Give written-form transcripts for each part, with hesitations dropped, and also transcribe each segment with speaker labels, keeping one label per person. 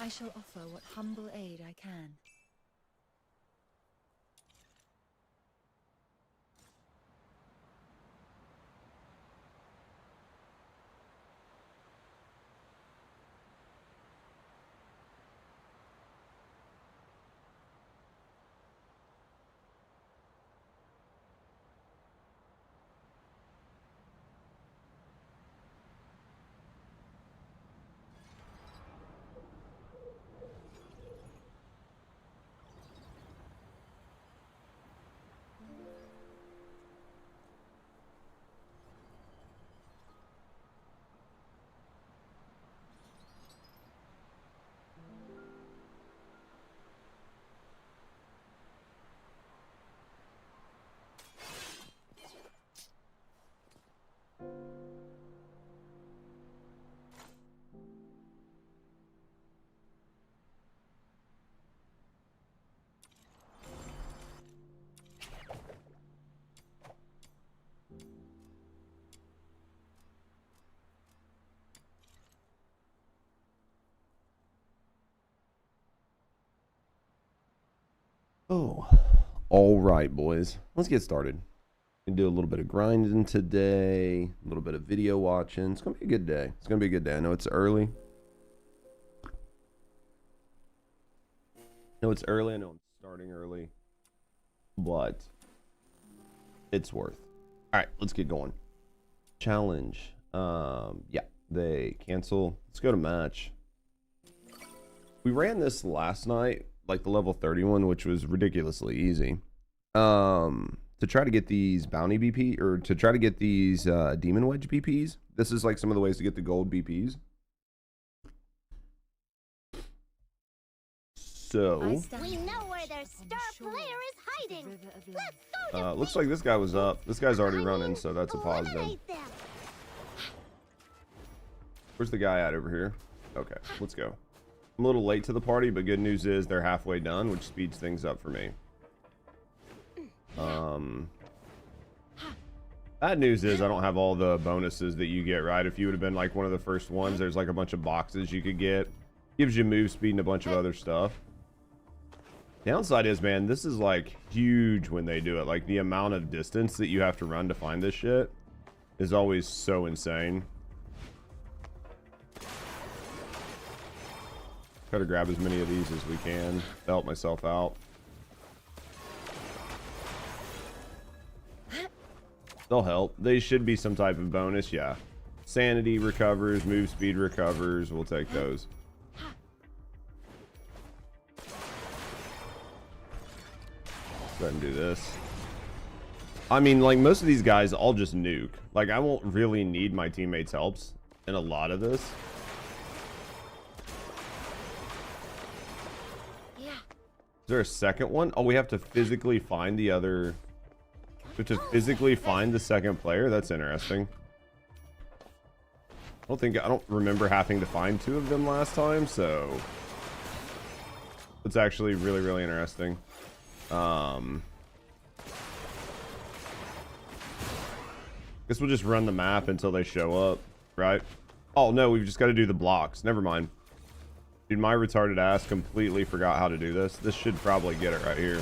Speaker 1: I shall offer what humble aid I can.
Speaker 2: Oh, all right, boys. Let's get started. Gonna do a little bit of grinding today, a little bit of video watching. It's gonna be a good day. It's gonna be a good day. I know it's early. I know I'm starting early, but it's worth. All right, let's get going. Challenge. Yeah, they cancel. Let's go to match. We ran this last night, like the level 31, which was ridiculously easy. To try to get these bounty BP, or to try to get these demon wedge BPs. This is like some of the ways to get the gold BPs. So
Speaker 3: we know where their star player is hiding. Let's go.
Speaker 2: Looks like this guy was up. This guy's already running, so that's a positive. Where's the guy at over here? Okay, let's go. I'm a little late to the party, but good news is they're halfway done, which speeds things up for me. Bad news is I don't have all the bonuses that you get, right? If you would have been like one of the first ones, there's like a bunch of boxes you could get. Gives you move speed and a bunch of other stuff. Downside is, man, this is like huge when they do it. Like the amount of distance that you have to run to find this shit is always so insane. Try to grab as many of these as we can to help myself out. They'll help. They should be some type of bonus, yeah. Sanity recovers, move speed recovers. We'll take those. Go ahead and do this. I mean, like most of these guys, I'll just nuke. Like I won't really need my teammates' helps in a lot of this.
Speaker 3: Yeah.
Speaker 2: Is there a second one? Oh, we have to physically find the other. We have to physically find the second player. That's interesting. I don't remember having to find two of them last time, so it's actually really, really interesting. Guess we'll just run the map until they show up, right? Oh no, we've just got to do the blocks. Never mind. Dude, my retarded ass completely forgot how to do this. This should probably get it right here.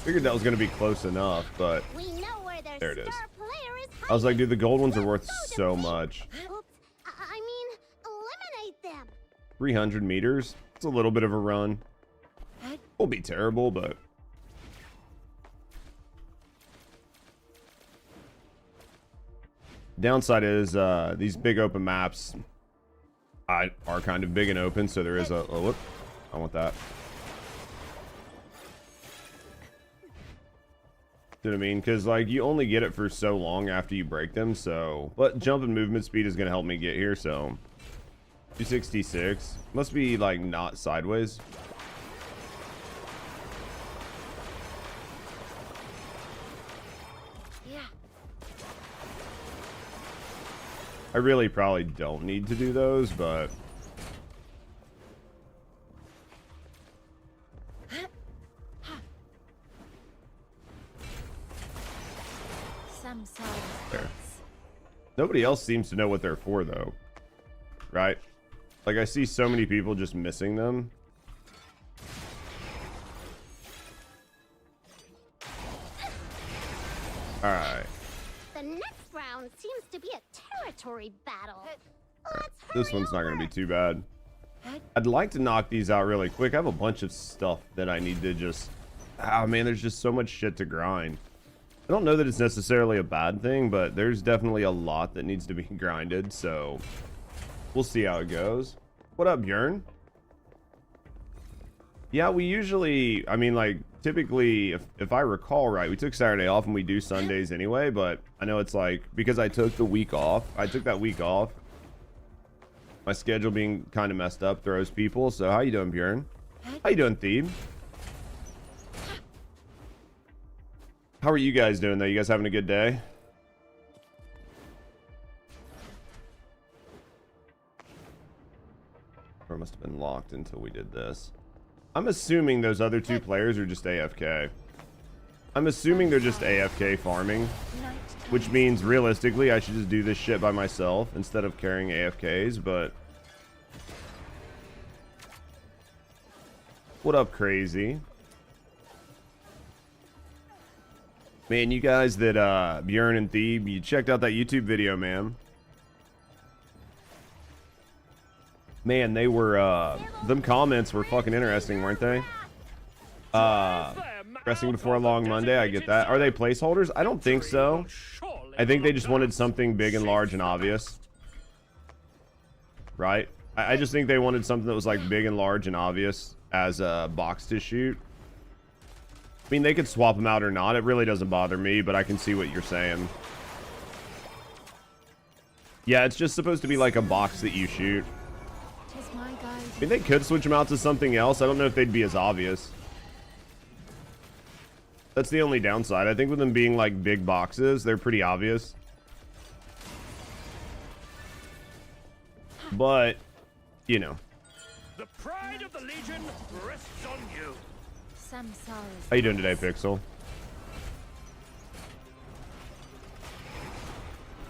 Speaker 2: Figured that was going to be close enough, but there it is. I was like, dude, the gold ones are worth so much.
Speaker 3: I mean, eliminate them.
Speaker 2: 300 meters. It's a little bit of a run. Won't be terrible, but downside is these big open maps are kind of big and open, so there is a whoop. I want that. You know what I mean? Because like you only get it for so long after you break them, so but jump and movement speed is gonna help me get here, so 266 must be like not sideways.
Speaker 3: Yeah.
Speaker 2: I really probably don't need to do those, but there. Nobody else seems to know what they're for, though. right? Like, I see so many people just missing them. Alright.
Speaker 3: The next round seems to be a territory battle.
Speaker 2: This one's not going to be too bad. I'd like to knock these out really quick. I have a bunch of stuff that I need to just... Ah, man, there's just so much shit to grind. I don't know that it's necessarily a bad thing, but there's definitely a lot that needs to be grinded, so... We'll see how it goes. What up, Bjorn? Yeah, we usually... I mean, like, typically, if I recall right, we took Saturday off and we do Sundays anyway, but I know it's like... Because I took the week off. I took that week off. My schedule being kind of messed up throws people. So how you doing, Bjorn? How you doing, Thebe? How are you guys doing, though? You guys having a good day? Or must have been locked until we did this. I'm assuming those other two players are just AFK. I'm assuming they're just AFK farming. Which means, realistically, I should just do this shit by myself instead of carrying AFKs, but... What up, Crazy? Man, you guys that, Bjorn and Thebe, you checked out that YouTube video, man. Man, they were, them comments were fucking interesting, weren't they? Resting before a long Monday, I get that. Are they placeholders? I don't think so. I think they just wanted something big and large and obvious. Right? I just think they wanted something that was like big and large and obvious as a box to shoot. I mean, they could swap them out or not. It really doesn't bother me, but I can see what you're saying. Yeah, it's just supposed to be like a box that you shoot. I mean, they could switch them out to something else. I don't know if they'd be as obvious. That's the only downside. I think with them being like big boxes, they're pretty obvious. But, you know.
Speaker 4: The pride of the Legion rests on you.
Speaker 2: How you doing today, Pixel?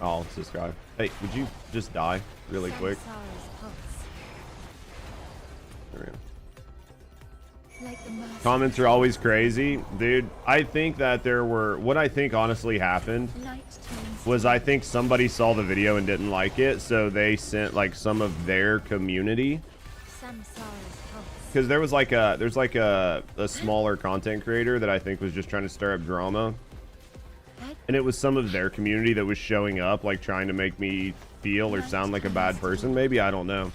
Speaker 2: Oh, it's this guy. Hey, would you just die really quick? There we go. Comments are always crazy, dude. I think that there were... What I think honestly happened was I think somebody saw the video and didn't like it, so they sent like some of their community. Because there was like a smaller content creator that I think was just trying to stir up drama, and it was some of their community that was showing up, like trying to make me feel or sound like a bad person. Maybe, I don't know.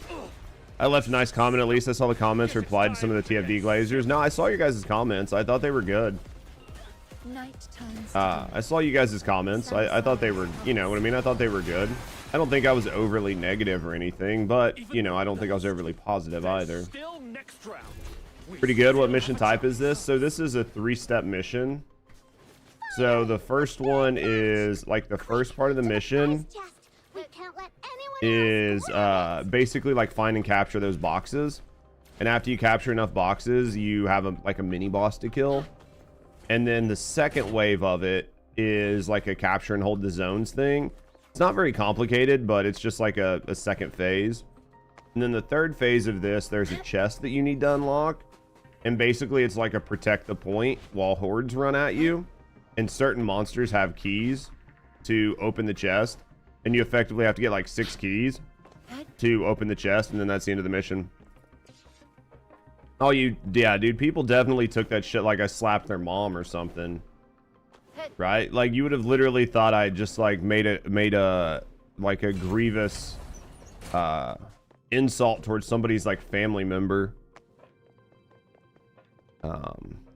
Speaker 2: I left a nice comment at least. I saw the comments, replied to some of the TFD Glazers. No, I saw your guys' comments. I thought they were good. I saw you guys' comments. I thought they were, you know what I mean? I thought they were good. I don't think I was overly negative or anything, but, you know, I don't think I was overly positive either. Pretty good. What mission type is this? So this is a 3-step mission. So the first one is, like, the first part of the mission is basically like find and capture those boxes, and after you capture enough boxes you have like a mini boss to kill, and then the second wave of it is like a capture and hold the zones thing. It's not very complicated, but it's just like a second phase. And then the third phase of this, there's a chest that you need to unlock, and basically it's like a protect the point while hordes run at you, and certain monsters have keys to open the chest. And you effectively have to get like 6 keys to open the chest, and then that's the end of the mission. Oh, yeah, dude, people definitely took that shit like I slapped their mom or something. Right? Like, you would have literally thought I just like made a like a grievous insult towards somebody's like family member.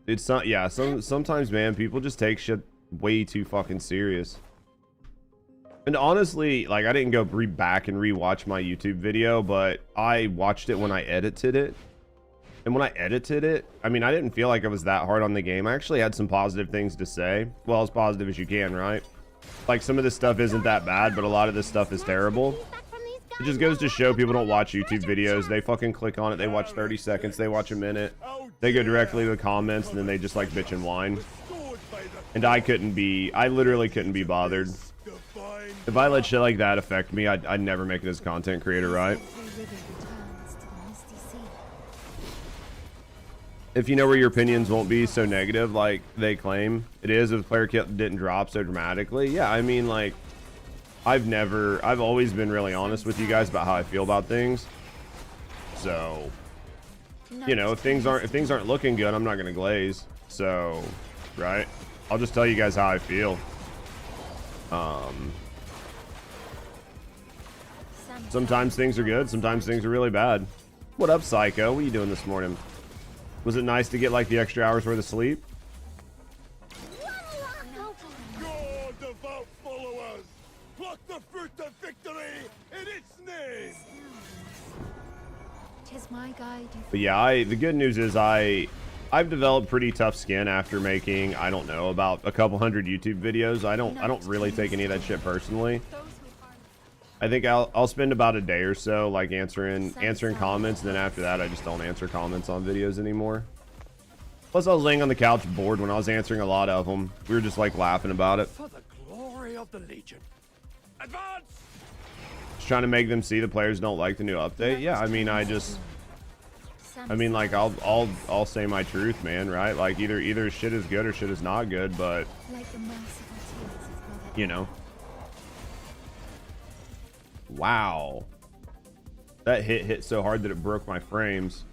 Speaker 2: It's not, yeah, sometimes, man, people just take shit way too fucking serious. And honestly, like, I didn't go back and rewatch my YouTube video, but I watched it when I edited it. And when I edited it, I mean, I didn't feel like I was that hard on the game. I actually had some positive things to say. Well, as positive as you can, right? Like, some of this stuff isn't that bad, but a lot of this stuff is terrible. It just goes to show people don't watch YouTube videos. They fucking click on it. They watch 30 seconds. They watch a minute. They go directly to the comments, and then they just, like, bitch and whine. And I literally couldn't be bothered. If I let shit like that affect me, I'd never make it as a content creator, right? If you know where your opinions won't be so negative like they claim it is, if the player kill didn't drop so dramatically, yeah, I mean, like, I've always been really honest with you guys about how I feel about things. So, you know, if things aren't looking good, I'm not gonna glaze. So, right? I'll just tell you guys how I feel. Sometimes things are good, sometimes things are really bad. What up, Psycho? What are you doing this morning? Was it nice to get like the extra hours worth of sleep?
Speaker 4: Your devout followers, pluck the fruit of victory in its name.
Speaker 1: Tis my guide.
Speaker 2: But yeah, the good news is I've developed pretty tough skin after making, I don't know, about a couple hundred YouTube videos. I don't really take any of that shit personally. I think I'll spend about a day or so like answering comments, and then after that I just don't answer comments on videos anymore. Plus I was laying on the couch bored when I was answering a lot of them. We were just like laughing about it.
Speaker 4: For the glory of the Legion. Advance!
Speaker 2: Just trying to make them see the players don't like the new update. Yeah, I mean like I'll say my truth, man, right? Like either shit is good or shit is not good, but you know. Wow. That hit so hard that it broke my frames.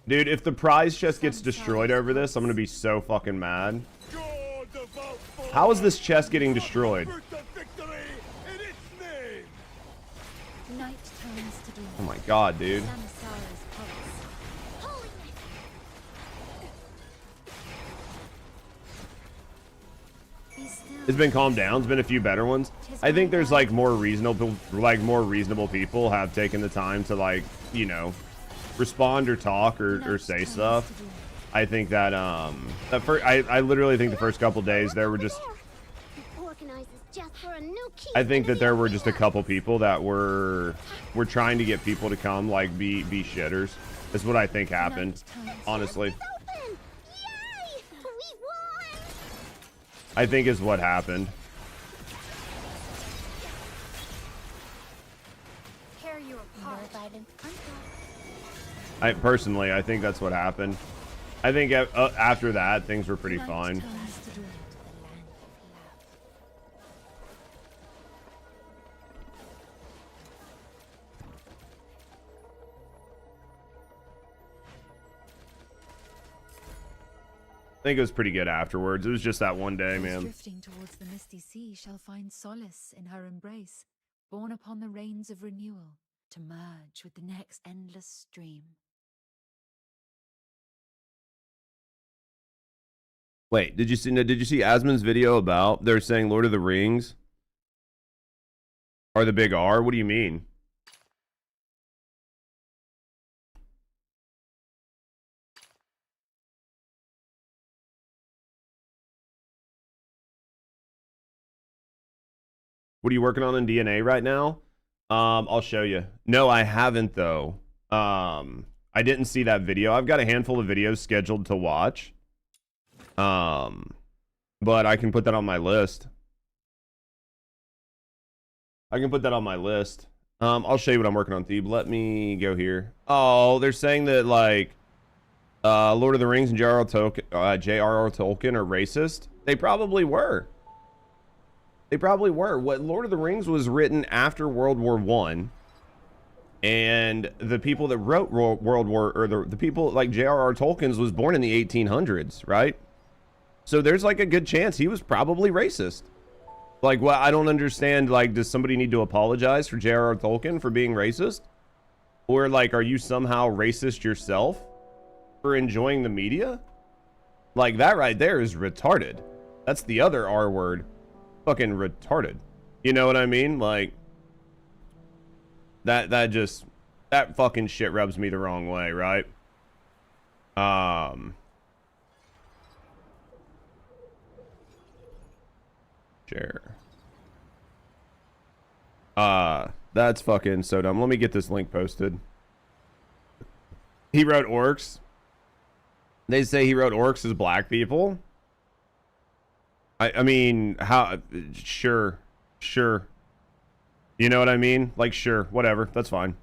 Speaker 2: Dude, if the prize chest gets destroyed over this, I'm gonna be so fucking mad. How is this chest getting destroyed? Oh my god, dude. It's been calmed down. It's been a few better ones. I think there's like more reasonable people have taken the time to, like, you know, respond or talk or say stuff. I think that I literally think the first couple days there were just I think that there were just a couple people that were trying to get people to come like be shitters. That's what I think happened, honestly. I think is what happened. I personally, I think that's what happened. I think after that, things were pretty fine. I think it was pretty good afterwards. It was just that one day, man.
Speaker 1: Drifting towards the misty sea shall find solace in her embrace, borne upon the rains of renewal, to merge with the next endless stream.
Speaker 2: Wait, did you see Asmon's video about they're saying Lord of the Rings are the big R? What do you mean? What are you working on in DNA right now? I'll show you. No, I haven't though. I didn't see that video. I've got a handful of videos scheduled to watch. But I can put that on my list. I'll show you what I'm working on, Thebe. Let me go here. Oh, they're saying that like Lord of the Rings and J.R.R. Tolkien are racist. They probably were. What Lord of the Rings was written after World War I, and the people that wrote World War, or the people like J.R.R. Tolkien's was born in the 1800s, right? So there's like a good chance he was probably racist. Like, what? I don't understand. Like, does somebody need to apologize for J.R.R. Tolkien for being racist? Or like, are you somehow racist yourself for enjoying the media? Like, that right there is retarded. That's the other R word. Fucking retarded. You know what I mean? Like, that fucking shit rubs me the wrong way, right? Share. That's fucking so dumb. Let me get this link posted. He wrote orcs. They say he wrote orcs as black people. I mean, how? Sure. You know what I mean? Like, sure, whatever. That's fine.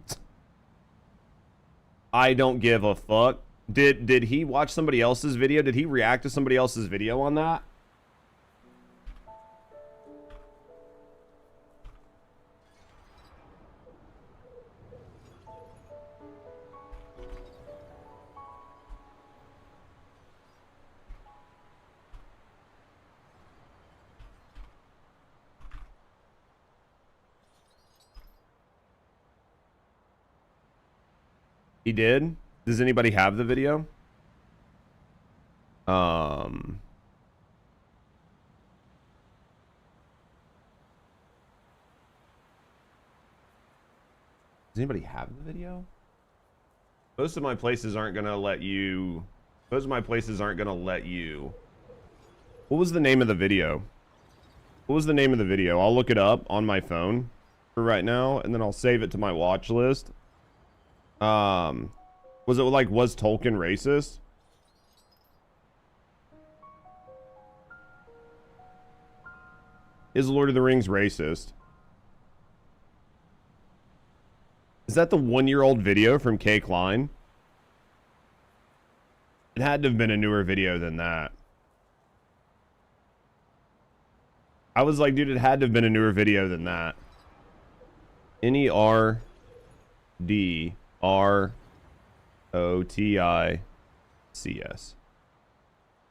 Speaker 2: I don't give a fuck. Did he watch somebody else's video? Did he react to somebody else's video on that? He did? Does anybody have the video? Does anybody have the video? Most of my places aren't gonna let you. Most of my places aren't gonna let you. What was the name of the video? What was the name of the video? I'll look it up on my phone for right now, and then I'll save it to my watch list. Was it like, was Tolkien racist? Is Lord of the Rings racist? Is that the 1-year-old video from K. Klein? It had to have been a newer video than that. I was like, dude, it had to have been a newer video than that. NERDROTICS.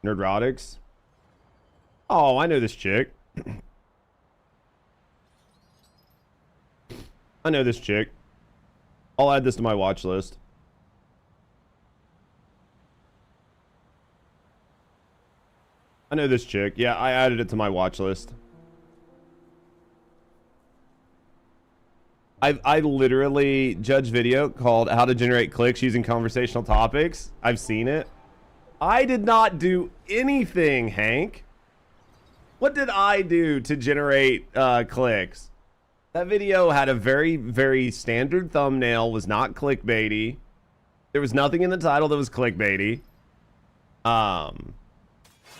Speaker 2: Nerdrotics? Oh, I know this chick. I know this chick. I'll add this to my watch list. I know this chick. Yeah, I added it to my watch list. I literally judge video called How to Generate Clicks Using Conversational Topics. I've seen it. I did not do anything, Hank. What did I do to generate clicks? That video had a very, very standard thumbnail, was not clickbaity. There was nothing in the title that was clickbaity. It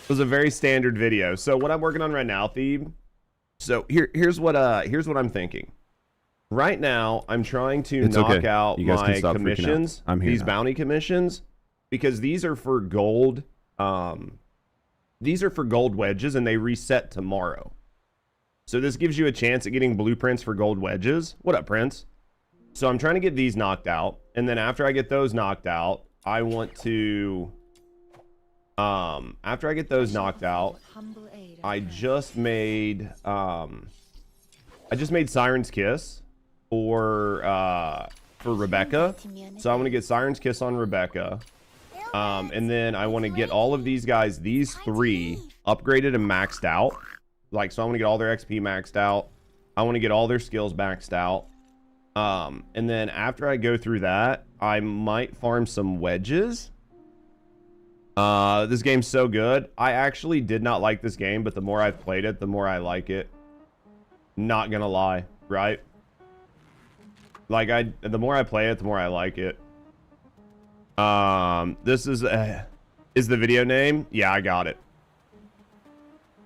Speaker 2: was a very standard video. So what I'm working on right now, Thebe. So here's what I'm thinking. Right now, I'm trying to knock out my commissions, these bounty commissions, because these are for gold. These are for gold wedges, and they reset tomorrow. So this gives you a chance at getting blueprints for gold wedges. What up, Prince? So I'm trying to get these knocked out, and then after I get those knocked out, I want to. After I get those knocked out, I just made Siren's Kiss for Rebecca. So I want to get Siren's Kiss on Rebecca. And then I want to get all of these guys, these 3, upgraded and maxed out. Like, so I want to get all their XP maxed out. I want to get all their skills maxed out. And then after I go through that, I might farm some wedges. This game's so good. I actually did not like this game, but the more I've played it, the more I like it. Not gonna lie, right? Like, the more I play it, the more I like it. This is the video name? Yeah, I got it.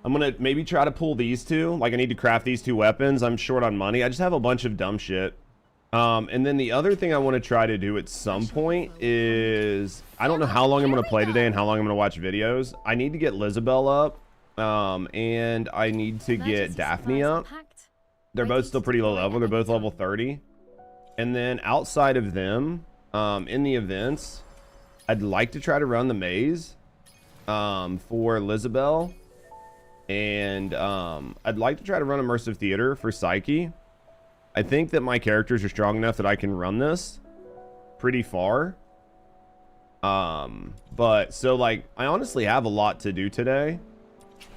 Speaker 2: I'm gonna maybe try to pull these 2. Like, I need to craft these 2 weapons. I'm short on money. I just have a bunch of dumb shit. And then the other thing I want to try to do at some point is, I don't know how long I'm going to play today and how long I'm going to watch videos. I need to get Lizabelle up, and I need to get Daphne up. They're both still pretty low level. They're both level 30. And then outside of them, in the events, I'd like to try to run the maze for Lizabelle. And I'd like to try to run Immersive Theater for Psyche. I think that my characters are strong enough that I can run this pretty far. But so, like, I honestly have a lot to do today.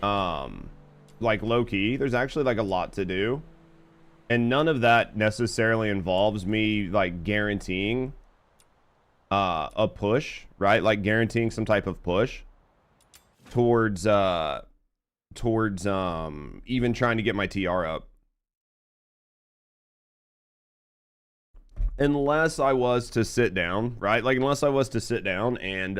Speaker 2: Like, low-key, there's actually like a lot to do. And none of that necessarily involves me like guaranteeing a push, right? Like guaranteeing some type of push towards even trying to get my TR up. Unless I was to sit down, right? Like, unless I was to sit down and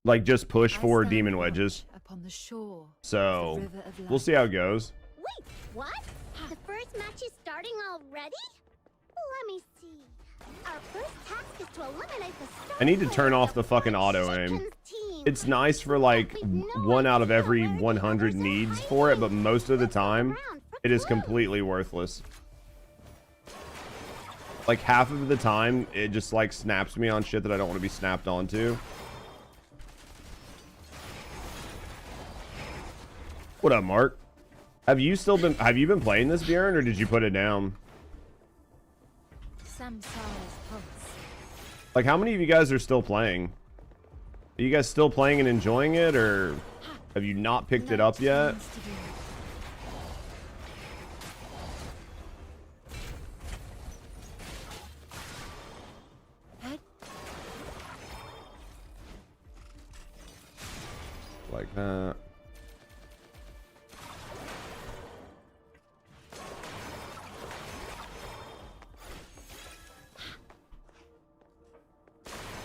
Speaker 2: like just push for demon wedges.
Speaker 1: upon the shore.
Speaker 2: So we'll see how it goes.
Speaker 3: Wait, what? The first match is starting already? Let me see. Our first task is to eliminate the star
Speaker 2: I need to turn
Speaker 3: player
Speaker 2: off the fucking auto aim.
Speaker 3: Chicken's team.
Speaker 2: It's nice for like 1 out of every 100 needs for it, but most of the time it is completely worthless. Like half of the time it just like snaps me on shit that I don't want to be snapped onto. What up, Mark? Have you been playing this, Bjorn, or did you put it down? Like, how many of you guys are still playing? Are you guys still playing and enjoying it, or have you not picked it up yet? Like that.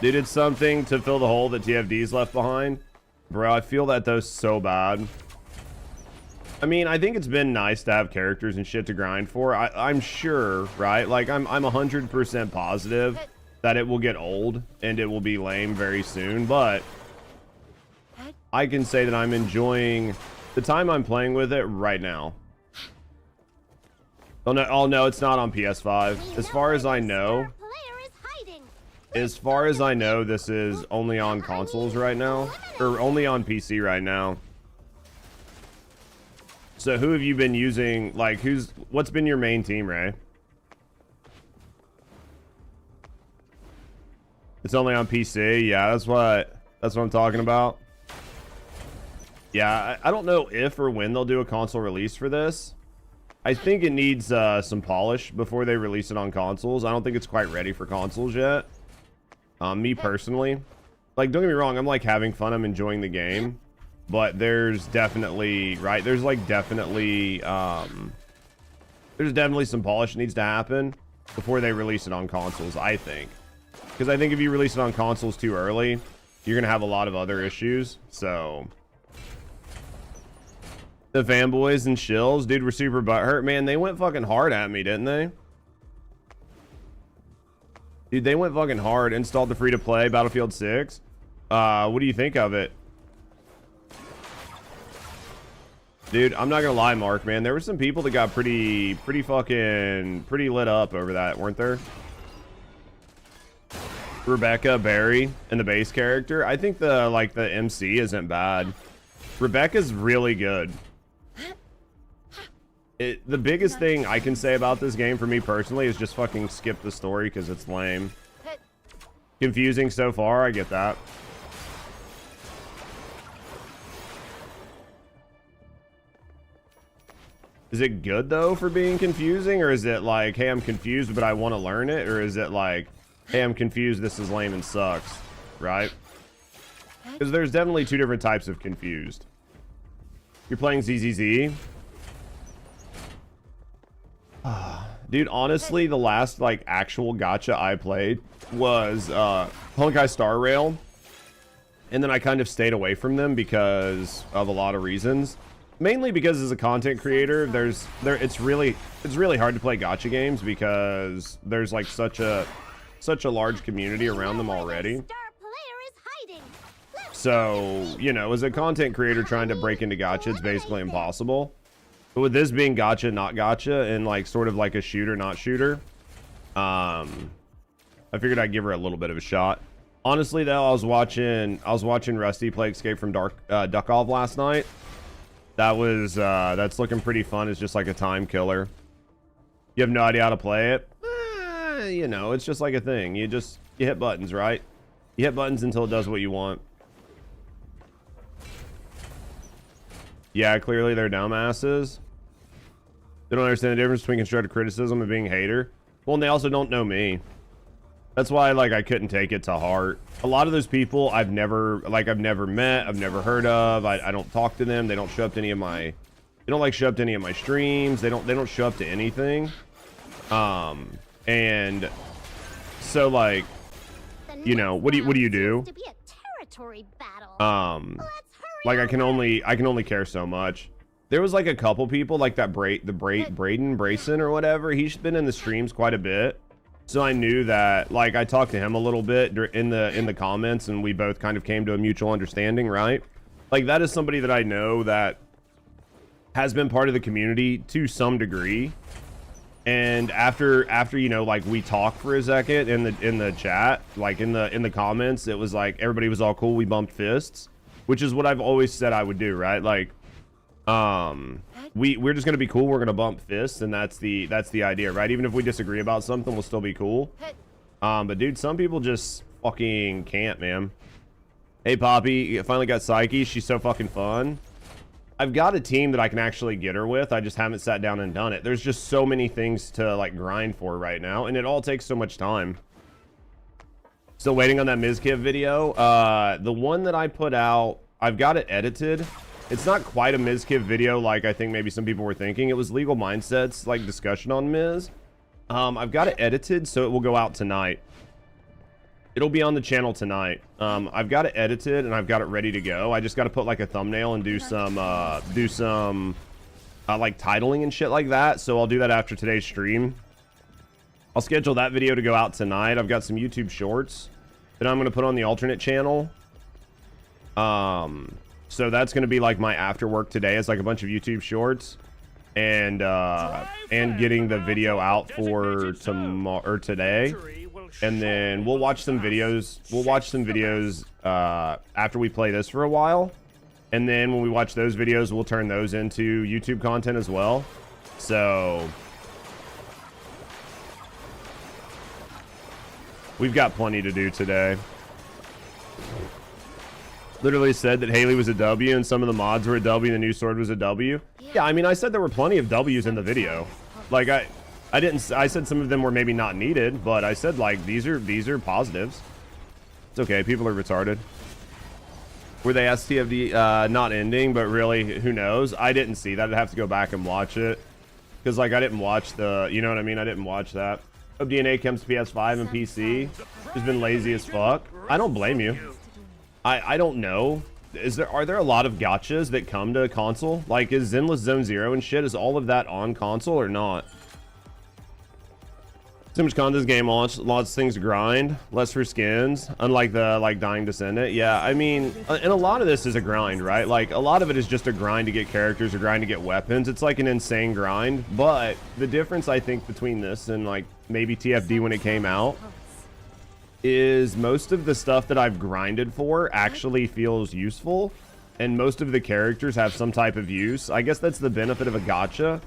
Speaker 2: They did something to fill the hole that TFD's left behind. Bro, I feel that though so bad. I mean, I think it's been nice to have characters and shit to grind for. I'm sure, right? Like, I'm 100% positive that it will get old and it will be lame very soon, but I can say that I'm enjoying the time I'm playing with it right now. Oh no, it's not on PS5. As far as I know, this is only on consoles right now, or only on PC right now. So who have you been using? Like, what's been your main team, Ray? It's only on PC. Yeah, that's what I'm talking about. Yeah, I don't know if or when they'll do a console release for this. I think it needs some polish before they release it on consoles. I don't think it's quite ready for consoles yet. Me personally, like, don't get me wrong, I'm like having fun, I'm enjoying the game, but there's definitely there's definitely some polish that needs to happen before they release it on consoles, I think, because I think if you release it on consoles too early, you're gonna have a lot of other issues. So the fanboys and shills, dude, were super butthurt. Man, they went fucking hard at me, didn't they? Dude, they went fucking hard. Installed the free-to-play Battlefield 6. What do you think of it? Dude, I'm not gonna lie, Mark, man. There were some people that got pretty lit up over that, weren't there? Rebecca, Barry, and the base character. I think the MC isn't bad. Rebecca's really good. The biggest thing I can say about this game for me personally is just fucking skip the story because it's lame. Confusing so far, I get that. Is it good though for being confusing, or is it like, hey, I'm confused but I want to learn it, or is it like, hey, I'm confused, this is lame and sucks, right? Because there's definitely two different types of confused. You're playing ZZZ. Dude, honestly, the last like actual gacha I played was Honkai Star Rail, and then I kind of stayed away from them because of a lot of reasons. Mainly because as a content creator, it's really hard to play gacha games because there's like such a large community around them already. So, you know, as a content creator trying to break into gacha, it's basically impossible. But with this being gacha, not gacha, and like sort of like a shooter, not shooter, I figured I'd give her a little bit of a shot. Honestly, though, I was watching Rusty play Escape from Duckov last night. That's looking pretty fun. It's just like a time killer. You have no idea how to play it. You know, it's just like a thing. You hit buttons, right? You hit buttons until it does what you want. Yeah, clearly they're dumbasses. They don't understand the difference between constructive criticism and being a hater. Well, and they also don't know me. That's why, like, I couldn't take it to heart. A lot of those people I've never met, I've never heard of. I don't talk to them. They don't show up to any of my, streams. They don't show up to anything. And so, like, you know, what do you do?
Speaker 3: To be a territory battle. Let's hurry
Speaker 2: Like I can only care so much. There was like a couple people like that Braden Brayson or whatever. He's been in the streams quite a bit. So I knew that, like, I talked to him a little bit in the comments, and we both kind of came to a mutual understanding, right? Like, that is somebody that I know that has been part of the community to some degree. And after you know, like, we talked for a second in the chat, like in the comments, it was like everybody was all cool. We bumped fists, which is what I've always said I would do, right? Like, we're just gonna be cool. We're gonna bump fists, and that's the idea, right? Even if we disagree about something, we'll still be cool. But dude, some people just fucking can't, man. Hey Poppy, I finally got Psyche. She's so fucking fun. I've got a team that I can actually get her with. I just haven't sat down and done it. There's just so many things to like grind for right now, and it all takes so much time. Still waiting on that Mizkiv video. The one that I put out, I've got it edited. It's not quite a Mizkiv video like I think maybe some people were thinking. It was Legal Mindsets, like, discussion on Miz. I've got it edited, so it will go out tonight. It'll be on the channel tonight. I've got it edited, and I've got it ready to go. I just got to put, like, a thumbnail and do some like, titling and shit like that. So I'll do that after today's stream. I'll schedule that video to go out tonight. I've got some YouTube shorts that I'm going to put on the alternate channel. So that's going to be like my after work today. It's like a bunch of YouTube shorts and getting the video out for tomorrow or today. And then we'll watch some videos. We'll watch some videos after we play this for a while. And then when we watch those videos, we'll turn those into YouTube content as well. So we've got plenty to do today. Literally said that Haley was a W and some of the mods were a W and the new sword was a W. Yeah, I mean, I said there were plenty of W's in the video. Like, I said some of them were maybe not needed, but I said, like, these are positives. It's okay, people are retarded. Were they STFD not ending, but really, who knows? I didn't see that. I'd have to go back and watch it. Because, like, I didn't watch the, you know what I mean? I didn't watch that. Hope DNA comes to PS5 and PC. Just been lazy as fuck. I don't blame you. I don't know. Are there a lot of gachas that come to console? Like, is Zenless Zone Zero and shit, is all of that on console or not? Too much content game launch, lots of things to grind, less for skins, unlike the like Dying Descendant. Yeah, I mean, and a lot of this is a grind, right? Like, a lot of it is just a grind to get characters, a grind to get weapons. It's like an insane grind, but the difference I think between this and like maybe TFD when it came out is most of the stuff that I've grinded for actually feels useful, and most of the characters have some type of use. I guess that's the benefit of a gacha,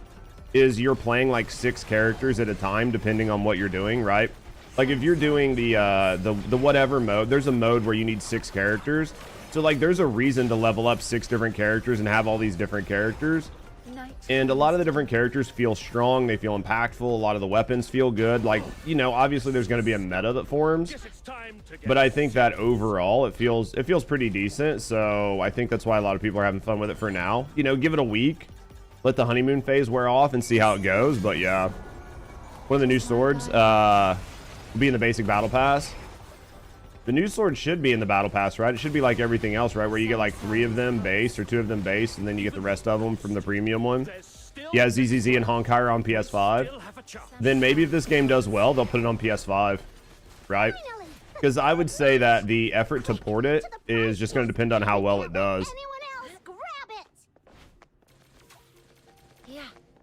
Speaker 2: is you're playing like 6 characters at a time depending on what you're doing, right? Like if you're doing the whatever mode, there's a mode where you need 6 characters. So like there's a reason to level up 6 different characters and have all these different characters. And a lot of the different characters feel strong, they feel impactful, a lot of the weapons feel good. Like, you know, obviously there's going to be a meta that forms, but I think that overall it feels pretty decent. So I think that's why a lot of people are having fun with it for now. You know, give it a week, let the honeymoon phase wear off and see how it goes. But yeah, one of the new swords will be in the basic battle pass. The new sword should be in the battle pass, right? It should be like everything else, right? Where you get like 3 of them base or 2 of them base, and then you get the rest of them from the premium one. Yeah, ZZZ and Honkai are on PS5. Then maybe if this game does well, they'll put it on PS5, right? Because I would say that the effort to port it is just going to depend on how well it does.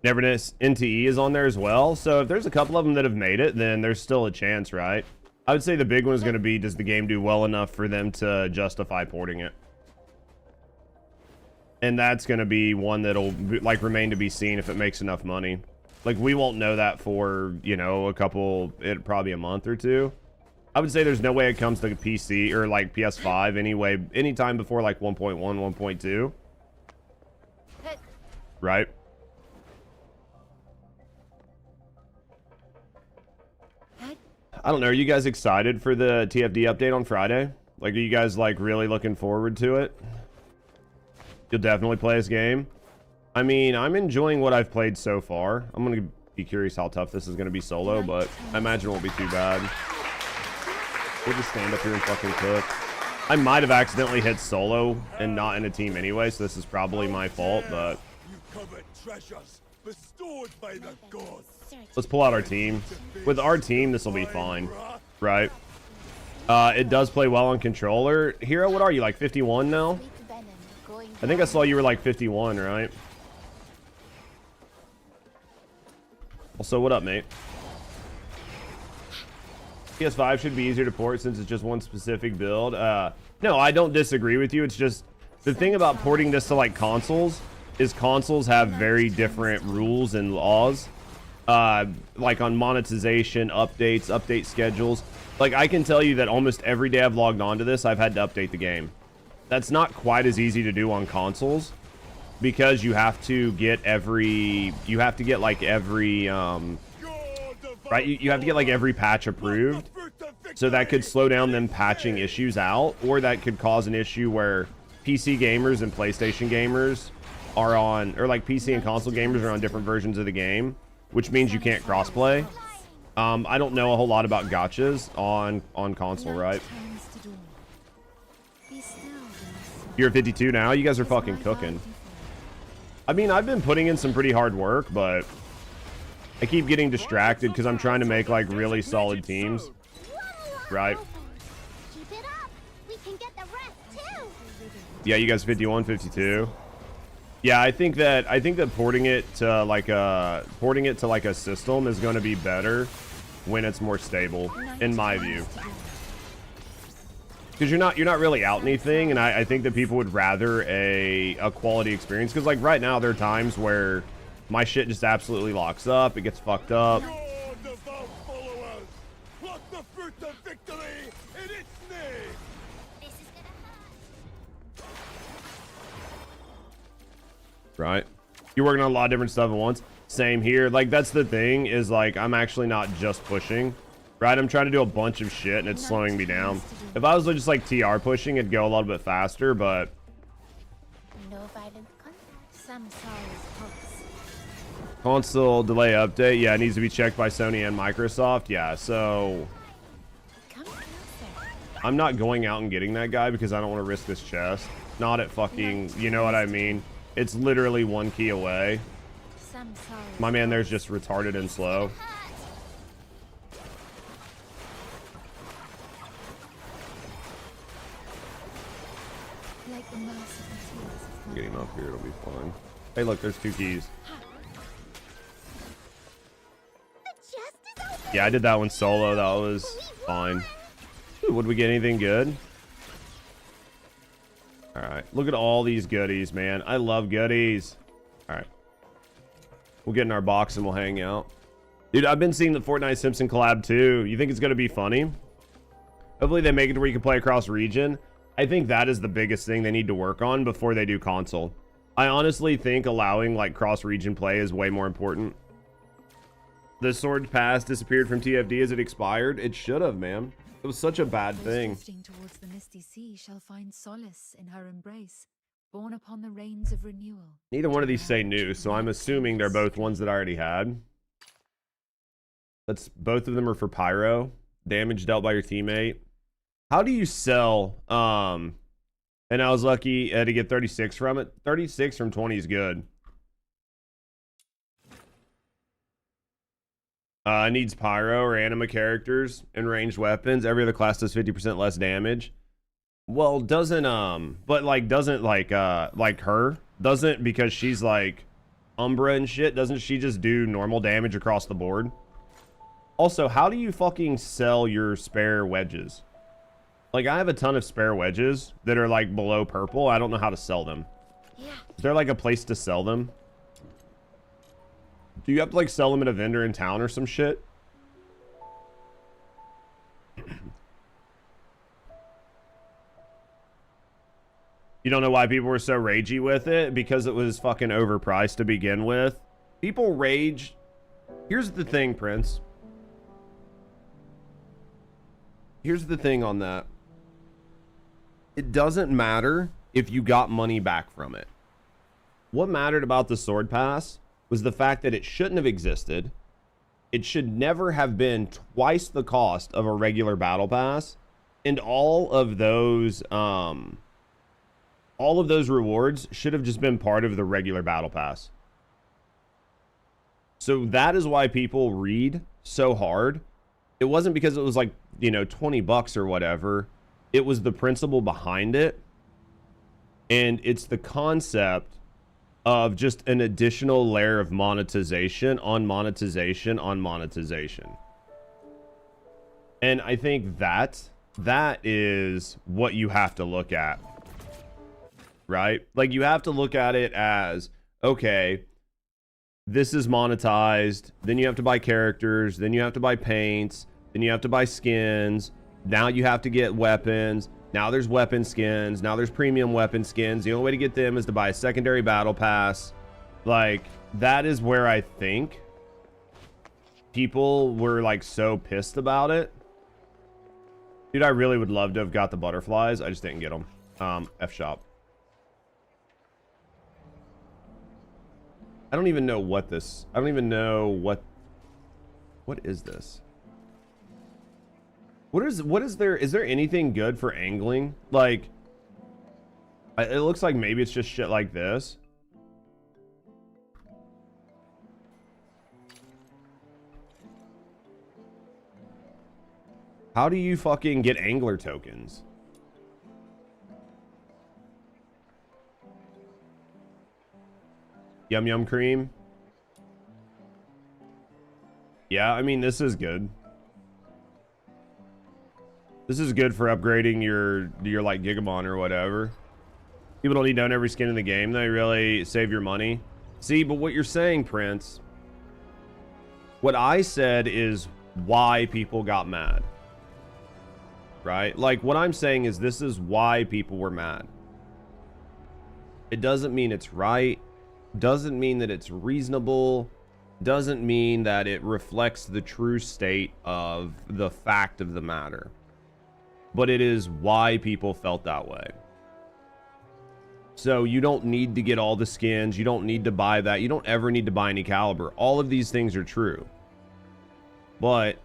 Speaker 2: Neverness NTE is on there as well. So if there's a couple of them that have made it, then there's still a chance, right? I would say the big one is going to be, does the game do well enough for them to justify porting it? And that's going to be one that'll like remain to be seen if it makes enough money. Like we won't know that for, you know, probably a month or 2. I would say there's no way it comes to PC or like PS5 anyway, anytime before like 1.1, 1.2. Right? I don't know. Are you guys excited for the TFD update on Friday? Like, are you guys like really looking forward to it? You'll definitely play this game. I mean, I'm enjoying what I've played so far. I'm going to be curious how tough this is going to be solo, but I imagine it won't be too bad. We'll just stand up here and fucking cook. I might have accidentally hit solo and not in a team anyway, so this is probably my fault, but
Speaker 4: You covet treasures bestowed by the gods.
Speaker 2: let's pull out our team. With our team, this will be fine, right? It does play well on controller. Hero, what are you, like 51 now? I think I saw you were like 51, right? Also, what up, mate? PS5 should be easier to port since it's just one specific build. No, I don't disagree with you. It's just the thing about porting this to like consoles is consoles have very different rules and laws. Like on monetization, updates, update schedules. Like I can tell you that almost every day I've logged onto this, I've had to update the game. That's not quite as easy to do on consoles because you have to get like every right, you have to get like every patch approved, so that could slow down them patching issues out, or that could cause an issue where PC gamers and PlayStation gamers are on, or like PC and console gamers are on different versions of the game, which means you can't crossplay. I don't know a whole lot about gachas on console, right? You're 52 now? You guys are fucking cooking. I mean, I've been putting in some pretty hard work, but I keep getting distracted because I'm trying to make like really solid teams, right?
Speaker 3: Keep it up. We can get the rest too.
Speaker 2: Yeah, you guys 51, 52. Yeah, I think that porting it to like a system is going to be better when it's more stable, in my view. Because you're not really out anything, and I think that people would rather a quality experience. Because like right now, there are times where my shit just absolutely locks up, it gets fucked up.
Speaker 4: Your devout followers, pluck the fruit of victory in its name.
Speaker 3: This is gonna hurt.
Speaker 2: Right? You're working on a lot of different stuff at once. Same here. Like that's the thing, is like I'm actually not just pushing, right? I'm trying to do a bunch of shit and it's slowing me down. If I was just like TR pushing, it'd go a little bit faster, but
Speaker 3: No violent contact. Some sorrows
Speaker 2: console delay update, yeah, it needs to be checked by Sony and Microsoft. Yeah, so
Speaker 3: come closer.
Speaker 2: I'm not going out and getting that guy because I don't want to risk this chest. Not at fucking, you know what I mean? It's literally one key away.
Speaker 3: Some sorrows.
Speaker 2: My man there's just retarded and slow.
Speaker 1: Like the merciful tears of
Speaker 2: Get him up here, it'll be fine. Hey, look, there's 2 keys.
Speaker 3: The chest is open.
Speaker 2: Yeah, I did that one solo. That was fine. Ooh, would we get anything good? All right, look at all these goodies, man. I love goodies. All right, we'll get in our box and we'll hang out. Dude, I've been seeing the Fortnite Simpson collab too. You think it's gonna be funny? Hopefully they make it to where you can play across region. I think that is the biggest thing they need to work on before they do console. I honestly think allowing like cross region play is way more important. The sword pass disappeared from TFD as it expired. It should have, man. It was such a bad
Speaker 1: those
Speaker 2: thing.
Speaker 1: drifting towards the misty sea shall find solace in her embrace, borne upon the rains of renewal.
Speaker 2: Neither one of these say new, so I'm assuming they're both ones that I already had. Both of them are for pyro. Damage dealt by your teammate. How do you sell? And I was lucky to get 36 from it. 36 from 20 is good. Needs pyro or anima characters and ranged weapons. Every other class does 50% less damage. Well, doesn't her doesn't, because she's like Umbra and shit. Doesn't she just do normal damage across the board? Also, how do you fucking sell your spare wedges? Like, I have a ton of spare wedges that are like below purple. I don't know how to sell them.
Speaker 3: Yeah.
Speaker 2: Is there like a place to sell them? Do you have to like sell them at a vendor in town or some shit? You don't know why people were so ragey with it? Because it was fucking overpriced to begin with. People rage. Here's the thing, Prince. Here's the thing on that. It doesn't matter if you got money back from it. What mattered about the sword pass was the fact that it shouldn't have existed. It should never have been twice the cost of a regular battle pass. And all of those rewards should have just been part of the regular battle pass. So that is why people read so hard. It wasn't because it was like, you know, 20 bucks or whatever. It was the principle behind it. And it's the concept of just an additional layer of monetization on monetization on monetization. And I think that is what you have to look at, right? Like, you have to look at it as, okay, this is monetized, then you have to buy characters, then you have to buy paints, then you have to buy skins, now you have to get weapons, now there's weapon skins, now there's premium weapon skins. The only way to get them is to buy a secondary battle pass. Like, that is where I think people were like so pissed about it. Dude, I really would love to have got the butterflies. I just didn't get them. F shop. I don't even know what this... I don't even know what... What is this? What is there... Is there anything good for angling? Like... It looks like maybe it's just shit like this. How do you fucking get angler tokens? Yum Yum Cream. Yeah, I mean, this is good. This is good for upgrading your like Gigamon or whatever. People don't need to own every skin in the game. They really save your money. See, but what you're saying, Prince, what I said is why people got mad. Right? Like, what I'm saying is this is why people were mad. It doesn't mean it's right. Doesn't mean that it's reasonable. Doesn't mean that it reflects the true state of the fact of the matter. But it is why people felt that way. So you don't need to get all the skins. You don't need to buy that. You don't ever need to buy any caliber. All of these things are true. But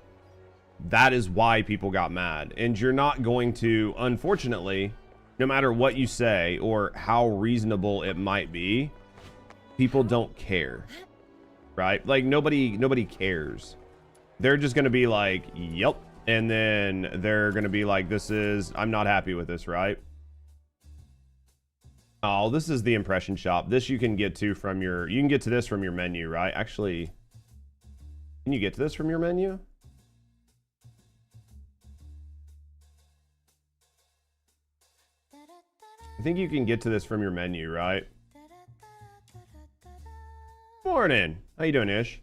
Speaker 2: that is why people got mad. And you're not going to, unfortunately, no matter what you say or how reasonable it might be, people don't care. Right? Like, nobody cares. They're just going to be like, yep. And then they're going to be like, I'm not happy with this, right? Oh, this is the impression shop. This you can get to from you can get to this from your menu, right? Actually, can you get to this from your menu? I think you can get to this from your menu, right? Morning. How you doing, Ish?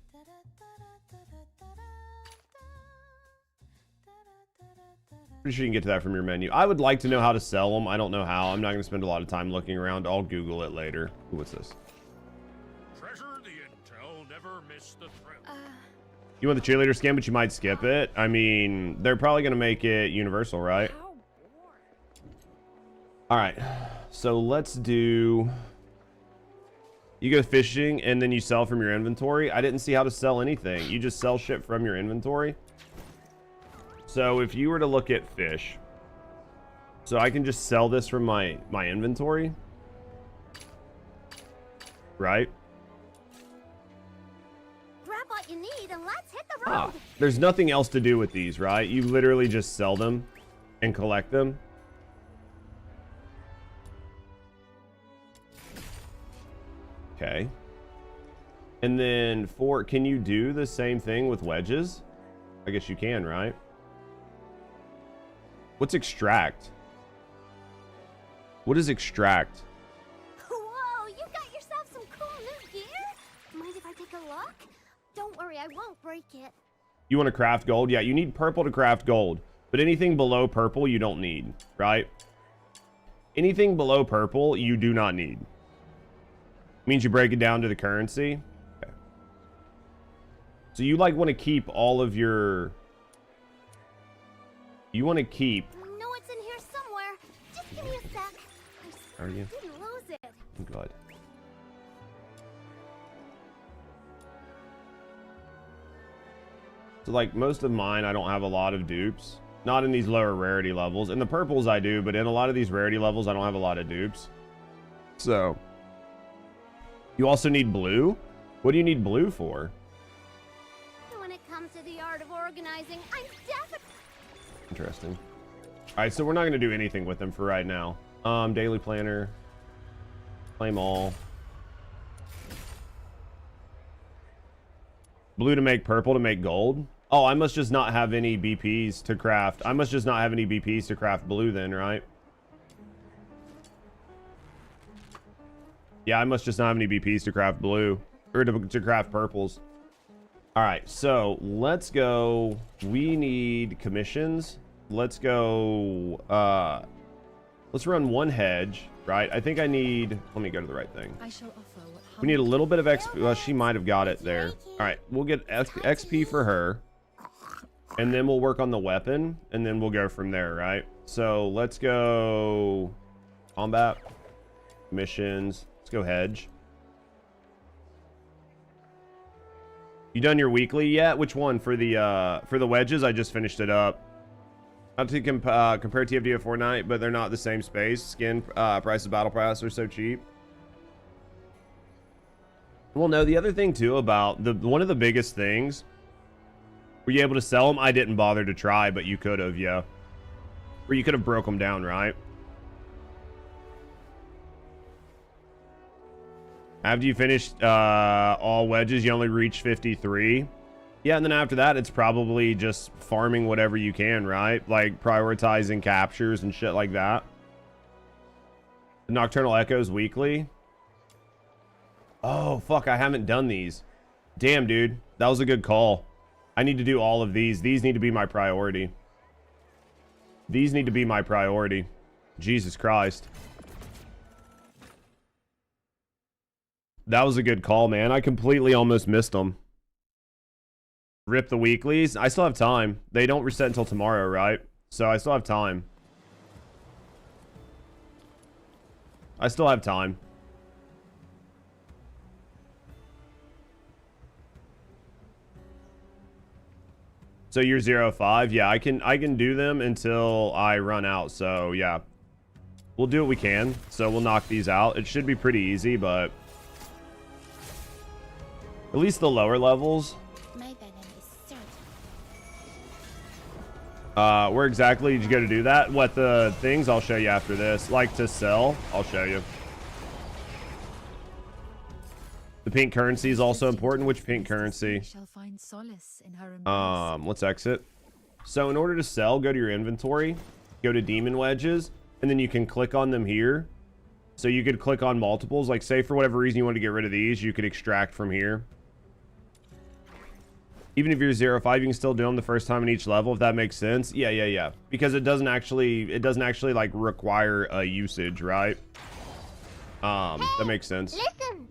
Speaker 2: Pretty sure you can get to that from your menu. I would like to know how to sell them. I don't know how. I'm not going to spend a lot of time looking around. I'll Google it later. Ooh, what's this?
Speaker 4: Treasure the intel, never miss the thrill.
Speaker 2: You want the cheerleader skin, but you might skip it? I mean, they're probably going to make it universal, right? All right. So let's do... You go fishing, and then you sell from your inventory. I didn't see how to sell anything. You just sell shit from your inventory. So if you were to look at fish, so I can just sell this from my inventory, right?
Speaker 3: Grab what you need and let's hit the road.
Speaker 2: There's nothing else to do with these, right? You literally just sell them and collect them. Okay. And then can you do the same thing with wedges? I guess you can, right? What's extract? What is extract?
Speaker 3: Whoa, you got yourself some cool new gear? Mind if I take a look? Don't worry, I won't break it.
Speaker 2: You want to craft gold? Yeah, you need purple to craft gold. But anything below purple, you don't need, right? Anything below purple, you do not need. Means you break it down to the currency. Okay. So you like want to keep all of your... You want to keep...
Speaker 3: No, it's in here somewhere. Just give me a sec. I
Speaker 2: Are you?
Speaker 3: didn't lose it.
Speaker 2: Good. So like most of mine, I don't have a lot of dupes. Not in these lower rarity levels. In the purples I do, but in a lot of these rarity levels I don't have a lot of dupes. So you also need blue? What do you need blue for?
Speaker 3: When it comes to the art of organizing, I'm definitely...
Speaker 2: Interesting. Alright, so we're not going to do anything with them for right now. Daily planner. Claim all. Blue to make purple to make gold. Oh, I must just not have any BPs to craft. I must just not have any BPs to craft blue then, right? Yeah, I must just not have any BPs to craft blue. Or to craft purples. Alright, so let's go. We need commissions. Let's go. Let's run one hedge, right? I think I need... Let me go to the right thing.
Speaker 1: I shall offer what
Speaker 2: We need a little bit of XP. Well, she might have got it there. Alright, we'll get XP for her. And then we'll work on the weapon. And then we'll go from there, right? So let's go... Combat. Missions. Let's go hedge. You done your weekly yet? Which one? For the wedges? I just finished it up. Not to compare TFD at Fortnite, but they're not the same space. Skin prices, battle pass are so cheap. Well, no, the other thing too about one of the biggest things, were you able to sell them? I didn't bother to try, but you could have, yeah. Or you could have broke them down, right? After you finished all wedges, you only reach 53. Yeah, and then after that, it's probably just farming whatever you can, right? Like prioritizing captures and shit like that. The Nocturnal Echoes weekly. Oh, fuck, I haven't done these. Damn, dude. That was a good call. I need to do all of these. These need to be my priority. These need to be my priority. Jesus Christ. That was a good call, man. I completely almost missed them. Rip the weeklies. I still have time. They don't reset until tomorrow, right? So I still have time. I still have time. So you're 0-5. Yeah, I can do them until I run out. So yeah, we'll do what we can. So we'll knock these out. It should be pretty easy, but at least the lower levels. Where exactly did you go to do that? What the things? I'll show you after this. Like to sell, I'll show you. The pink currency is also important. Which pink currency?
Speaker 1: Shall find solace in her embrace.
Speaker 2: Let's exit. So in order to sell, go to your inventory, go to demon wedges, and then you can click on them here. So you could click on multiples. Like say for whatever reason you want to get rid of these, you could extract from here. Even if you're 0-5, you can still do them the first time in each level, if that makes sense. Yeah. Because it doesn't actually like require a usage, right? That makes sense.
Speaker 3: Listen.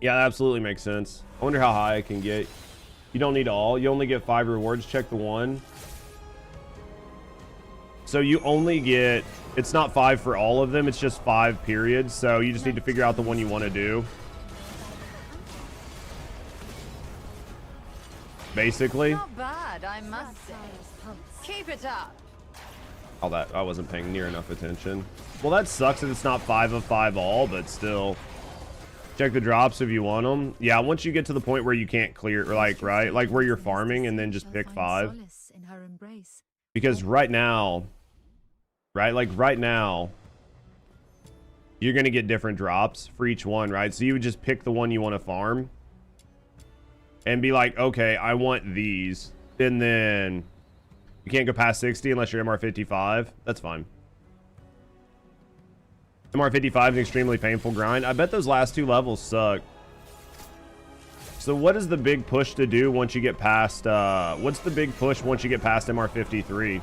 Speaker 2: Yeah, that absolutely makes sense. I wonder how high I can get. You don't need all. You only get 5 rewards. Check the one. So you only get... It's not 5 for all of them. It's just 5 periods. So you just need to figure out the one you want to do. Basically.
Speaker 5: Not bad, I must say. Keep it up.
Speaker 2: All that, I wasn't paying near enough attention. Well, that sucks that it's not 5 of 5 all, but still. Check the drops if you want them. Yeah, once you get to the point where you can't clear, like, right? Like where you're farming and then just pick 5. Because right now, right? Like right now, you're going to get different drops for each one, right? So you would just pick the one you want to farm. And be like, okay, I want these. And then you can't go past 60 unless you're MR55. That's fine. MR55 is an extremely painful grind. I bet those last 2 levels suck. So what is the big push to do once you get past... what's the big push once you get past MR53?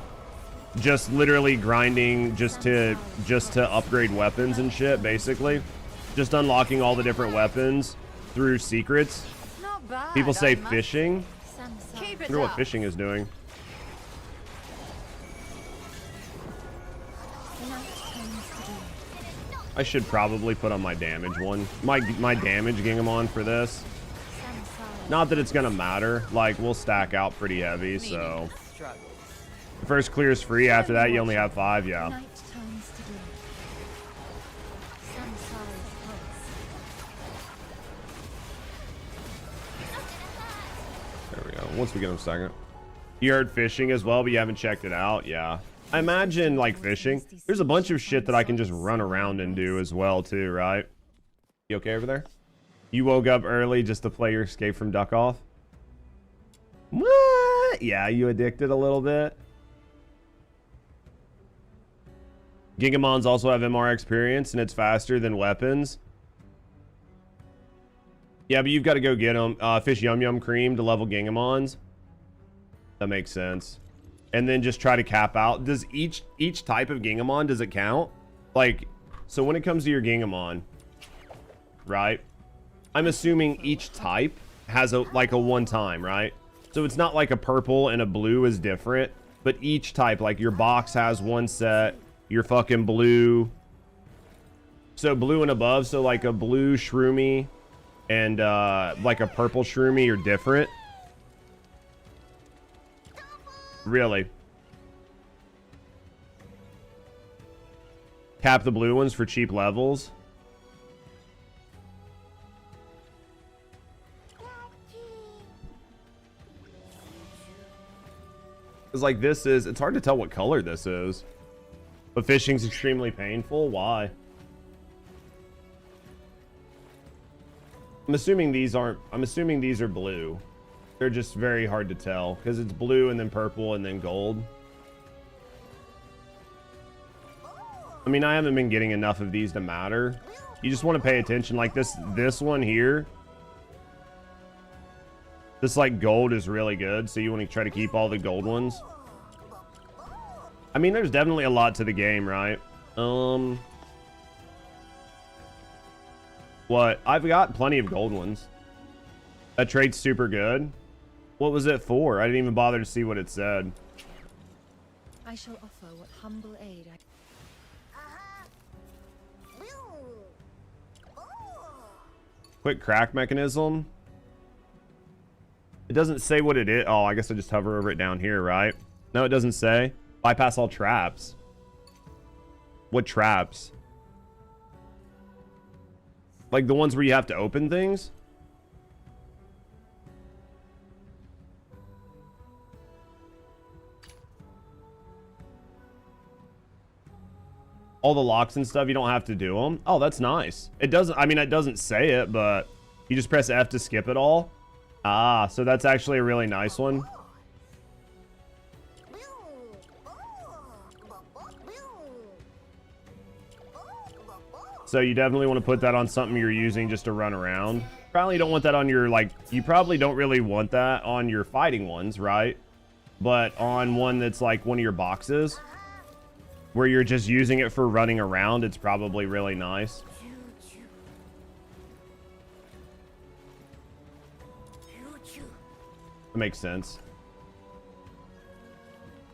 Speaker 2: Just literally grinding just to upgrade weapons and shit, basically. Just unlocking all the different weapons through secrets.
Speaker 5: Bad,
Speaker 2: People say fishing. I
Speaker 5: Keep it
Speaker 2: wonder what
Speaker 5: up.
Speaker 2: fishing is doing. I should probably put on my damage one. My damage Gingamon for this. Not that it's gonna matter. Like, we'll stack out pretty heavy, so.
Speaker 5: Struggle.
Speaker 2: The first clear is free. After that, you only have 5, yeah.
Speaker 1: Night turns to day. Samsara's pulse.
Speaker 2: There we go. Once we get him a second. You heard fishing as well, but you haven't checked it out. Yeah. I imagine, like, fishing. There's a bunch of shit that I can just run around and do as well, too, right? You okay over there? You woke up early just to play your Escape from Duck Off? What? Yeah, you addicted a little bit. Gigamons also have MR experience, and it's faster than weapons. Yeah, but you've got to go get them. Fish Yum Yum Cream to level Gigamons. That makes sense. And then just try to cap out. Does each type of Gigamon, does it count? Like, so when it comes to your Gigamon, right? I'm assuming each type has a one time, right? So it's not like a purple and a blue is different, but each type, like your box has one set, your fucking blue. So blue and above, so like a blue Shroomy and like a purple Shroomy are different. Really? Cap the blue ones for cheap levels. It's like this is, it's hard to tell what color this is. But fishing's extremely painful. Why? I'm assuming these are blue. They're just very hard to tell because it's blue and then purple and then gold. I mean, I haven't been getting enough of these to matter. You just want to pay attention. Like this one here. This like gold is really good, so you want to try to keep all the gold ones. I mean, there's definitely a lot to the game, right? What? I've got plenty of gold ones. That trade's super good. What was it for? I didn't even bother to see what it said.
Speaker 1: I shall offer what humble aid I...
Speaker 2: Quick crack mechanism. It doesn't say what it is. Oh, I guess I just hover over it down here, right? No, it doesn't say. Bypass all traps. What traps? Like the ones where you have to open things? All the locks and stuff, you don't have to do them. Oh, that's nice. It doesn't, I mean, it doesn't say it, but you just press F to skip it all. Ah, so that's actually a really nice one. So you definitely want to put that on something you're using just to run around. Probably don't want that on your, like, you probably don't really want that on your fighting ones, right? But on one that's like one of your boxes, where you're just using it for running around, it's probably really nice. That makes sense.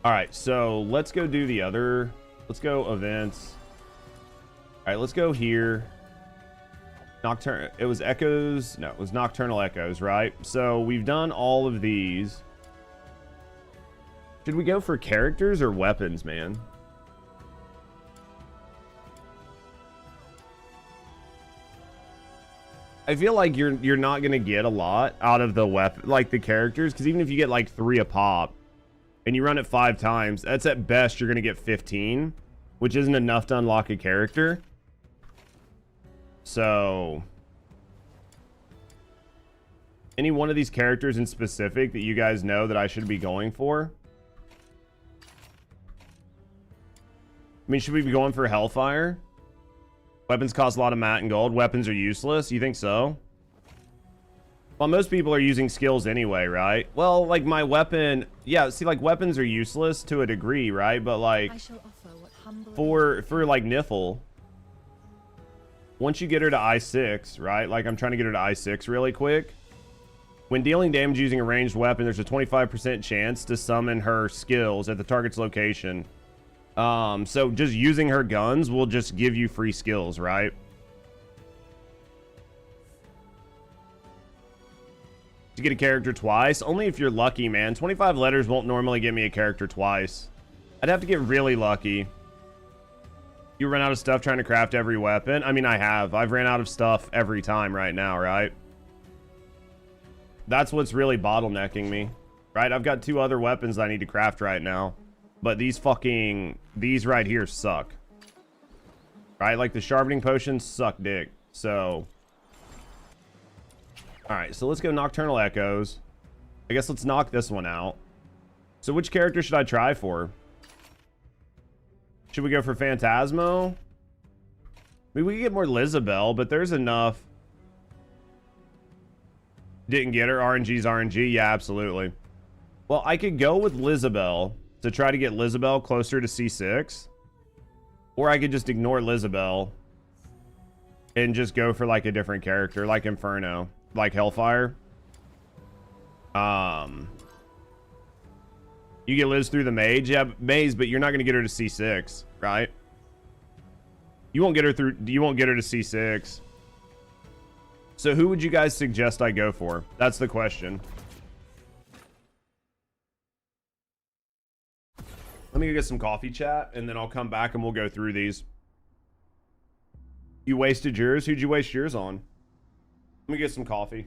Speaker 2: All right, so let's go do the other. Let's go events. All right, let's go here. Nocturne. It was Echoes. No, it was Nocturnal Echoes, right? So we've done all of these. Should we go for characters or weapons, man? I feel like you're not gonna get a lot out of the weapon, like the characters, because even if you get like 3 a pop, and you run it 5 times, that's at best you're gonna get 15, which isn't enough to unlock a character. So, any one of these characters in specific that you guys know that I should be going for? I mean, should we be going for Hellfire? Weapons cost a lot of mat and gold. Weapons are useless. You think so? Well, most people are using skills anyway, right? Well, like my weapon, yeah. See, like weapons are useless to a degree, right? But like
Speaker 1: I shall offer what humble
Speaker 2: for like Niffle, once you get her to I6, right? Like I'm trying to get her to I6 really quick. When dealing damage using a ranged weapon, there's a 25% chance to summon her skills at the target's location. So just using her guns will just give you free skills, right? To get a character twice? Only if you're lucky, man. 25 letters won't normally get me a character twice. I'd have to get really lucky. You run out of stuff trying to craft every weapon? I mean, I have. I've ran out of stuff every time right now, right? That's what's really bottlenecking me, right? I've got 2 other weapons I need to craft right now. But these right here suck. Right? Like the sharpening potions suck dick. So... Alright, so let's go Nocturnal Echoes. I guess let's knock this one out. So which character should I try for? Should we go for Phantasmo? I mean, we could get more Lizabelle, but there's enough. Didn't get her. RNG's RNG. Yeah, absolutely. Well, I could go with Lizabelle to try to get Lizabelle closer to C6. Or I could just ignore Lizabelle and just go for like a different character, like Inferno. Like Hellfire. You get Liz through the mage. Yeah, maze, but you're not gonna get her to C6, right? You won't get her to C6. So who would you guys suggest I go for? That's the question. Let me go get some coffee, chat, and then I'll come back and we'll go through these. You wasted yours? Who'd you waste yours on? Let me get some coffee.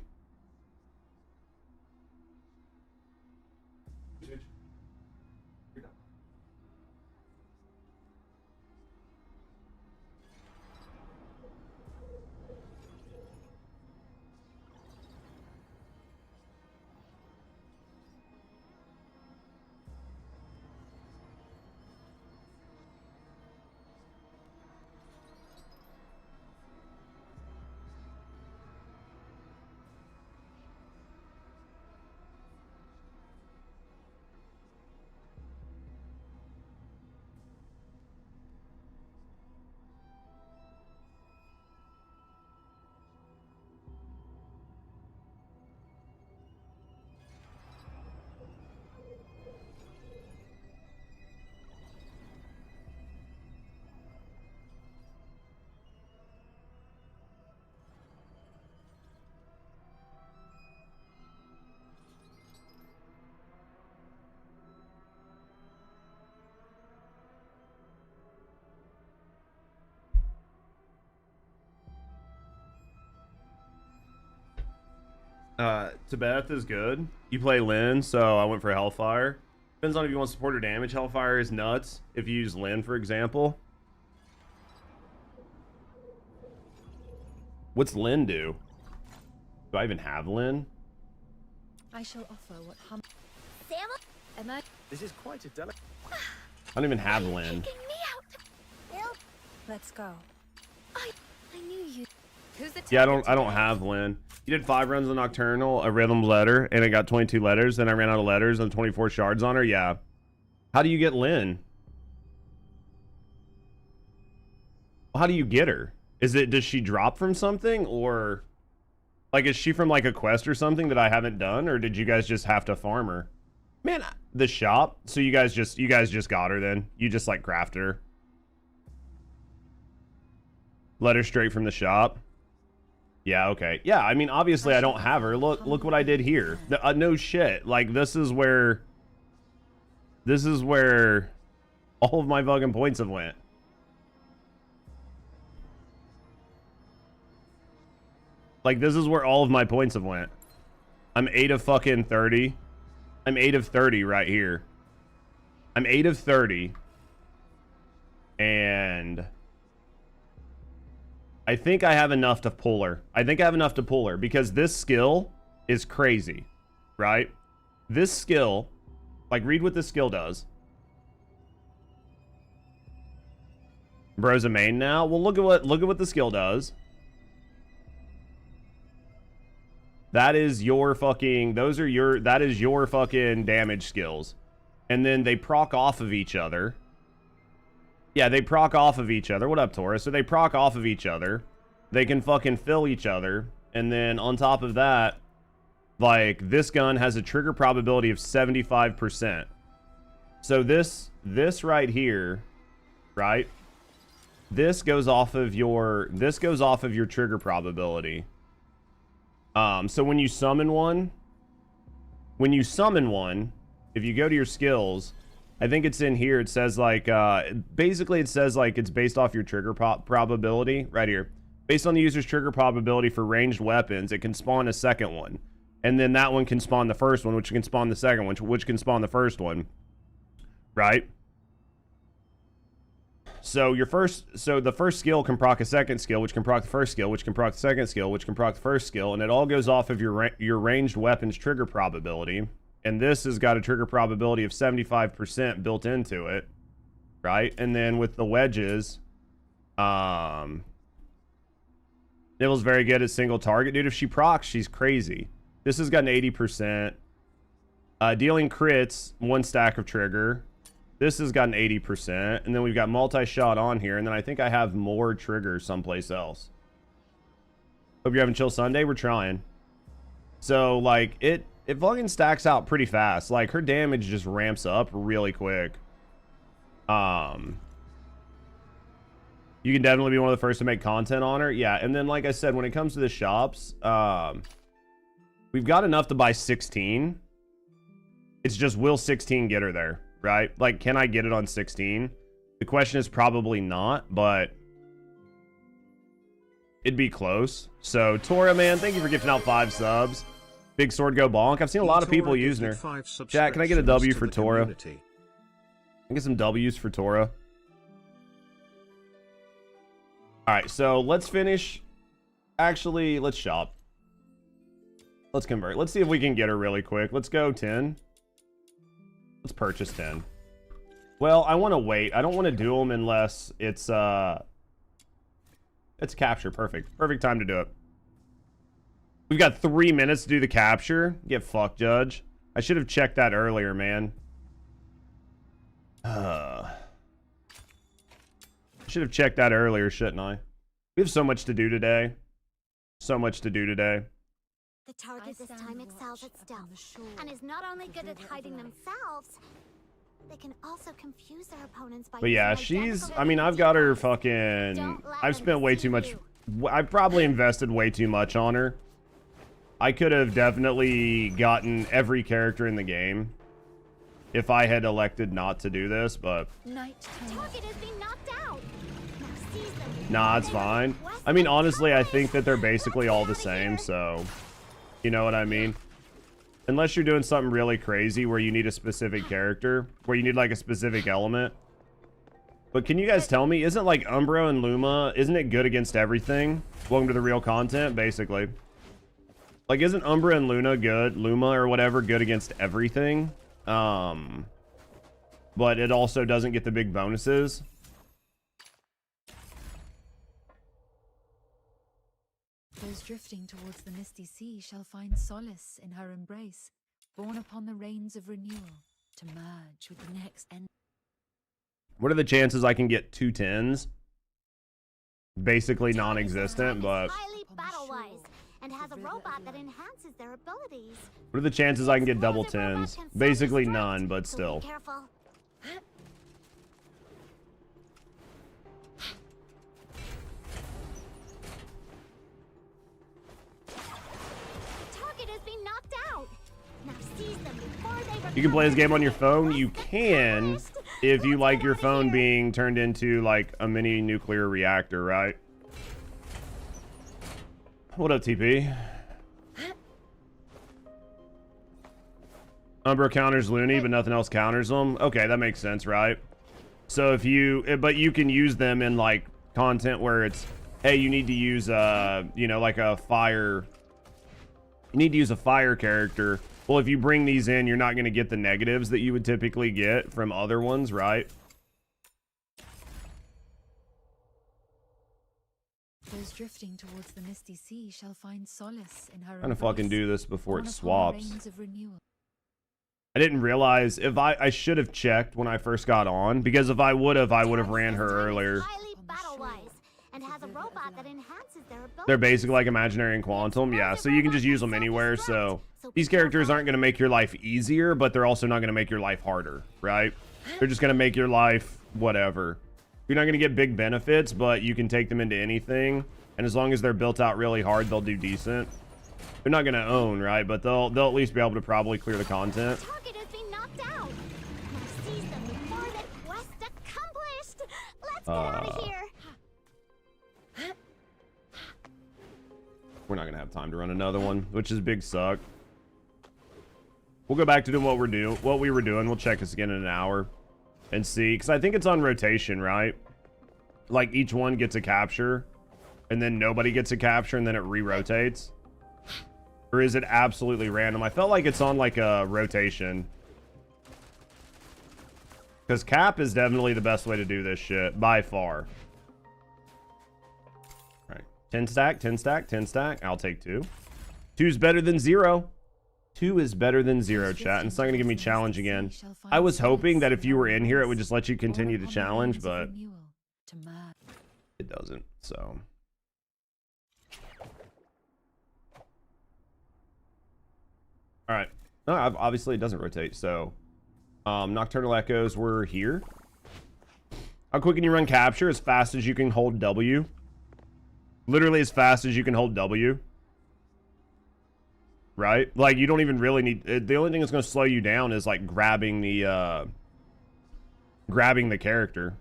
Speaker 2: Tibeth is good. You play Lyn, so I went for Hellfire. Depends on if you want support or damage. Hellfire is nuts if you use Lyn, for example. What's Lyn do? Do I even have Lyn?
Speaker 1: I shall offer what
Speaker 6: This is quite a delicate.
Speaker 2: I don't even have Lyn.
Speaker 5: Let's go.
Speaker 3: I knew you.
Speaker 5: Who's the
Speaker 2: Yeah, I don't have Lyn. You did 5 runs of Nocturnal, a Rhythm letter, and I got 22 letters. Then I ran out of letters and 24 shards on her. Yeah. How do you get Lyn? How do you get her? Does she drop from something, or like is she from like a quest or something that I haven't done, or did you guys just have to farm her? Man, the shop. So you guys just got her then. You just like crafted her. Let her straight from the shop. Yeah, okay. Yeah, I mean, obviously I don't have her. Look what I did here. No shit. Like, this is where all of my fucking points have went. Like, this is where all of my points have went. I'm 8 of fucking 30. I'm 8 of 30 right here. I'm 8 of 30. And I think I have enough to pull her. I think I have enough to pull her because this skill is crazy, right? This skill, like, read what this skill does. Bro's a main now. Well, look at what the skill does. That is your fucking, that is your fucking damage skills. And then they proc off of each other. Yeah, they proc off of each other. What up, Taurus? So they proc off of each other. They can fucking fill each other. And then on top of that, like, this gun has a trigger probability of 75%. So this right here, right? This goes off of your trigger probability. So when you summon one, when you summon one, if you go to your skills, I think it's in here. It says like, basically it says like it's based off your trigger probability right here. Based on the user's trigger probability for ranged weapons, it can spawn a second one. And then that one can spawn the first one, which can spawn the second one, which can spawn the first one. Right? So the first skill can proc a second skill, which can proc the first skill, which can proc the second skill, which can proc the first skill, and it all goes off of your ranged weapons trigger probability. And this has got a trigger probability of 75% built into it, right? And then with the wedges, Nibble's very good at single target. Dude, if she procs, she's crazy. This has got an 80%. Dealing crits, 1 stack of trigger. This has got an 80%. And then we've got multi-shot on here. And then I think I have more triggers someplace else. Hope you're having chill Sunday. We're trying. So, like, it fucking stacks out pretty fast. Like, her damage just ramps up really quick. You can definitely be one of the first to make content on her. Yeah, and then like I said, when it comes to the shops, we've got enough to buy 16. It's just, will 16 get her there, right? Like, can I get it on 16? The question is probably not, but it'd be close. So, Tora, man, thank you for gifting out 5 subs. Big Sword Go Bonk. I've seen a lot of people using her. Chat, can I get a W for Tora? Can I get some W's for Tora? Alright, so let's finish. Actually, let's shop. Let's convert. Let's see if we can get her really quick. Let's go 10. Let's purchase 10. Well, I want to wait. I don't want to do them unless it's capture. Perfect. Perfect time to do it. We've got 3 minutes to do the capture. Get fucked, Judge. I should have checked that earlier, man. Should have checked that earlier, shouldn't I? We have so much to do today. So much to do today.
Speaker 3: The target this time excels at stealth, and is not only good at hiding themselves, they can also confuse their opponents by.
Speaker 2: But yeah, she's. I mean, I've got her fucking. I've spent way too much. I've probably invested way too much on her. I could have definitely gotten every character in the game if I had elected not to do this, but.
Speaker 3: Target has been knocked out.
Speaker 2: Nah, it's fine. I mean, honestly, I think that they're basically all the same, so you know what I mean? Unless you're doing something really crazy where you need a specific character, where you need like a specific element. But can you guys tell me, isn't like Umbro and Luma, isn't it good against everything? Welcome to the real content, basically. Like, isn't Umbra and Luma or whatever good against everything? But it also doesn't get the big bonuses.
Speaker 1: Those drifting towards the misty sea shall find solace in her embrace, borne upon the rains of renewal, to merge with the next end.
Speaker 2: What are the chances I can get 2 10s? Basically non-existent, but
Speaker 3: highly battle-wise and has a robot that enhances their abilities.
Speaker 2: what are the chances I can get double 10s? Basically none, but still.
Speaker 3: Be careful.
Speaker 2: You can play this game on your phone. You can, if you like your phone being turned into like a mini nuclear reactor, right? What up, TP? Umbra counters Looney, but nothing else counters them. Okay, that makes sense, right? So if you, but you can use them in like content where it's, hey, you need to use you know, like a fire. You need to use a fire character. Well, if you bring these in, you're not going to get the negatives that you would typically get from other ones, right?
Speaker 1: Those drifting towards the misty sea shall find solace in her.
Speaker 2: I'm gonna fucking do this before it swaps.
Speaker 1: Of renewal.
Speaker 2: I didn't realize if I should have checked when I first got on, because if I would have ran her earlier.
Speaker 3: And has a robot that enhances their ability.
Speaker 2: They're basically like imaginary and quantum, yeah. So you can just use them anywhere. So these characters aren't going to make your life easier, but they're also not going to make your life harder, right? They're just going to make your life whatever. You're not going to get big benefits, but you can take them into anything. And as long as they're built out really hard, they'll do decent. They're not gonna own, right? But they'll at least be able to probably clear the content.
Speaker 3: Target has been knocked out. Now seize them before the quest accomplished. Let's get out of here.
Speaker 2: We're not gonna have time to run another one, which is big suck. We'll go back to doing what we were doing. We'll check this again in an hour and see, because I think it's on rotation, right? Like each one gets a capture, and then nobody gets a capture, and then it re-rotates. Or is it absolutely random? I felt like it's on like a rotation. Because cap is definitely the best way to do this shit, by far. All right, 10 stack, 10 stack, 10 stack. I'll take 2. 2's better than 0. 2 is better than 0, chat. And it's not going to give me challenge again. I was hoping that if you were in here, it would just let you continue to challenge, but it doesn't, so. All right. No, obviously it doesn't rotate, so. Nocturnal Echoes were here. How quick can you run capture? As fast as you can hold W. Literally as fast as you can hold W. Right? Like, you don't even really need... The only thing that's going to slow you down is, like, grabbing the character.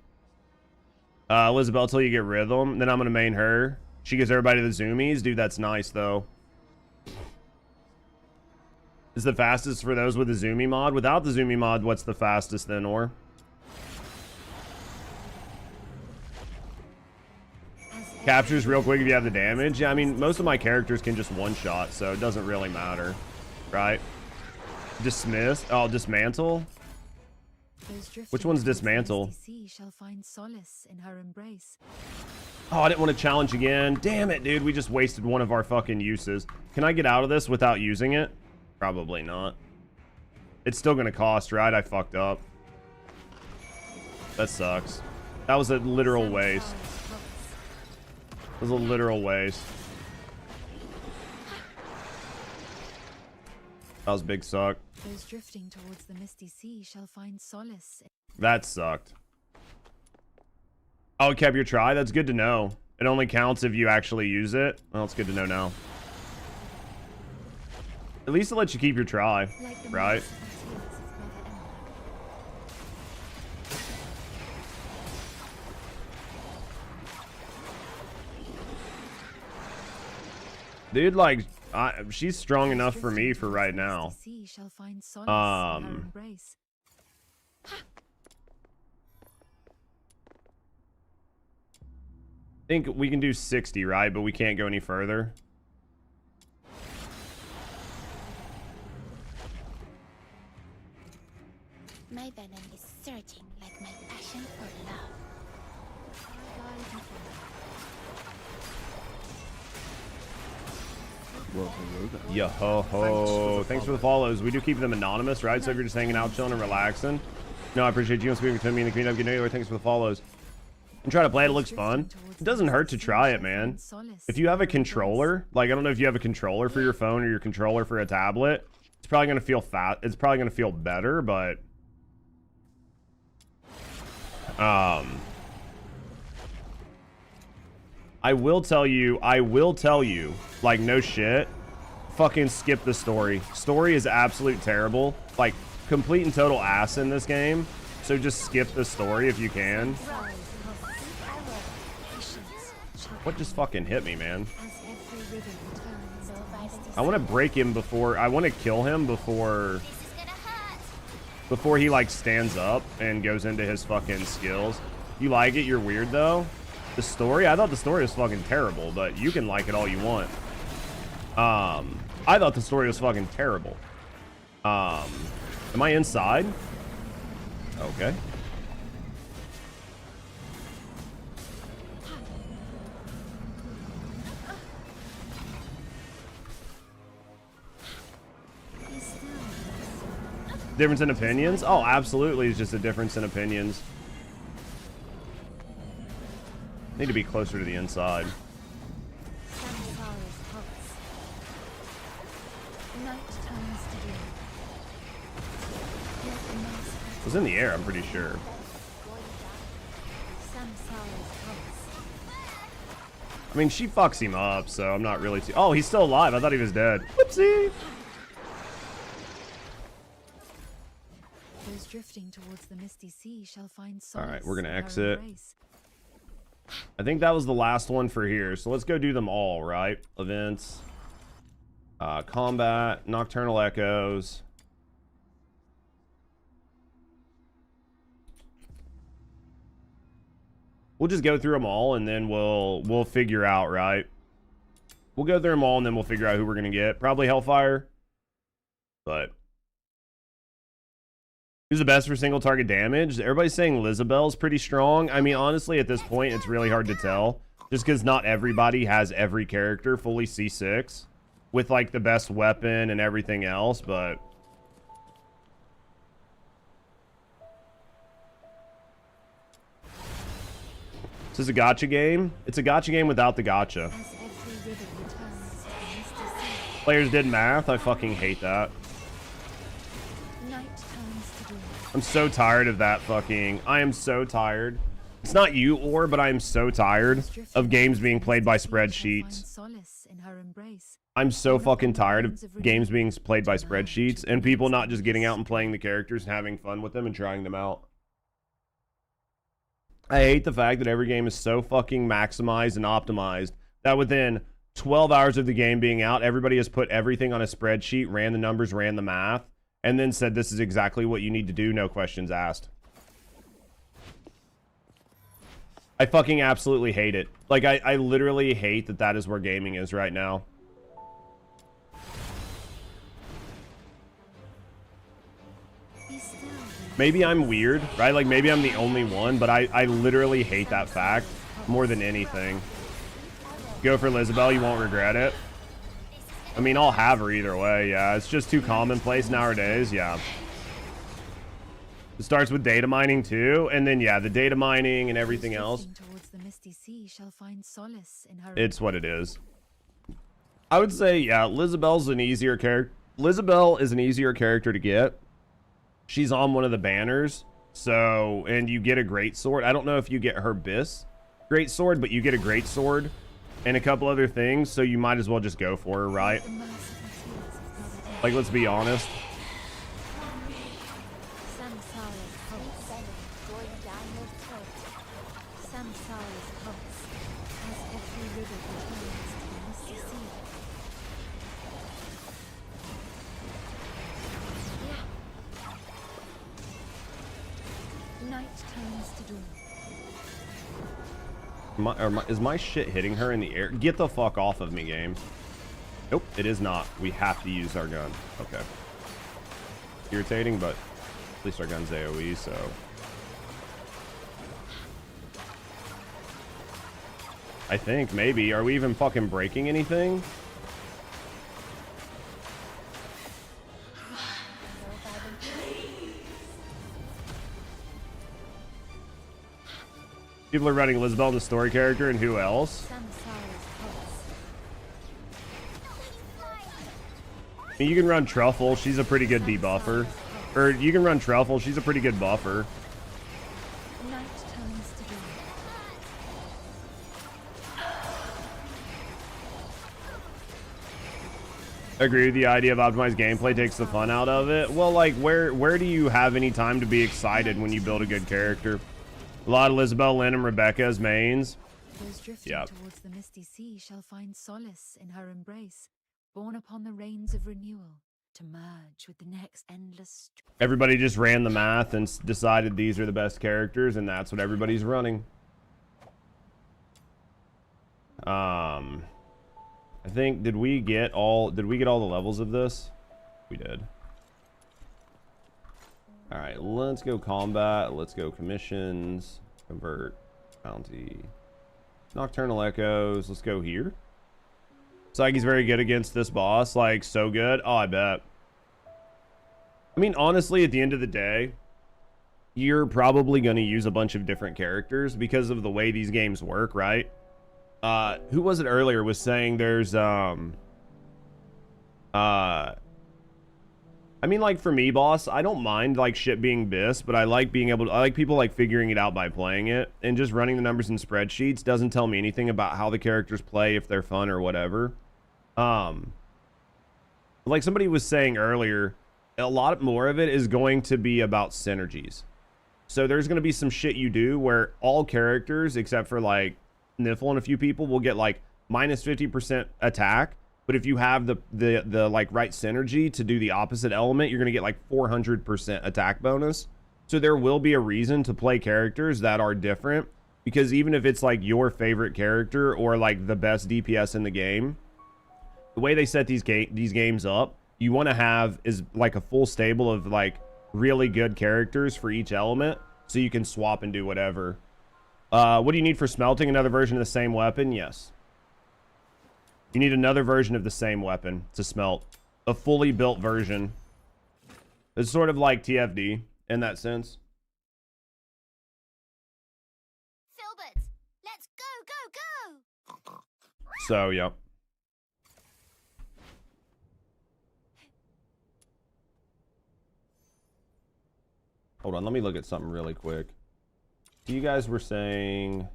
Speaker 2: Elizabeth, till you get rhythm. Then I'm going to main her. She gives everybody the zoomies. Dude, that's nice, though. Is the fastest for those with the zoomie mod? Without the zoomie mod, what's the fastest then, or? Captures real quick if you have the damage. Yeah, I mean, most of my characters can just one-shot, so it doesn't really matter. Right? Dismiss? Oh, dismantle? Which one's dismantle? Oh, I didn't want to challenge again. Damn it, dude. We just wasted one of our fucking uses. Can I get out of this without using it? Probably not. It's still gonna cost, right? I fucked up. That sucks. That was a literal waste. It was a literal waste. That was big suck.
Speaker 1: Those drifting towards the misty sea shall find solace.
Speaker 2: That sucked. Oh, it kept your try? That's good to know. It only counts if you actually use it. Well, it's good to know now. At least it lets you keep your try, right? Dude, like, she's strong enough for me for right now. I think we can do 60, right? But we can't go any further.
Speaker 3: My venom is surging like my passion for love.
Speaker 2: Yo ho ho. Thanks for the follows. We do keep them anonymous, right? So if you're just hanging out, chilling, and relaxing. No, I appreciate you speaking to me in the community. Good night. Thanks for the follows. And try to play it. It looks fun. It doesn't hurt to try it, man. If you have a controller, like, I don't know if you have a controller for your phone or your controller for a tablet, it's probably going to feel fat. It's probably going to feel better, but I will tell you, like, no shit, fucking skip the story. Story is absolute terrible, like, complete and total ass in this game, so just skip the story if you can. What just fucking hit me, man? I want to break him before, I want to kill him before he, like, stands up and goes into his fucking skills. You like it? You're weird, though? The story? I thought the story was fucking terrible, but you can like it all you want. I thought the story was fucking terrible. Am I inside? Okay. Difference in opinions? Oh, absolutely. It's just a difference in opinions. Need to be closer to the inside. It was in the air, I'm pretty sure. I mean, she fucks him up, so I'm not really too... Oh, he's still alive. I thought he was dead. Whoopsie.
Speaker 1: Those drifting towards the misty sea shall find solace.
Speaker 2: All right, we're gonna
Speaker 1: in her
Speaker 2: exit.
Speaker 1: embrace.
Speaker 2: I think that was the last one for here, so let's go do them all, right? Events, combat, nocturnal echoes. We'll just go through them all, and then we'll figure out, right? We'll go through them all, and then we'll figure out who we're gonna get. Probably Hellfire, but who's the best for single target damage? Everybody's saying Lizabelle's pretty strong. I mean, honestly, at this point, it's really hard to tell. Just because not everybody has every character fully C6 with, like, the best weapon and everything else, but... Is this a gacha game? It's a gacha game without the gacha.
Speaker 1: As every river returns to the misty sea,
Speaker 2: Players did math. I fucking hate that.
Speaker 1: night turns to dawn.
Speaker 2: I'm so tired of that fucking... I am so tired. It's not you, or, but I am so tired of games being played by spreadsheets.
Speaker 1: Solace in her embrace.
Speaker 2: I'm so fucking tired of games being played by spreadsheets and people not just getting out and playing the characters and having fun with them and trying them out. I hate the fact that every game is so fucking maximized and optimized that within 12 hours of the game being out, everybody has put everything on a spreadsheet, ran the numbers, ran the math, and then said this is exactly what you need to do, no questions asked. I fucking absolutely hate it. Like, I literally hate that that is where gaming is right now. Maybe I'm weird, right? Like, maybe I'm the only one, but I literally hate that fact more than anything. Go for Lizabelle, you won't regret it. I mean, I'll have her either way, yeah. It's just too commonplace nowadays, yeah. It starts with data mining, too, and then, yeah, the data mining and everything else. It's what it is. I would say, yeah, Lizabelle's an easier character. Lizabelle is an easier character to get. She's on one of the banners, so, and you get a great sword. I don't know if you get her bis great sword, but you get a great sword and a couple other things, so you might as well just go for her, right? Like, let's be honest. Is my shit hitting her in the air? Get the fuck off of me, game. Nope, it is not. We have to use our gun. Okay. Irritating, but at least our gun's AoE, so... I think, maybe. Are we even fucking breaking anything? People are running Lizabelle, the story character, and who else? I mean, you can run Truffle. She's a pretty good debuffer. Or you can run Truffle. She's a pretty good buffer. I agree with the idea of optimized gameplay takes the fun out of it. Well, like, where do you have any time to be excited when you build a good character? A lot of Lizabelle, Lynn, and Rebecca as mains.
Speaker 1: Those drifting towards the misty sea shall find solace in her embrace, borne upon the rains of renewal, to merge with the next endless...
Speaker 2: Everybody just ran the math and decided these are the best characters, and that's what everybody's running. I think, did we get all the levels of this? We did. All right, let's go combat. Let's go commissions, convert, bounty, nocturnal echoes. Let's go here. Psyche's very good against this boss, like so good. Oh, I bet. I mean, honestly, at the end of the day, you're probably going to use a bunch of different characters because of the way these games work, right? Who was it earlier was saying there's I mean, like, for me, boss, I don't mind, like, shit being bis, but I like being able to, I like people, like, figuring it out by playing it, and just running the numbers in spreadsheets doesn't tell me anything about how the characters play, if they're fun or whatever. Like somebody was saying earlier, a lot more of it is going to be about synergies. So there's going to be some shit you do where all characters, except for, like, Niffle and a few people, will get, like, minus 50% attack. But if you have the like right synergy to do the opposite element, you're gonna get like 400% attack bonus. So there will be a reason to play characters that are different, because even if it's like your favorite character or like the best DPS in the game, the way they set these games up, you want to have is like a full stable of like really good characters for each element, so you can swap and do whatever. What do you need for smelting? Another version of the same weapon? Yes. You need another version of the same weapon to smelt. A fully built version. It's sort of like TFD in that sense.
Speaker 3: Filbert, let's go.
Speaker 2: So, yeah. Hold on, let me look at something really quick. You guys were saying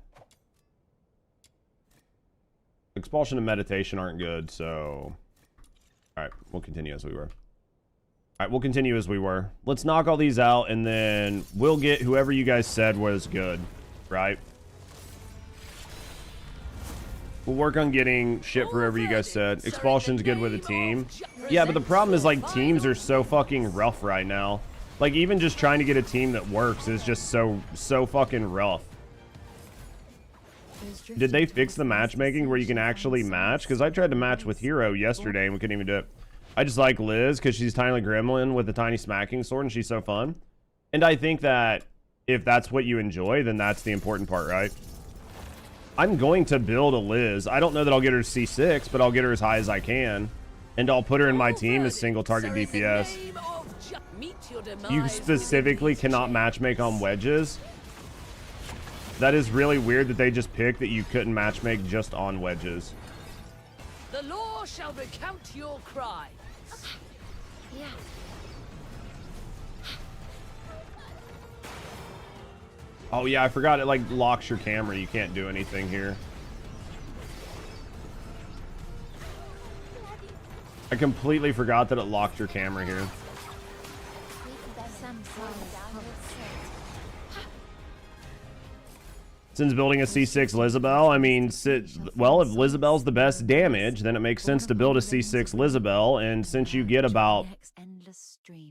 Speaker 2: expulsion and meditation aren't good, so all right, we'll continue as we were. All right, we'll continue as we were. Let's knock all these out, and then we'll get whoever you guys said was good, right? We'll work on getting shit for whoever you guys said. Expulsion's good with a team. Yeah, but the problem is, like, teams are so fucking rough right now. Like, even just trying to get a team that works is just so fucking rough. Did they fix the matchmaking where you can actually match? Because I tried to match with Hero yesterday and we couldn't even do it. I just like Liz because she's tiny gremlin with a tiny smacking sword and she's so fun. And I think that if that's what you enjoy, then that's the important part, right? I'm going to build a Liz. I don't know that I'll get her to C6, but I'll get her as high as I can. And I'll put her in my team as single target DPS. You specifically cannot matchmake on wedges. That is really weird that they just picked that you couldn't matchmake just on wedges.
Speaker 5: The law shall recount your cry.
Speaker 3: Yeah.
Speaker 2: Oh yeah, I forgot it like locks your camera. You can't do anything here. I completely forgot that it locked your camera here. Since building a C6 Lizabelle, I mean, well, if Lizabelle's the best damage, then it makes sense to build a C6 Lizabelle. And since you get about,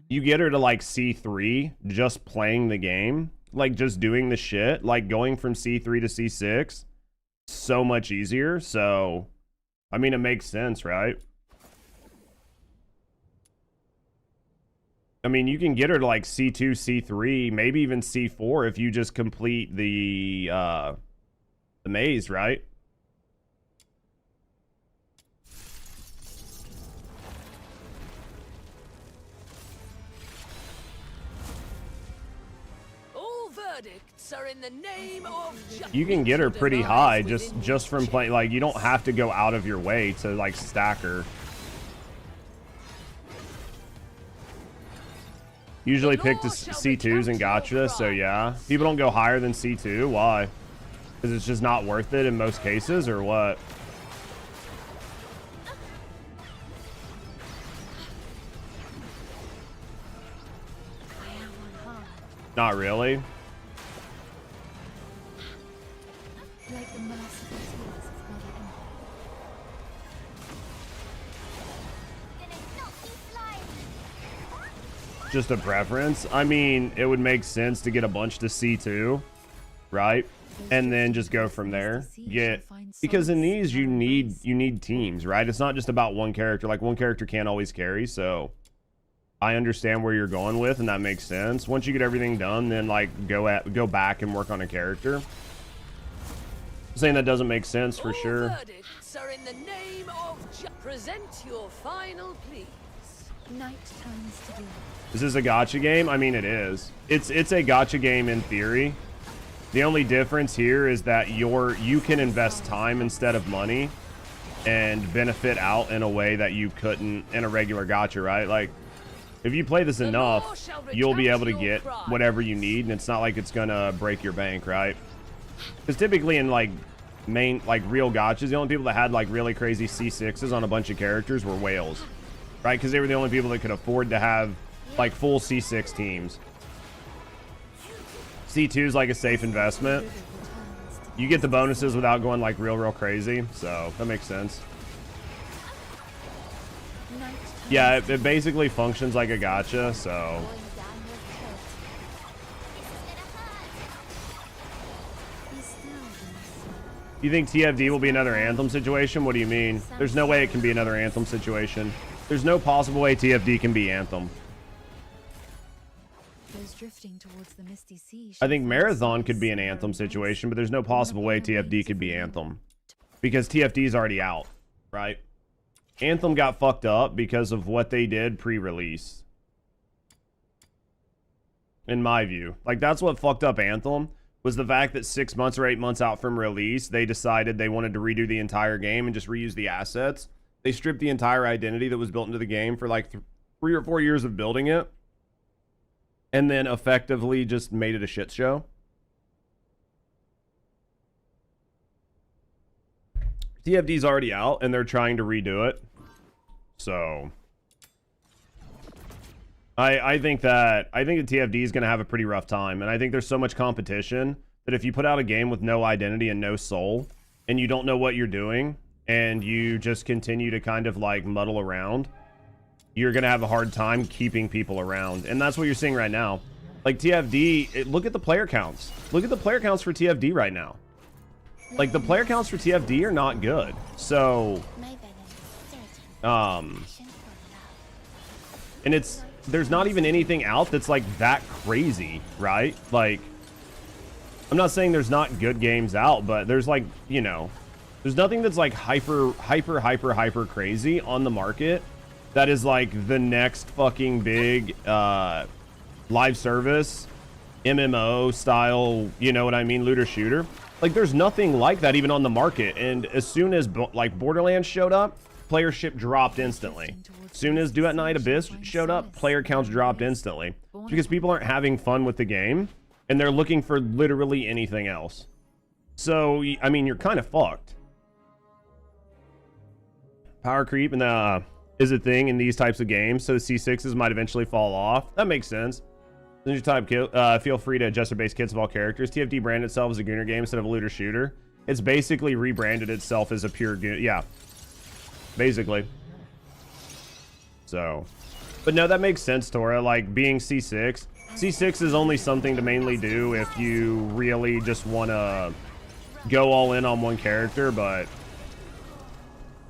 Speaker 2: you get her to like C3 just playing the game, like just doing the shit, like going from C3 to C6, so much easier. So, I mean, it makes sense, right? I mean, you can get her to like C2, C3, maybe even C4 if you just complete the maze, right?
Speaker 5: All verdicts are in the name of justice.
Speaker 2: You can get her pretty high just from playing. Like, you don't have to go out of your way to like stack her. Usually pick the C2s in Gacha, so yeah. People don't go higher than C2. Why? Because it's just not worth it in most cases, or what? Not really.
Speaker 1: Like the merciful tears of Mother Earth.
Speaker 2: Just a preference. I mean, it would make sense to get a bunch to C2, right? And then just go from there. Because in these you need teams, right? It's not just about one character. Like, one character can't always carry, so I understand where you're going with, and that makes sense. Once you get everything done, then like go back and work on a character. I'm saying that doesn't make sense for sure.
Speaker 5: Verdicts are in the name of present your final pleas.
Speaker 1: Night turns to day.
Speaker 2: Is this a gacha game? I mean, it is. It's a gacha game in theory. The only difference here is that you can invest time instead of money and benefit out in a way that you couldn't in a regular gacha, right? Like, If you play this
Speaker 5: The
Speaker 2: enough,
Speaker 5: law shall
Speaker 2: you'll be able
Speaker 5: recount
Speaker 2: to
Speaker 5: your
Speaker 2: get
Speaker 5: cry.
Speaker 2: whatever you need, and it's not like it's gonna break your bank, right? Because typically in like real gachas, the only people that had like really crazy C6s on a bunch of characters were whales, right? Because they were the only people that could afford to have like full C6 teams. C2 is like a safe investment. You get the bonuses without going like real crazy, so that makes sense. Yeah, it basically functions like a gacha, so you think TFD will be another Anthem situation? What do you mean? There's no way it can be another Anthem situation. There's no possible way TFD can be Anthem.
Speaker 1: Those drifting towards the misty sea
Speaker 2: I think
Speaker 1: shall find
Speaker 2: Marathon could
Speaker 1: solace
Speaker 2: be an
Speaker 1: in her
Speaker 2: Anthem
Speaker 1: embrace.
Speaker 2: situation, but there's no possible way TFD could be Anthem. Because TFD is already out, right? Anthem got fucked up because of what they did pre-release. In my view. Like, that's what fucked up Anthem, was the fact that 6 months or 8 months out from release, they decided they wanted to redo the entire game and just reuse the assets. They stripped the entire identity that was built into the game for like 3 or 4 years of building it, and then effectively just made it a shit show. TFD's already out, and they're trying to redo it. So I think that TFD is going to have a pretty rough time, and I think there's so much competition that if you put out a game with no identity and no soul, and you don't know what you're doing, and you just continue to kind of like muddle around, you're going to have a hard time keeping people around. And that's what you're seeing right now. Like TFD, look at the player counts. Look at the player counts for TFD right now. Like, the player counts for TFD are not good. So, and there's not even anything out that's like that crazy, right? Like, I'm not saying there's not good games out, but there's like, you know, there's nothing that's like hyper crazy on the market that is like the next fucking big live service MMO style, you know what I mean, looter shooter. Like, there's nothing like that even on the market. And as soon as like Borderlands showed up, playership dropped instantly. As soon as Duet Night Abyss showed up, player counts dropped instantly. Because people aren't having fun with the game, and they're looking for literally anything else. So, I mean, you're kind of fucked. Power creep and is a thing in these types of games, so the C6s might eventually fall off. That makes sense. Ninja type feel free to adjust your base kits of all characters. TFD branded itself as a Gooner game instead of a looter shooter. It's basically rebranded itself as a pure Gooner. Yeah, basically. So, but no, that makes sense, Tora. Like, being C6. C6 is only something to mainly do if you really just want to go all in on one character, but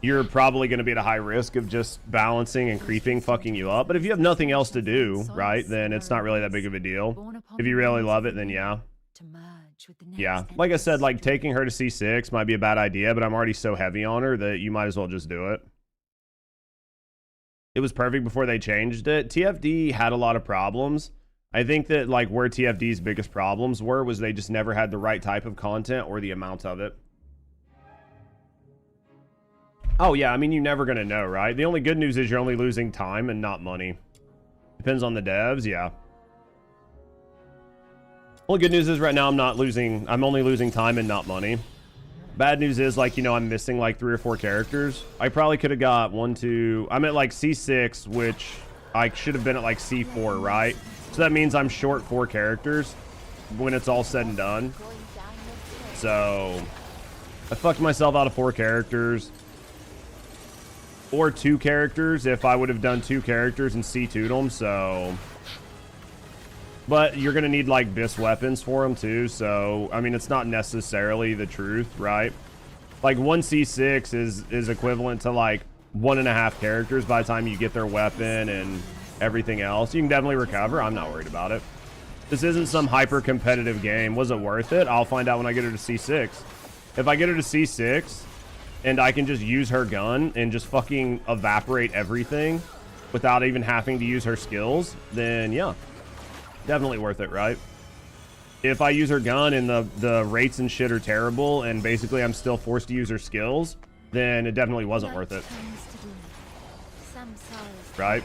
Speaker 2: you're probably going to be at a high risk of just balancing and creeping fucking you up. But if you have nothing else to do, right, then it's not really that big of a deal. If you really love it, then yeah. Yeah, like I said, like taking her to C6 might be a bad idea, but I'm already so heavy on her that you might as well just do it. It was perfect before they changed it. TFD had a lot of problems. I think that like where TFD's biggest problems were was they just never had the right type of content or the amount of it. Oh, yeah, I mean, you're never going to know, right? The only good news is you're only losing time and not money. Depends on the devs, yeah. Only good news is right now I'm only losing time and not money. Bad news is, like, you know, I'm missing like 3 or 4 characters. I probably could have got 1, 2... I'm at like C6, which I should have been at like C4, right? So that means I'm short 4 characters when it's all said and done. So I fucked myself out of 4 characters. Or 2 characters if I would have done 2 characters and C2'd them, so... But you're going to need, like, BIS weapons for them, too, so... I mean, it's not necessarily the truth, right? Like, 1 C6 is equivalent to, like, 1.5 characters by the time you get their weapon and everything else. You can definitely recover. I'm not worried about it. This isn't some hyper-competitive game. Was it worth it? I'll find out when I get her to C6. If I get her to C6... and I can just use her gun and just fucking evaporate everything without even having to use her skills, then yeah, definitely worth it, right? If I use her gun and the rates and shit are terrible and basically I'm still forced to use her skills, then it definitely wasn't worth it. Right?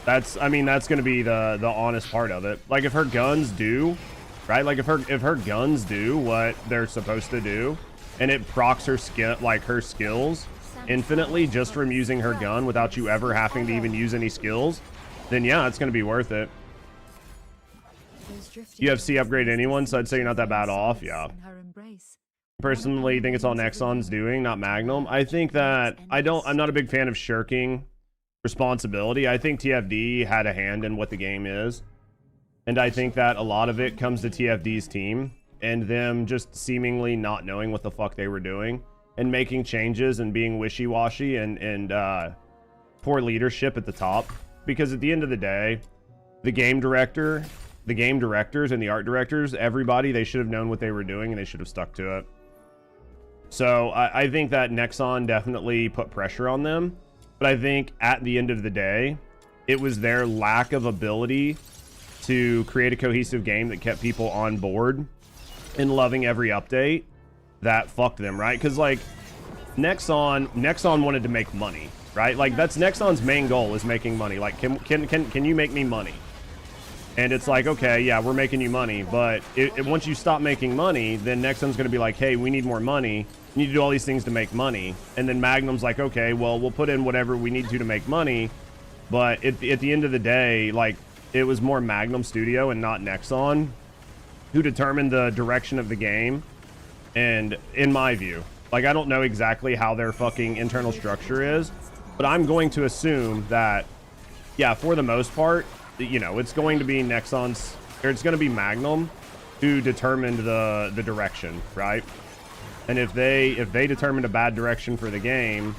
Speaker 2: That's, I mean, that's going to be the honest part of it. Like, if her guns do, right? Like, if her guns do what they're supposed to do, and it procs her skill, like her skills, infinitely just from using her gun without you ever having to even use any skills, then yeah, it's going to be worth it. UFC upgrade anyone, so I'd say you're not that bad off. Yeah. Personally, think it's all Nexon's doing, not Magnum. I think that I'm not a big fan of shirking responsibility. I think TFD had a hand in what the game is, and I think that a lot of it comes to TFD's team and them just seemingly not knowing what the fuck they were doing and making changes and being wishy-washy and poor leadership at the top. Because at the end of the day, the game directors and the art directors, everybody, they should have known what they were doing and they should have stuck to it. So I think that Nexon definitely put pressure on them, but I think at the end of the day, it was their lack of ability to create a cohesive game that kept people on board and loving every update that fucked them, right? Because like Nexon wanted to make money, right? Like that's Nexon's main goal, is making money. Like can you make me money? And it's like, okay, yeah, we're making you money, but once you stop making money, then Nexon's going to be like, hey, we need more money. You need to do all these things to make money. And then Magnum's like, okay, well, we'll put in whatever we need to make money. But at the end of the day, like, it was more Magnum Studio and not Nexon who determined the direction of the game. And in my view, like, I don't know exactly how their fucking internal structure is, but I'm going to assume that, yeah, for the most part, you know, it's going to be Nexon's, or it's going to be Magnum who determined the direction, right? And if they determined a bad direction for the game,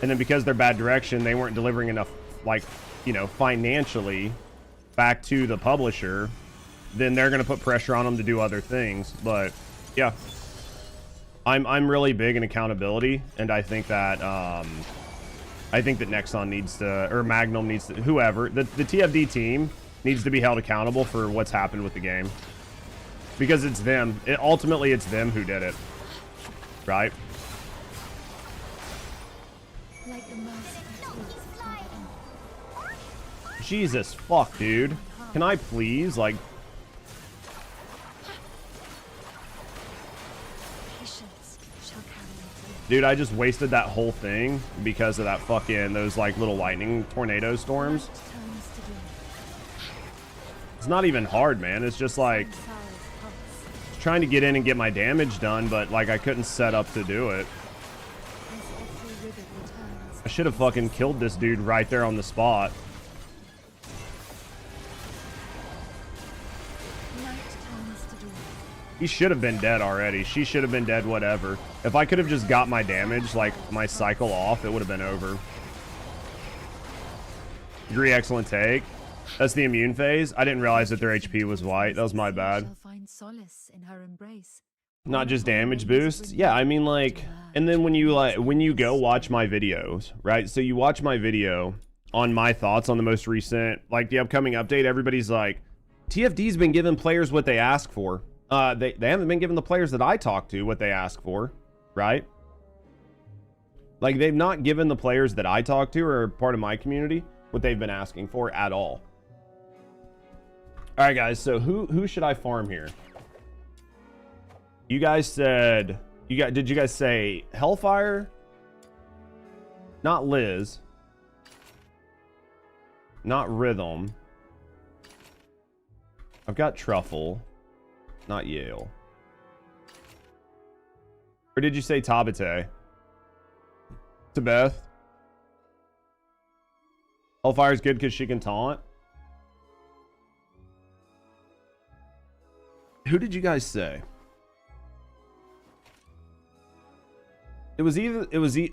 Speaker 2: and then because they're bad direction, they weren't delivering enough, like, you know, financially back to the publisher, then they're going to put pressure on them to do other things. But yeah, I'm really big in accountability, and I think that Nexon needs to, or Magnum needs to, whoever, the TFD team needs to be held accountable for what's happened with the game, because it's them. Ultimately, it's them who did it, right? Jesus fuck, dude. Can I please, like... Dude, I just wasted that whole thing because of that fucking, those like little lightning tornado storms. It's not even hard, man. It's just like trying to get in and get my damage done, but like I couldn't set up to do it. I should have fucking killed this dude right there on the spot. He should have been dead already. She should have been dead, whatever. If I could have just got my damage, like my cycle off, it would have been over. Agree, excellent take. That's the immune phase. I didn't realize that their HP was white. That was my bad. Not just damage boosts. Yeah, I mean, like, and then when you go watch my videos, right? So you watch my video on my thoughts on the most recent, like the upcoming update, everybody's like, TFD's been giving players what they ask for. They haven't been giving the players that I talk to what they ask for, right? Like, they've not given the players that I talk to or are part of my community what they've been asking for at all. All right, guys. So who should I farm here? You guys said did you guys say Hellfire? Not Liz. Not Rhythm. I've got Truffle. Not Yale. Or did you say Tabate? To Beth? Hellfire's good because she can taunt. Who did you guys say? It was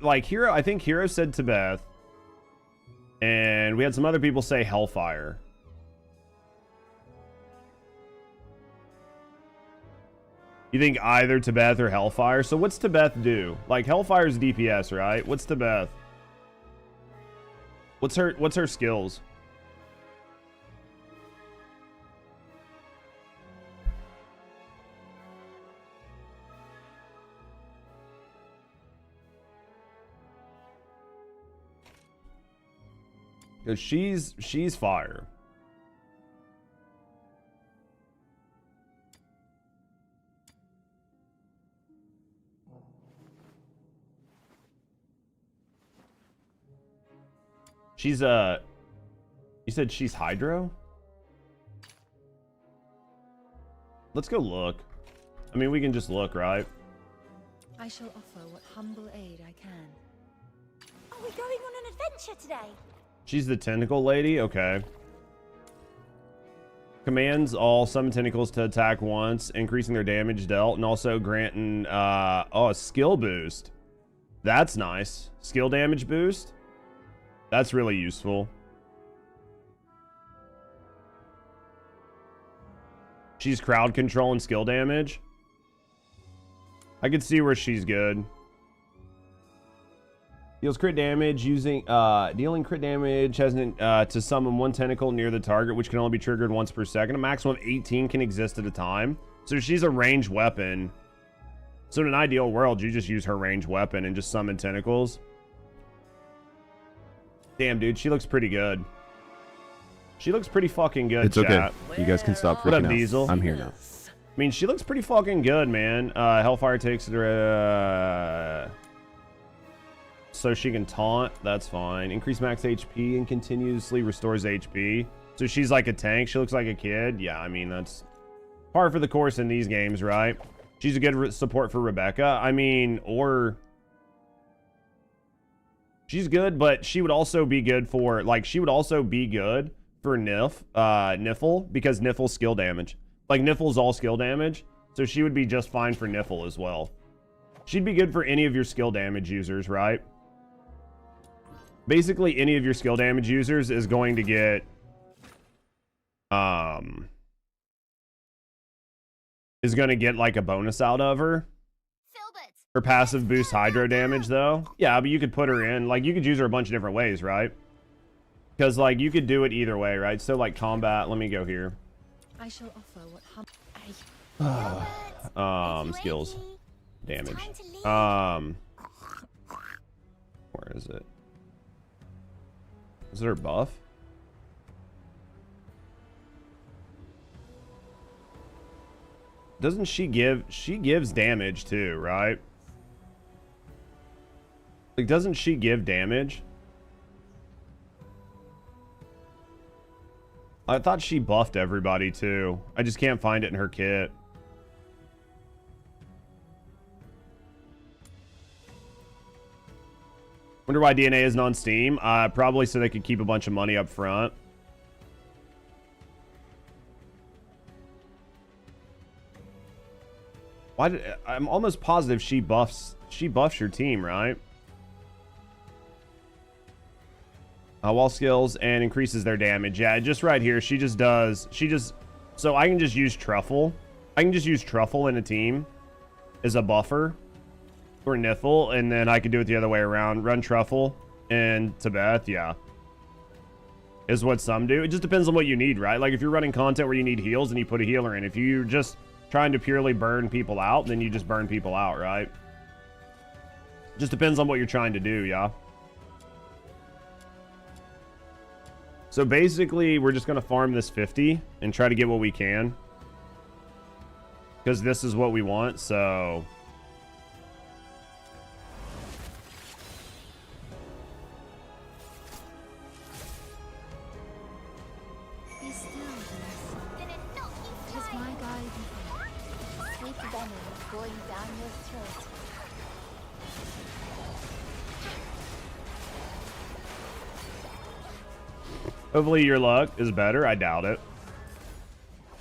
Speaker 2: like Hero. I think Hero said to Beth, and we had some other people say Hellfire. You think either Tebeth or Hellfire? So what's Tebeth do? Like, Hellfire's DPS, right? What's Tebeth? What's her skills? Because she's fire. She's you said she's Hydro? Let's go look. I mean, we can just look, right?
Speaker 1: I shall offer what humble aid I can.
Speaker 3: Are we going on an adventure today?
Speaker 2: She's the tentacle lady? Okay. Commands all summon tentacles to attack once, increasing their damage dealt, and also granting a skill boost. That's nice. Skill damage boost? That's really useful. She's crowd control and skill damage. I could see where she's good. Deals crit damage using dealing crit damage has to summon one tentacle near the target, which can only be triggered once per second. A maximum of 18 can exist at a time. So she's a ranged weapon. So in an ideal world, you just use her ranged weapon and just summon tentacles. Damn, dude, she looks pretty good. She looks pretty fucking good,
Speaker 6: It's okay.
Speaker 2: chat.
Speaker 6: You guys can stop
Speaker 2: What up,
Speaker 6: freaking out.
Speaker 2: Diesel?
Speaker 6: I'm here now.
Speaker 2: I mean, she looks pretty fucking good, man. Hellfire takes so she can taunt. That's fine. Increase max HP and continuously restores HP. So she's like a tank. She looks like a kid. Yeah, I mean, that's par for the course in these games, right? She's a good support for Rebecca. I mean, or she's good, but she would also be good for, like, she would also be good for Niffle, because Niffle's skill damage. Like, Niffle's all skill damage, so she would be just fine for Niffle as well. She'd be good for any of your skill damage users, right? Basically, any of your skill damage users is going to get, like a bonus out of her. Her passive boosts hydro damage, though. Yeah, but you could put her in, like, you could use her a bunch of different ways, right? Because, like, you could do it either way, right? So, like, combat, let me go here.
Speaker 1: I shall offer what
Speaker 2: Skills. Damage. Where is it? Is it her buff? Doesn't she gives damage too, right? Like, doesn't she give damage? I thought she buffed everybody too. I just can't find it in her kit. Wonder why DNA isn't on Steam. Probably so they could keep a bunch of money up front. I'm almost positive she buffs your team, right? Wall skills and increases their damage. Yeah, just right here. So I can just use Truffle. I can just use Truffle in a team as a buffer for Niffle, and then I could do it the other way around. Run Truffle and Tibeth, yeah. Is what some do. It just depends on what you need, right? Like, if you're running content where you need heals, then you put a healer in. If you're just trying to purely burn people out, then you just burn people out, right? Just depends on what you're trying to do, yeah. So basically, we're just going to farm this 50 and try to get what we can. Because this is what we want, so...
Speaker 1: Be still, Tis my guide. Sweet venom going down your throat.
Speaker 2: Hopefully your luck is better. I doubt it.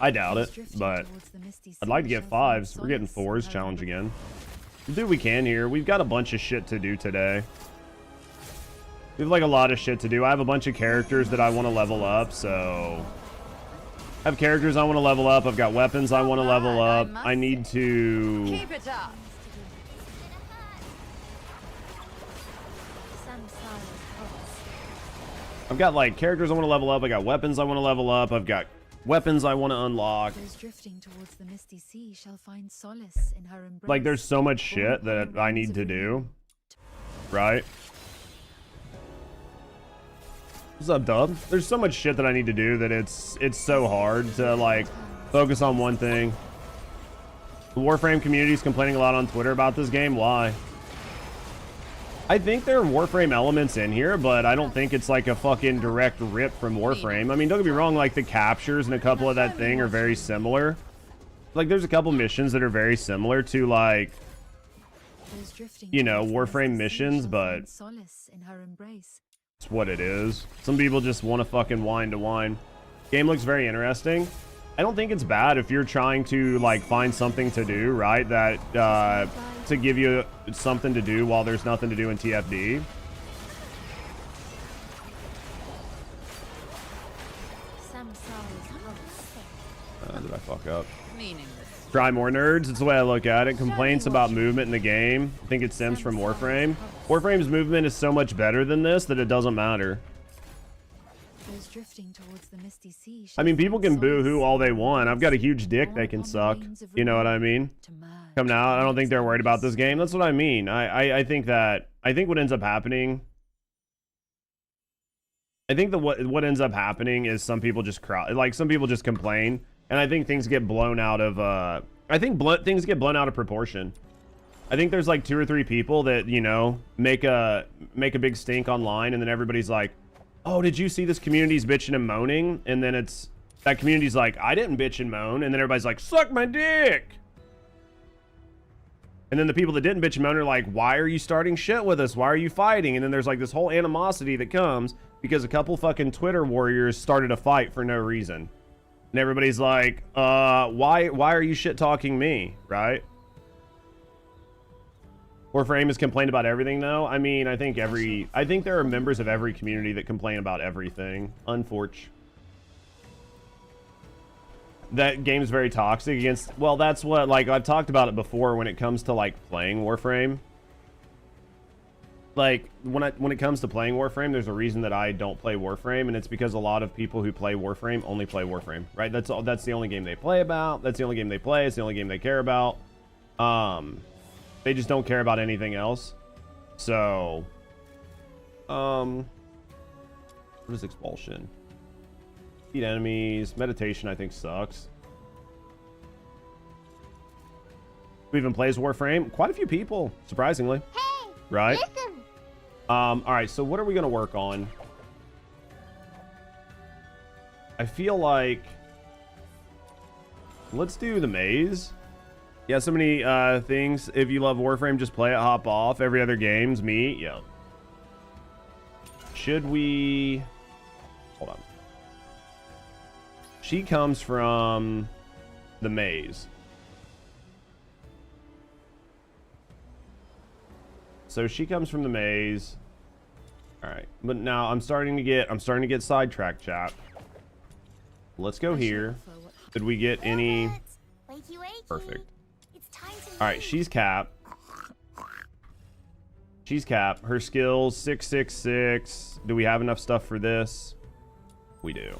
Speaker 2: I doubt it, but I'd like to get 5s. We're getting 4s. Challenge again. We'll do what we can here. We've got a bunch of shit to do today. We have like a lot of shit to do. I have a bunch of characters that I want to level up, so... I have characters I want to level up. I've got weapons I want to level up. I need to...
Speaker 5: Keep it up.
Speaker 2: I've got like characters I want to level up. I got weapons I want to level up. I've got weapons I want to unlock.
Speaker 1: Those drifting towards the misty sea shall find solace in her embrace.
Speaker 2: Like, there's so much shit that I need to do, right? What's up, Dub? There's so much shit that I need to do that it's so hard to like focus on one thing. The Warframe community is complaining a lot on Twitter about this game. Why? I think there are Warframe elements in here, but I don't think it's like a fucking direct rip from Warframe. I mean, don't get me wrong, like the captures and a couple of that thing are very similar. Like there's a couple missions that are very similar to like, you know, Warframe missions, but it's what it is. Some people just want to fucking whine to whine. Game looks very interesting. I don't think it's bad if you're trying to like find something to do, right? That to give you something to do while there's nothing to do in TFD. Did I fuck up? Try more nerds. It's the way I look at it. Complaints about movement in the game. I think it stems from Warframe. Warframe's movement is so much better than this that it doesn't matter. I mean, people can boo-hoo all they want. I've got a huge dick they can suck. You know what I mean? Coming out, I don't think they're worried about this game. That's what I mean. I think what ends up happening. I think what ends up happening is some people just cry. Like some people just complain, and I think things get blown out of. Things get blown out of proportion. I think there's like 2 or 3 people that, you know, make a big stink online, and then everybody's like, oh, did you see this community's bitching and moaning? And then that community's like, I didn't bitch and moan. And then everybody's like, suck my dick. And then the people that didn't bitch and moan are like, why are you starting shit with us? Why are you fighting? And then there's like this whole animosity that comes because a couple fucking Twitter warriors started a fight for no reason. And everybody's like, why are you shit talking me? Right? Warframe has complained about everything though. I mean, I think there are members of every community that complain about everything. Unfortunately. That game's very toxic against, well, that's what, like, I've talked about it before when it comes to like playing Warframe. Like when it comes to playing Warframe, there's a reason that I don't play Warframe, and it's because a lot of people who play Warframe only play Warframe, right? That's the only game they play about. That's the only game they play. It's the only game they care about. They just don't care about anything else. So, what is expulsion? Eat enemies. Meditation, I think, sucks. Who even plays Warframe? Quite a few people, surprisingly.
Speaker 3: Hey!
Speaker 2: Right?
Speaker 3: Listen!
Speaker 2: Alright, so what are we going to work on? I feel like... let's do the maze. Yeah, so many things. If you love Warframe, just play it, hop off. Every other game's me. Yeah. Should we... hold on. She comes from the maze. So she comes from the maze. All right, but now I'm starting to get sidetracked, chat. Let's go here. Did we get any? Perfect. All right, she's Cap. She's Cap. Her skills 666. Do we have enough stuff for this? We do.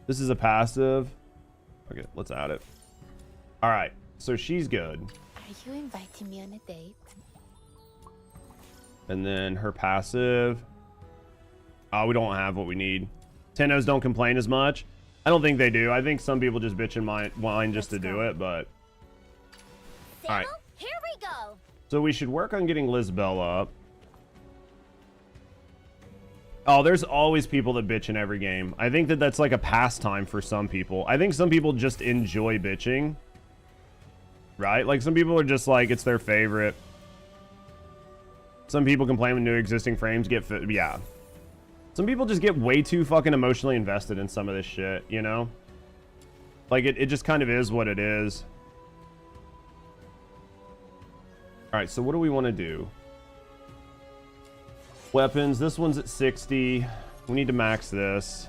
Speaker 2: This is a passive. Okay, let's add it. All right, so she's good.
Speaker 3: Are you inviting me on a date?
Speaker 2: And then her passive. Oh, we don't have what we need. Tennos don't complain as much. I don't think they do. I think some people just bitch and whine just to do it, but... all right.
Speaker 3: Here we go.
Speaker 2: So we should work on getting Lizbel up. Oh, there's always people that bitch in every game. I think that that's like a pastime for some people. I think some people just enjoy bitching. Right? Like some people are just like, it's their favorite. Some people complain when new existing frames get fit. Yeah. Some people just get way too fucking emotionally invested in some of this shit, you know? Like it just kind of is what it is. All right, so what do we want to do? Weapons, this one's at 60. We need to max this.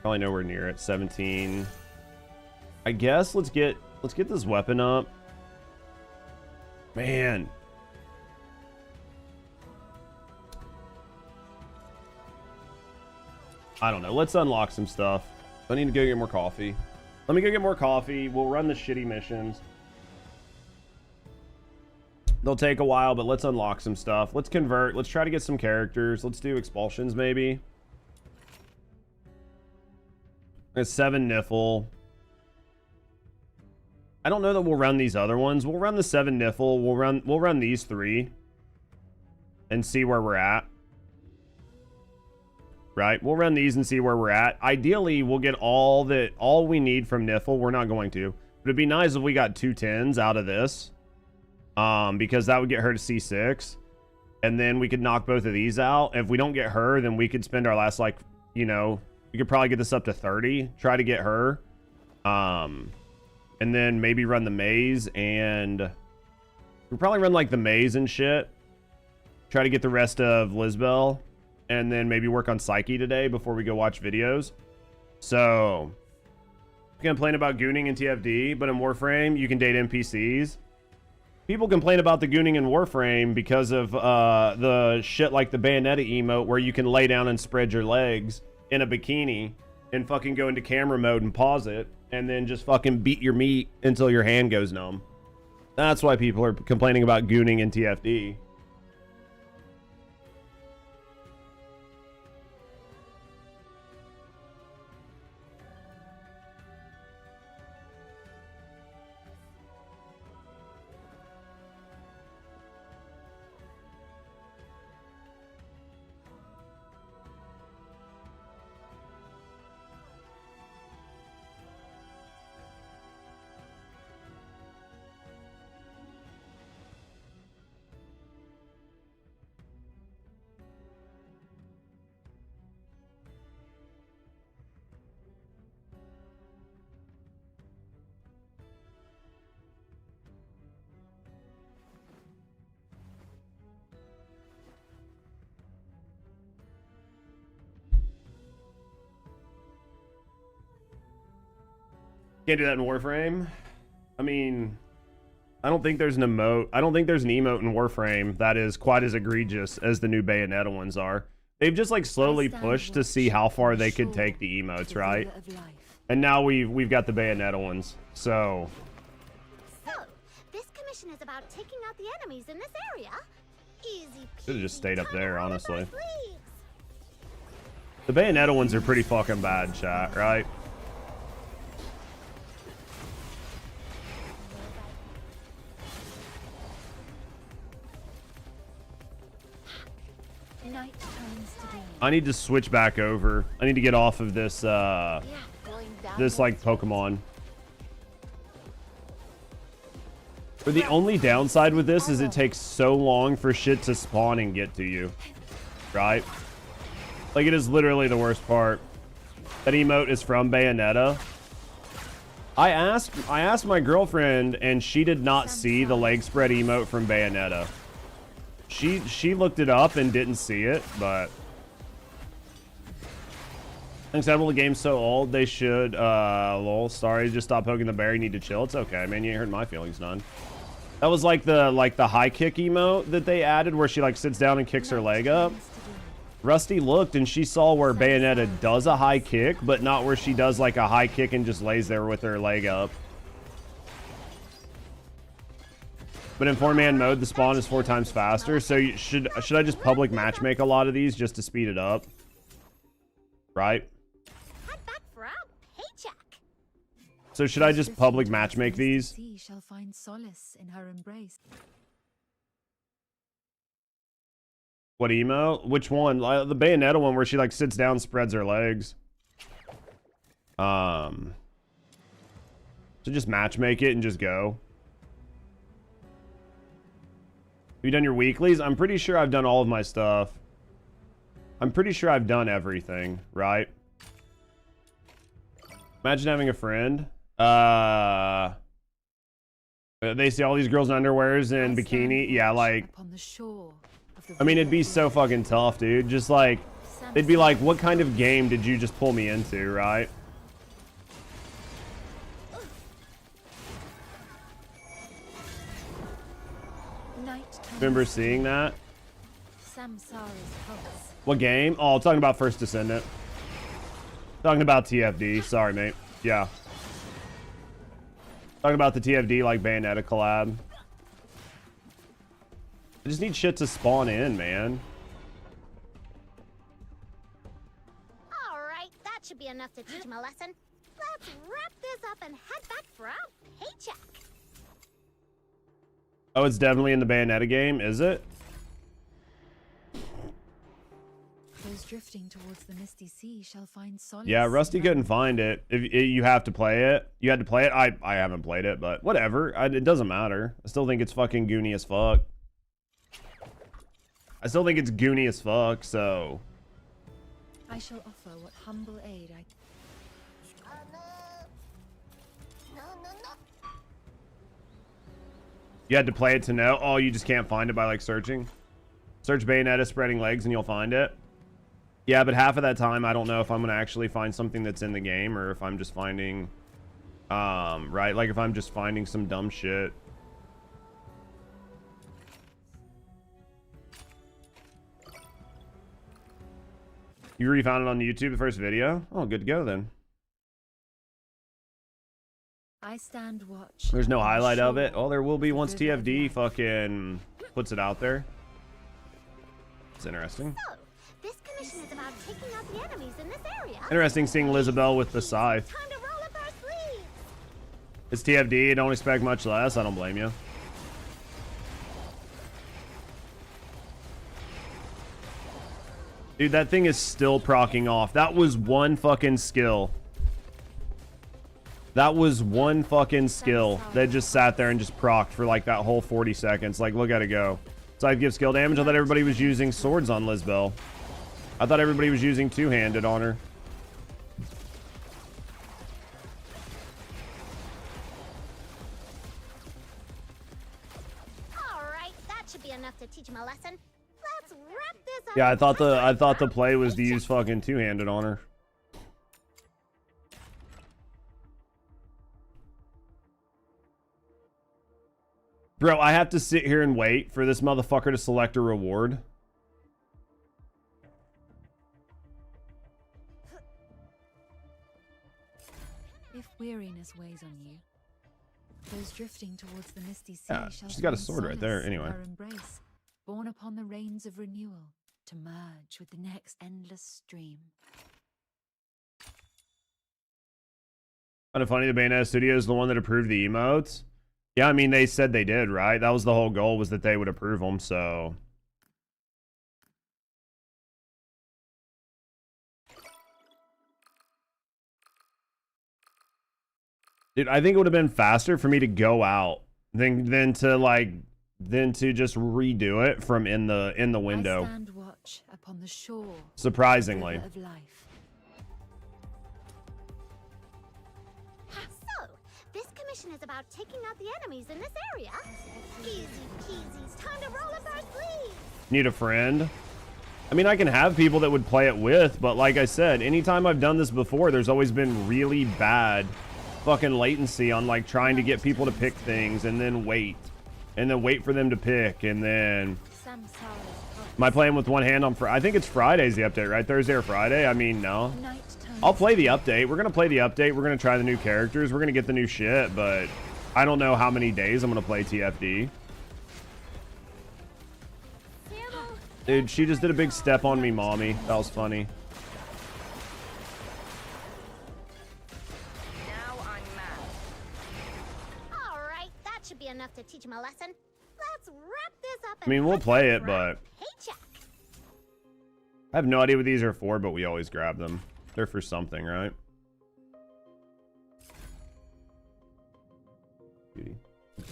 Speaker 2: Probably nowhere near it. 17. I guess let's get this weapon up. Man. I don't know. Let's unlock some stuff. I need to go get more coffee. Let me go get more coffee. We'll run the shitty missions. They'll take a while, but let's unlock some stuff. Let's convert. Let's try to get some characters. Let's do expulsions, maybe. There's 7 Niffle. I don't know that we'll run these other ones. We'll run the 7 Niffle. We'll run these 3 and see where we're at. Right? We'll run these and see where we're at. Ideally, we'll get all we need from Niffle. We're not going to. But it'd be nice if we got 2 10s out of this. Because that would get her to C6. And then we could knock both of these out. If we don't get her, then we could spend our last, like, you know, we could probably get this up to 30. Try to get her. And then maybe run the maze. And we'll probably run, like, the maze and shit. Try to get the rest of Lisbel. And then maybe work on Psyche today before we go watch videos. So, complain about gooning in TFD, but in Warframe, you can date NPCs. People complain about the gooning in Warframe because of the shit like the Bayonetta emote where you can lay down and spread your legs in a bikini and fucking go into camera mode and pause it and then just fucking beat your meat until your hand goes numb. That's why people are complaining about gooning in TFD. Can't do that in Warframe. I mean, I don't think there's an emote. I don't think there's an emote in Warframe that is quite as egregious as the new Bayonetta ones are. They've just like slowly pushed to see how far they could take the emotes, right? And now we've got the Bayonetta ones. So
Speaker 3: this commission is about taking out the enemies in this area. Easy.
Speaker 2: Should have just stayed up there, honestly. The Bayonetta ones are pretty fucking bad, chat, right? I need to switch back over. I need to get off of this this like Pokemon. But the only downside with this is it takes so long for shit to spawn and get to you. Right? Like, it is literally the worst part. That emote is from Bayonetta. I asked my girlfriend and she did not see the leg spread emote from Bayonetta. She looked it up and didn't see it, but understandable, the game's so old they should lol, sorry, just stop poking the bear, you need to chill. It's okay, man, you ain't hurt my feelings none. That was like the high kick emote that they added where she like sits down and kicks her leg up. Rusty looked and she saw where Bayonetta does a high kick, but not where she does like a high kick and just lays there with her leg up. But in 4-man mode, the spawn is 4 times faster. So should I just public matchmake a lot of these just to speed it up? Right?
Speaker 3: Head back for our paycheck.
Speaker 2: So should I just public matchmake these?
Speaker 1: Shall find solace in her embrace.
Speaker 2: What emo? Which one? The Bayonetta one where she like sits down, spreads her legs. So just matchmake it and just go. Have you done your weeklies? I'm pretty sure I've done all of my stuff. I'm pretty sure I've done everything, right? Imagine having a friend. They see all these girls in underwears and bikini. Yeah, like, I mean, it'd be so fucking tough, dude. Just like, they'd be like, what kind of game did you just pull me into, right? Remember seeing that? What game? Oh, talking about First Descendant. Talking about TFD. Sorry, mate. Yeah. Talking about the TFD like Bayonetta collab. I just need shit to spawn in, man.
Speaker 3: Alright, that should be enough to teach him a lesson. Let's wrap this up and head back for our paycheck.
Speaker 2: Oh, it's definitely in the Bayonetta game, is it?
Speaker 1: Those drifting towards the misty sea shall find solace.
Speaker 2: Yeah,
Speaker 1: in
Speaker 2: Rusty
Speaker 1: her
Speaker 2: couldn't
Speaker 1: embrace.
Speaker 2: find it. You have to play it. You had to play it. I haven't played it, but whatever. It doesn't matter. I still think it's fucking goony as fuck. I still think it's goony as fuck, so...
Speaker 1: I shall offer what humble aid I...
Speaker 3: No.
Speaker 2: You had to play it to know? Oh, you just can't find it by, like, searching? Search Bayonetta spreading legs and you'll find it? Yeah, but half of that time, I don't know if I'm going to actually find something that's in the game or if I'm just finding... right? Like, if I'm just finding some dumb shit. You refound it on YouTube, the first video? Oh, good to go then.
Speaker 1: I stand watch.
Speaker 2: There's no
Speaker 1: upon the
Speaker 2: highlight of it.
Speaker 1: shore
Speaker 2: Oh, there will be
Speaker 1: of the
Speaker 2: once
Speaker 1: river of
Speaker 2: TFD
Speaker 1: life.
Speaker 2: fucking puts it out there. It's interesting.
Speaker 3: So, this commission is about taking out the enemies in this area.
Speaker 2: Interesting seeing Lizabelle with the scythe.
Speaker 3: Time to roll up our sleeves.
Speaker 2: It's TFD, don't expect much less. I don't blame you. Dude, that thing is still proccing off. That was one fucking skill. That was one fucking skill that just sat there and just procced for like that whole 40 seconds. Like, look at it go. Scythe gives skill damage. I thought everybody was using swords on Lizbel. I thought everybody was using two-handed on her.
Speaker 3: Alright, that should be enough to teach him a lesson. Let's wrap this up.
Speaker 2: Yeah,
Speaker 3: and
Speaker 2: I
Speaker 3: head
Speaker 2: thought
Speaker 3: back
Speaker 2: the
Speaker 3: for
Speaker 2: play
Speaker 3: our
Speaker 2: was to use
Speaker 3: paycheck.
Speaker 2: fucking two-handed on her. Bro, I have to sit here and wait for this motherfucker to select a reward.
Speaker 1: If weariness weighs on you, those drifting towards the misty sea
Speaker 2: Yeah,
Speaker 1: shall
Speaker 2: she's got a
Speaker 1: find
Speaker 2: sword right there,
Speaker 1: solace in
Speaker 2: anyway.
Speaker 1: her embrace, borne upon the rains of renewal, to merge with the next endless stream.
Speaker 2: Kind of funny, the Bayonetta studio is the one that approved the emotes. Yeah, I mean, they said they did, right? That was the whole goal, was that they would approve them, so... Dude, I think it would have been faster for me to go out than to just redo it from in the
Speaker 1: I
Speaker 2: window.
Speaker 1: stand watch upon the shore,
Speaker 2: Surprisingly.
Speaker 1: river of life.
Speaker 3: So, this commission is about taking out the enemies in this area. Easy peasy. It's time to roll up our sleeves.
Speaker 2: Need a friend? I mean, I can have people that would play it with, but like I said, anytime I've done this before, there's always been really bad fucking latency on like trying to get people to pick things and then wait for them to pick, and then am I playing with one hand on I think it's Friday's the update, right? Thursday or Friday? I mean, no. I'll play the update. We're gonna play the update. We're gonna try the new characters. We're gonna get the new shit, but I don't know how many days I'm gonna play TFD. Dude, she just did a big step on me, mommy. That was funny.
Speaker 5: Now I'm mad.
Speaker 3: Alright, that should be enough to teach him a lesson. Let's wrap this up.
Speaker 2: I mean, we'll
Speaker 3: and
Speaker 2: play
Speaker 3: head
Speaker 2: it,
Speaker 3: back for our
Speaker 2: but
Speaker 3: paycheck.
Speaker 2: I have no idea what these are for, but we always grab them. They're for something, right? Beauty.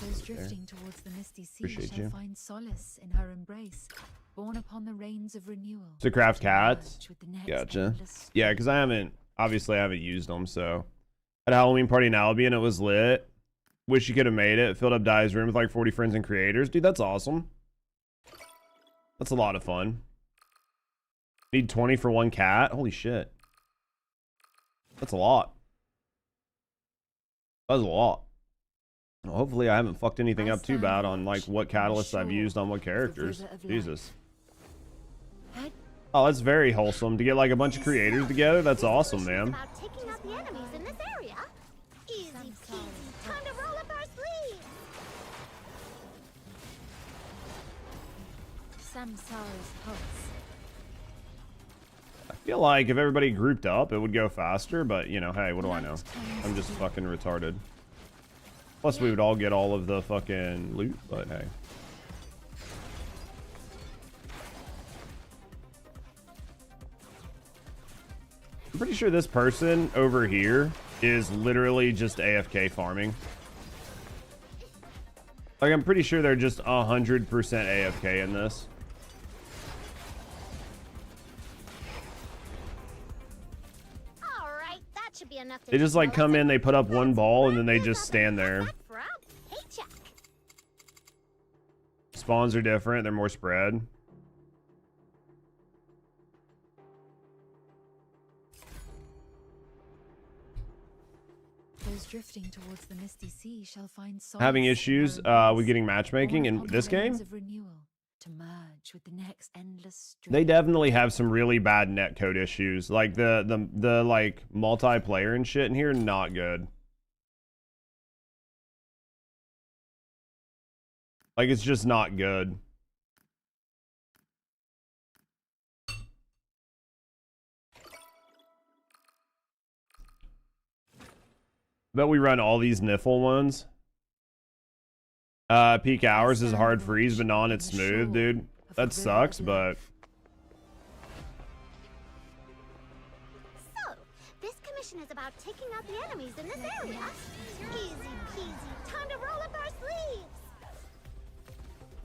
Speaker 1: Those drifting towards the misty sea
Speaker 2: Appreciate
Speaker 1: shall
Speaker 2: you.
Speaker 1: find solace in her embrace, borne upon the rains of renewal.
Speaker 2: To craft cats?
Speaker 1: merge with the next
Speaker 2: Gotcha.
Speaker 1: endless
Speaker 2: Yeah, because I obviously I haven't used them, so. At a Halloween party in Albion, it was lit. Wish you could have made it. Filled up Dai's room with like 40 friends and creators. Dude, that's awesome. That's a lot of fun. Need 20 for one cat? Holy shit. That's a lot. That's a lot. Well, hopefully I haven't fucked anything up too bad on like what catalysts I've used on what characters. Jesus. Oh, that's very wholesome. To get like a bunch of creators together, that's awesome, man.
Speaker 3: About taking out the enemies in this area. Easy peasy. Time to roll up our sleeves.
Speaker 1: Samsara's pulse.
Speaker 2: I feel like if everybody grouped up, it would go faster, but, you know, hey, what do I know? I'm just fucking retarded. Plus, we would all get all of the fucking loot, but hey. I'm pretty sure this person over here is literally just AFK farming. Like, I'm pretty sure they're just 100% AFK in this.
Speaker 3: Alright, that should be enough to
Speaker 2: They just like
Speaker 3: teach
Speaker 2: come
Speaker 3: them a
Speaker 2: in, they put up one
Speaker 3: lesson.
Speaker 2: ball, and then they
Speaker 3: Wrap
Speaker 2: just
Speaker 3: this up
Speaker 2: stand
Speaker 3: and
Speaker 2: there.
Speaker 3: come back for our paycheck.
Speaker 2: Spawns are different, they're more spread.
Speaker 1: Those drifting towards the misty sea shall find solace
Speaker 2: Having
Speaker 1: in her
Speaker 2: issues
Speaker 1: embrace,
Speaker 2: with getting matchmaking
Speaker 1: born
Speaker 2: in
Speaker 1: upon the
Speaker 2: this
Speaker 1: rains
Speaker 2: game.
Speaker 1: of renewal, to merge with the next endless
Speaker 2: They
Speaker 1: stream.
Speaker 2: definitely have some really bad netcode issues. Like the like multiplayer and shit in here, not good. Like, it's just not good. Bet we run all these Niffle ones. Peak hours is a hard freeze, but non it's smooth, dude. That sucks, but
Speaker 3: So, this commission is about taking out the enemies in this area. Easy peasy, time to roll up our sleeves.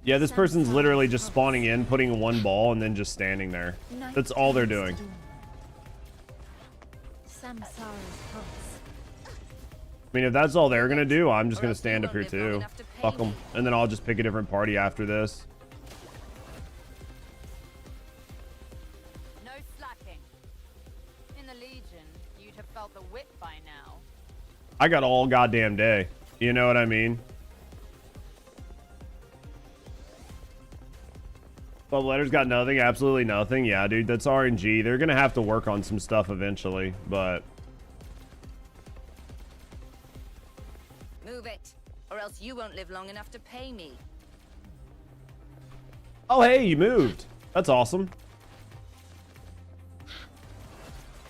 Speaker 2: yeah, this person's literally just spawning in, putting one ball, and then just standing there.
Speaker 1: Night
Speaker 2: That's all they're
Speaker 1: turns
Speaker 2: doing.
Speaker 1: to dawn. Samsara's pulse.
Speaker 2: I mean, if that's all they're gonna do, I'm just
Speaker 5: Or
Speaker 2: gonna
Speaker 5: else you
Speaker 2: stand up
Speaker 5: won't
Speaker 2: here
Speaker 5: live long
Speaker 2: too.
Speaker 5: enough to pay
Speaker 2: Fuck them.
Speaker 5: me.
Speaker 2: And then I'll just pick a different party after this.
Speaker 6: No slacking. In the Legion, you'd have felt the whip by now.
Speaker 2: I got all goddamn day. You know what I mean? Bubble Letter's got nothing, absolutely nothing. Yeah, dude, that's RNG. They're gonna have to work on some stuff eventually, but
Speaker 6: Move it, or else you won't live long enough to pay me.
Speaker 2: oh hey, you moved. That's awesome.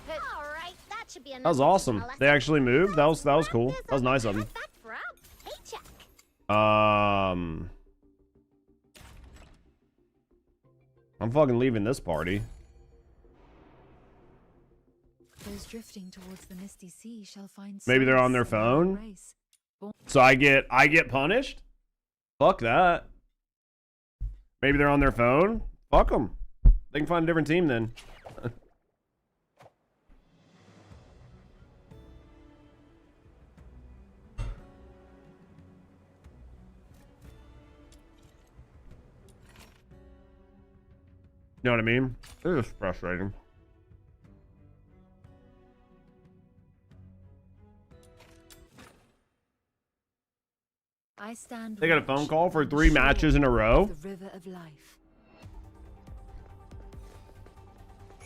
Speaker 3: Alright, that should be enough.
Speaker 2: That was
Speaker 3: to teach them a
Speaker 2: awesome.
Speaker 3: lesson.
Speaker 2: They actually moved. That was
Speaker 3: Wrap
Speaker 2: cool.
Speaker 3: this
Speaker 2: That was
Speaker 3: up
Speaker 2: nice
Speaker 3: and
Speaker 2: of them.
Speaker 3: head back for our paycheck.
Speaker 2: I'm fucking leaving this party.
Speaker 1: Those drifting towards the misty sea shall find
Speaker 2: Maybe they're on
Speaker 1: solace
Speaker 2: their
Speaker 1: in her
Speaker 2: phone?
Speaker 1: embrace, born
Speaker 2: So I get punished? Fuck that. Maybe they're on their phone? Fuck them. They can find a different team then. You know what I mean? It's just frustrating.
Speaker 1: I stand
Speaker 2: They got a phone
Speaker 1: watch
Speaker 2: call for
Speaker 1: on the
Speaker 2: 3
Speaker 1: shore
Speaker 2: matches in a
Speaker 1: of
Speaker 2: row?
Speaker 1: The river of life.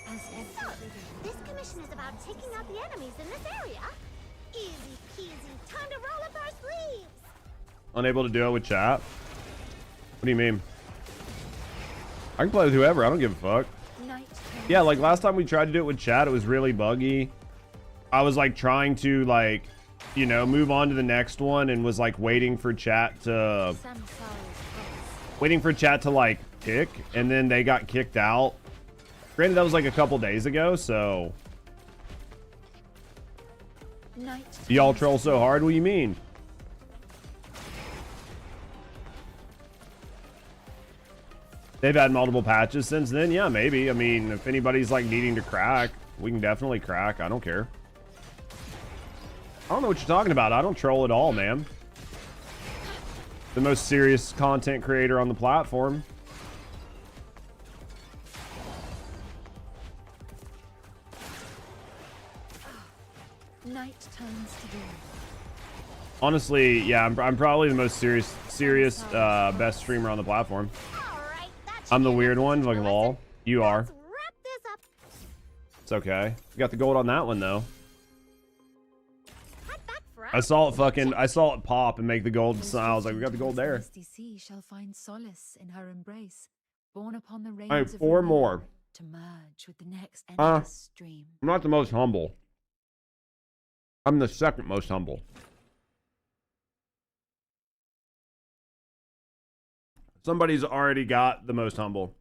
Speaker 1: As
Speaker 3: So, this commission is about taking out the enemies in this area. Easy peasy, time to roll up our sleeves.
Speaker 2: Unable to do it with chat? What do you mean? I can play with whoever. I don't give a fuck.
Speaker 1: night turns
Speaker 2: Yeah, like last time we tried to do it with chat, it was really buggy. I was like trying to like, you know, move on to the next one and was like waiting for chat to like pick, and then they got kicked out. Granted, that was like a couple days ago, so
Speaker 1: night
Speaker 2: y'all
Speaker 1: turns
Speaker 2: troll
Speaker 1: to
Speaker 2: so
Speaker 1: dawn.
Speaker 2: hard. What do you mean? They've had multiple patches since then. Yeah, maybe. I mean, if anybody's like needing to crack, we can definitely crack. I don't care. I don't know what you're talking about. I don't troll at all, man. The most serious content creator on the platform.
Speaker 1: Night turns to dawn.
Speaker 2: Honestly, yeah, I'm probably the most serious best streamer on the platform.
Speaker 3: Alright, that should
Speaker 2: I'm the
Speaker 3: be
Speaker 2: weird
Speaker 3: enough to
Speaker 2: one,
Speaker 3: teach
Speaker 2: like
Speaker 3: them a
Speaker 2: lol.
Speaker 3: lesson.
Speaker 2: You are.
Speaker 3: Let's wrap this up.
Speaker 2: It's okay. You got the gold on that one though.
Speaker 3: Head back for
Speaker 2: I
Speaker 3: our
Speaker 2: saw it fucking,
Speaker 3: paycheck.
Speaker 2: I saw it pop and make the gold
Speaker 1: Those
Speaker 2: sign. I was like, we got the
Speaker 1: drifting
Speaker 2: gold
Speaker 1: towards
Speaker 2: there.
Speaker 1: misty sea shall find solace in her embrace, born upon the rains
Speaker 2: All right,
Speaker 1: of
Speaker 2: 4
Speaker 1: renewal,
Speaker 2: more.
Speaker 1: to merge with the next endless stream.
Speaker 2: I'm not the most humble. I'm the second most humble. Somebody's already got the most humble.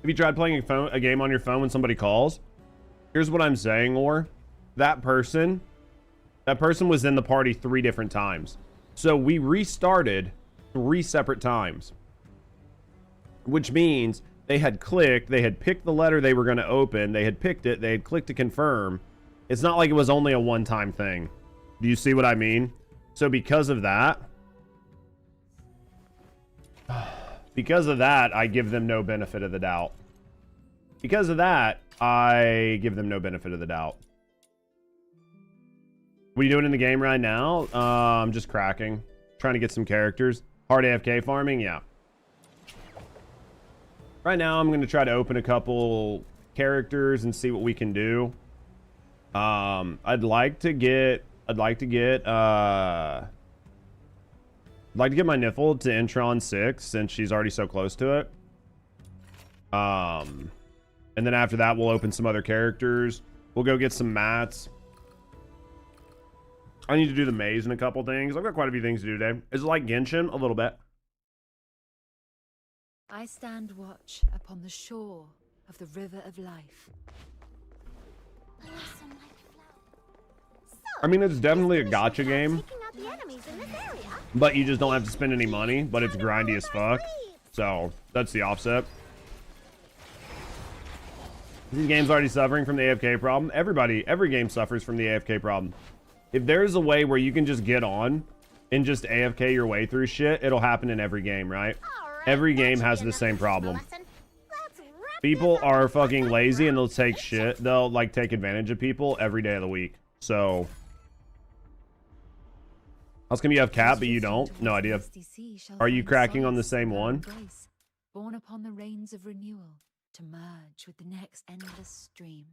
Speaker 2: Have you tried playing a game on your phone when somebody calls? Here's what I'm saying, or that person was in the party 3 different times. So we restarted 3 separate times. Which means they had clicked, they had picked the letter they were going to open, they had picked it, they had clicked to confirm. It's not like it was only a one-time thing. Do you see what I mean? So because of that, I give them no benefit of the doubt. Because of that, I give them no benefit of the doubt. What are you doing in the game right now? I'm just cracking. Trying to get some characters. Hard AFK farming? Yeah. Right now, I'm going to try to open a couple characters and see what we can do. I'd like to get my Niffle to Intron 6 since she's already so close to it. And then after that, we'll open some other characters. We'll go get some mats. I need to do the maze and a couple things. I've got quite a few things to do today. Is it like Genshin? A little bit.
Speaker 1: I stand watch upon the shore of the river of life.
Speaker 2: I mean, it's definitely a gacha game, but you just don't have to spend any money, but it's grindy as fuck. So that's the offset. These games already suffering from the AFK problem. Every game suffers from the AFK problem. If there's a way where you can just get on and just AFK your way through shit, it'll happen in every game, right? Every game has the same problem. People are fucking lazy and they'll take shit. They'll like take advantage of people every day of the week. So how come you have Cat but you don't? No idea. Are you cracking on the same one?
Speaker 1: Born upon the rains of renewal to merge with the next endless stream.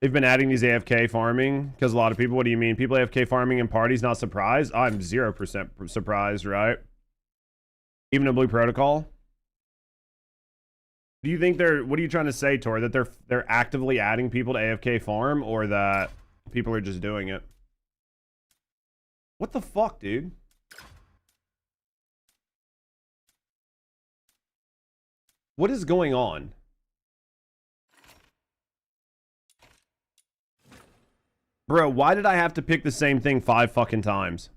Speaker 2: They've been adding these AFK farming because a lot of people, what do you mean? People AFK farming in parties, not surprised? I'm 0% surprised, right? Even a Blue Protocol? Do you think what are you trying to say, Tor? That they're actively adding people to AFK farm or that people are just doing it? What the fuck, dude? What is going on? Bro, why did I have to pick the same thing 5 fucking times?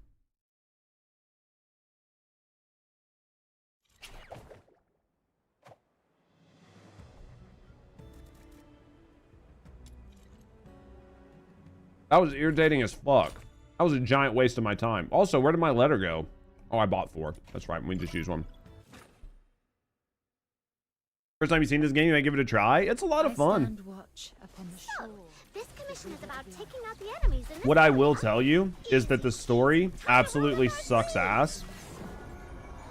Speaker 2: That was irritating as fuck. That was a giant waste of my time. Also, where did my letter go? Oh, I bought 4. That's right. We just use one. First time you've seen this game, you might give it a try. It's a lot of fun.
Speaker 3: This commission is about taking out the enemies in this
Speaker 2: What I will tell you is that the story absolutely sucks ass.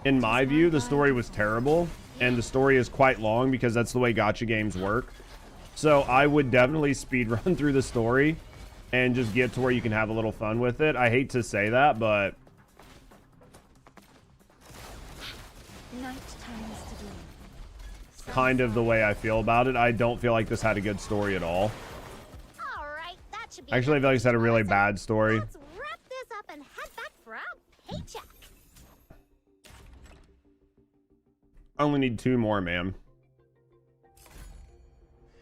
Speaker 2: In my view, the story was terrible, and the story is quite long because that's the way gacha games work. So I would definitely speedrun through the story and just get to where you can have a little fun with it. I hate to say that, but kind of the way I feel about it. I don't feel like this had a good story at all. Actually, I feel like it's had a really bad story.
Speaker 3: Let's wrap this up and head back for our paycheck.
Speaker 2: I only need 2 more, man.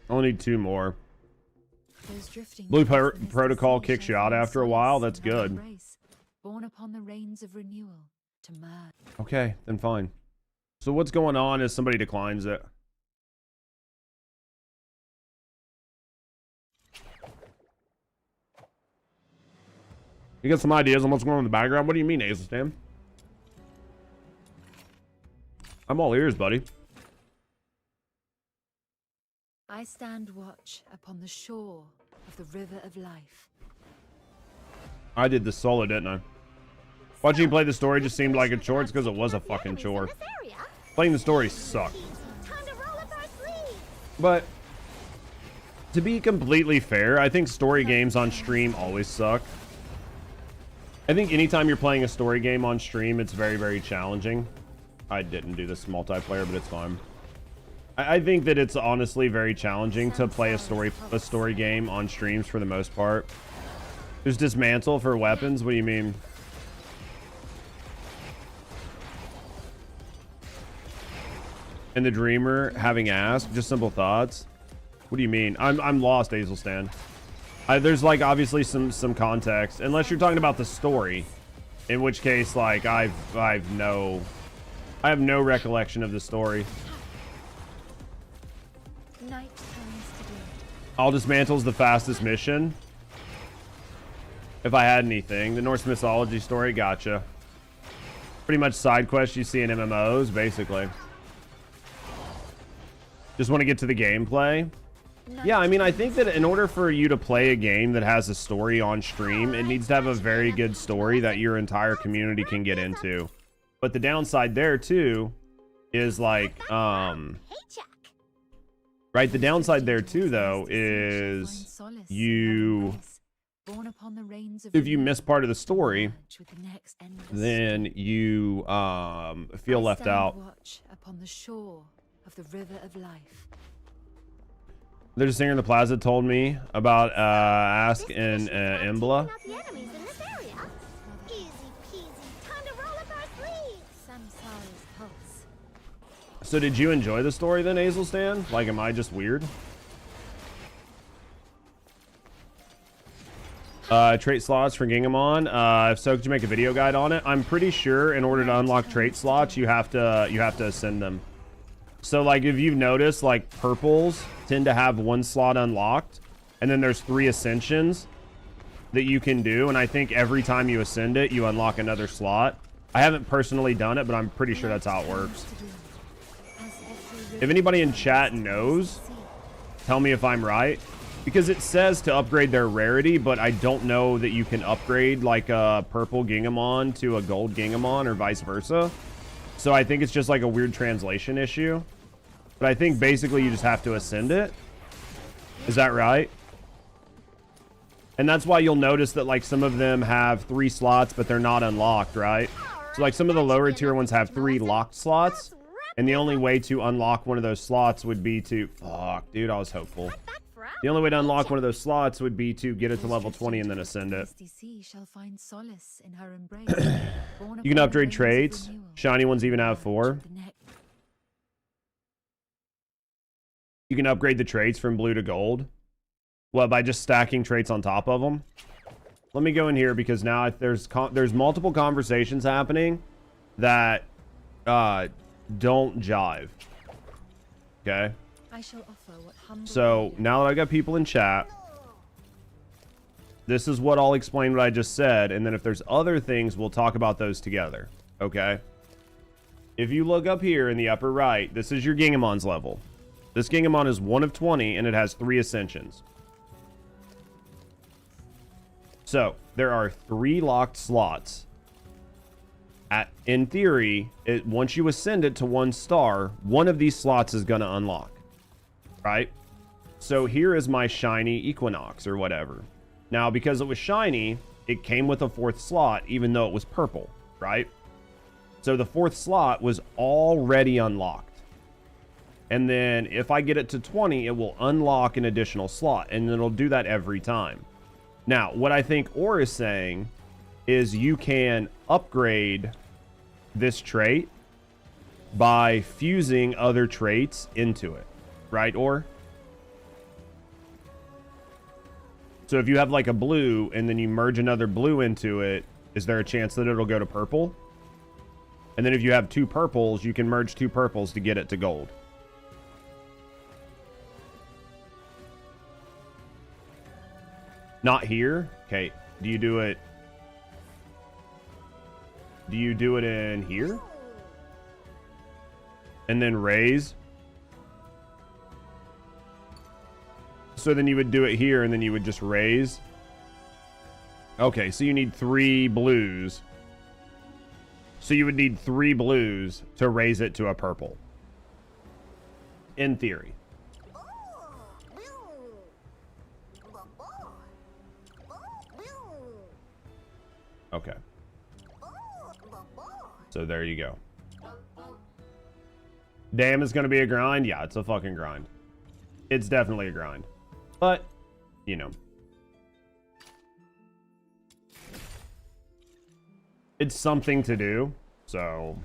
Speaker 2: I only need 2 more. Blue Protocol kicks you out after a while. That's good.
Speaker 1: Born upon the rains of renewal to merge.
Speaker 2: Okay, then fine. So what's going on is somebody declines it. You got some ideas on what's going on in the background? What do you mean, Ace Stam? I'm all ears, buddy.
Speaker 1: I stand watch upon the shore of the river of life.
Speaker 2: I did this solo, didn't I? Watching you play the story just seemed like a chore. It's because it was a fucking chore. Playing the story sucked. But To be completely fair, I think story games on stream always suck. I think anytime you're playing a story game on stream, it's very, very challenging. I didn't do this multiplayer, but it's fine. I think that it's honestly very challenging to play a story game on streams for the most part. There's dismantle for weapons. What do you mean? And the dreamer having asked, just simple thoughts. What do you mean? I'm lost, Azelstan. There's like obviously some context, unless you're talking about the story, in which case like I have no recollection of the story. All dismantle's the fastest mission. If I had anything, the Norse mythology story, gotcha. Pretty much side quests you see in MMOs, basically. Just want to get to the gameplay. Yeah, I mean, I think that in order for you to play a game that has a story on stream, it needs to have a very good story that your entire community can get into. But the downside there, too, is like, right, the downside there, too, though, is if you miss part of the story, then you feel left out.
Speaker 1: Upon the shore of the river of life.
Speaker 2: There's a singer in the plaza told me about Ask and Embla. So did you enjoy the story then, Azelstan? Like, am I just weird? Trait slots for Gingamon. If so, could you make a video guide on it? I'm pretty sure in order to unlock trait slots, you have to ascend them. So like if you've noticed, like purples tend to have one slot unlocked, and then there's 3 ascensions that you can do, and I think every time you ascend it, you unlock another slot. I haven't personally done it, but I'm pretty sure that's how it works. If anybody in chat knows, tell me if I'm right, because it says to upgrade their rarity, but I don't know that you can upgrade like a purple Gingamon to a gold Gingamon or vice versa. So I think it's just like a weird translation issue. But I think basically you just have to ascend it. Is that right? And that's why you'll notice that like some of them have 3 slots, but they're not unlocked, right? So like some of the lower tier ones have 3 locked slots. And the only way to unlock one of those slots would be to... Fuck, dude, I was hopeful. The only way to unlock one of those slots would be to get it to level 20 and then ascend it. You can upgrade traits. Shiny ones even have 4. You can upgrade the traits from blue to gold. What, by just stacking traits on top of them? Let me go in here because now there's multiple conversations happening that don't jive. Okay? So now that I got people in chat, this is what I'll explain what I just said, and then if there's other things, we'll talk about those together. Okay? If you look up here in the upper right, this is your Gingamon's level. This Gingamon is 1 of 20, and it has 3 ascensions. So there are 3 locked slots. In theory, once you ascend it to 1 star, one of these slots is going to unlock. Right? So here is my shiny Equinox or whatever. Now, because it was shiny, it came with a 4th slot, even though it was purple, right? So the 4th slot was already unlocked. And then if I get it to 20, it will unlock an additional slot, and it'll do that every time. Now, what I think Or is saying is you can upgrade this trait by fusing other traits into it. Right, Or? So if you have like a blue and then you merge another blue into it, is there a chance that it'll go to purple? And then if you have 2 purples, you can merge 2 purples to get it to gold. Not here? Okay, do you do it in here? And then raise? So then you would do it here, and then you would just raise. Okay, so you need 3 blues. So you would need 3 blues to raise it to a purple. In theory. Okay. So there you go. Damn, it's gonna be a grind? Yeah, it's a fucking grind. It's definitely a grind. But, you know. It's something to do, so...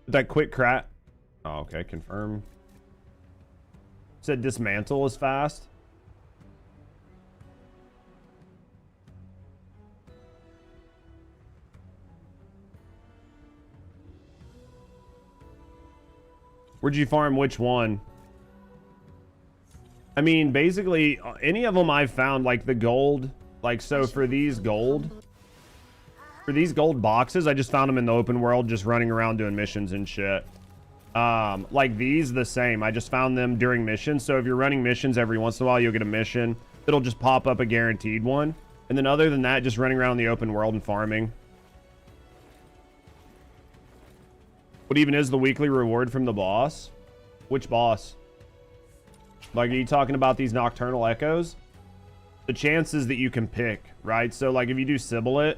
Speaker 2: That quick crack. Oh, okay, confirm. Said dismantle is fast. Where'd you farm which one? I mean, basically, any of them I've found, like the gold, like, so for these gold boxes, I just found them in the open world, just running around doing missions and shit. Like these, the same. I just found them during missions. So if you're running missions every once in a while, you'll get a mission. It'll just pop up a guaranteed one. And then other than that, just running around the open world and farming. What even is the weekly reward from the boss? Which boss? Like, are you talking about these nocturnal echoes? The chances that you can pick, right? So like if you do Sibboleth,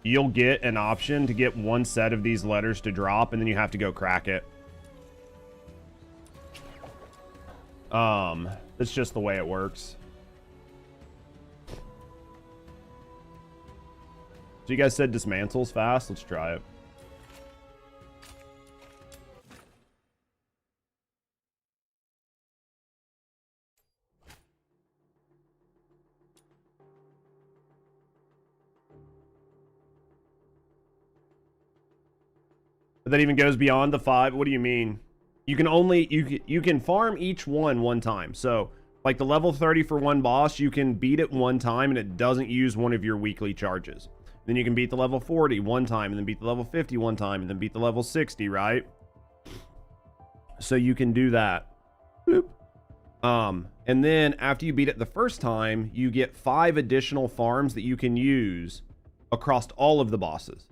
Speaker 2: you'll get an option to get one set of these letters to drop, and then you have to go crack it. It's just the way it works. So you guys said dismantles fast? Let's try it. That even goes beyond the 5. What do you mean? You can only you can farm each one time. So like the level 30 for one boss, you can beat it one time and it doesn't use one of your weekly charges. Then you can beat the level 40 one time, and then beat the level 50 one time, and then beat the level 60, right? So you can do that. Bloop. And then after you beat it the first time, you get 5 additional farms that you can use across all of the bosses.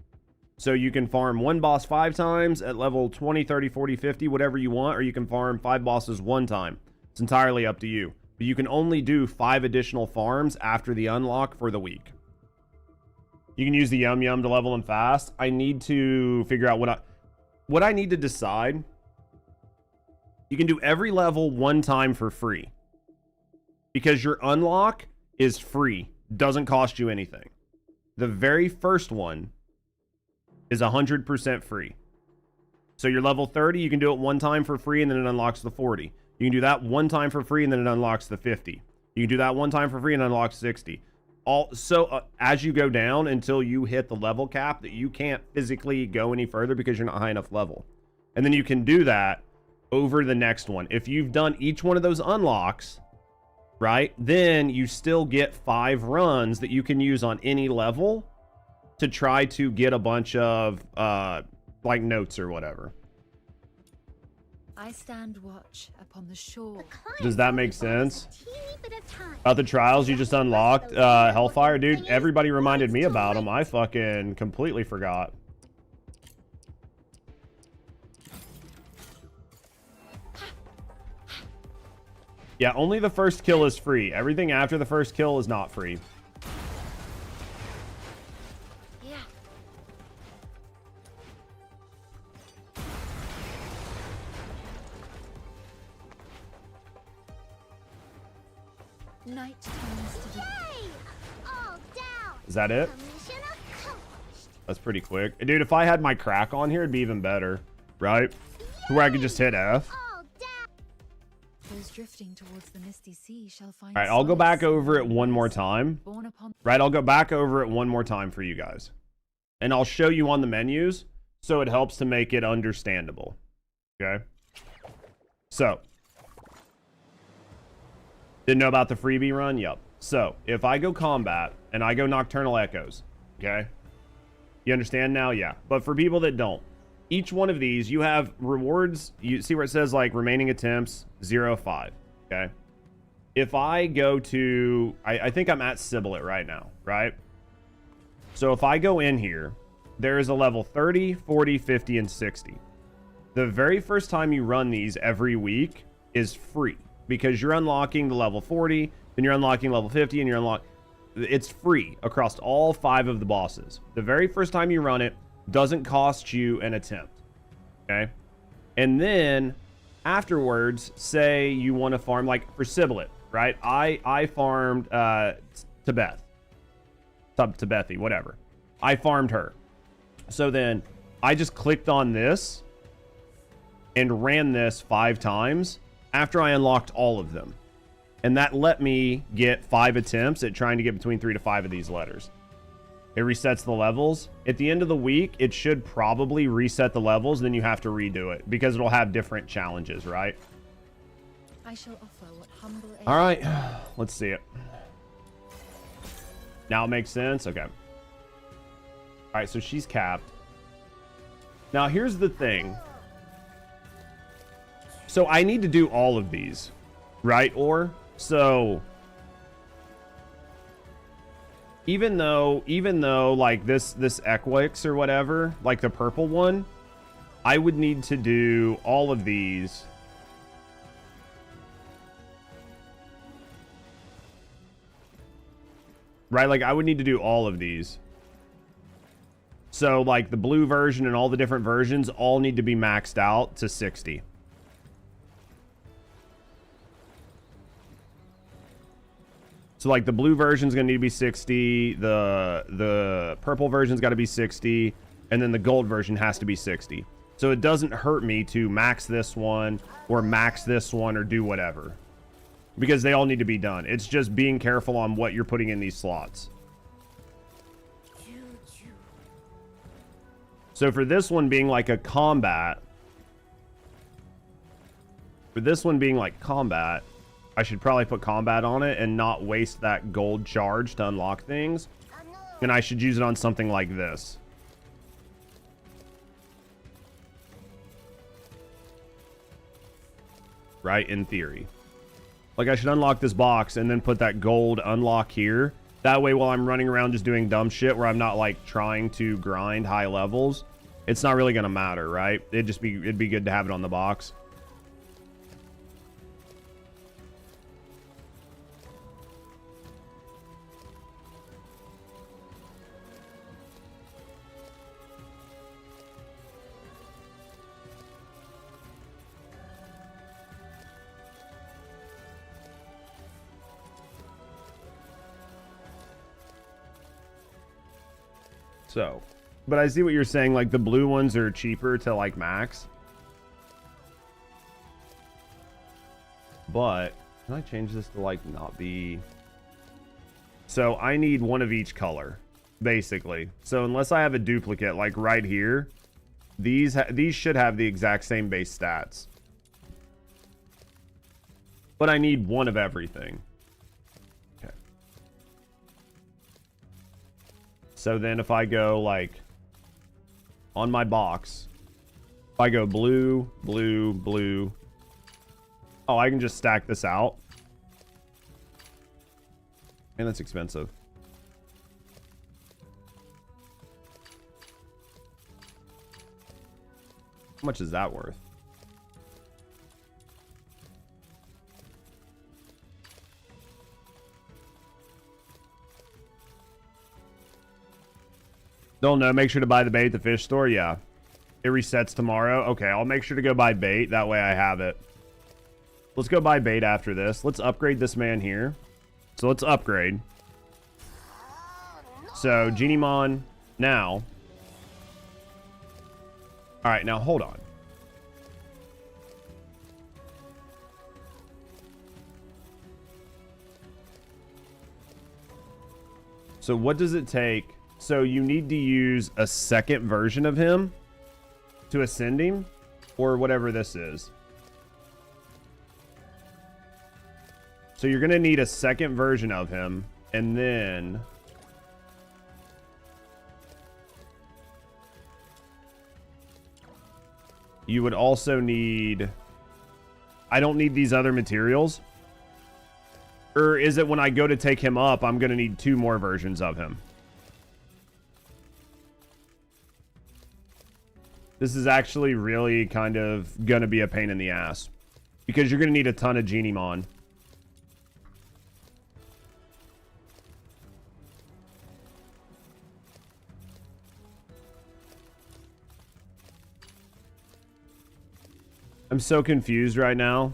Speaker 2: So you can farm one boss 5 times at level 20, 30, 40, 50, whatever you want, or you can farm 5 bosses one time. It's entirely up to you. But you can only do 5 additional farms after the unlock for the week. You can use the Yum Yum to level them fast. I need to figure out what I need to decide. You can do every level one time for free, because your unlock is free, doesn't cost you anything. The very first one is 100% free. So your level 30, you can do it one time for free, and then it unlocks the 40. You can do that one time for free, and then it unlocks the 50. You can do that one time for free and unlocks 60. Also, as you go down until you hit the level cap that you can't physically go any further because you're not high enough level. And then you can do that over the next one. If you've done each one of those unlocks, right, then you still get 5 runs that you can use on any level to try to get a bunch of like notes or whatever.
Speaker 1: I stand watch upon the shore.
Speaker 2: Does that make sense? About the trials you just unlocked, Hellfire, dude, everybody reminded me about them. I fucking completely forgot. Yeah, only the first kill is free. Everything after the first kill is not free.
Speaker 1: Night turns to the...
Speaker 3: All down.
Speaker 2: Is that it?
Speaker 3: Mission accomplished.
Speaker 2: That's pretty quick. Dude, if I had my crack on here, it'd be even better, right? Where I could just hit F.
Speaker 3: All down.
Speaker 1: Those drifting towards the misty sea shall find...
Speaker 2: All right, I'll go back over it one more time. Right, I'll go back over it one more time for you guys. And I'll show you on the menus, so it helps to make it understandable. Okay? So... Didn't know about the freebie run? Yep. So, if I go combat, and I go nocturnal echoes, okay? You understand now? Yeah. But for people that don't, each one of these, you have rewards. You see where it says, like, remaining attempts, 0, 5, okay? If I go to... I think I'm at Sibboleth right now, right? So, if I go in here, there is a level 30, 40, 50, and 60. The very first time you run these every week is free, because you're unlocking the level 40, then you're unlocking level 50, and you're unlocking... It's free across all 5 of the bosses. The very first time you run it doesn't cost you an attempt. Okay? And then afterwards, say you want to farm, like for Siblet, right? I farmed Tebethy, whatever. I farmed her. So then I just clicked on this and ran this 5 times after I unlocked all of them. And that let me get 5 attempts at trying to get between 3 to 5 of these letters. It resets the levels. At the end of the week, it should probably reset the levels, then you have to redo it because it'll have different challenges, right?
Speaker 1: I shall offer what humble aid.
Speaker 2: All right, let's see it. Now it makes sense? Okay. All right, so she's capped. Now, here's the thing. So I need to do all of these, right? Or, so... Even though, like, this Equix or whatever, like the purple one, I would need to do all of these. Right? Like, I would need to do all of these. So, like, the blue version and all the different versions all need to be maxed out to 60. So, like, the blue version's going to need to be 60. The purple version's got to be 60. And then the gold version has to be 60. So, it doesn't hurt me to max this one or max this one or do whatever. Because they all need to be done. It's just being careful on what you're putting in these slots. So for this one being like a combat, I should probably put combat on it and not waste that gold charge to unlock things. And I should use it on something like this. Right? In theory. Like, I should unlock this box and then put that gold unlock here. That way, while I'm running around just doing dumb shit where I'm not, like, trying to grind high levels, it's not really going to matter, right? It'd be good to have it on the box. So, but I see what you're saying, like the blue ones are cheaper to like max. But can I change this to like not be... So I need one of each color, basically. So unless I have a duplicate, like right here, these should have the exact same base stats. But I need one of everything. So then if I go like on my box, if I go blue, blue, blue. Oh, I can just stack this out. And that's expensive. How much is that worth? Don't know. Make sure to buy the bait at the fish store. Yeah. It resets tomorrow. Okay, I'll make sure to go buy bait. That way I have it. Let's go buy bait after this. Let's upgrade this man here. So let's upgrade. So, Genimon now. Alright, now hold on. So what does it take? So you need to use a second version of him to ascend him, or whatever this is. So you're going to need a second version of him, and then... you would also need... I don't need these other materials. Or is it when I go to take him up, I'm going to need 2 more versions of him? This is actually really kind of going to be a pain in the ass. because you're going to need a ton of Genie Mon. I'm so confused right now.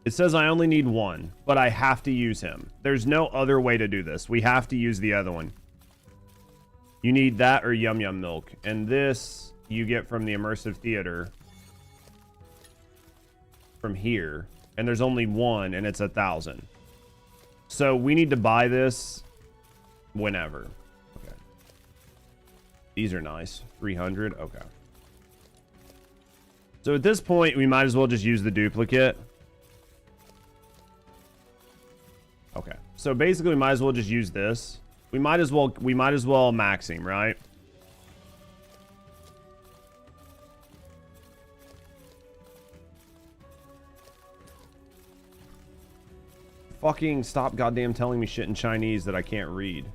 Speaker 2: It says I only need one, but I have to use him. There's no other way to do this. We have to use the other one. You need that or Yum Yum Milk. And this you get from the Immersive Theater. From here. And there's only one, and it's 1,000. So we need to buy this whenever. Okay. These are nice. 300. Okay. So at this point, we might as well just use the duplicate. Okay. So basically, we might as well just use this. We might as well max him, right? Fucking stop goddamn telling me shit in Chinese that I can't read.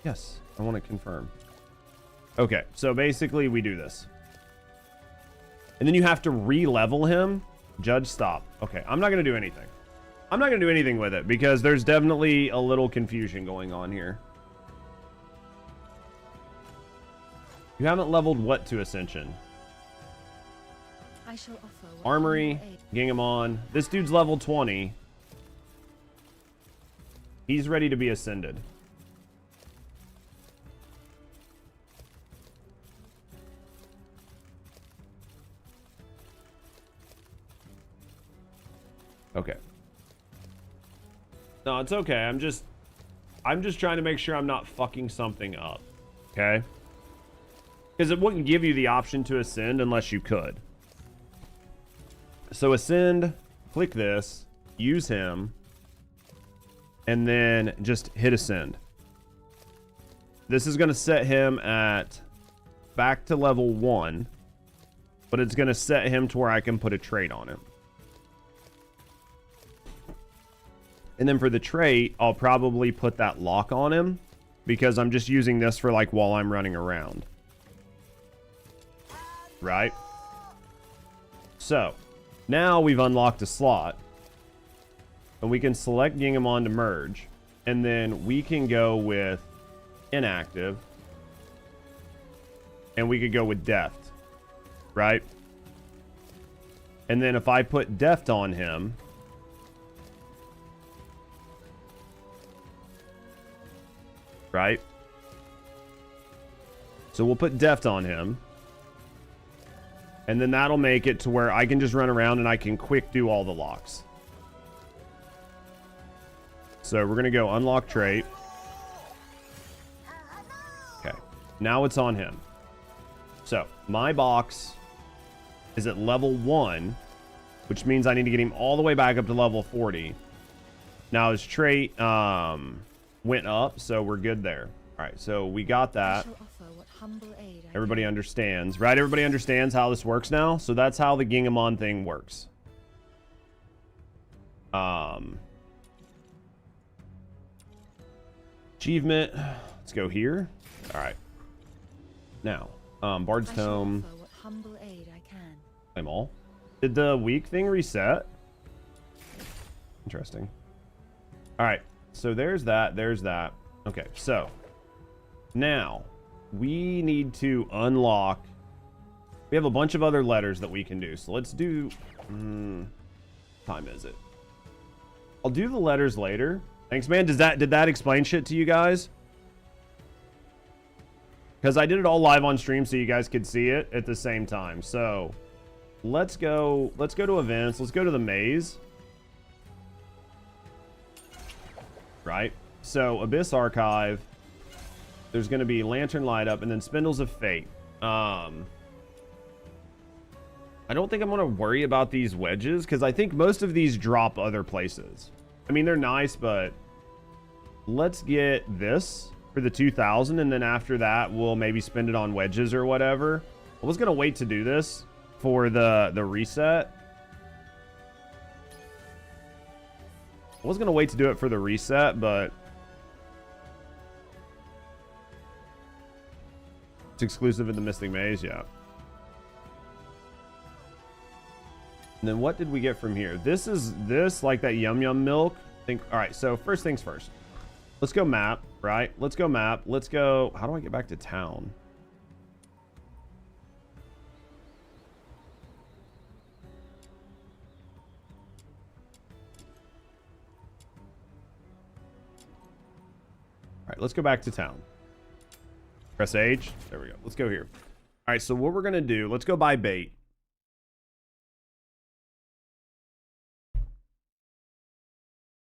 Speaker 2: Yes, I want to confirm. Okay, so basically we do this. And then you have to re-level him. Judge, stop. Okay, I'm not going to do anything. I'm not going to do anything with it because there's definitely a little confusion going on here. You haven't leveled what to Ascension?
Speaker 1: I shall offer
Speaker 2: Armory, Gingamon. This dude's level 20. He's ready to be ascended. Okay. No, it's okay. I'm just trying to make sure I'm not fucking something up. Okay? Because it wouldn't give you the option to ascend unless you could. So ascend, click this, use him, and then just hit ascend. This is going to set him at back to level 1, but it's going to set him to where I can put a trait on him. And then for the trait, I'll probably put that lock on him because I'm just using this for like while I'm running around. Right? So, now we've unlocked a slot. And we can select Gingamon to merge. And then we can go with inactive. And we could go with deft. Right? And then if I put deft on him, right? So we'll put deft on him. And then that'll make it to where I can just run around and I can quick do all the locks. So we're going to go unlock trait. Okay. Now it's on him. So my box is at level 1, which means I need to get him all the way back up to level 40. Now his trait went up, so we're good there. All right, so we got that. Everybody understands, right? Everybody understands how this works now. So that's how the Gingamon thing works. Achievement. Let's go here. All right. Now, Bard's Tome. Claim all. Did the week thing reset? Interesting. All right. So there's that. There's that. Okay. So now we need to unlock. We have a bunch of other letters that we can do. So let's do. Time is it? I'll do the letters later. Thanks, man. Did that explain shit to you guys? Because I did it all live on stream so you guys could see it at the same time. So let's go to events. Let's go to the maze. Right? So Abyss Archive. There's going to be Lantern Light Up and then Spindles of Fate. I don't think I'm going to worry about these wedges because I think most of these drop other places. I mean, they're nice, but let's get this for the 2000 and then after that we'll maybe spend it on wedges or whatever. I was going to wait to do this for the reset. I was going to wait to do it for the reset, but It's exclusive in the Mystic Maze, yeah. And then what did we get from here? This is this, like that yum yum milk. All right, so first things first. Let's go map, right? Let's go map. Let's go. How do I get back to town? All right, let's go back to town. Press H. There we go. Let's go here. All right, so what we're going to do, let's go buy bait.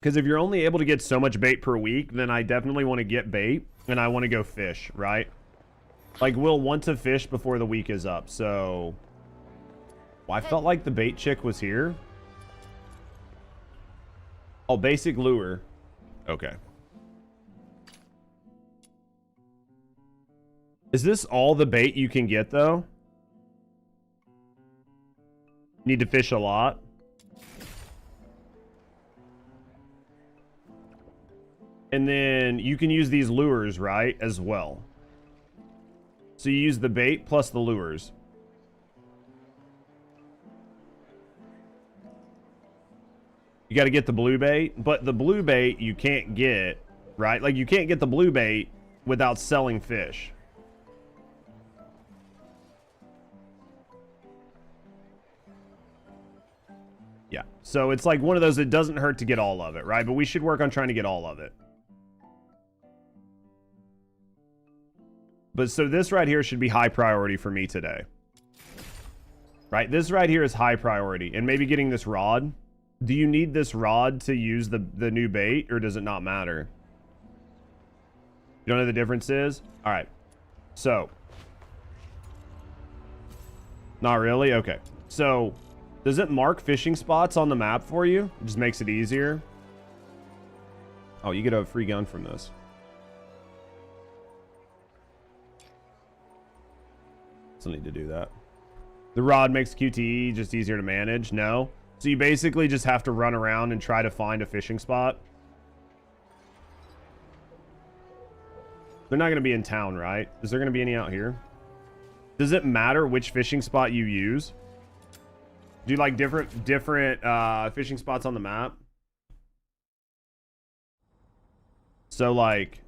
Speaker 2: Because if you're only able to get so much bait per week, then I definitely want to get bait and I want to go fish, right? Like, we'll want to fish before the week is up. So, well, I felt like the bait chick was here. Oh, basic lure. Okay. Is this all the bait you can get, though? Need to fish a lot. And then you can use these lures, right, as well. So you use the bait plus the lures. You got to get the blue bait, but the blue bait you can't get, right? Like, you can't get the blue bait without selling fish. Yeah, so it's like one of those, it doesn't hurt to get all of it, right? But we should work on trying to get all of it. But so this right here should be high priority for me today. Right? This right here is high priority. And maybe getting this rod. Do you need this rod to use the new bait? Or does it not matter? You don't know the difference is? Alright. So. Not really? Okay. So. Does it mark fishing spots on the map for you? It just makes it easier. Oh, you get a free gun from this. Still need to do that. The rod makes QTE just easier to manage. No. So you basically just have to run around and try to find a fishing spot. They're not going to be in town, right? Is there going to be any out here? Does it matter which fishing spot you use? Do you like different fishing spots on the map? So like...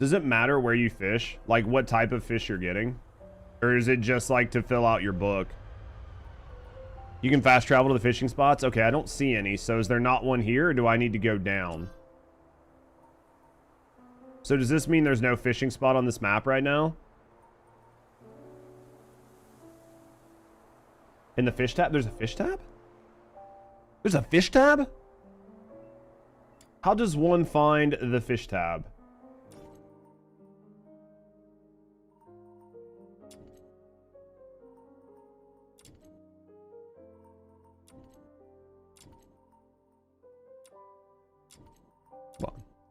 Speaker 2: Does it matter where you fish? Like what type of fish you're getting? Or is it just like to fill out your book? You can fast travel to the fishing spots? Okay, I don't see any. So is there not one here or do I need to go down? So does this mean there's no fishing spot on this map right now? In the fish tab? There's a fish tab? There's a fish tab? How does one find the fish tab?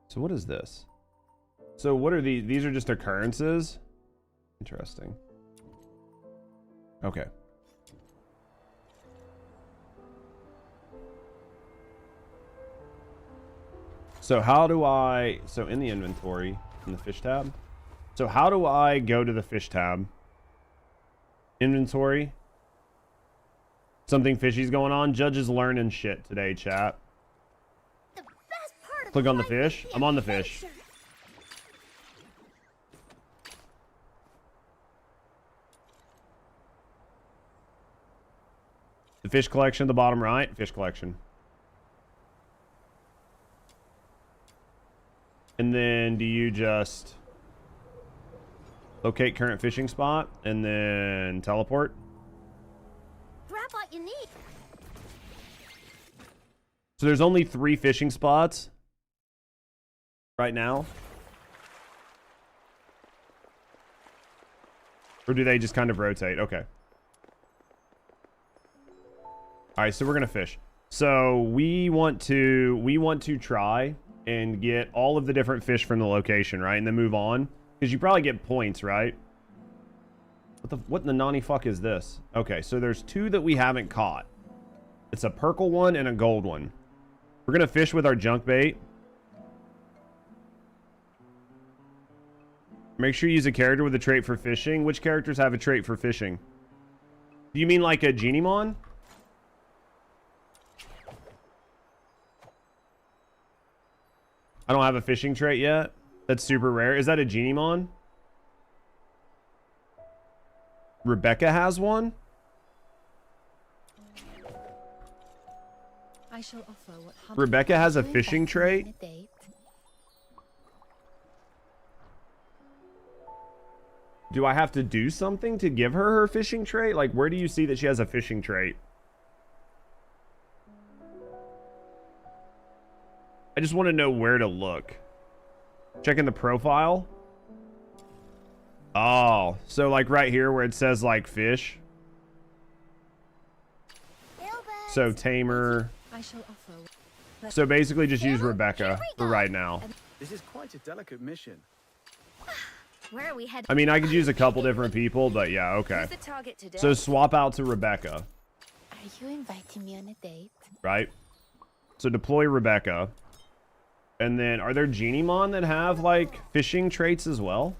Speaker 2: So what is this? So what are these? These are just occurrences? Interesting. Okay. So how do I... So in the inventory, in the fish tab. So how do I go to the fish tab? Inventory. Something fishy's going on. Judge is learning shit today, chat. Click on the fish. I'm on the fish. The fish collection at the bottom right. Fish collection. And then do you just locate current fishing spot and then teleport?
Speaker 3: Grab what you need.
Speaker 2: So there's only 3 fishing spots right now? Or do they just kind of rotate? Okay. Alright, so we're gonna fish. So we want to try and get all of the different fish from the location, right? And then move on. Because you probably get points, right? What in the nani fuck is this? Okay, so there's 2 that we haven't caught. It's a purple one and a gold one. We're gonna fish with our junk bait. Make sure you use a character with a trait for fishing. Which characters have a trait for fishing? Do you mean like a Genimon? I don't have a fishing trait yet. That's super rare. Is that a Genimon? Rebecca has one?
Speaker 1: I shall offer what
Speaker 2: Rebecca has a fishing trait? Do I have to do something to give her her fishing trait? Like, where do you see that she has a fishing trait? I just want to know where to look. Checking the profile. Oh, so like right here where it says like fish. So tamer.
Speaker 1: I shall offer.
Speaker 2: So basically just use Rebecca for right now.
Speaker 7: This is quite a delicate mission.
Speaker 3: Where are we headed?
Speaker 2: I mean, I could use a couple different people, but yeah, okay.
Speaker 6: Who's the target today?
Speaker 2: So swap out to Rebecca.
Speaker 3: Are you inviting me on a date?
Speaker 2: Right? So deploy Rebecca. And then, are there Genimon that have, like, fishing traits as well?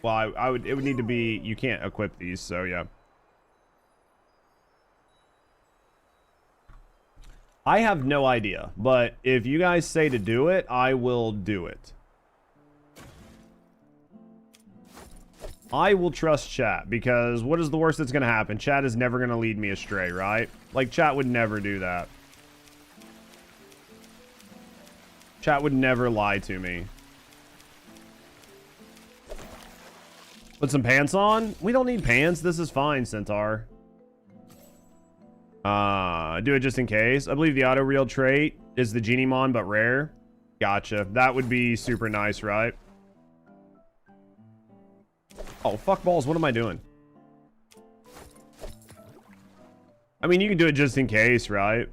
Speaker 2: Well, it would need to be, you can't equip these, so yeah. I have no idea, but if you guys say to do it, I will do it. I will trust chat, because what is the worst that's going to happen? Chat is never going to lead me astray, right? Like, chat would never do that. Chat would never lie to me. Put some pants on? We don't need pants. This is fine, Centaur. Do it just in case. I believe the auto reel trait is the Genimon, but rare. Gotcha. That would be super nice, right? Oh, fuck balls. What am I doing? I mean, you can do it just in case, right?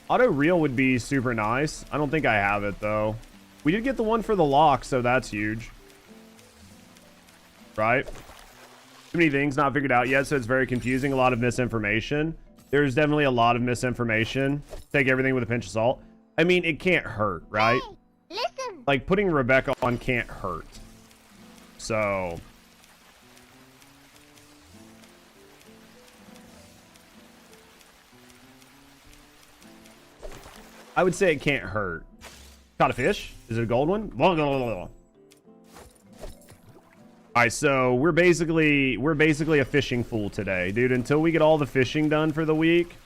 Speaker 2: Auto reel would be super nice. I don't think I have it, though. We did get the one for the lock, so that's huge. Right? Too many things not figured out yet, so it's very confusing. A lot of misinformation. There's definitely a lot of misinformation. Take everything with a pinch of salt. I mean, it can't hurt, right?
Speaker 3: Hey, listen.
Speaker 2: Like, putting Rebecca on can't hurt. So... I would say it can't hurt. Caught a fish? Is it a gold one? All right, so we're basically a fishing fool today, dude. Until we get all the fishing done for the week,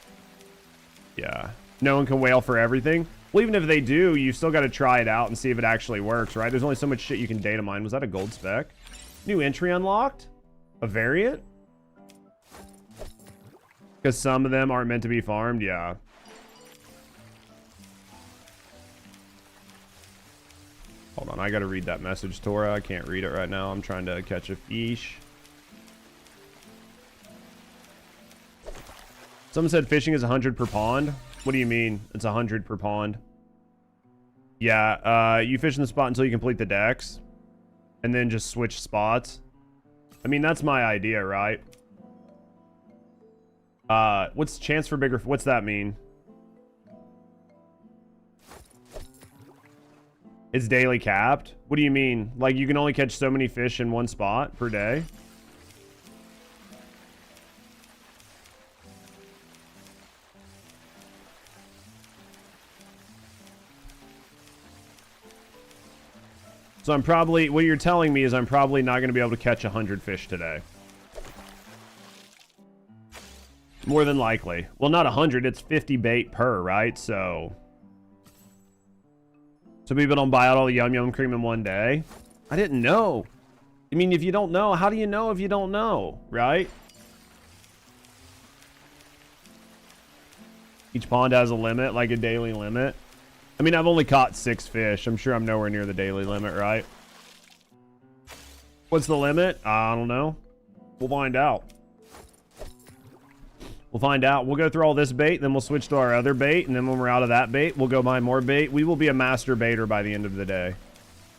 Speaker 2: yeah, no one can whale for everything. Well, even if they do, you still got to try it out and see if it actually works, right? There's only so much shit you can data mine. Was that a gold spec? New entry unlocked? A variant? Because some of them aren't meant to be farmed, yeah. Hold on, I gotta read that message, Tora. I can't read it right now. I'm trying to catch a fish. Someone said fishing is 100 per pond. What do you mean? It's 100 per pond. Yeah, you fish in the spot until you complete the decks. And then just switch spots. I mean, that's my idea, right? What's chance for bigger... What's that mean? It's daily capped? What do you mean? Like, you can only catch so many fish in one spot per day? So I'm probably... What you're telling me is I'm probably not going to be able to catch 100 fish today. More than likely. Well, not 100. It's 50 bait per, right? So people don't buy out all the Yum Yum Cream in one day. I didn't know. I mean, if you don't know, how do you know if you don't know, right? Each pond has a limit, like a daily limit. I mean, I've only caught 6 fish. I'm sure I'm nowhere near the daily limit, right? What's the limit? I don't know. We'll find out. We'll find out. We'll go through all this bait, then we'll switch to our other bait, and then when we're out of that bait, we'll go buy more bait. We will be a master baiter by the end of the day.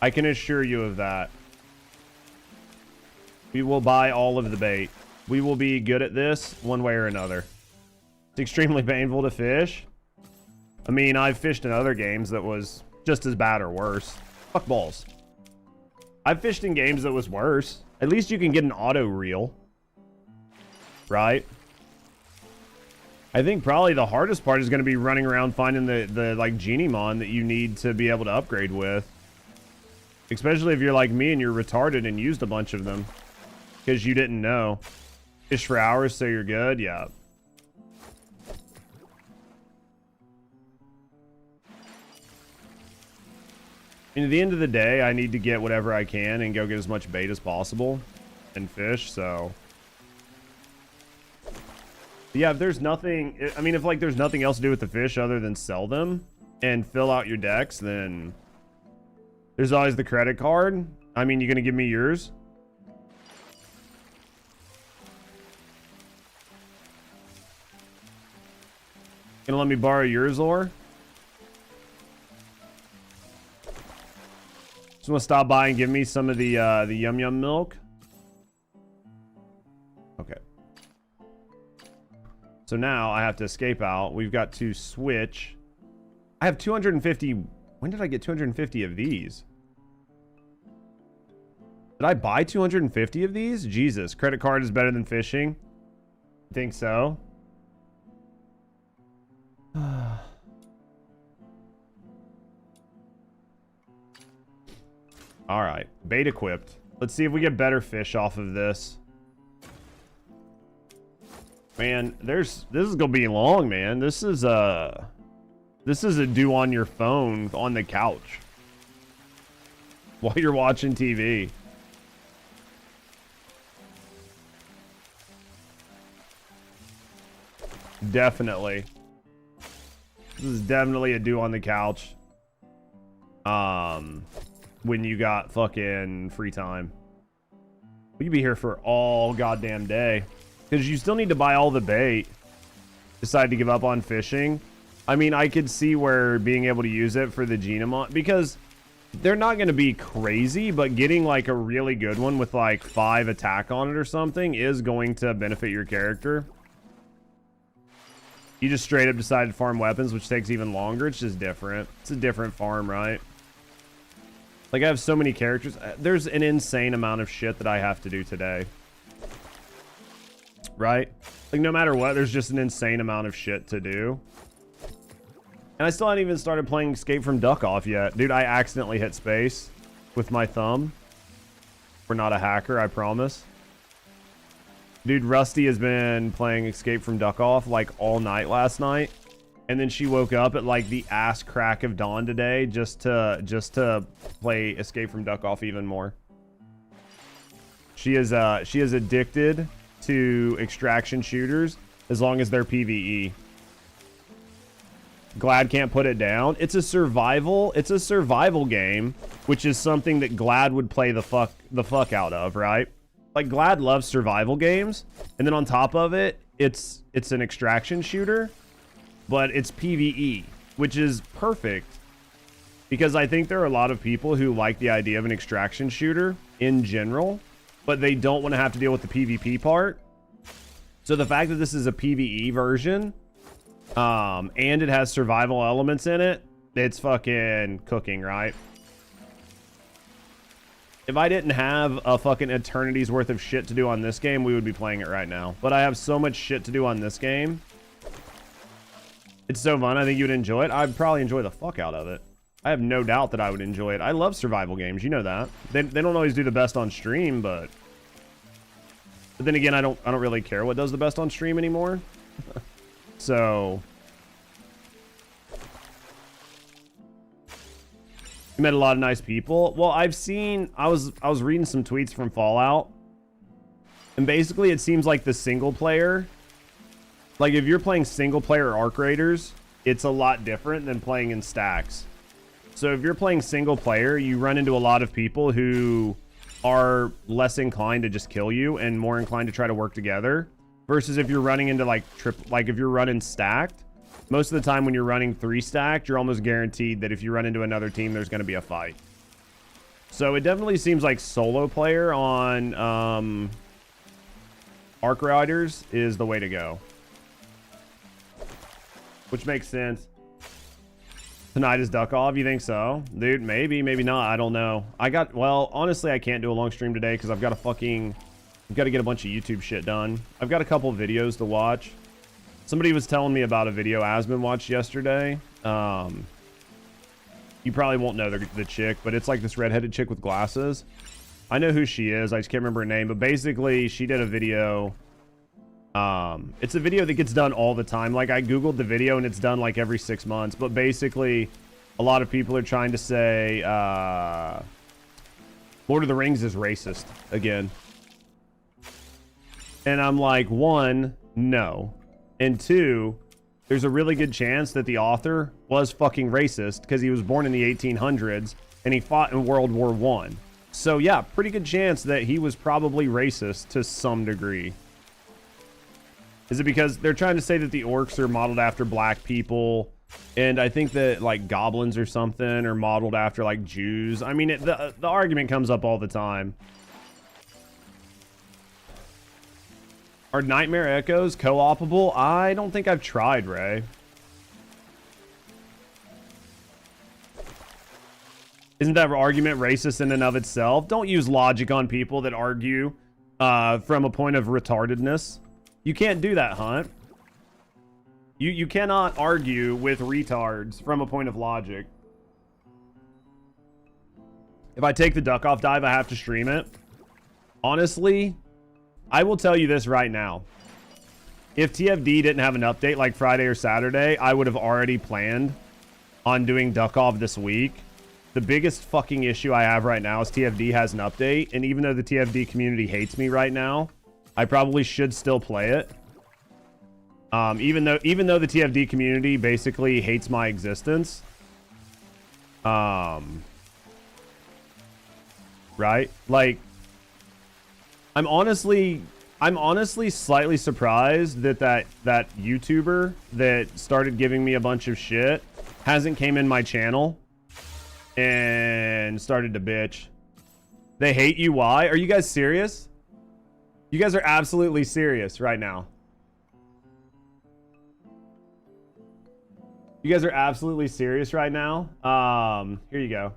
Speaker 2: I can assure you of that. We will buy all of the bait. We will be good at this one way or another. It's extremely painful to fish. I mean, I've fished in other games that was just as bad or worse. Fuck balls. I've fished in games that was worse. At least you can get an auto reel. Right? I think probably the hardest part is going to be running around finding the like genie mon that you need to be able to upgrade with. Especially if you're like me and you're retarded and used a bunch of them. Because you didn't know. Fish for hours so you're good? Yeah. And at the end of the day, I need to get whatever I can and go get as much bait as possible and fish, so. Yeah, if there's nothing, I mean, if like there's nothing else to do with the fish other than sell them and fill out your decks, then there's always the credit card. I mean, you gonna give me yours? Gonna let me borrow yours, or? Just want to stop by and give me some of the yum yum milk. Okay. So now I have to escape out. We've got to switch. I have 250. When did I get 250 of these? Did I buy 250 of these? Jesus, credit card is better than fishing. I think so. All right, bait equipped. Let's see if we get better fish off of this. Man, this is gonna be long, man. This is a do on your phone on the couch while you're watching TV. Definitely. This is definitely a do on the couch. When you got fucking free time. We could be here for all goddamn day. Because you still need to buy all the bait. Decide to give up on fishing. I mean, I could see where being able to use it for the Genamon, because they're not going to be crazy, but getting like a really good one with like 5 attack on it or something is going to benefit your character. You just straight up decide to farm weapons, which takes even longer. It's just different. It's a different farm, right? Like, I have so many characters. There's an insane amount of shit that I have to do today. Right? Like, no matter what, there's just an insane amount of shit to do. And I still haven't even started playing Escape from Duck Off yet. Dude, I accidentally hit space with my thumb. We're not a hacker, I promise. Dude, Rusty has been playing Escape from Duck Off like all night last night. And then she woke up at like the ass crack of dawn today just to play Escape from Duck Off even more. She is addicted to extraction shooters as long as they're PvE. Glad can't put it down. It's a survival game, which is something that Glad would play the fuck out of, right? Like, Glad loves survival games, and then on top of it, it's an extraction shooter. But it's PvE, which is perfect, because I think there are a lot of people who like the idea of an extraction shooter in general, but they don't want to have to deal with the PvP part. So the fact that this is a PvE version, and it has survival elements in it, it's fucking cooking, right? If I didn't have a fucking eternity's worth of shit to do on this game, we would be playing it right now. But I have so much shit to do on this game. It's so fun. I think you would enjoy it. I'd probably enjoy the fuck out of it. I have no doubt that I would enjoy it. I love survival games. You know that. They don't always do the best on stream, but then again, I don't really care what does the best on stream anymore. So you met a lot of nice people. Well, I was reading some tweets from Fallout, and basically it seems like the single player, like if you're playing single player Arc Raiders, it's a lot different than playing in stacks. So if you're playing single player, you run into a lot of people who are less inclined to just kill you and more inclined to try to work together. Versus if you're running into like if you're running stacked, most of the time when you're running 3 stacked, you're almost guaranteed that if you run into another team, there's going to be a fight. So it definitely seems like solo player on Arc Riders is the way to go. Which makes sense. Tonight is duck off, you think so? Dude, maybe, maybe not, I don't know. Well, honestly, I can't do a long stream today because I've got to get a bunch of YouTube shit done. I've got a couple of videos to watch. Somebody was telling me about a video Asmon watched yesterday. You probably won't know the chick, but it's like this redheaded chick with glasses. I know who she is. I just can't remember her name, but basically she did a video. It's a video that gets done all the time. Like I Googled the video and it's done like every 6 months, but basically a lot of people are trying to say, Lord of the Rings is racist again. And I'm like, one, no. And two, there's a really good chance that the author was fucking racist because he was born in the 1800s and he fought in World War I. So yeah, pretty good chance that he was probably racist to some degree. Is it because they're trying to say that the orcs are modeled after black people, and I think that like goblins or something are modeled after like Jews? I mean, the argument comes up all the time. Are Nightmare Echoes co-opable? I don't think I've tried, Ray. Isn't that argument racist in and of itself? Don't use logic on people that argue from a point of retardedness. You can't do that, Hunt. You cannot argue with retards from a point of logic. If I take the duck off dive, I have to stream it. Honestly, I will tell you this right now. If TFD didn't have an update like Friday or Saturday, I would have already planned on doing duck off this week. The biggest fucking issue I have right now is TFD has an update, and even though the TFD community hates me right now, I probably should still play it. Even though the TFD community basically hates my existence. Right? Like, I'm honestly slightly surprised that YouTuber that started giving me a bunch of shit hasn't came in my channel and started to bitch. They hate you. Why? Are you guys serious? You guys are absolutely serious right now. You guys are absolutely serious right now. Here you go.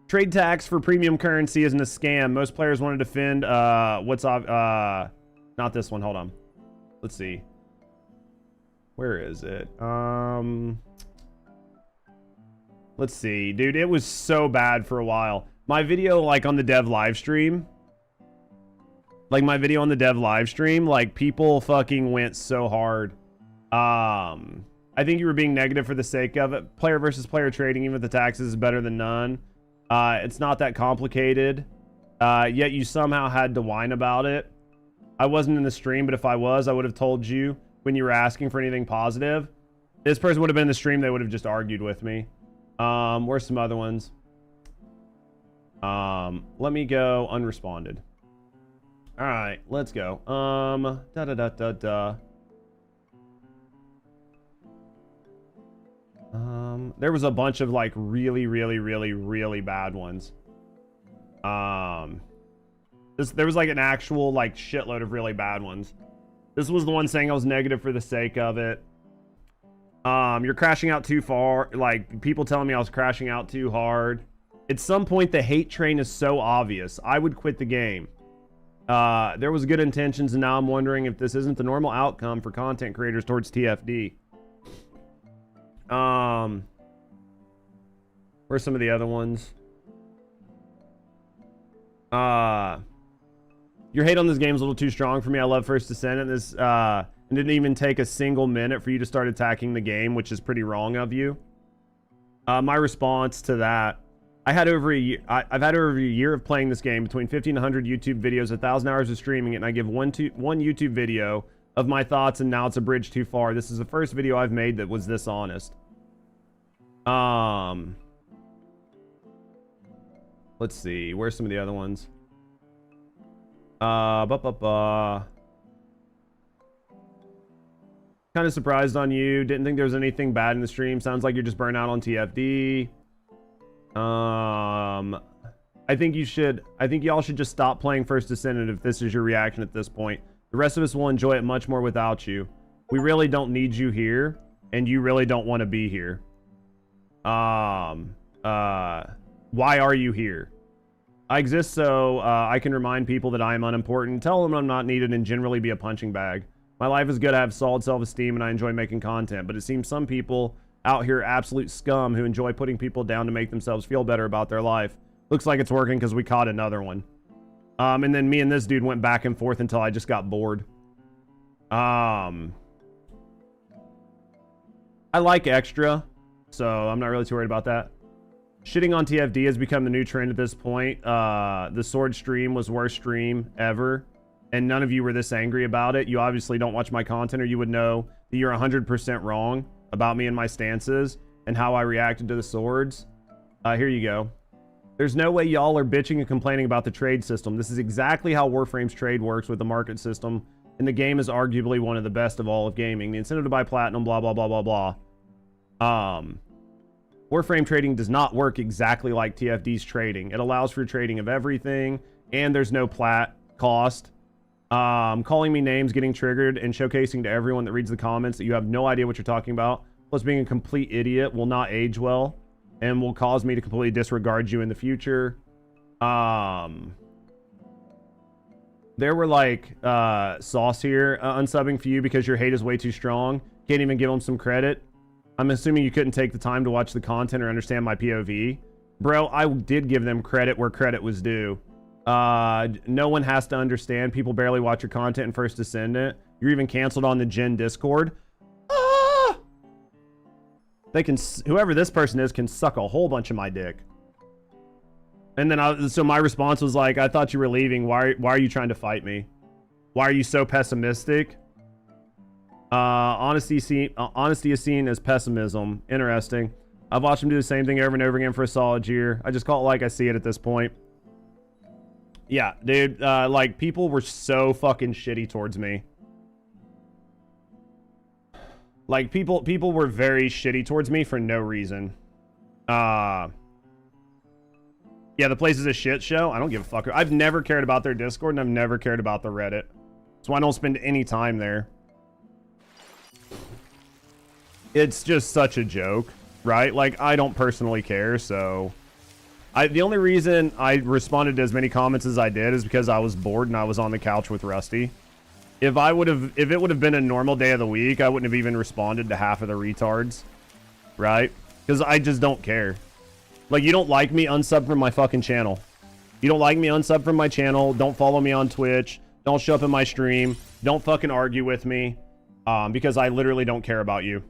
Speaker 2: Trade tax for premium currency isn't a scam. Most players want to defend not this one. Hold on. Let's see. Where is it? Let's see. Dude, it was so bad for a while. My video, like, on the dev live stream, like, people fucking went so hard. I think you were being negative for the sake of it. Player versus player trading, even with the taxes, is better than none. It's not that complicated. Yet you somehow had to whine about it. I wasn't in the stream, but if I was, I would have told you when you were asking for anything positive. This person would have been in the stream, they would have just argued with me. Where's some other ones? Let me go unresponded. All right, let's go. There was a bunch of like really bad ones. There was like an actual like shitload of really bad ones. This was the one saying I was negative for the sake of it. You're crashing out too far. Like, people telling me I was crashing out too hard. At some point, the hate train is so obvious. I would quit the game. There was good intentions, and now I'm wondering if this isn't the normal outcome for content creators towards TFD. Where's some of the other ones? Your hate on this game is a little too strong for me. I love First Descent, and this and didn't even take a single minute for you to start attacking the game, which is pretty wrong of you. My response to that: I've had over a year of playing this game, between 50 and 100 YouTube videos, 1,000 hours of streaming it, and I give one YouTube video of my thoughts, and now it's a bridge too far. This is the first video I've made that was this honest. Let's see. Where's some of the other ones? Kind of surprised on you. Didn't think there was anything bad in the stream. Sounds like you're just burnt out on TFD. I think y'all should just stop playing First Descendant if this is your reaction at this point. The rest of us will enjoy it much more without you. We really don't need you here, and you really don't want to be here. Why are you here? I exist so I can remind people that I am unimportant, tell them I'm not needed, and generally be a punching bag. My life is good, I have solid self-esteem, and I enjoy making content, but it seems some people out here are absolute scum who enjoy putting people down to make themselves feel better about their life. Looks like it's working because we caught another one. And then me and this dude went back and forth until I just got bored. I like extra, so I'm not really too worried about that. Shitting on TFD has become the new trend at this point. The sword stream was worst stream ever, and none of you were this angry about it. You obviously don't watch my content, or you would know that you're 100% wrong about me and my stances and how I reacted to the swords. Here you go. There's no way y'all are bitching and complaining about the trade system. This is exactly how Warframe's trade works with the market system, and the game is arguably one of the best of all of gaming. The incentive to buy platinum, blah, blah, blah, blah, blah. Warframe trading does not work exactly like TFD's trading. It allows for trading of everything, and there's no plat cost. Calling me names, getting triggered, and showcasing to everyone that reads the comments that you have no idea what you're talking about, plus being a complete idiot, will not age well, and will cause me to completely disregard you in the future. There were like Sauce here unsubbing for you because your hate is way too strong. Can't even give them some credit. I'm assuming you couldn't take the time to watch the content or understand my POV. Bro, I did give them credit where credit was due. No one has to understand. People barely watch your content in First Descendant. You're even canceled on the Gen Discord. They can, whoever this person is, can suck a whole bunch of my dick. And then so my response was like, I thought you were leaving. Why are you trying to fight me? Why are you so pessimistic? Honesty is seen as pessimism. Interesting. I've watched him do the same thing over and over again for a solid year. I just call it like I see it at this point. Yeah, dude. Like, people were so fucking shitty towards me. Like, people were very shitty towards me for no reason. Yeah, the place is a shit show. I don't give a fuck. I've never cared about their Discord, and I've never cared about the Reddit. So I don't spend any time there. It's just such a joke, right? Like, I don't personally care, so... the only reason I responded to as many comments as I did is because I was bored and I was on the couch with Rusty. If it would have been a normal day of the week, I wouldn't have even responded to half of the retards, right? Because I just don't care. Like, you don't like me, unsub from my fucking channel. You don't like me, unsub from my channel. Don't follow me on Twitch. Don't show up in my stream. Don't fucking argue with me, because I literally don't care about you.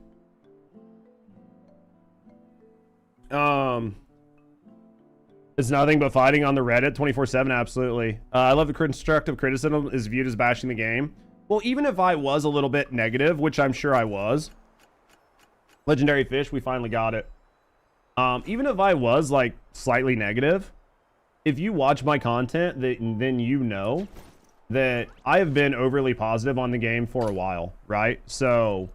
Speaker 2: It's nothing but fighting on the Reddit 24/7. Absolutely. I love the constructive criticism is viewed as bashing the game. Well, even if I was a little bit negative, which I'm sure I was. Legendary Fish, we finally got it. Even if I was like slightly negative, if you watch my content, then you know that I have been overly positive on the game for a while, right? So,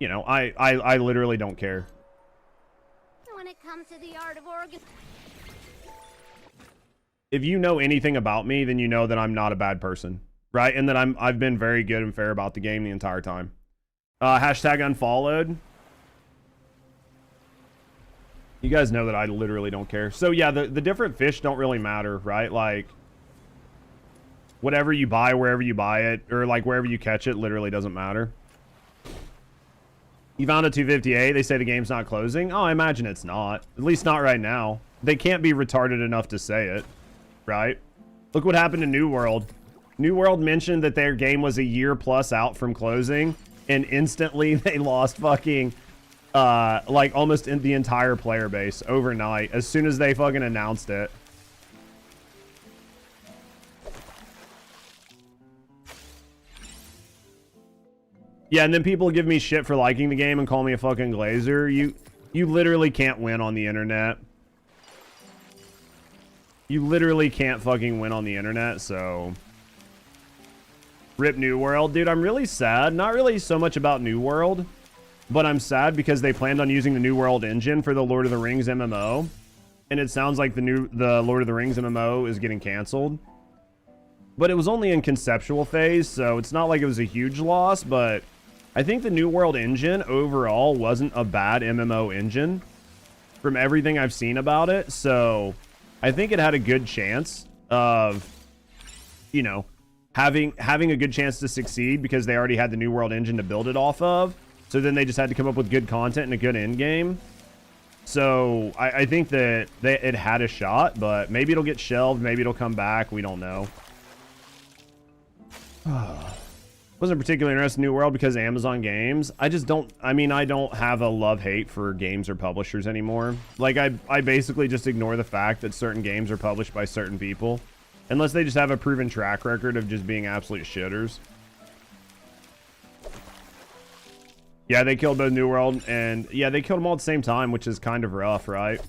Speaker 2: you know, I literally don't care.
Speaker 3: When it comes to the art of organ...
Speaker 2: If you know anything about me, then you know that I'm not a bad person, right? And that I've been very good and fair about the game the entire time. Hashtag unfollowed. You guys know that I literally don't care. So yeah, the different fish don't really matter, right? Like, whatever you buy, wherever you buy it, or like wherever you catch it, literally doesn't matter. You found a 258. They say the game's not closing. Oh, I imagine it's not. At least not right now. They can't be retarded enough to say it, right? Look what happened to New World. New World mentioned that their game was a year plus out from closing, and instantly they lost fucking, like almost in the entire player base overnight as soon as they fucking announced it. Yeah, and then people give me shit for liking the game and call me a fucking glazer. You literally can't win on the internet. You literally can't fucking win on the internet, so... Rip New World. Dude, I'm really sad. Not really so much about New World. but I'm sad because they planned on using the New World engine for the Lord of the Rings MMO, and it sounds like the Lord of the Rings MMO is getting canceled. But it was only in conceptual phase, so it's not like it was a huge loss, but I think the New World engine overall wasn't a bad MMO engine from everything I've seen about it. So I think it had a good chance of, you know, having a good chance to succeed because they already had the New World engine to build it off of. So then they just had to come up with good content and a good end game. So I think that it had a shot, but maybe it'll get shelved. Maybe it'll come back. We don't know. Wasn't particularly interested in New World because Amazon Games. I just don't, I mean, I don't have a love-hate for games or publishers anymore. Like, I basically just ignore the fact that certain games are published by certain people. Unless they just have a proven track record of just being absolute shitters. Yeah, they killed both New World and... Yeah, they killed them all at the same time, which is kind of rough, right?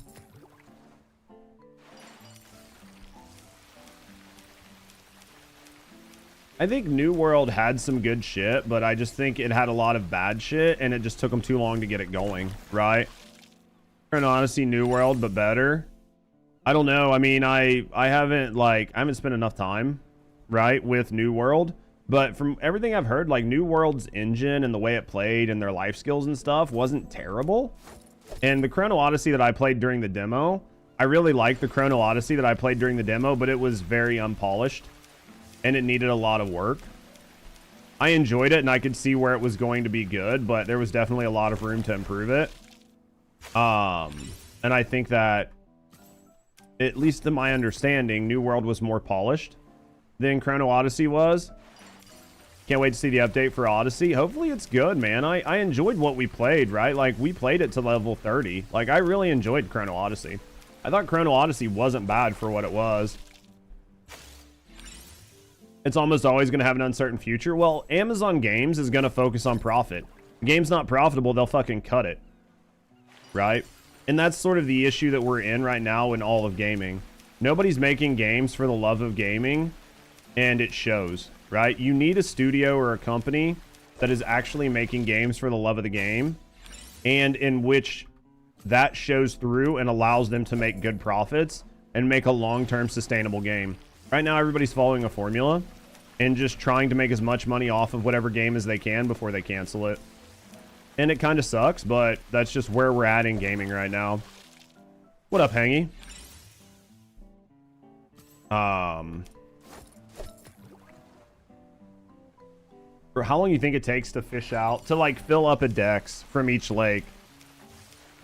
Speaker 2: I think New World had some good shit, but I just think it had a lot of bad shit, and it just took them too long to get it going, right? An Odyssey, New World, but better. I don't know. I mean, I haven't spent enough time, right, with New World. But from everything I've heard, like, New World's engine and the way it played and their life skills and stuff wasn't terrible. And the Chrono Odyssey that I played during the demo, I really liked the Chrono Odyssey that I played during the demo, but it was very unpolished. And it needed a lot of work. I enjoyed it, and I could see where it was going to be good, but there was definitely a lot of room to improve it. And I think that, at least to my understanding, New World was more polished than Chrono Odyssey was. Can't wait to see the update for Odyssey. Hopefully it's good, man. I enjoyed what we played, right? Like, we played it to level 30. Like, I really enjoyed Chrono Odyssey. I thought Chrono Odyssey wasn't bad for what it was. It's almost always going to have an uncertain future. Well, Amazon Games is going to focus on profit. The game's not profitable, they'll fucking cut it. Right? And that's sort of the issue that we're in right now in all of gaming. Nobody's making games for the love of gaming, and it shows, right? You need a studio or a company that is actually making games for the love of the game, and in which that shows through and allows them to make good profits and make a long-term sustainable game. Right now, everybody's following a formula and just trying to make as much money off of whatever game as they can before they cancel it. And it kind of sucks, but that's just where we're at in gaming right now. What up, Hangy? For how long you think it takes to fish out, to like fill up a dex from each lake?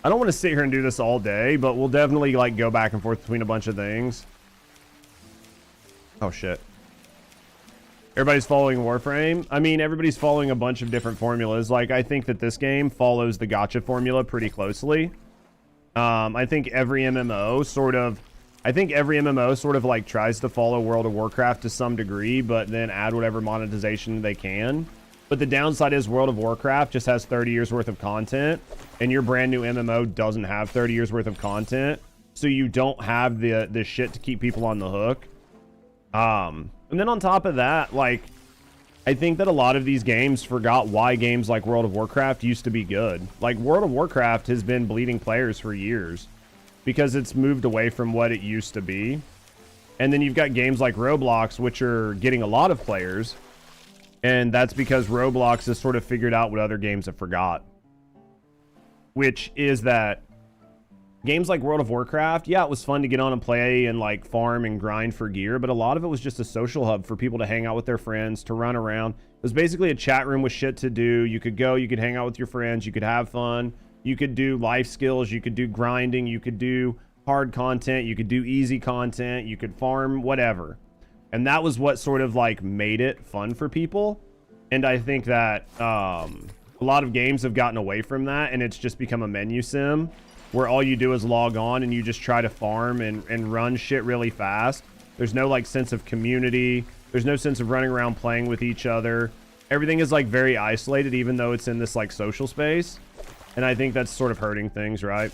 Speaker 2: I don't want to sit here and do this all day, but we'll definitely like go back and forth between a bunch of things. Oh shit. Everybody's following Warframe. I mean, everybody's following a bunch of different formulas. Like, I think that this game follows the Gacha formula pretty closely. I think every MMO sort of like tries to follow World of Warcraft to some degree, but then add whatever monetization they can. But the downside is World of Warcraft just has 30 years worth of content, and your brand new MMO doesn't have 30 years worth of content. So you don't have the shit to keep people on the hook. And then on top of that, like, I think that a lot of these games forgot why games like World of Warcraft used to be good. Like, World of Warcraft has been bleeding players for years because it's moved away from what it used to be. And then you've got games like Roblox, which are getting a lot of players. And that's because Roblox has sort of figured out what other games have forgot. Which is that games like World of Warcraft, yeah, it was fun to get on and play and like farm and grind for gear, but a lot of it was just a social hub for people to hang out with their friends, to run around. It was basically a chat room with shit to do. You could go, you could hang out with your friends, you could have fun, you could do life skills, you could do grinding, you could do hard content, you could do easy content, you could farm, whatever. And that was what sort of like made it fun for people. And I think that a lot of games have gotten away from that, and it's just become a menu sim where all you do is log on and you just try to farm and run shit really fast. There's no like sense of community. There's no sense of running around playing with each other. Everything is like very isolated, even though it's in this like social space. And I think that's sort of hurting things, right?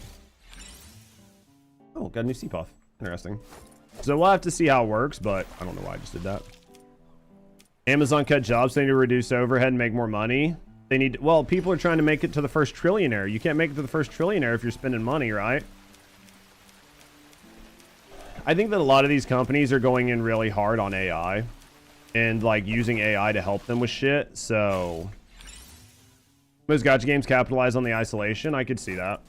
Speaker 2: Oh, got a new CPuff. Interesting. So we'll have to see how it works, but I don't know why I just did that. Amazon cut jobs, so they need to reduce overhead and make more money. They need, well, people are trying to make it to the first trillionaire. You can't make it to the first trillionaire if you're spending money, right? I think that a lot of these companies are going in really hard on AI and like using AI to help them with shit. So most gacha games capitalize on the isolation. I could see that.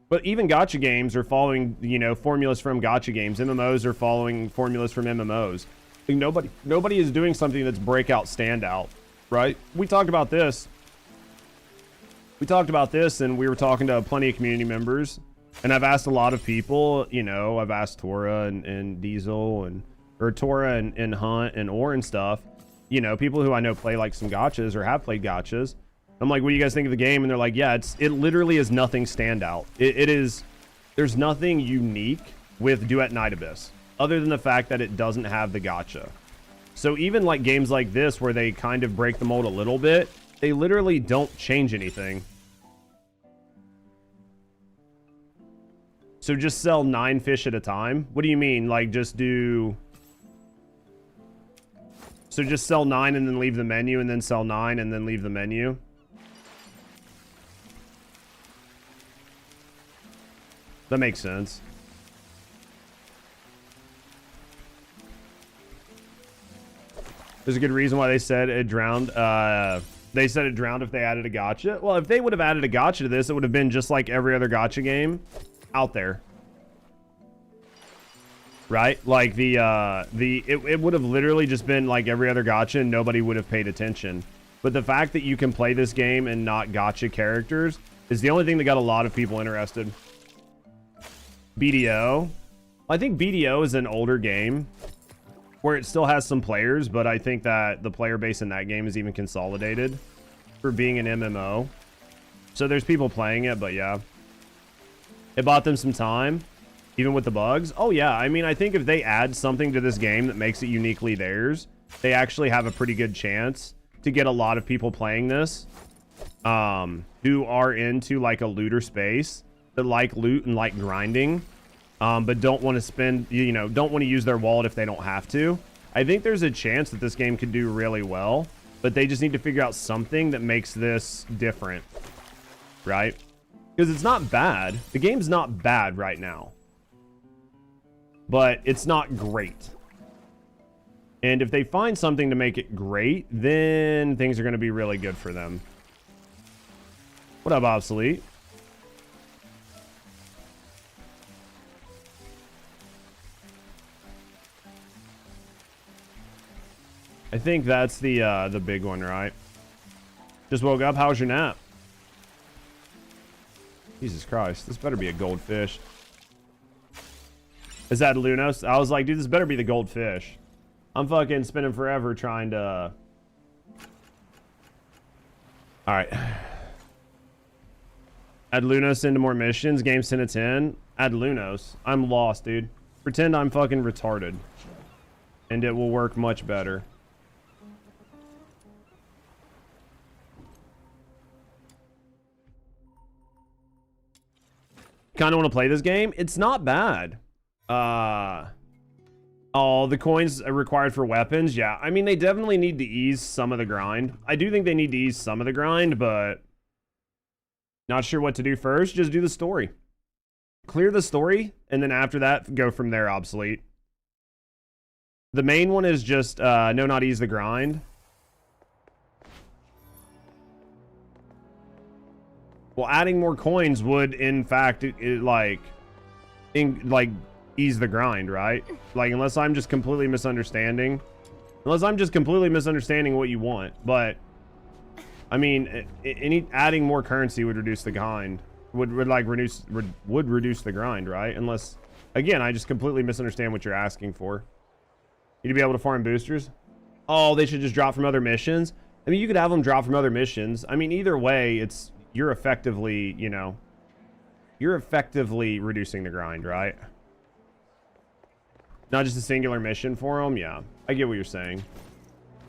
Speaker 2: But even gacha games are following, you know, formulas from gacha games. MMOs are following formulas from MMOs. Like nobody is doing something that's breakout standout, right? We talked about this. And we were talking to plenty of community members. And I've asked a lot of people, you know, I've asked Tora and Diesel or Tora and Hunt and Or and stuff. You know, people who I know play like some gachas or have played gachas. I'm like, what do you guys think of the game? And they're like, yeah, it literally is nothing standout. There's nothing unique with Duet Night Abyss other than the fact that it doesn't have the gacha. So even like games like this where they kind of break the mold a little bit, they literally don't change anything. So just sell 9 fish at a time? What do you mean? Like just do... So just sell 9 and then leave the menu and then sell 9 and then leave the menu? That makes sense. There's a good reason why they said it drowned. They said it drowned if they added a gacha. Well, if they would have added a gacha to this, it would have been just like every other gacha game out there. Right? Like it would have literally just been like every other gacha and nobody would have paid attention. But the fact that you can play this game and not gacha characters is the only thing that got a lot of people interested. BDO. I think BDO is an older game where it still has some players, but I think that the player base in that game is even consolidated for being an MMO. So there's people playing it, but yeah. It bought them some time, even with the bugs. Oh yeah, I mean, I think if they add something to this game that makes it uniquely theirs, they actually have a pretty good chance to get a lot of people playing this who are into like a looter space, that like loot and like grinding, but don't want to spend, you know, don't want to use their wallet if they don't have to. I think there's a chance that this game could do really well, but they just need to figure out something that makes this different, right? Because it's not bad. The game's not bad right now, but it's not great. And if they find something to make it great, then things are going to be really good for them. What up, Obsolete? I think that's the big one, right? Just woke up. How was your nap? Jesus Christ, this better be a goldfish. Is that Lunos? I was like, dude, this better be the goldfish. I'm fucking spending forever trying to... Alright. Add Lunos into more missions. Game's 10 to 10. Add Lunos. I'm lost, dude. Pretend I'm fucking retarded. And it will work much better. Kind of want to play this game. It's not bad. Oh, the coins are required for weapons. Yeah, I mean, they definitely need to ease some of the grind. I do think they need to ease some of the grind, but not sure what to do first. Just do the story. Clear the story, and then after that, go from there, Obsolete. The main one is just no, not ease the grind. Well, adding more coins would, in fact, ease the grind, right? Like, unless I'm just completely misunderstanding what you want. But I mean, adding more currency would reduce the grind. Would reduce the grind, right? Unless, again, I just completely misunderstand what you're asking for. You to be able to farm boosters. Oh, they should just drop from other missions. I mean, you could have them drop from other missions. I mean, either way, you're effectively, you know, reducing the grind, right? Not just a singular mission for them. Yeah, I get what you're saying.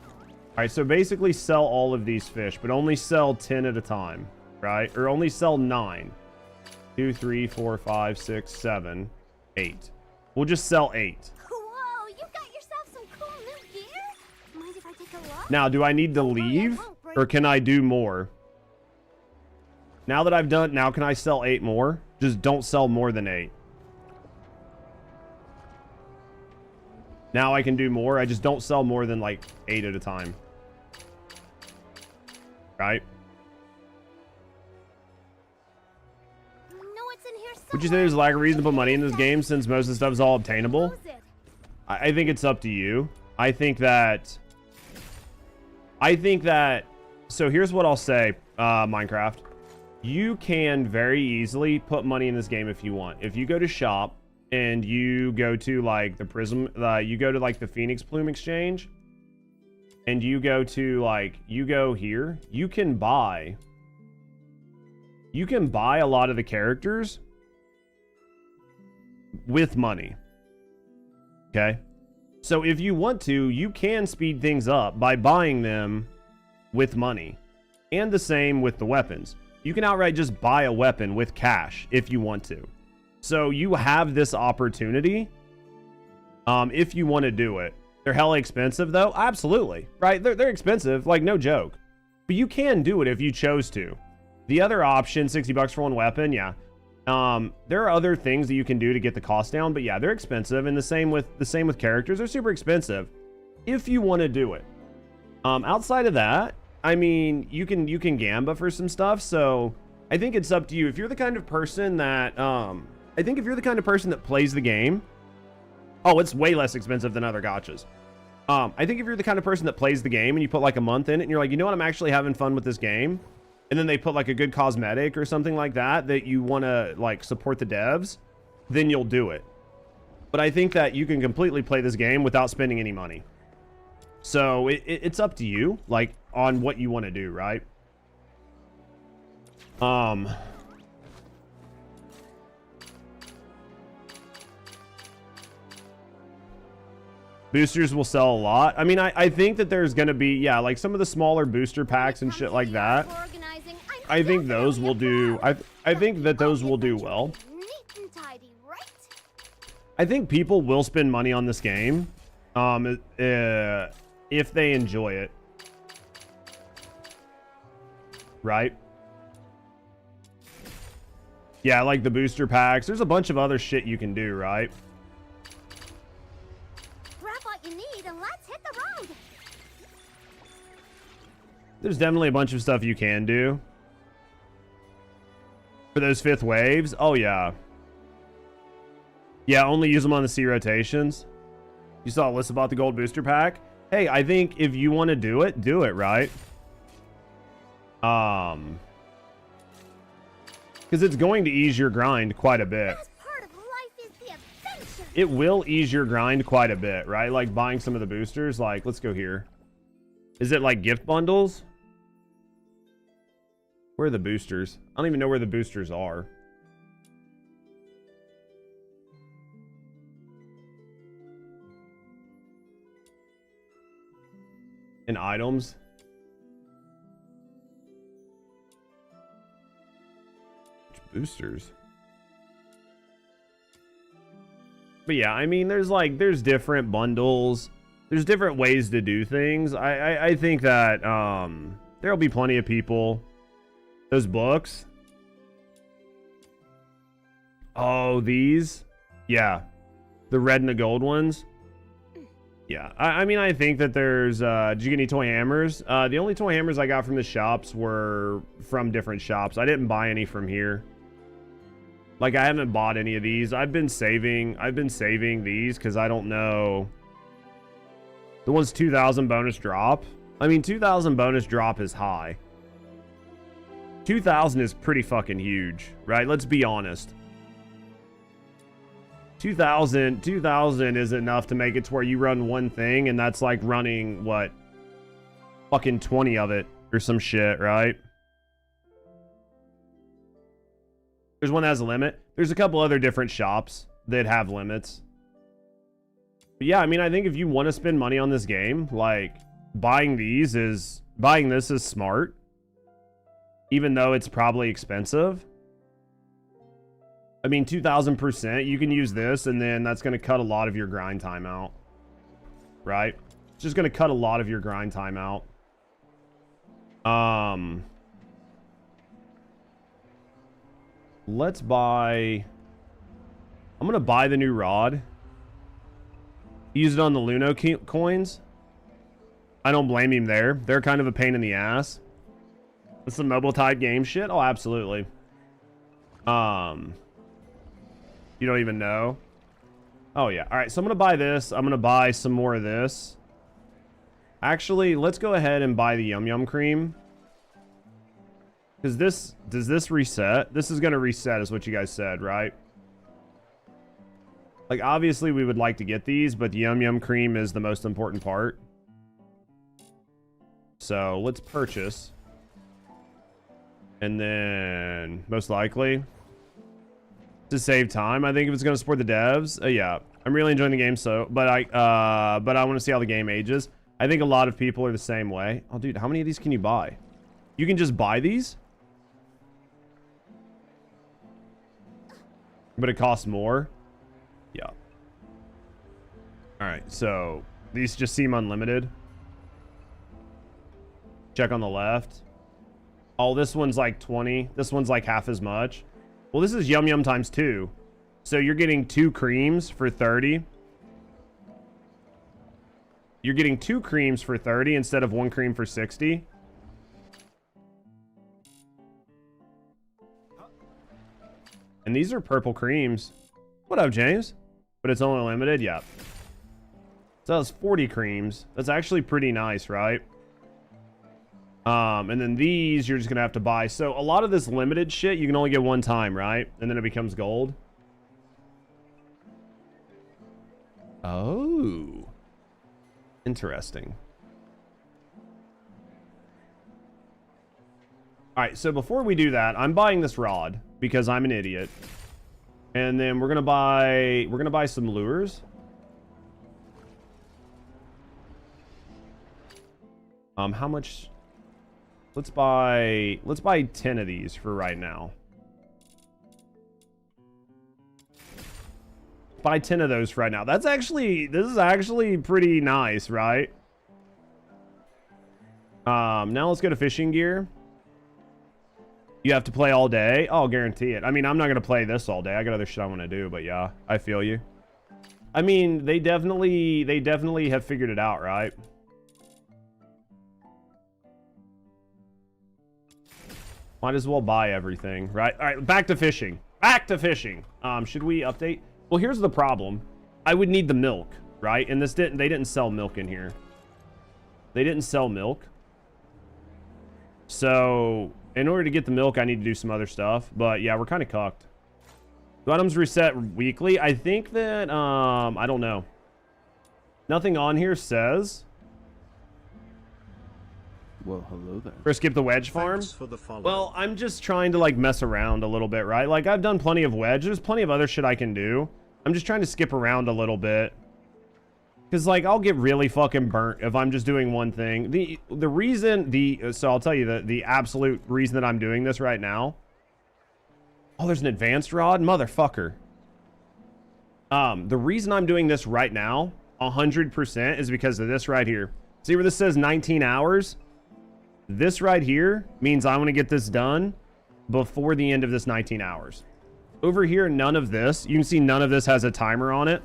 Speaker 2: All right, so basically sell all of these fish, but only sell 10 at a time, right? Or only sell 9. 2, 3, 4, 5, 6, 7, 8. We'll just sell 8.
Speaker 3: Whoa, you got yourself some cool new gear? Mind if I take a look?
Speaker 2: Now, do I need to leave? Or can I do more? Now that I've done, now can I sell 8 more? Just don't sell more than 8. Now I can do more. I just don't sell more than like 8 at a time. Right? Would you say there's a lack of reason to put money in this game since most of the stuff is all obtainable? I think it's up to you. I think that... So here's what I'll say, Minecraft. You can very easily put money in this game if you want. If you go to shop and you go to like the Prism, you go to like the Phoenix Plume Exchange, and you go to like, you go here, you can buy a lot of the characters with money. Okay? So if you want to, you can speed things up by buying them with money. And the same with the weapons. You can outright just buy a weapon with cash if you want to. So you have this opportunity if you want to do it. They're hella expensive though. Absolutely. Right? They're expensive, like no joke. But you can do it if you chose to. The other option, $60 for one weapon, yeah. There are other things that you can do to get the cost down, but yeah, they're expensive, and the same with characters. They're super expensive if you want to do it. Outside of that, I mean, you can gamba for some stuff. So I think it's up to you. If you're the kind of person that plays the game, oh, it's way less expensive than other gachas. I think if you're the kind of person that plays the game and you put like a month in it and you're like, you know what, I'm actually having fun with this game. And then they put like a good cosmetic or something like that you want to like support the devs, then you'll do it. But I think that you can completely play this game without spending any money. So it's up to you, like on what you want to do, right? Boosters will sell a lot. I mean, I think that there's going to be, yeah, like some of the smaller booster packs and shit like that. I think those will do, I think that those will do well. I think people will spend money on this game if they enjoy it. Right? Yeah, like the booster packs. There's a bunch of other shit you can do, right?
Speaker 3: Grab what you need and let's hit the road.
Speaker 2: There's definitely a bunch of stuff you can do. For those 5th waves? Oh, yeah. Yeah, only use them on the C rotations. You saw a list about the gold booster pack? Hey, I think if you want to do it, right? Because it's going to ease your grind quite a bit.
Speaker 3: Part of life is the adventure.
Speaker 2: It will ease your grind quite a bit, right? Like buying some of the boosters. Like, let's go here. Is it like gift bundles? Where are the boosters? I don't even know where the boosters are. In items. Which boosters? But yeah, I mean, there's different bundles. There's different ways to do things. I think that there'll be plenty of people. Those books. Oh, these? Yeah. The red and the gold ones. Yeah. I mean, I think that there's... did you get any toy hammers? The only toy hammers I got from the shops were from different shops. I didn't buy any from here. Like, I haven't bought any of these. I've been saving these because I don't know. The one's 2,000 bonus drop. I mean, 2,000 bonus drop is high. 2,000 is pretty fucking huge, right? Let's be honest. 2,000 is enough to make it to where you run one thing, and that's like running, what? Fucking 20 of it or some shit, right? There's one that has a limit. There's a couple other different shops that have limits. But yeah, I mean, I think if you want to spend money on this game, like, buying this is smart. Even though it's probably expensive. I mean, 2,000%, you can use this, and then that's going to cut a lot of your grind time out. Right? It's just going to cut a lot of your grind time out. Let's buy... I'm going to buy the new rod. Use it on the Luno coins. I don't blame him there. They're kind of a pain in the ass. It's some mobile type game shit. Oh, absolutely. You don't even know. Oh, yeah. All right, so I'm going to buy this. I'm going to buy some more of this. Actually, let's go ahead and buy the Yum Yum Cream. Because this... Does this reset? This is going to reset is what you guys said, right? Like, obviously, we would like to get these, but the Yum Yum Cream is the most important part. So, let's purchase. And then, most likely... to save time, I think if it's going to support the devs, yeah, I'm really enjoying the game. So, but I want to see how the game ages. I think a lot of people are the same way. Oh, dude, how many of these can you buy? You can just buy these, but it costs more. Yeah. All right, so these just seem unlimited. Check on the left. Oh, this one's like 20. This one's like half as much. Well, this is Yum Yum times 2. So you're getting 2 creams for 30. You're getting 2 creams for 30 instead of 1 cream for 60. And these are purple creams. What up, James? But it's only limited? Yeah. So that's 40 creams. That's actually pretty nice, right? And then these you're just gonna have to buy. So a lot of this limited shit you can only get one time, right? And then it becomes gold. Oh, interesting. All right, so before we do that, I'm buying this rod because I'm an idiot. And then we're gonna buy some lures. How much? Let's buy 10 of these for right now. Buy 10 of those for right now. This is actually pretty nice, right? Now let's go to fishing gear. You have to play all day. I'll guarantee it. I mean, I'm not gonna play this all day. I got other shit I want to do, but yeah, I feel you. I mean, they definitely have figured it out, right? Might as well buy everything, right? All right, back to fishing. Back to fishing. Should we update? Well, here's the problem. I would need the milk, right? And they didn't sell milk in here. They didn't sell milk. So, in order to get the milk, I need to do some other stuff. But yeah, we're kind of cucked. Do items reset weekly? I think that, I don't know. Nothing on here says.
Speaker 7: Well, hello there.
Speaker 2: Or skip the wedge farm. Well, I'm just trying to like mess around a little bit, right? Like I've done plenty of wedge. There's plenty of other shit I can do. I'm just trying to skip around a little bit. Cause like I'll get really fucking burnt if I'm just doing one thing. So I'll tell you the absolute reason that I'm doing this right now. Oh, there's an advanced rod, motherfucker. The reason I'm doing this right now, 100%, is because of this right here. See where this says 19 hours? This right here means I want to get this done before the end of this 19 hours. Over here, none of this. You can see none of this has a timer on it.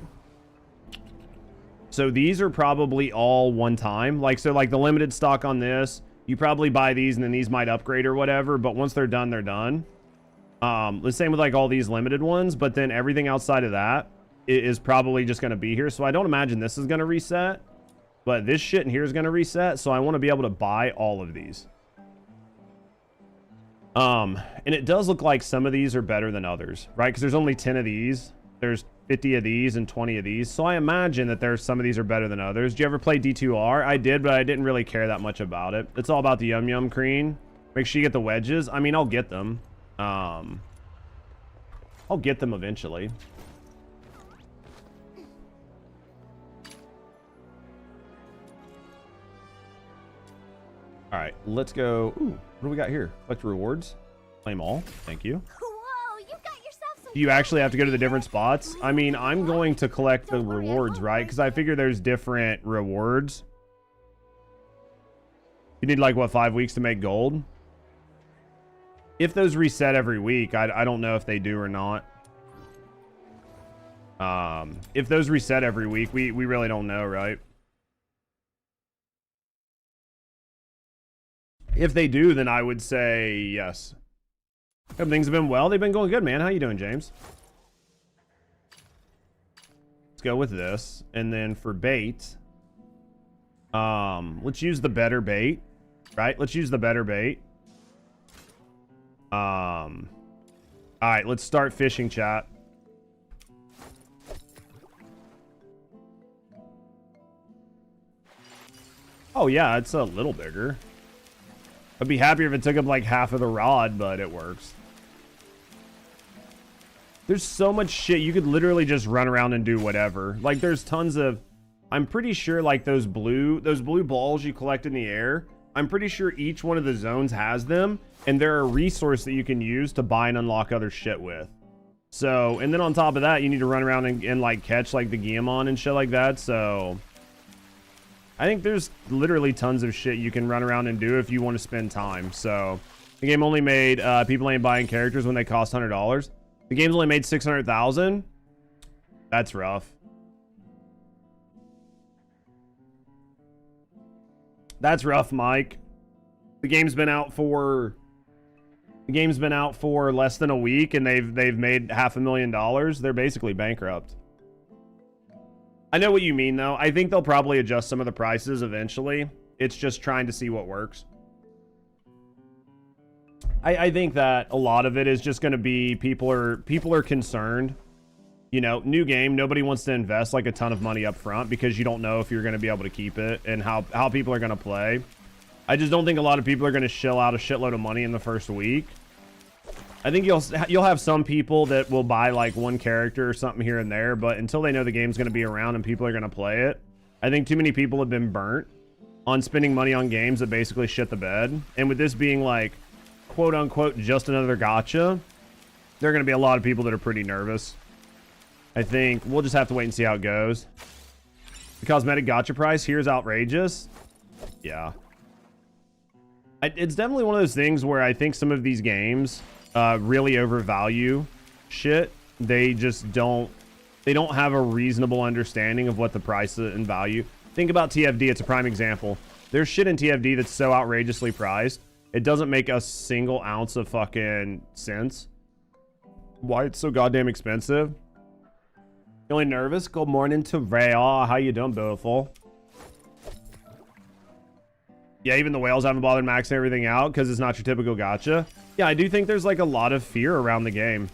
Speaker 2: So these are probably all one time. Like, so like the limited stock on this, you probably buy these and then these might upgrade or whatever. But once they're done, they're done. The same with like all these limited ones. But then everything outside of that is probably just going to be here. So I don't imagine this is going to reset. But this shit in here is going to reset, so I want to be able to buy all of these. And it does look like some of these are better than others, right? Because there's only 10 of these. There's 50 of these and 20 of these. So I imagine that there's some of these are better than others. Did you ever play D2R? I did, but I didn't really care that much about it. It's all about the Yum Yum Cream. Make sure you get the wedges. I mean, I'll get them. I'll get them eventually. All right, let's go. Ooh, what do we got here? Collect rewards. Claim all. Thank you.
Speaker 3: Whoa, you got yourself some.
Speaker 2: Do you actually have to go to the different spots? I mean, I'm going to collect the rewards, right? Because I figure there's different rewards. You need like what, 5 weeks to make gold? If those reset every week, I don't know if they do or not. If those reset every week, we really don't know, right? If they do, then I would say yes. Hope things have been well. They've been going good, man. How you doing, James? Let's go with this. And then for bait, let's use the better bait, right? Let's use the better bait. All right, let's start fishing, chat. Oh yeah, it's a little bigger. I'd be happier if it took up like half of the rod, but it works. There's so much shit. You could literally just run around and do whatever. Like there's tons of, I'm pretty sure like those blue balls you collect in the air, I'm pretty sure each one of the zones has them, and they're a resource that you can use to buy and unlock other shit with. So, and then on top of that, you need to run around and like catch like the Guillemon and shit like that. So I think there's literally tons of shit you can run around and do if you want to spend time. So the game only made, people ain't buying characters when they cost $100. The game's only made 600,000. That's rough. That's rough, Mike. The game's been out for less than a week, and they've made $500,000. They're basically bankrupt. I know what you mean, though. I think they'll probably adjust some of the prices eventually. It's just trying to see what works. I think that a lot of it is just going to be people are concerned. You know, new game, nobody wants to invest like a ton of money up front because you don't know if you're going to be able to keep it and how people are going to play. I just don't think a lot of people are going to shell out a shitload of money in the first week. I think you'll have some people that will buy like one character or something here and there, but until they know the game's going to be around and people are going to play it, I think too many people have been burnt on spending money on games that basically shit the bed. And with this being like, quote unquote, just another gacha, there are going to be a lot of people that are pretty nervous. I think we'll just have to wait and see how it goes. The cosmetic gacha price here is outrageous. Yeah. It's definitely one of those things where I think some of these games really overvalue shit. They just don't have a reasonable understanding of what the price and value. Think about TFD. It's a prime example. There's shit in TFD that's so outrageously priced. It doesn't make a single ounce of fucking sense. Why it's so goddamn expensive. Feeling nervous? Good morning to Rhea. How you doing, beautiful? Yeah, even the whales haven't bothered maxing everything out because it's not your typical gacha. Yeah, I do think there's like a lot of fear around the game.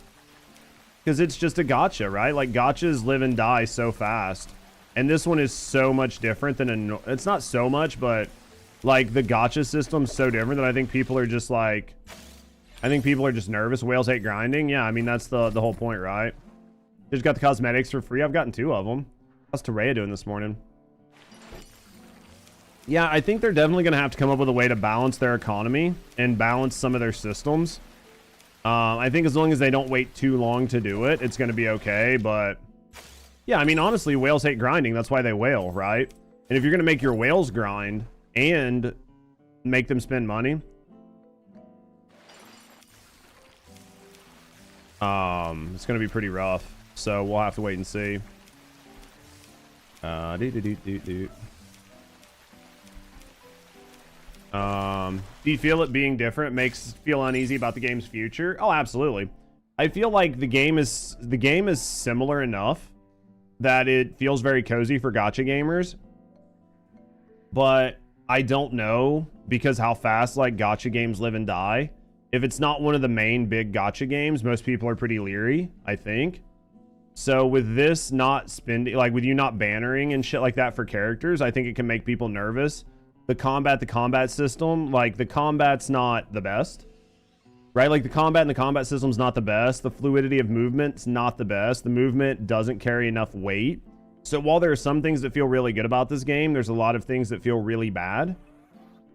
Speaker 2: Because it's just a gacha, right? Like gachas live and die so fast. And this one is so much different than it's not so much, but like the gacha system's so different that I think people are just like, I think people are just nervous. Whales hate grinding. Yeah, I mean, that's the whole point, right? Just got the cosmetics for free. I've gotten 2 of them. How's Terea doing this morning? Yeah, I think they're definitely going to have to come up with a way to balance their economy and balance some of their systems. I think as long as they don't wait too long to do it, it's going to be okay. But yeah, I mean, honestly, whales hate grinding. That's why they whale, right? And if you're going to make your whales grind and make them spend money, it's going to be pretty rough. So we'll have to wait and see. Do you feel it being different makes feel uneasy about the game's future? Oh, absolutely. I feel like the game is similar enough that it feels very cozy for gacha gamers. But I don't know, because how fast like gacha games live and die. If it's not one of the main big gacha games, most people are pretty leery, I think. So with this not spending, like with you not bannering and shit like that for characters, I think it can make people nervous. The combat system, like the combat's not the best, right? Like the combat and the combat system's not the best. The fluidity of movement's not the best. The movement doesn't carry enough weight. So while there are some things that feel really good about this game, there's a lot of things that feel really bad.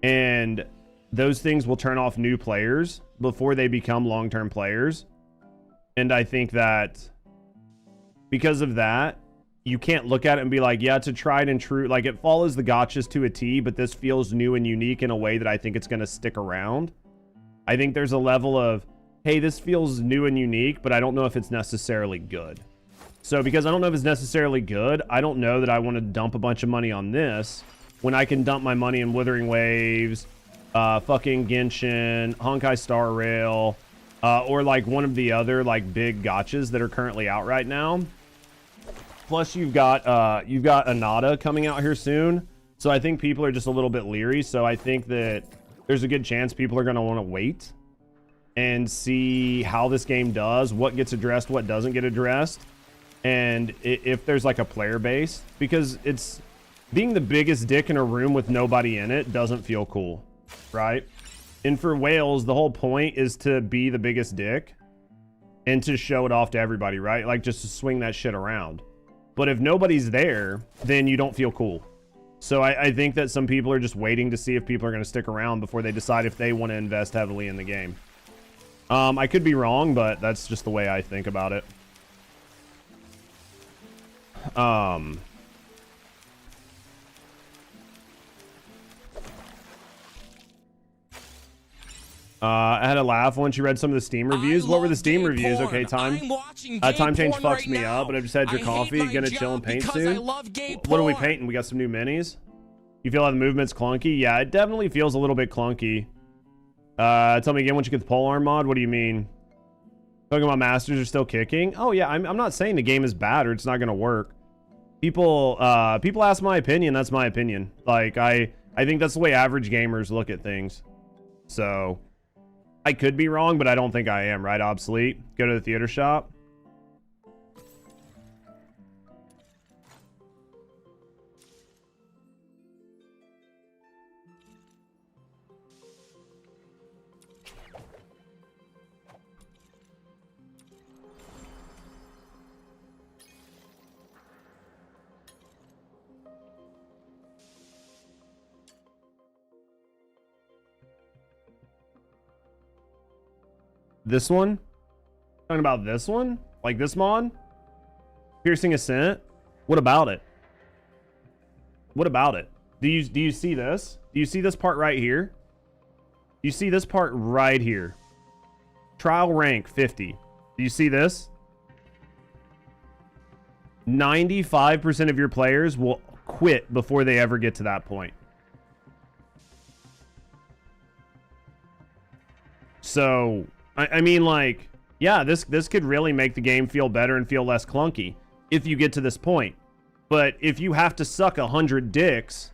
Speaker 2: And those things will turn off new players before they become long-term players. And I think that because of that, you can't look at it and be like, yeah, it's a tried and true. Like, it follows the gotchas to a T, but this feels new and unique in a way that I think it's going to stick around. I think there's a level of, hey, this feels new and unique, but I don't know if it's necessarily good. So because I don't know if it's necessarily good, I don't know that I want to dump a bunch of money on this when I can dump my money in Withering Waves, fucking Genshin, Honkai Star Rail, or like one of the other like big gotchas that are currently out right now. Plus you've got Anada coming out here soon. So I think people are just a little bit leery. So I think that there's a good chance people are going to want to wait and see how this game does, what gets addressed, what doesn't get addressed. And if there's like a player base, because it's being the biggest dick in a room with nobody in it doesn't feel cool, right? And for whales, the whole point is to be the biggest dick and to show it off to everybody, right? Like just to swing that shit around. But if nobody's there, then you don't feel cool. So I think that some people are just waiting to see if people are going to stick around before they decide if they want to invest heavily in the game. I could be wrong, but that's just the way I think about it. I had a laugh once you read some of the Steam reviews. What were the Steam reviews? Okay, time change fucks me up, but I've just had your coffee. Gonna chill and paint soon. What are we painting? We got some new minis. You feel like the movement's clunky? Yeah, it definitely feels a little bit clunky. Tell me again, once you get the polearm mod, what do you mean? Talking about masters are still kicking? Oh yeah, I'm not saying the game is bad or it's not gonna work. People ask my opinion. That's my opinion. Like I think that's the way average gamers look at things. So I could be wrong, but I don't think I am. Right? Obsolete. Go to the theater shop. This one? Talking about this one? Like this mod? Piercing Ascent? What about it? What about it? Do you see this? Do you see this part right here? You see this part right here. Trial rank 50. Do you see this? 95% of your players will quit before they ever get to that point. So I mean, like, yeah, this could really make the game feel better and feel less clunky if you get to this point. But if you have to suck 100 dicks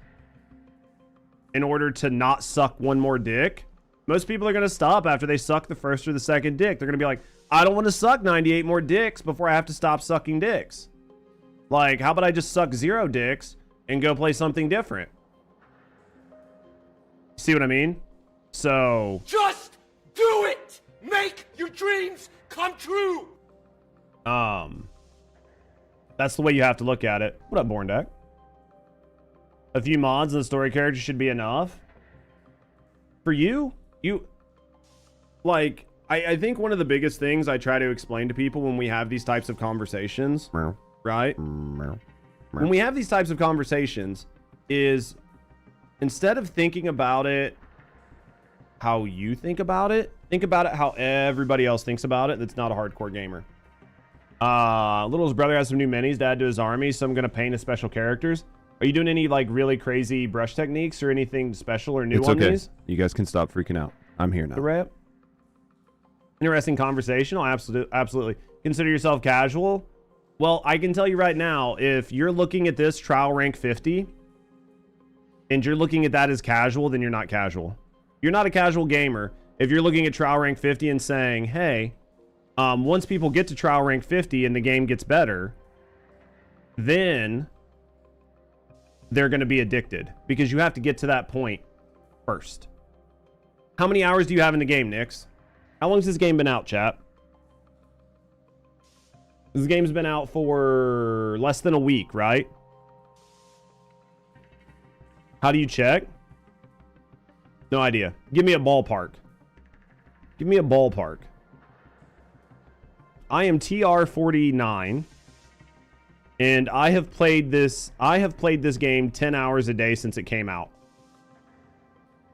Speaker 2: in order to not suck one more dick, most people are going to stop after they suck the first or the second dick. They're going to be like, I don't want to suck 98 more dicks before I have to stop sucking dicks. Like, how about I just suck 0 dicks and go play something different? See what I mean? So
Speaker 4: Just do it! Make your dreams come true!
Speaker 2: That's the way you have to look at it. What up, Born Deck? A few mods and the story character should be enough. For you, like, I think one of the biggest things I try to explain to people when we have these types of conversations, right? When we have these types of conversations is instead of thinking about it how you think about it how everybody else thinks about it that's not a hardcore gamer. Little's brother has some new minis to add to his army, so I'm going to paint as special characters. Are you doing any like really crazy brush techniques or anything special or new on these?
Speaker 8: You guys can stop freaking out. I'm here now.
Speaker 2: The rep. Interesting conversation. Oh, absolutely. Consider yourself casual. Well, I can tell you right now, if you're looking at this trial rank 50 and you're looking at that as casual, then you're not casual. You're not a casual gamer if you're looking at trial rank 50 and saying, hey, once people get to trial rank 50 and the game gets better, then they're going to be addicted because you have to get to that point first. How many hours do you have in the game, Nix? How long has this game been out, chat? This game's been out for less than a week, right? How do you check? No idea. Give me a ballpark. Give me a ballpark. I am TR49. And I have played this game 10 hours a day since it came out.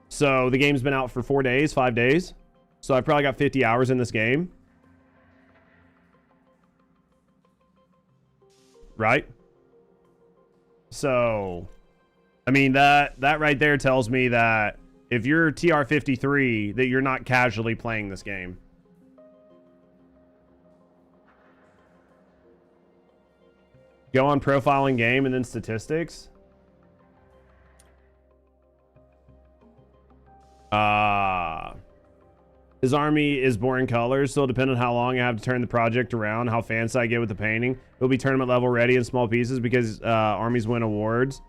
Speaker 2: So the game's been out for 4 days, 5 days. So I probably got 50 hours in this game. Right? So, I mean, that right there tells me that if you're TR53, that you're not casually playing this game. Go on profiling game and then statistics. His army is boring colors, so it'll depend on how long I have to turn the project around, how fancy I get with the painting. It'll be tournament level ready in small pieces because armies win awards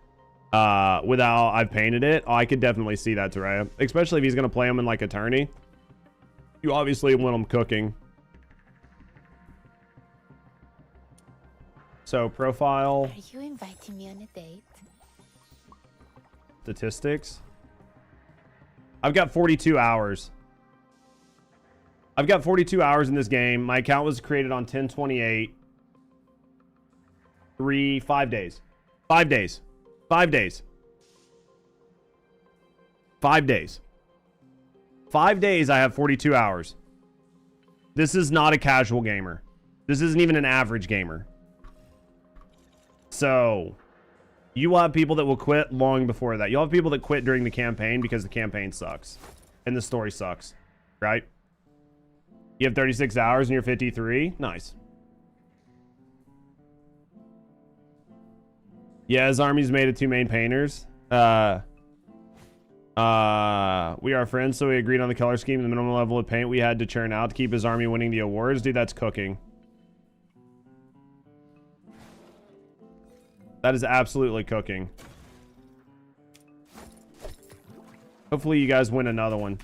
Speaker 2: without I've painted it. Oh, I could definitely see that, Teraya. Especially if he's going to play them in like a tourney. You obviously want them cooking. So profile.
Speaker 3: Are you inviting me on a date?
Speaker 2: Statistics. I've got 42 hours. I've got 42 hours in this game. My account was created on 10/28. 5 days. 5 days. 5 days. 5 days. 5 days I have 42 hours. This is not a casual gamer. This isn't even an average gamer. So, you will have people that will quit long before that. You'll have people that quit during the campaign because the campaign sucks. And the story sucks. Right? You have 36 hours and you're 53? Nice. Yeah, his army's made of 2 main painters. We are friends, so we agreed on the color scheme and the minimum level of paint we had to churn out to keep his army winning the awards. Dude, that's cooking. That is absolutely cooking. Hopefully you guys win another one.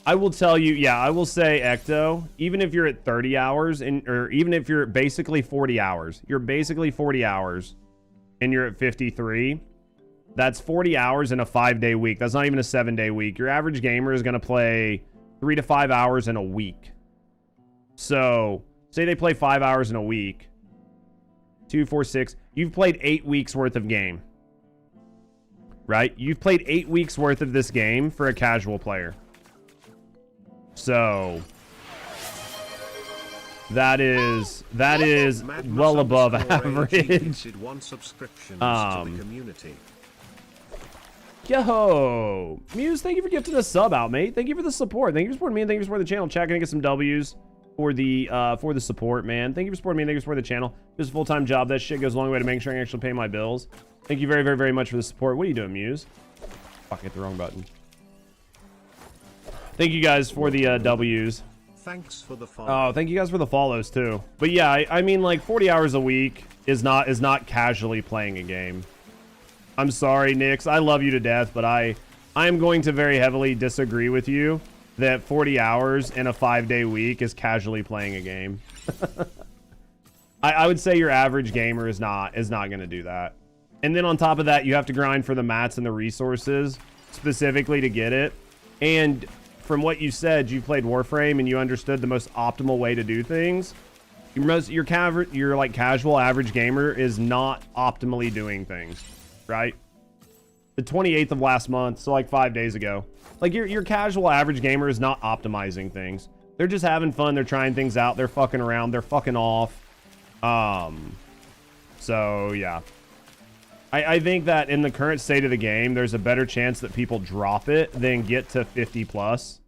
Speaker 2: I will tell you, yeah, I will say, Ecto, even if you're at 30 hours, or even if you're basically 40 hours, you're basically 40 hours, and you're at 53, that's 40 hours in a 5-day week. That's not even a 7-day week. Your average gamer is going to play 3 to 5 hours in a week. So, say they play 5 hours in a week. 2, 4, 6. You've played 8 weeks worth of game. Right? You've played 8 weeks worth of this game for a casual player. So, that is well above average. Yo, Muse, thank you for gifting a sub out, mate. Thank you for the support. Thank you for supporting me and thank you for supporting the channel. Chat, gonna get some W's for the support, man. Thank you for supporting me and thank you for supporting the channel. This is a full-time job. That shit goes a long way to making sure I can actually pay my bills. Thank you very, very, very much for the support. What are you doing, Muse? Fuck, I hit the wrong button. Thank you guys for the W's.
Speaker 9: Thanks for the follow.
Speaker 2: Oh, thank you guys for the follows too. But yeah, I mean, like 40 hours a week is not casually playing a game. I'm sorry, Nix. I love you to death, but I am going to very heavily disagree with you that 40 hours in a 5-day week is casually playing a game. I would say your average gamer is not going to do that. And then on top of that, you have to grind for the mats and the resources specifically to get it. And from what you said, you played Warframe and you understood the most optimal way to do things. Your like casual average gamer is not optimally doing things, right? The 28th of last month, so like 5 days ago. Like your casual average gamer is not optimizing things. They're just having fun. They're trying things out. They're fucking around. They're fucking off. So yeah. I think that in the current state of the game, there's a better chance that people drop it than get to 50 plus,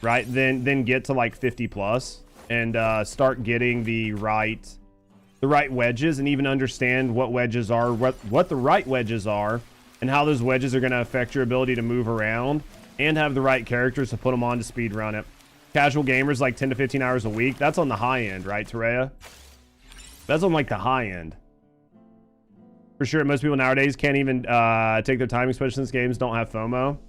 Speaker 2: right? Then get to like 50 plus and start getting the right wedges and even understand what wedges are, what the right wedges are, and how those wedges are going to affect your ability to move around and have the right characters to put them on to speed run it. Casual gamers like 10 to 15 hours a week. That's on the high end, right, Teraya? That's on like the high end. For sure, most people nowadays can't even take their time, especially since games don't have FOMO.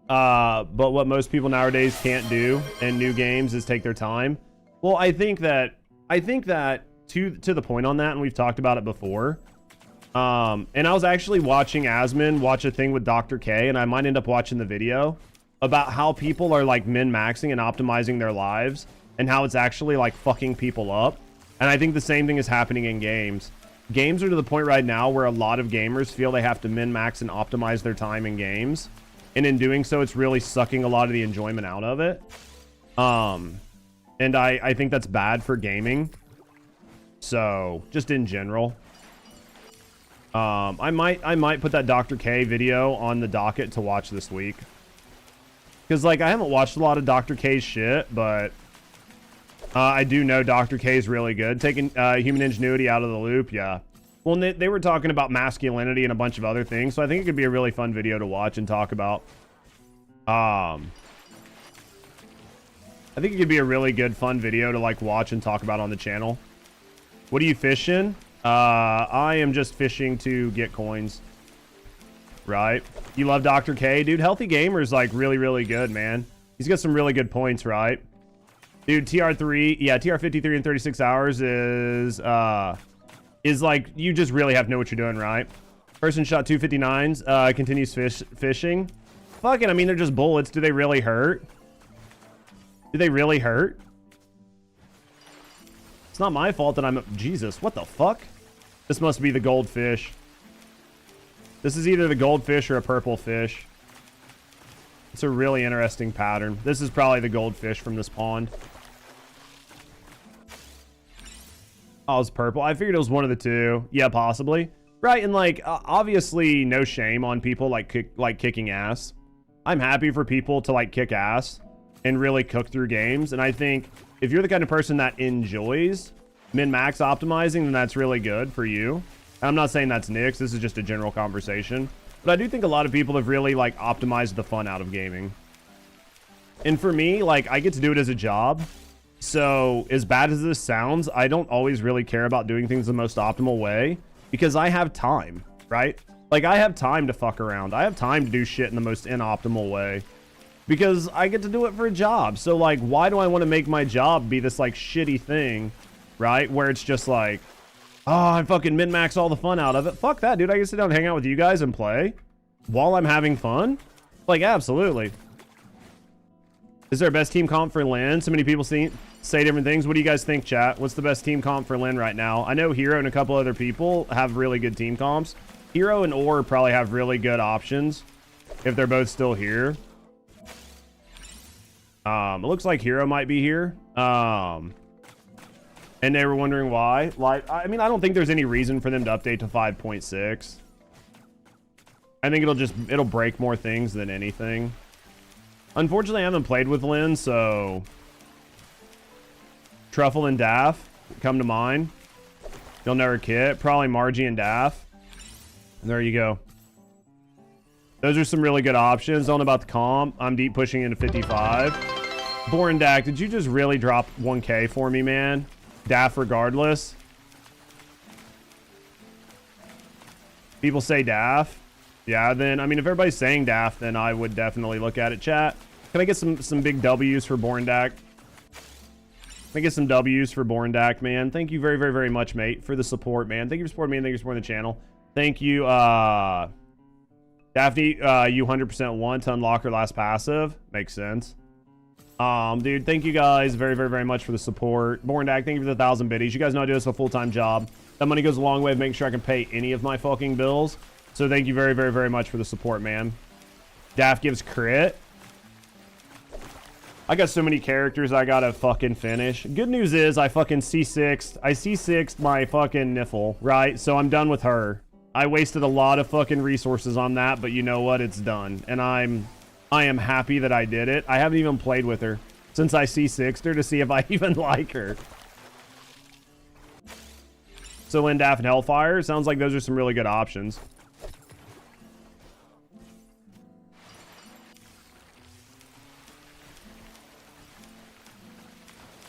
Speaker 2: But what most people nowadays can't do in new games is take their time. Well, I think that to the point on that, and we've talked about it before, And I was actually watching Asmin watch a thing with Dr. K, and I might end up watching the video about how people are like min-maxing and optimizing their lives and how it's actually like fucking people up. And I think the same thing is happening in games. Games are to the point right now where a lot of gamers feel they have to min-max and optimize their time in games. And in doing so, it's really sucking a lot of the enjoyment out of it. And I think that's bad for gaming. So, just in general. I might put that Dr. K video on the docket to watch this week. Because, like, I haven't watched a lot of Dr. K's shit, but I do know Dr. K is really good. Taking human ingenuity out of the loop, yeah. Well, they were talking about masculinity and a bunch of other things, so I think it could be a really fun video to watch and talk about. I think it could be a really good, fun video to, like, watch and talk about on the channel. What are you fishing? I am just fishing to get coins. Right? You love Dr. K? Dude, Healthy Gamer's, like, really, really good, man. He's got some really good points, right? Dude, TR3, yeah, TR53 in 36 hours is like, you just really have to know what you're doing, right? Person shot 259s, continues fishing. Fucking, I mean, they're just bullets. Do they really hurt? Do they really hurt? It's not my fault that I'm... Jesus, what the fuck? This must be the goldfish. This is either the goldfish or a purple fish. It's a really interesting pattern. This is probably the goldfish from this pond. Oh, it's purple. I figured it was one of the two. Yeah, possibly. Right, and like, obviously, no shame on people like kicking ass. I'm happy for people to like kick ass and really cook through games. And I think if you're the kind of person that enjoys min-max optimizing, then that's really good for you. I'm not saying that's Nick's. This is just a general conversation. But I do think a lot of people have really, like, optimized the fun out of gaming. And for me, like, I get to do it as a job. So, as bad as this sounds, I don't always really care about doing things the most optimal way. Because I have time, right? Like, I have time to fuck around. I have time to do shit in the most inoptimal way. Because I get to do it for a job. So, like, why do I want to make my job be this, like, shitty thing, right? Where it's just like... Oh, I fucking min-max all the fun out of it. Fuck that, dude. I can sit down and hang out with you guys and play while I'm having fun. Like, absolutely. Is there a best team comp for Lynn? So many people say different things. What do you guys think, chat? What's the best team comp for Lynn right now? I know Hero and a couple other people have really good team comps. Hero and Orr probably have really good options if they're both still here. It looks like Hero might be here. And they were wondering why. Like, I mean, I don't think there's any reason for them to update to 5.6. I think it'll break more things than anything. Unfortunately, I haven't played with Lynn, so... Truffle and Daff come to mind. You'll never kit. Probably Margie and Daff. And there you go. Those are some really good options. Don't know about the comp. I'm deep pushing into 55. Borendak, did you just really drop 1K for me, man? Daff regardless. People say Daff. Yeah, then, I mean, if everybody's saying Daff, then I would definitely look at it, chat. Can I get some big W's for Borendak? Can I get some W's for Borendak, man? Thank you very, very, very much, mate, for the support, man. Thank you for supporting me, and thank you for supporting the channel. Thank you, Daphne, you 100% want to unlock her last passive. Makes sense. Dude, thank you guys very, very, very much for the support. Borendak, thank you for the 1,000 biddies. You guys know I do this a full-time job. That money goes a long way of making sure I can pay any of my fucking bills. So thank you very, very, very much for the support, man. Daff gives crit. I got so many characters I gotta fucking finish. Good news is I fucking C6'd. I C6'd my fucking Niffle, right? So I'm done with her. I wasted a lot of fucking resources on that, but you know what? It's done. And I am happy that I did it. I haven't even played with her since I C6'd her to see if I even like her. So Lindaff and Hellfire, sounds like those are some really good options.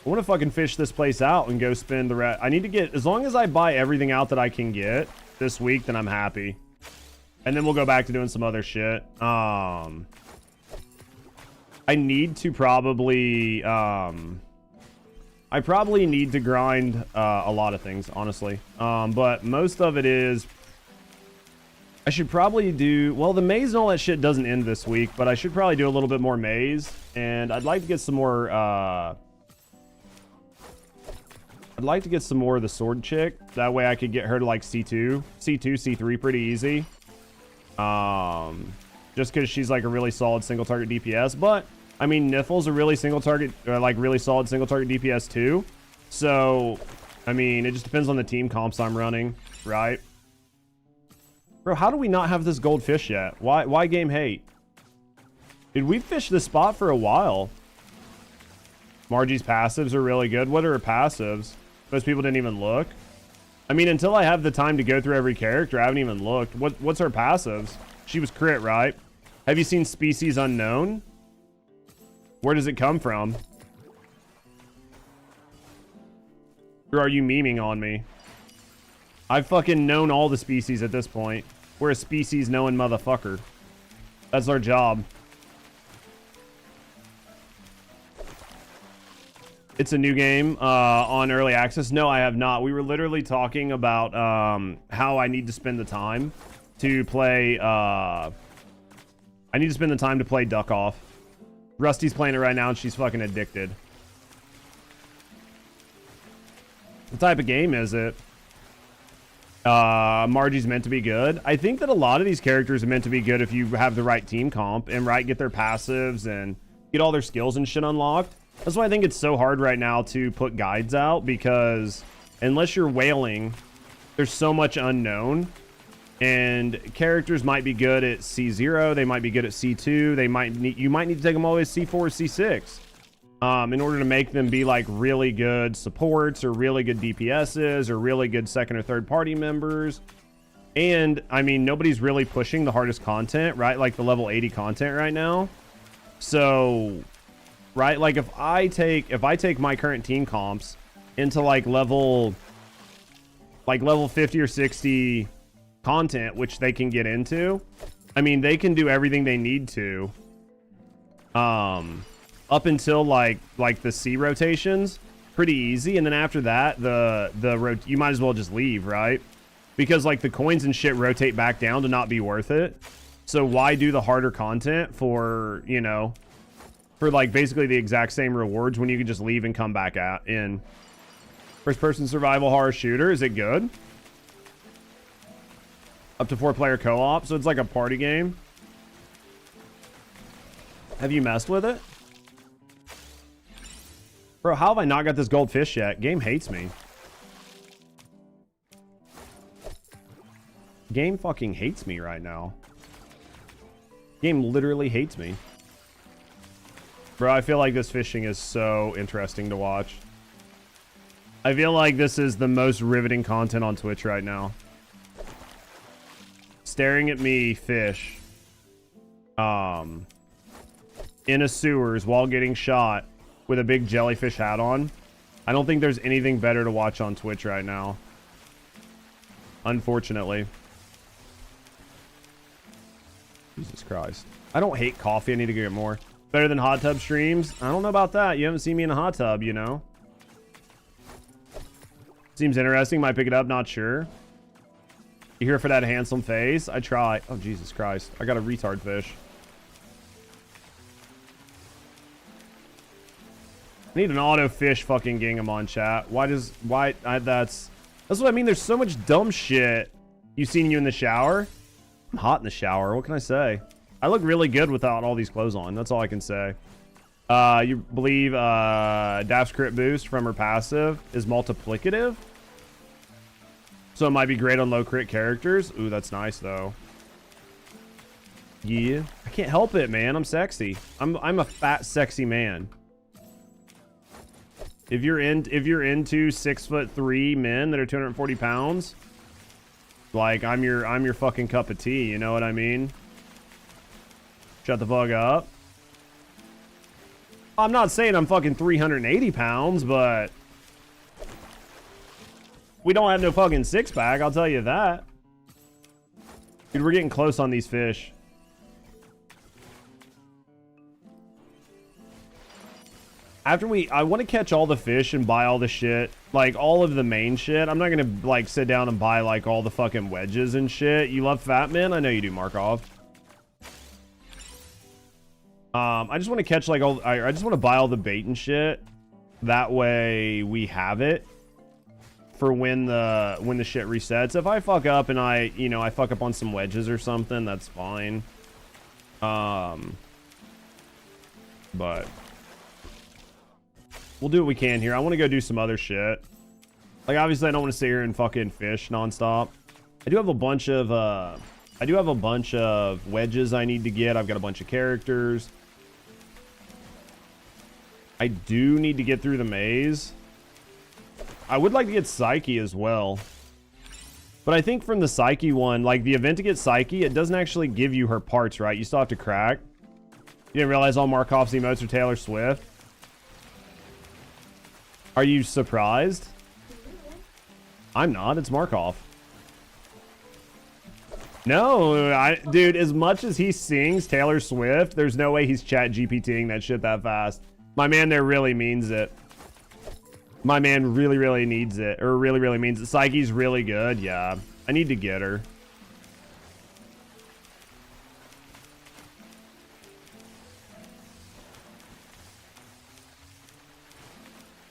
Speaker 2: I want to fucking fish this place out and go spend the rest. I need to get, as long as I buy everything out that I can get this week, then I'm happy. And then we'll go back to doing some other shit. I need to probably, I probably need to grind a lot of things, honestly. But most of it is
Speaker 9: I should probably do, well, the maze and all that shit doesn't end this week, but I should probably do a little bit more maze, and I'd like to get some more, of the sword chick. That way I could get her to like C2, C3 pretty easy. Just because she's like a really solid single target DPS, but I mean, Niffle's a really single target, like really solid single target DPS too. So, I mean, it just depends on the team comps I'm running, right? Bro, how do we not have this goldfish yet? Why game hate? Dude, we've fished this spot for a while. Margie's passives are really good. What are her passives? Most people didn't even look. I mean, until I have the time to go through every character, I haven't even looked. What's her passives? She was crit, right? Have you seen Species Unknown? Where does it come from? Or are you memeing on me? I've fucking known all the species at this point. We're a species knowing motherfucker. That's our job. It's a new game on early access. No, I have not. We were literally talking about how I need to spend the time to play. I need to spend the time to play Duck Off. Rusty's playing it right now and she's fucking addicted. What type of game is it? Margie's meant to be good. I think that a lot of these characters are meant to be good if you have the right team comp and get their passives and get all their skills and shit unlocked. That's why I think it's so hard right now to put guides out, because unless you're whaling, there's so much unknown, and characters might be good at C0, they might be good at C2, you might need to take them all the way to C4 or C6. In order to make them be like really good supports or really good DPSs or really good second or third party members. And I mean, nobody's really pushing the hardest content, right? Like the level 80 content right now. So, right? Like if I take my current team comps into like level 50 or 60 content, which they can get into, I mean, they can do everything they need to. Up until like the C rotations, pretty easy, and then after that, you might as well just leave, right? Because like the coins and shit rotate back down to not be worth it. So why do the harder content for, you know, for like basically the exact same rewards when you can just leave and come back in? First person survival horror shooter, is it good? Up to 4-player co-op, so it's like a party game. Have you messed with it? Bro, how have I not got this goldfish yet? Game hates me. Game fucking hates me right now. Game literally hates me. Bro, I feel like this fishing is so interesting to watch. I feel like this is the most riveting content on Twitch right now. Staring at me fish. In a sewers while getting shot with a big jellyfish hat on. I don't think there's anything better to watch on Twitch right now. Unfortunately. Jesus Christ. I don't hate coffee. I need to get more. Better than hot tub streams? I don't know about that. You haven't seen me in a hot tub, you know? Seems interesting. Might pick it up. Not sure. You here for that handsome face? I try. Oh, Jesus Christ. I got a retard fish. I need an auto fish fucking gingham on chat. That's what I mean. There's so much dumb shit you've seen you in the shower. I'm hot in the shower. What can I say? I look really good without all these clothes on. That's all I can say. You believe Daph's crit boost from her passive is multiplicative? So it might be great on low crit characters. Ooh, that's nice though. Yeah. I can't help it, man. I'm sexy. I'm a fat, sexy man. If you're into 6'3" men that are 240 pounds, like I'm your fucking cup of tea, you know what I mean? Shut the fuck up. I'm not saying I'm fucking 380 pounds, but we don't have no fucking six-pack, I'll tell you that. Dude, we're getting close on these fish. I want to catch all the fish and buy all the shit, like all of the main shit. I'm not gonna like sit down and buy like all the fucking wedges and shit. You love Fat Man? I know you do, Markov. I just want to catch like I just want to buy all the bait and shit. That way we have it for when the shit resets. If I fuck up and I fuck up on some wedges or something, that's fine. But we'll do what we can here. I want to go do some other shit. Like, obviously, I don't want to sit here and fucking fish nonstop. I do have a bunch of wedges I need to get. I've got a bunch of characters. I do need to get through the maze. I would like to get Psyche as well. But I think from the Psyche one, like the event to get Psyche, it doesn't actually give you her parts, right? You still have to crack. You didn't realize all Markov's emotes are Taylor Swift? Are you surprised? I'm not. It's Markov. No, dude, as much as he sings Taylor Swift, there's no way he's chat GPTing that shit that fast. My man there really means it. My man really, really needs it. Or really, really means it. Psyche's really good. Yeah. I need to get her.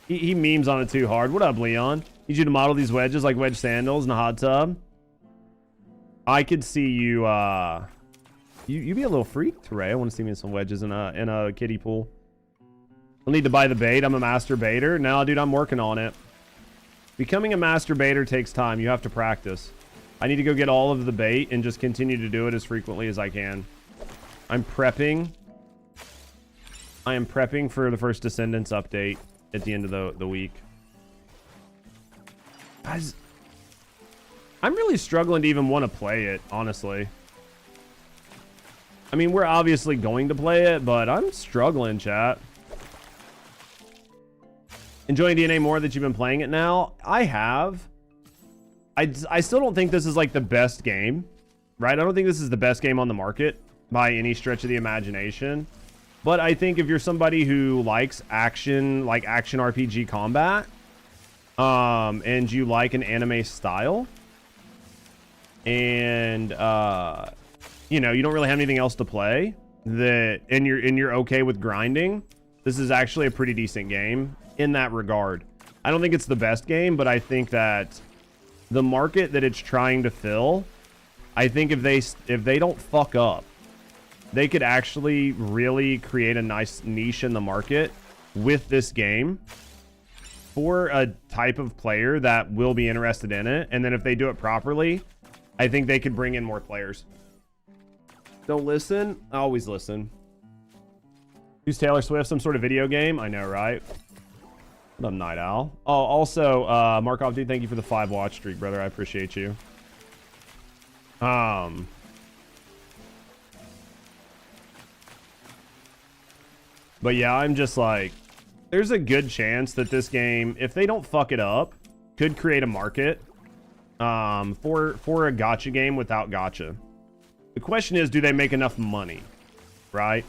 Speaker 9: He memes on it too hard. What up, Leon? Need you to model these wedges like wedge sandals in a hot tub. I could see you, you be a little freak, Teray. I want to see me in some wedges in a kiddie pool. I'll need to buy the bait. I'm a master baiter. No, dude, I'm working on it. Becoming a master baiter takes time. You have to practice. I need to go get all of the bait and just continue to do it as frequently as I can. I'm prepping. I am prepping for the first Descendants update at the end of the week. Guys, I'm really struggling to even want to play it, honestly. I mean, we're obviously going to play it, but I'm struggling, chat. Enjoying DNA more that you've been playing it now? I have. I still don't think this is like the best game, right? I don't think this is the best game on the market by any stretch of the imagination. But I think if you're somebody who likes action, like action RPG combat, and you like an anime style, and you know, you don't really have anything else to play, and you're okay with grinding, this is actually a pretty decent game in that regard. I don't think it's the best game, but I think that the market that it's trying to fill, I think if they don't fuck up, they could actually really create a nice niche in the market with this game for a type of player that will be interested in it. And then if they do it properly, I think they could bring in more players. Don't listen. I always listen. Who's Taylor Swift? Some sort of video game? I know, right? What up, Night Owl? Oh, also, Markov, dude, thank you for the 5 watch streak, brother. I appreciate you. But yeah, I'm just like, there's a good chance that this game, if they don't fuck it up, could create a market for a gacha game without gacha. The question is, do they make enough money, right?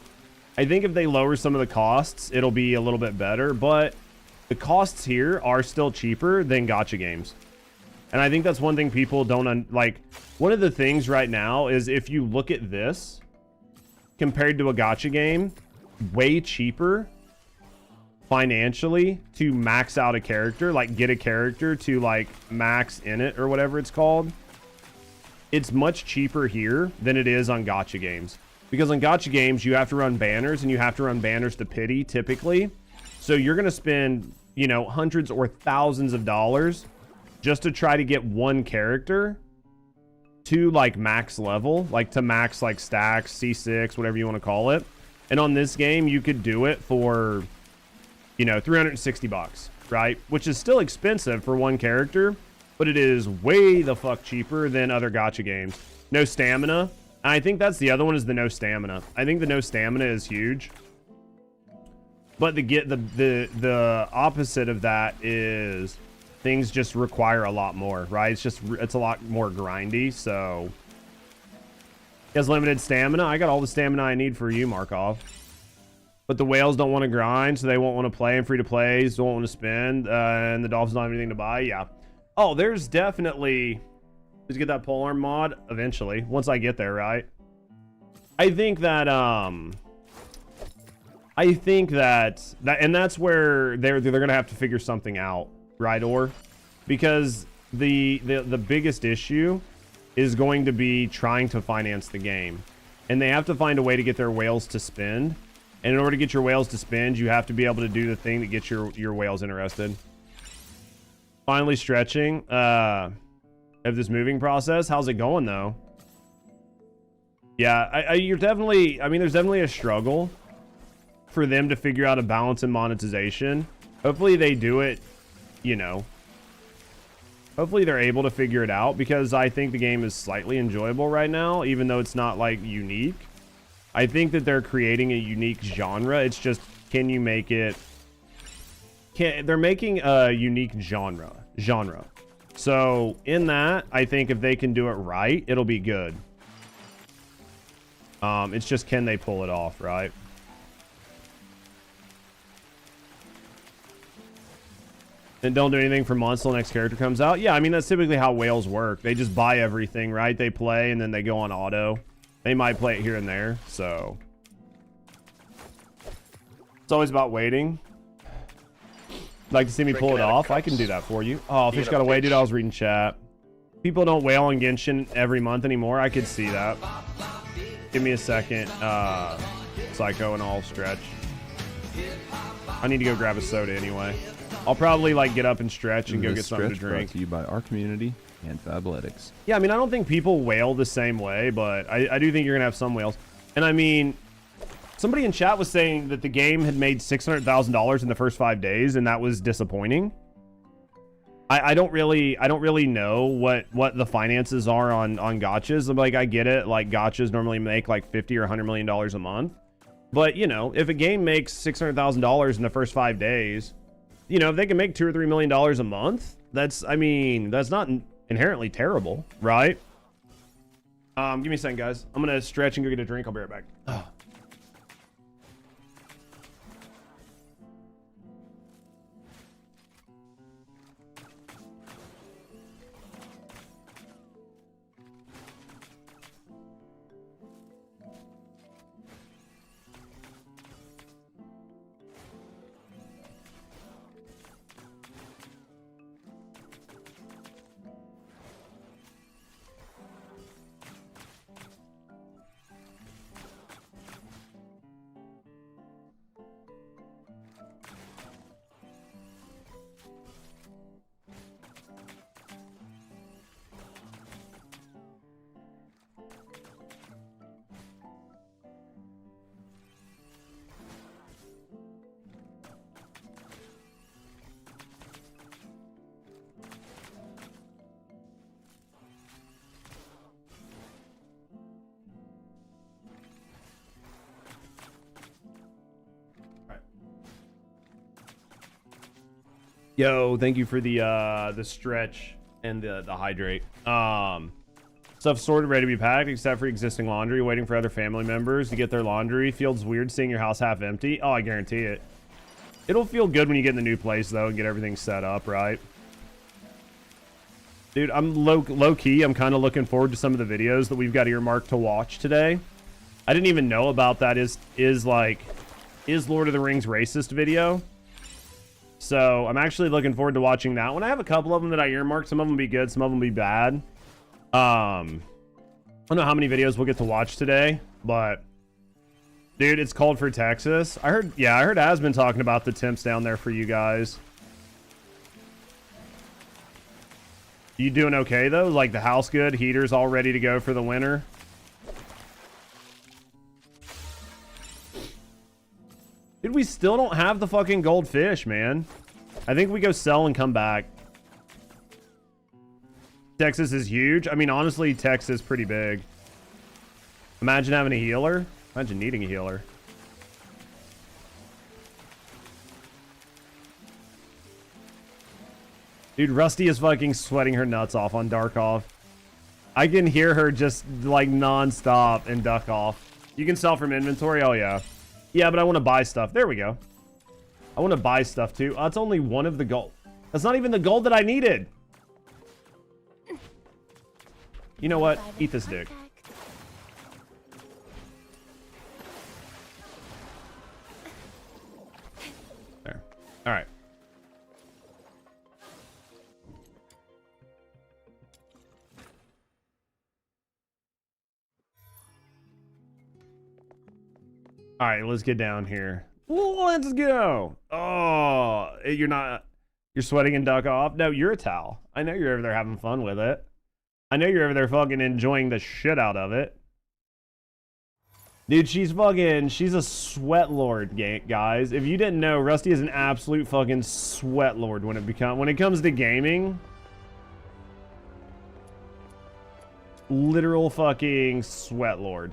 Speaker 9: I think if they lower some of the costs, it'll be a little bit better, but the costs here are still cheaper than gacha games. And I think that's one thing people don't like. One of the things right now is if you look at this compared to a gacha game, way cheaper financially to max out a character, like get a character to like max in it or whatever it's called. It's much cheaper here than it is on gacha games, because on gacha games you have to run banners, and you have to run banners to pity typically. So you're going to spend, you know, hundreds or thousands of dollars just to try to get one character to like max level, like to max like stacks, C6, whatever you want to call it. And on this game, you could do it for, you know, 360 bucks, right? Which is still expensive for one character, but it is way the fuck cheaper than other gacha games. No stamina. And I think that's the other one, is the no stamina. I think the no stamina is huge. But the opposite of that is things just require a lot more, right? It's a lot more grindy. So he has limited stamina. I got all the stamina I need for you, Markov. But the whales don't want to grind, so they won't want to play, and free-to-plays don't want to spend, and the dolphins don't have anything to buy. Yeah. Oh, there's definitely... Let's get that polearm mod eventually, once I get there, right? I think that, and that's where they're going to have to figure something out, right, or? Because the biggest issue is going to be trying to finance the game. And they have to find a way to get their whales to spend. And in order to get your whales to spend, you have to be able to do the thing that gets your whales interested. Finally stretching of this moving process. How's it going, though? Yeah, you're definitely... I mean, there's definitely a struggle for them to figure out a balance in monetization. Hopefully they do it, you know. Hopefully they're able to figure it out, because I think the game is slightly enjoyable right now, even though it's not, like, unique. I think that they're creating a unique genre. It's just, can you make it... They're making a unique genre. So, in that, I think if they can do it right, it'll be good. It's just, can they pull it off, right? And don't do anything for months till the next character comes out. Yeah, I mean, that's typically how whales work. They just buy everything, right? They play, and then they go on auto. They might play it here and there, so... It's always about waiting. Like to see me pull it off? I can do that for you. Oh, fish got away, dude. I was reading chat. People don't whale on Genshin every month anymore. I could see that. Give me a second. Psycho, and I'll stretch. I need to go grab a soda anyway. I'll probably like get up and stretch and go get something to drink.
Speaker 8: Brought to you by our community and Fabletics.
Speaker 9: Yeah, I mean, I don't think people whale the same way, but I do think you're gonna have some whales. And I mean, somebody in chat was saying that the game had made $600,000 in the first 5 days, and that was disappointing. I don't really know what the finances are on gachas. I'm like, I get it. Like, gachas normally make like $50 or $100 million a month. But, you know, if a game makes $600,000 in the first 5 days, you know, if they can make $2 or $3 million a month, that's not inherently terrible, right? Give me a second, guys. I'm gonna stretch and go get a drink. I'll be right back. Oh. Yo, thank you for the stretch and the hydrate. Stuff sorted, ready to be packed, except for existing laundry, waiting for other family members to get their laundry. Feels weird seeing your house half empty. Oh, I guarantee it. It'll feel good when you get in the new place, though, and get everything set up, right? Dude, I'm low-key. I'm kind of looking forward to some of the videos that we've got earmarked to watch today. I didn't even know about that. Is Lord of the Rings racist video? So I'm actually looking forward to watching that one. I have a couple of them that I earmarked. Some of them will be good, some of them will be bad. I don't know how many videos we'll get to watch today, but dude, it's cold for Texas. I heard Az been talking about the temps down there for you guys. You doing okay though? Like the house good? Heaters all ready to go for the winter? Dude, we still don't have the fucking goldfish, man. I think we go sell and come back. Texas is huge. I mean, honestly, Texas is pretty big. Imagine having a healer. Imagine needing a healer. Dude, Rusty is fucking sweating her nuts off on Dark Off. I can hear her just like non-stop and duck off. You can sell from inventory? Oh, yeah. Yeah, but I want to buy stuff. There we go. I want to buy stuff too. That's only one of the gold. That's not even the gold that I needed. You know what? Eat this dick. There. All right. All right, let's get down here. Let's go. Oh, you're sweating and duck off. No, you're a towel. I know you're over there having fun with it. I know you're over there fucking enjoying the shit out of it. Dude, she's a sweat lord, guys. If you didn't know, Rusty is an absolute fucking sweat lord when it comes to gaming. Literal fucking sweat lord.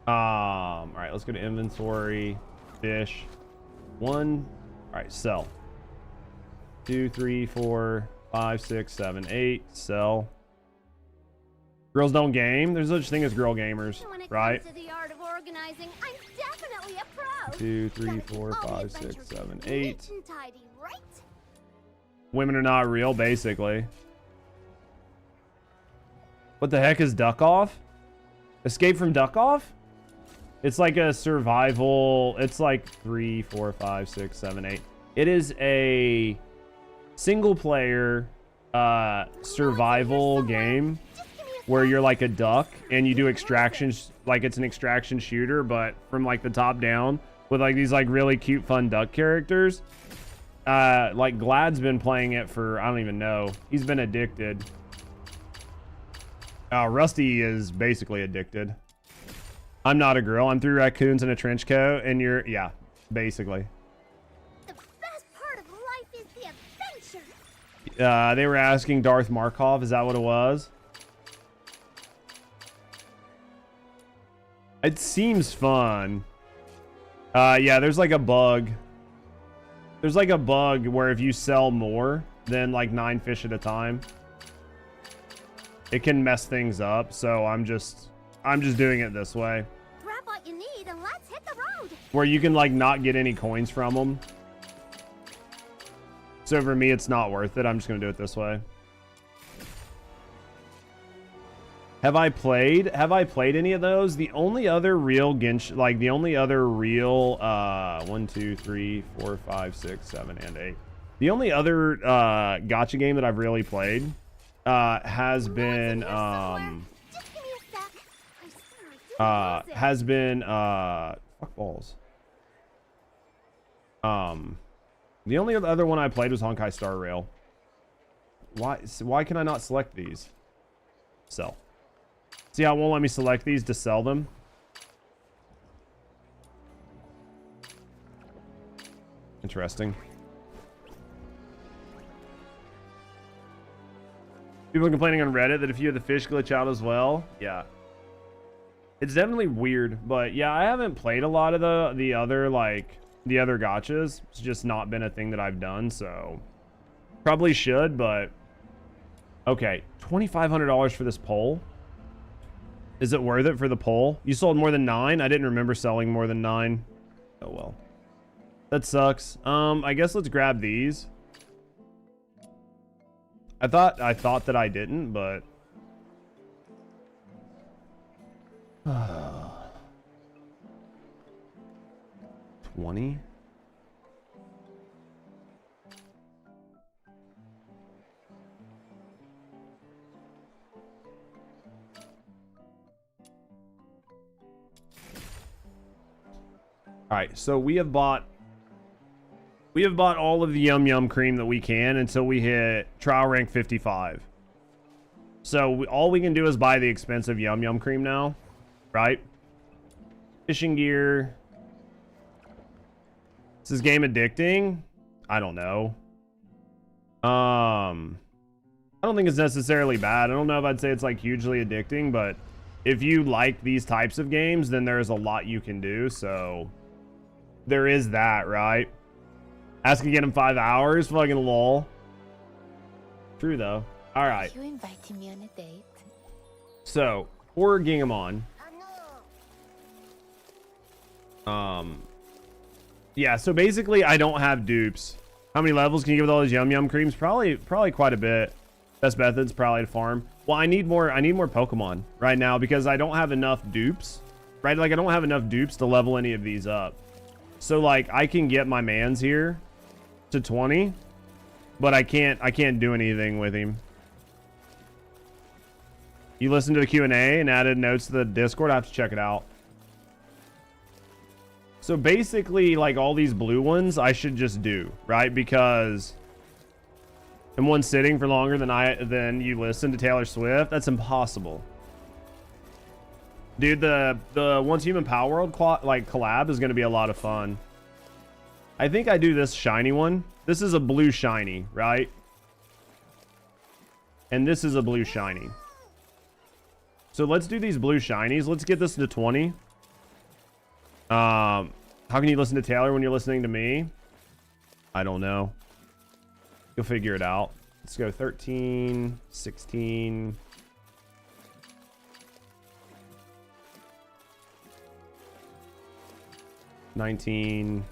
Speaker 9: All right, let's go to inventory, fish. 1. All right, sell. 2, 3, 4, 5, 6, 7, 8. Sell. Girls don't game. There's such thing as girl gamers, right?
Speaker 3: To the art of organizing, I'm definitely a pro.
Speaker 9: 2, 3, 4, 5, 6, 7, 8.
Speaker 3: Tidy, right?
Speaker 9: Women are not real, basically. What the heck is Duck Off? Escape from Duck Off? It's like a survival. It's like 3, 4, 5, 6, 7, 8. It is a single player survival game where you're like a duck and you do extractions, like it's an extraction shooter, but from like the top down with like these like really cute fun duck characters. Like Glad's been playing it for, I don't even know. He's been addicted. Rusty is basically addicted. I'm not a girl. I'm 3 raccoons in a trench coat, and you're, yeah, basically.
Speaker 3: The best part of life is the adventure.
Speaker 9: They were asking Darth Markov. Is that what it was? It seems fun. Yeah, there's like a bug. There's like a bug where if you sell more than like 9 fish at a time, it can mess things up. So I'm just doing it this way.
Speaker 3: Grab what you need and let's hit the road.
Speaker 9: Where you can like not get any coins from them. So for me, it's not worth it. I'm just gonna do it this way. Have I played any of those? The only other real Genshin, like the only other real 1, 2, 3, 4, 5, 6, 7, and 8. The only other gacha game that I've really played has been fuck balls. The only other one I played was Honkai Star Rail. Why can I not select these? Sell. See how it won't let me select these to sell them? Interesting. People are complaining on Reddit that a few of the fish glitch out as well. Yeah. It's definitely weird, but yeah, I haven't played a lot of the other gachas. It's just not been a thing that I've done, so probably should, but okay. $2,500 for this pole. Is it worth it for the pole? You sold more than 9? I didn't remember selling more than 9. Oh well. That sucks. I guess let's grab these. I thought that I didn't, but 20. All right, so we have bought all of the Yum Yum cream that we can until we hit trial rank 55. So all we can do is buy the expensive Yum Yum cream now, right? Fishing gear. Is this game addicting? I don't know. I don't think it's necessarily bad. I don't know if I'd say it's like hugely addicting, but if you like these types of games, then there's a lot you can do. So there is that, right? Ask to get him 5 hours, fucking lol. True though. All right.
Speaker 3: You inviting me on a date?
Speaker 9: So for Gingamon, Yeah, so basically I don't have dupes. How many levels can you give with all those yum yum creams? Probably quite a bit. Best methods probably to farm. Well, I need more Pokemon right now because I don't have enough dupes. Right? Like I don't have enough dupes to level any of these up. So like I can get my mans here to 20, but I can't do anything with him. You listened to the Q&A and added notes to the Discord? I have to check it out. So basically, like all these blue ones, I should just do, right? Because in one sitting for longer than you listen to Taylor Swift, that's impossible. Dude, the Once Human Power World collab is going to be a lot of fun. I think I do this shiny one. This is a blue shiny, right? And this is a blue shiny. So let's do these blue shinies. Let's get this to 20. How can you listen to Taylor when you're listening to me? I don't know. You'll figure it out. Let's go 13, 16. 19,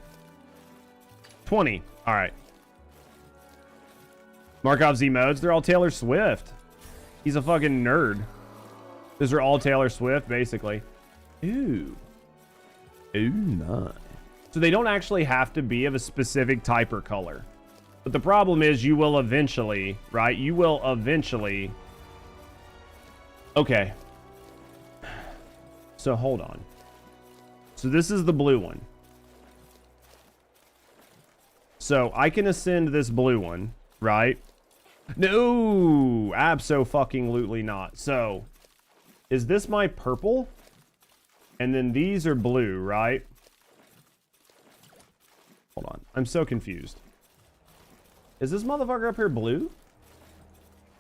Speaker 9: 20. All right. Markov Z modes, they're all Taylor Swift. He's a fucking nerd. Those are all Taylor Swift, basically. Ooh. Ooh, nice. So they don't actually have to be of a specific type or color. But the problem is you will eventually, right? You will eventually. Okay. So hold on. So this is the blue one. So I can ascend this blue one, right? No, abso-fucking-lutely not. So is this my purple? And then these are blue, right? Hold on. I'm so confused. Is this motherfucker up here blue?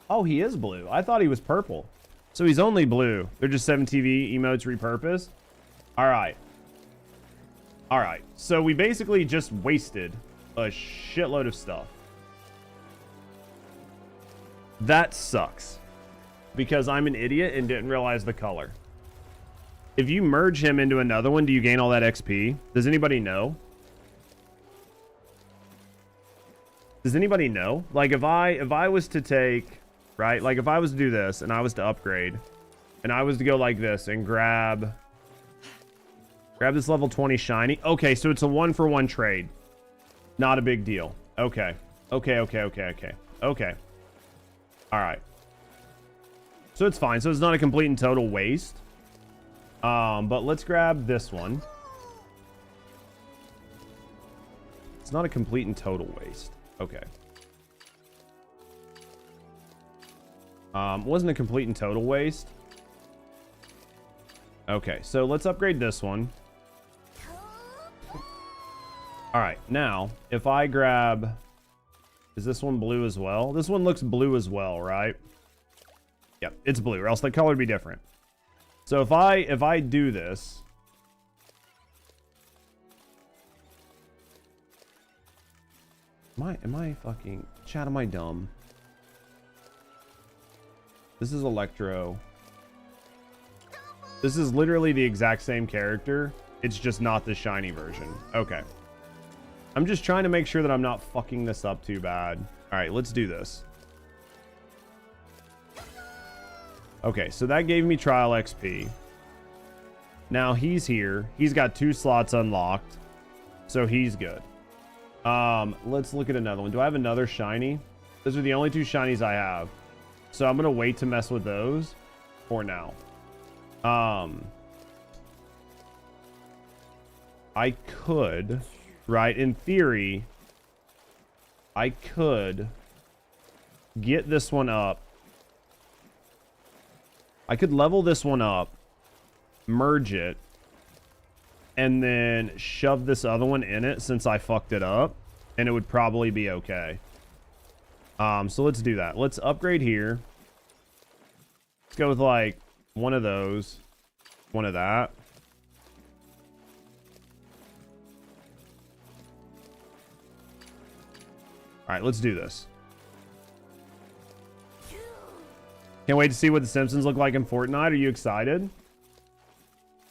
Speaker 9: Oh, he is blue. I thought he was purple. So he's only blue. They're just 7TV emotes repurposed. All right. All right. So we basically just wasted a shitload of stuff. That sucks. Because I'm an idiot and didn't realize the color. If you merge him into another one, do you gain all that XP? Does anybody know? Does anybody know? Like if I was to take, right? Like if I was to do this and I was to upgrade and I was to go like this and grab this level 20 shiny. Okay, so it's a 1-for-1 trade. Not a big deal. Okay. Okay. All right. So it's fine. So it's not a complete and total waste. But let's grab this one. It's not a complete and total waste. Okay. Wasn't a complete and total waste. Okay, so let's upgrade this one. All right, now if I grab, is this one blue as well? This one looks blue as well, right? Yep, it's blue, or else the color would be different. So if I do this, am I fucking chat? Am I dumb? This is Electro. This is literally the exact same character. It's just not the shiny version. Okay. I'm just trying to make sure that I'm not fucking this up too bad. All right, let's do this. Okay, so that gave me trial XP. Now he's here. He's got 2 slots unlocked. So he's good. Let's look at another one. Do I have another shiny? Those are the only 2 shinies I have. So I'm going to wait to mess with those for now. I could, right, in theory, I could get this one up. I could level this one up, merge it, and then shove this other one in it since I fucked it up, and it would probably be okay. So let's do that. Let's upgrade here. Let's go with like one of those, one of that. All right, let's do this. Can't wait to see what the Simpsons look like in Fortnite. Are you excited?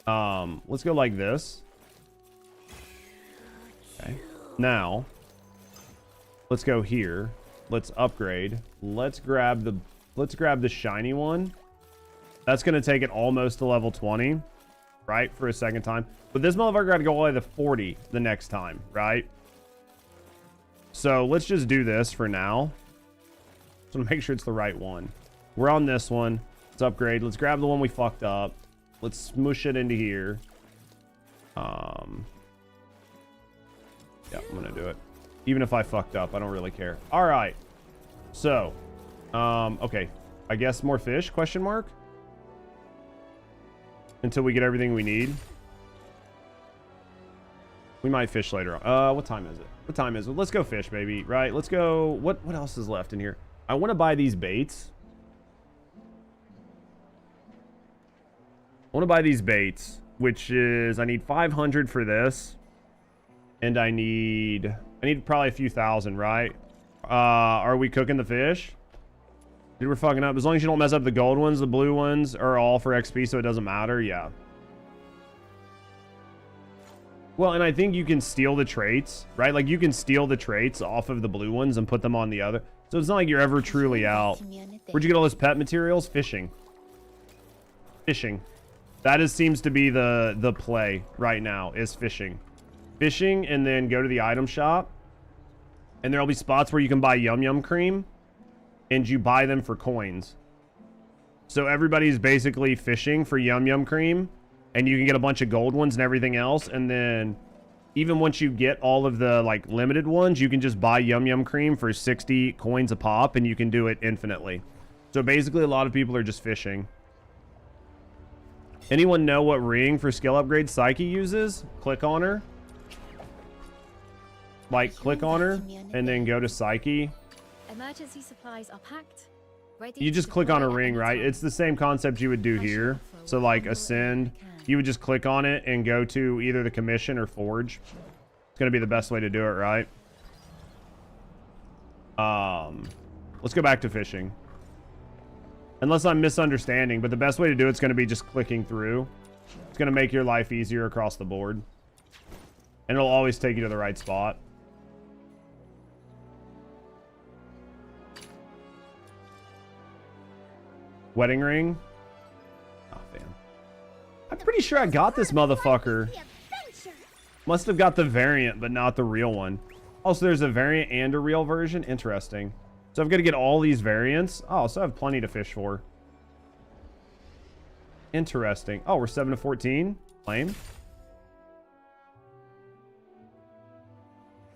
Speaker 9: Let's go like this. Okay. Now, let's go here. Let's upgrade. Let's grab the shiny one. That's going to take it almost to level 20, right? For a second time. But this motherfucker got to go all the way to 40 the next time, right? So let's just do this for now. So make sure it's the right one. We're on this one. Let's upgrade. Let's grab the one we fucked up. Let's smush it into here. Yeah, I'm gonna do it. Even if I fucked up, I don't really care. All right. So, okay. I guess more fish? Question mark. Until we get everything we need. We might fish later on. What time is it? What time is it? Let's go fish, baby. Right? Let's go. What else is left in here? I want to buy these baits. I want to buy these baits, which is I need 500 for this, and I need probably a few thousand, right? Are we cooking the fish? Dude, we're fucking up. As long as you don't mess up the gold ones, the blue ones are all for XP, so it doesn't matter. Yeah. Well, and I think you can steal the traits, right? Like you can steal the traits off of the blue ones and put them on the other. So it's not like you're ever truly out. Where'd you get all this pet materials? Fishing. Fishing. That seems to be the play right now, is fishing. Fishing, and then go to the item shop. And there'll be spots where you can buy Yum Yum Cream. And you buy them for coins. So everybody's basically fishing for Yum Yum Cream. And you can get a bunch of gold ones and everything else. And then even once you get all of the like limited ones, you can just buy Yum Yum Cream for 60 coins a pop. And you can do it infinitely. So basically a lot of people are just fishing. Anyone know what ring for skill upgrade Psyche uses? Click on her. Like, click on her, and then go to Psyche.
Speaker 1: Emergency supplies are packed.
Speaker 9: You just click on a ring, right? It's the same concept you would do here. So, like, Ascend, you would just click on it and go to either the Commission or Forge. It's going to be the best way to do it, right? Let's go back to fishing. Unless I'm misunderstanding, but the best way to do it's going to be just clicking through. It's going to make your life easier across the board. And it'll always take you to the right spot. Wedding ring. Oh, damn. I'm pretty sure I got this motherfucker. Must have got the variant, but not the real one. Also, there's a variant and a real version. Interesting. So I've got to get all these variants. Oh, so I have plenty to fish for. Interesting. Oh, we're 7 to 14. Lame.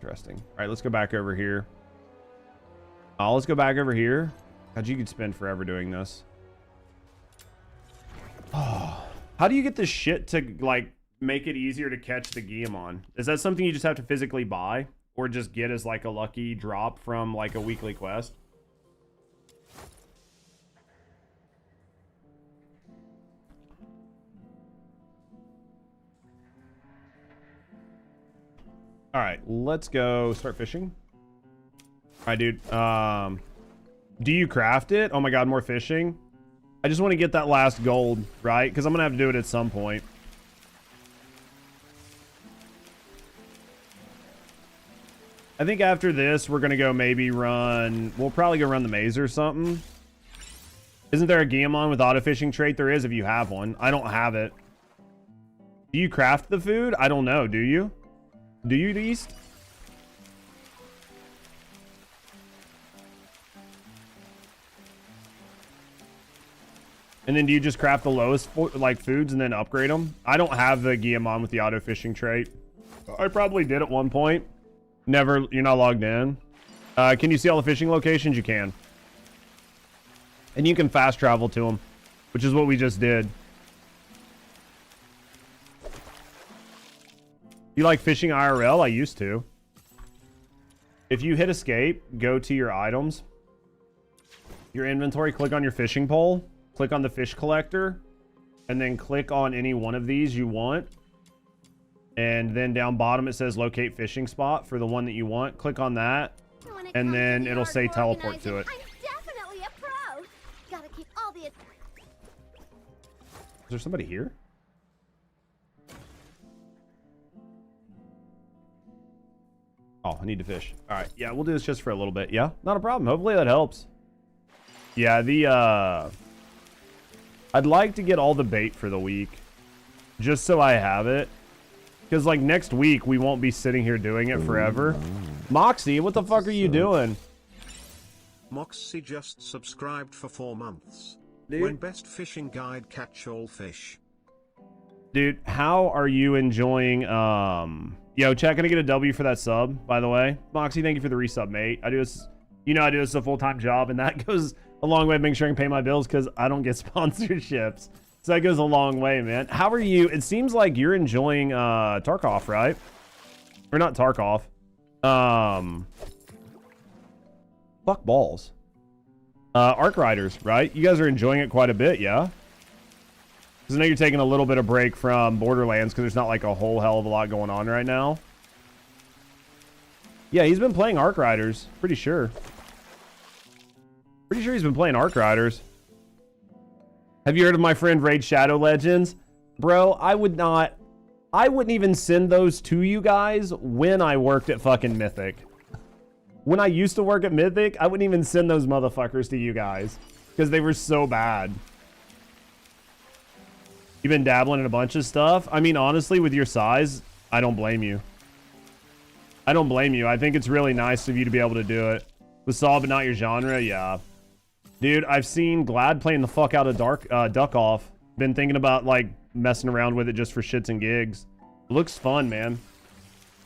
Speaker 9: Interesting. All right, let's go back over here. Oh, let's go back over here. God, you could spend forever doing this. Oh, how do you get this shit to, like, make it easier to catch the Guillemon? Is that something you just have to physically buy? Or just get as, like, a lucky drop from, like, a weekly quest? Alright, let's go start fishing. Alright, dude. Do you craft it? Oh my god, more fishing. I just want to get that last gold, right? Because I'm going to have to do it at some point. I think after this, we're going to go maybe run... We'll probably go run the maze or something. Isn't there a Guillemon with auto fishing trait? There is if you have one. I don't have it. Do you craft the food? I don't know. Do you? Do you, East? And then do you just craft the lowest like foods and then upgrade them? I don't have the Guillemon with the auto fishing trait. I probably did at one point. Never, you're not logged in. Can you see all the fishing locations? You can. And you can fast travel to them, which is what we just did. You like fishing IRL? I used to. If you hit escape, go to your items, your inventory, click on your fishing pole, click on the fish collector, and then click on any one of these you want. And then down bottom it says locate fishing spot for the one that you want. Click on that, and then it'll say teleport to it.
Speaker 3: I'm definitely a pro. Gotta keep all the...
Speaker 9: Is there somebody here? I need to fish. All right, yeah, we'll do this just for a little bit. Yeah, not a problem. Hopefully that helps. Yeah, I'd like to get all the bait for the week, just so I have it. Because, like, next week, we won't be sitting here doing it forever. Moxie, what the fuck are you doing?
Speaker 10: Moxie just subscribed for 4 months.
Speaker 9: Dude.
Speaker 10: When best fishing guide catch all fish.
Speaker 9: Dude, how are you enjoying, Yo, chat, can I get a W for that sub, by the way? Moxie, thank you for the resub, mate. I do this, you know I do this a full-time job, and that goes a long way to making sure I can pay my bills, because I don't get sponsorships. So that goes a long way, man. How are you? It seems like you're enjoying Tarkov, right? Or not Tarkov. Fuck balls. Arc Riders, right? You guys are enjoying it quite a bit, yeah? Because I know you're taking a little bit of break from Borderlands because there's not like a whole hell of a lot going on right now. Yeah, he's been playing Arc Riders. Pretty sure. Pretty sure he's been playing Arc Riders. Have you heard of my friend Raid Shadow Legends? Bro, I wouldn't even send those to you guys when I worked at fucking Mythic. When I used to work at Mythic, I wouldn't even send those motherfuckers to you guys because they were so bad. You've been dabbling in a bunch of stuff. I mean, honestly, with your size, I don't blame you. I don't blame you. I think it's really nice of you to be able to do it. With Saw, but not your genre, yeah. Dude, I've seen Glad playing the fuck out of Duck Off. Been thinking about, like, messing around with it just for shits and gigs. It looks fun, man.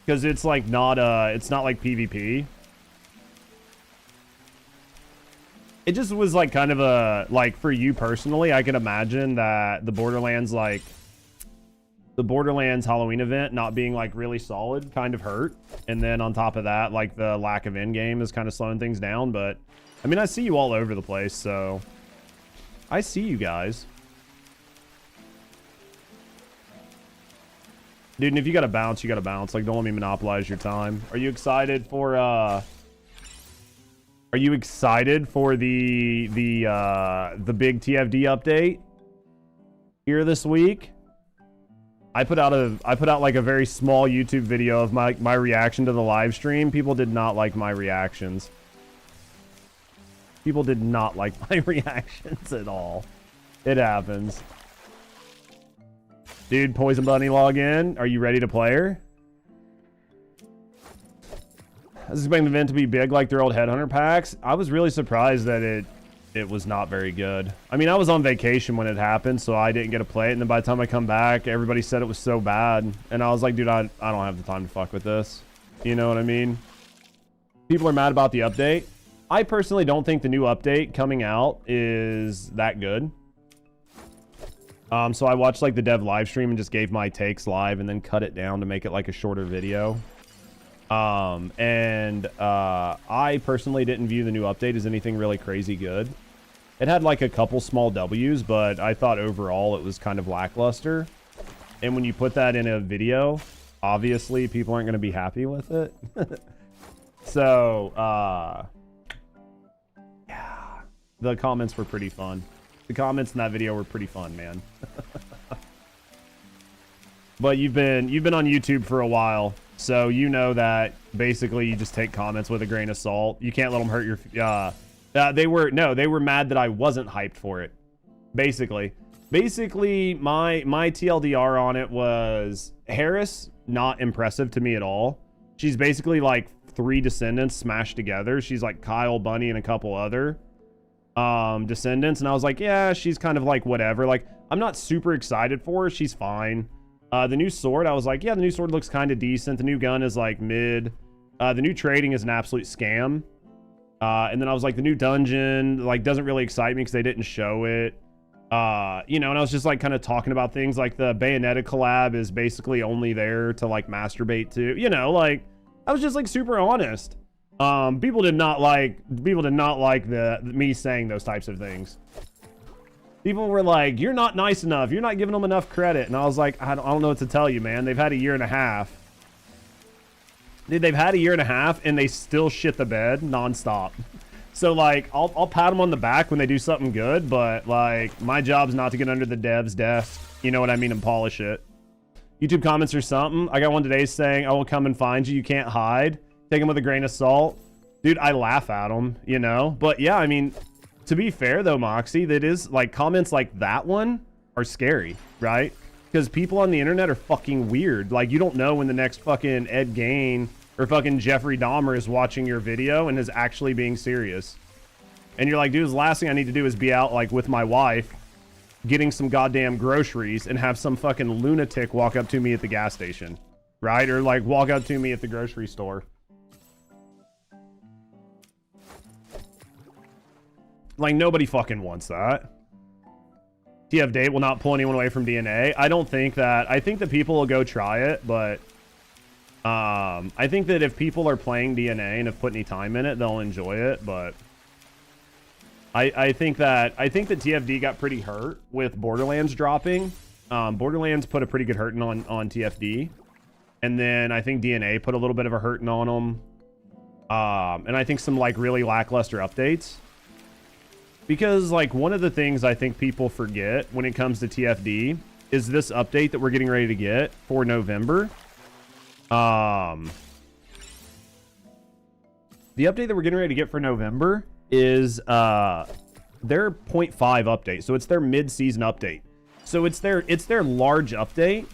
Speaker 9: Because it's, like, it's not like PvP. It just was, like, kind of a, like, for you personally, I can imagine that the Borderlands Halloween event not being, like, really solid kind of hurt. And then on top of that, like, the lack of in-game is kind of slowing things down, but... I mean, I see you all over the place, so... I see you guys. Dude, and if you gotta bounce, you gotta bounce. Like, don't let me monopolize your time. Are you excited for, Are you excited for the big TFD update here this week? I put out like a very small YouTube video of my reaction to the live stream. People did not like my reactions. People did not like my reactions at all. It happens. Dude, Poison Bunny log in. Are you ready to play her? I was expecting the event to be big like their old Headhunter packs. I was really surprised that it was not very good. I mean, I was on vacation when it happened, so I didn't get to play it. And then by the time I come back, everybody said it was so bad. And I was like, dude, I don't have the time to fuck with this. You know what I mean? People are mad about the update. I personally don't think the new update coming out is that good. So I watched like the dev live stream and just gave my takes live and then cut it down to make it like a shorter video. I personally didn't view the new update as anything really crazy good. It had like a couple small W's, but I thought overall it was kind of lackluster. And when you put that in a video, obviously people aren't going to be happy with it. So, yeah, the comments were pretty fun. The comments in that video were pretty fun, man. But you've been on YouTube for a while, so you know that basically you just take comments with a grain of salt. You can't let them hurt your they were mad that I wasn't hyped for it. Basically my TLDR on it was Harris, not impressive to me at all. She's basically like 3 descendants smashed together. She's like Kyle, Bunny, and a couple other descendants, and I was like, yeah, she's kind of like whatever. Like, I'm not super excited for her. She's fine. The new sword, I was like, yeah, the new sword looks kind of decent. The new gun is like mid. The new trading is an absolute scam. And then I was like, the new dungeon like doesn't really excite me because they didn't show it. You know, and I was just like kind of talking about things like the Bayonetta collab is basically only there to like masturbate to, you know, like I was just like super honest. People did not like me saying those types of things. People were like, you're not nice enough. You're not giving them enough credit. And I was like, I don't know what to tell you, man. They've had a year and a half. Dude, they've had a year and a half and they still shit the bed nonstop. So like, I'll pat them on the back when they do something good, but like my job's not to get under the dev's desk. You know what I mean? And polish it. YouTube comments or something. I got one today saying, I will come and find you. You can't hide. Take them with a grain of salt. Dude, I laugh at them, you know? But yeah, I mean, to be fair though, Moxie, that is like comments like that one are scary, right? Because people on the internet are fucking weird. Like, you don't know when the next fucking Ed Gein or fucking Jeffrey Dahmer is watching your video and is actually being serious. And you're like, dude, the last thing I need to do is be out like with my wife getting some goddamn groceries and have some fucking lunatic walk up to me at the gas station, right? Or like walk up to me at the grocery store. Like, nobody fucking wants that. TF date will not pull anyone away from DNA. I don't think that. I think that people will go try it, but I think that if people are playing DNA and have put any time in it, they'll enjoy it. But I think that TFD got pretty hurt with Borderlands dropping. Borderlands put a pretty good hurting on TFD, and then I think DNA put a little bit of a hurting on them. And I think some like really lackluster updates. Because, like, one of the things I think people forget when it comes to TFD is this update that we're getting ready to get for November. The update that we're getting ready to get for November is their 0.5 update. So it's their mid-season update. So it's their large update.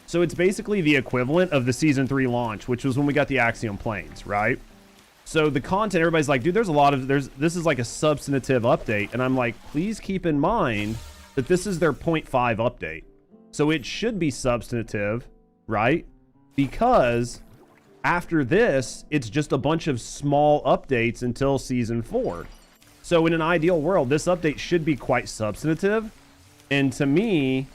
Speaker 9: So it's basically the equivalent of the Season 3 launch, which was when we got the Axiom Planes, right? So the content, everybody's like, dude, this is like a substantive update. And I'm like, please keep in mind that this is their 0.5 update. So it should be substantive, right? Because after this, it's just a bunch of small updates until Season 4. So in an ideal world, this update should be quite substantive. And to me,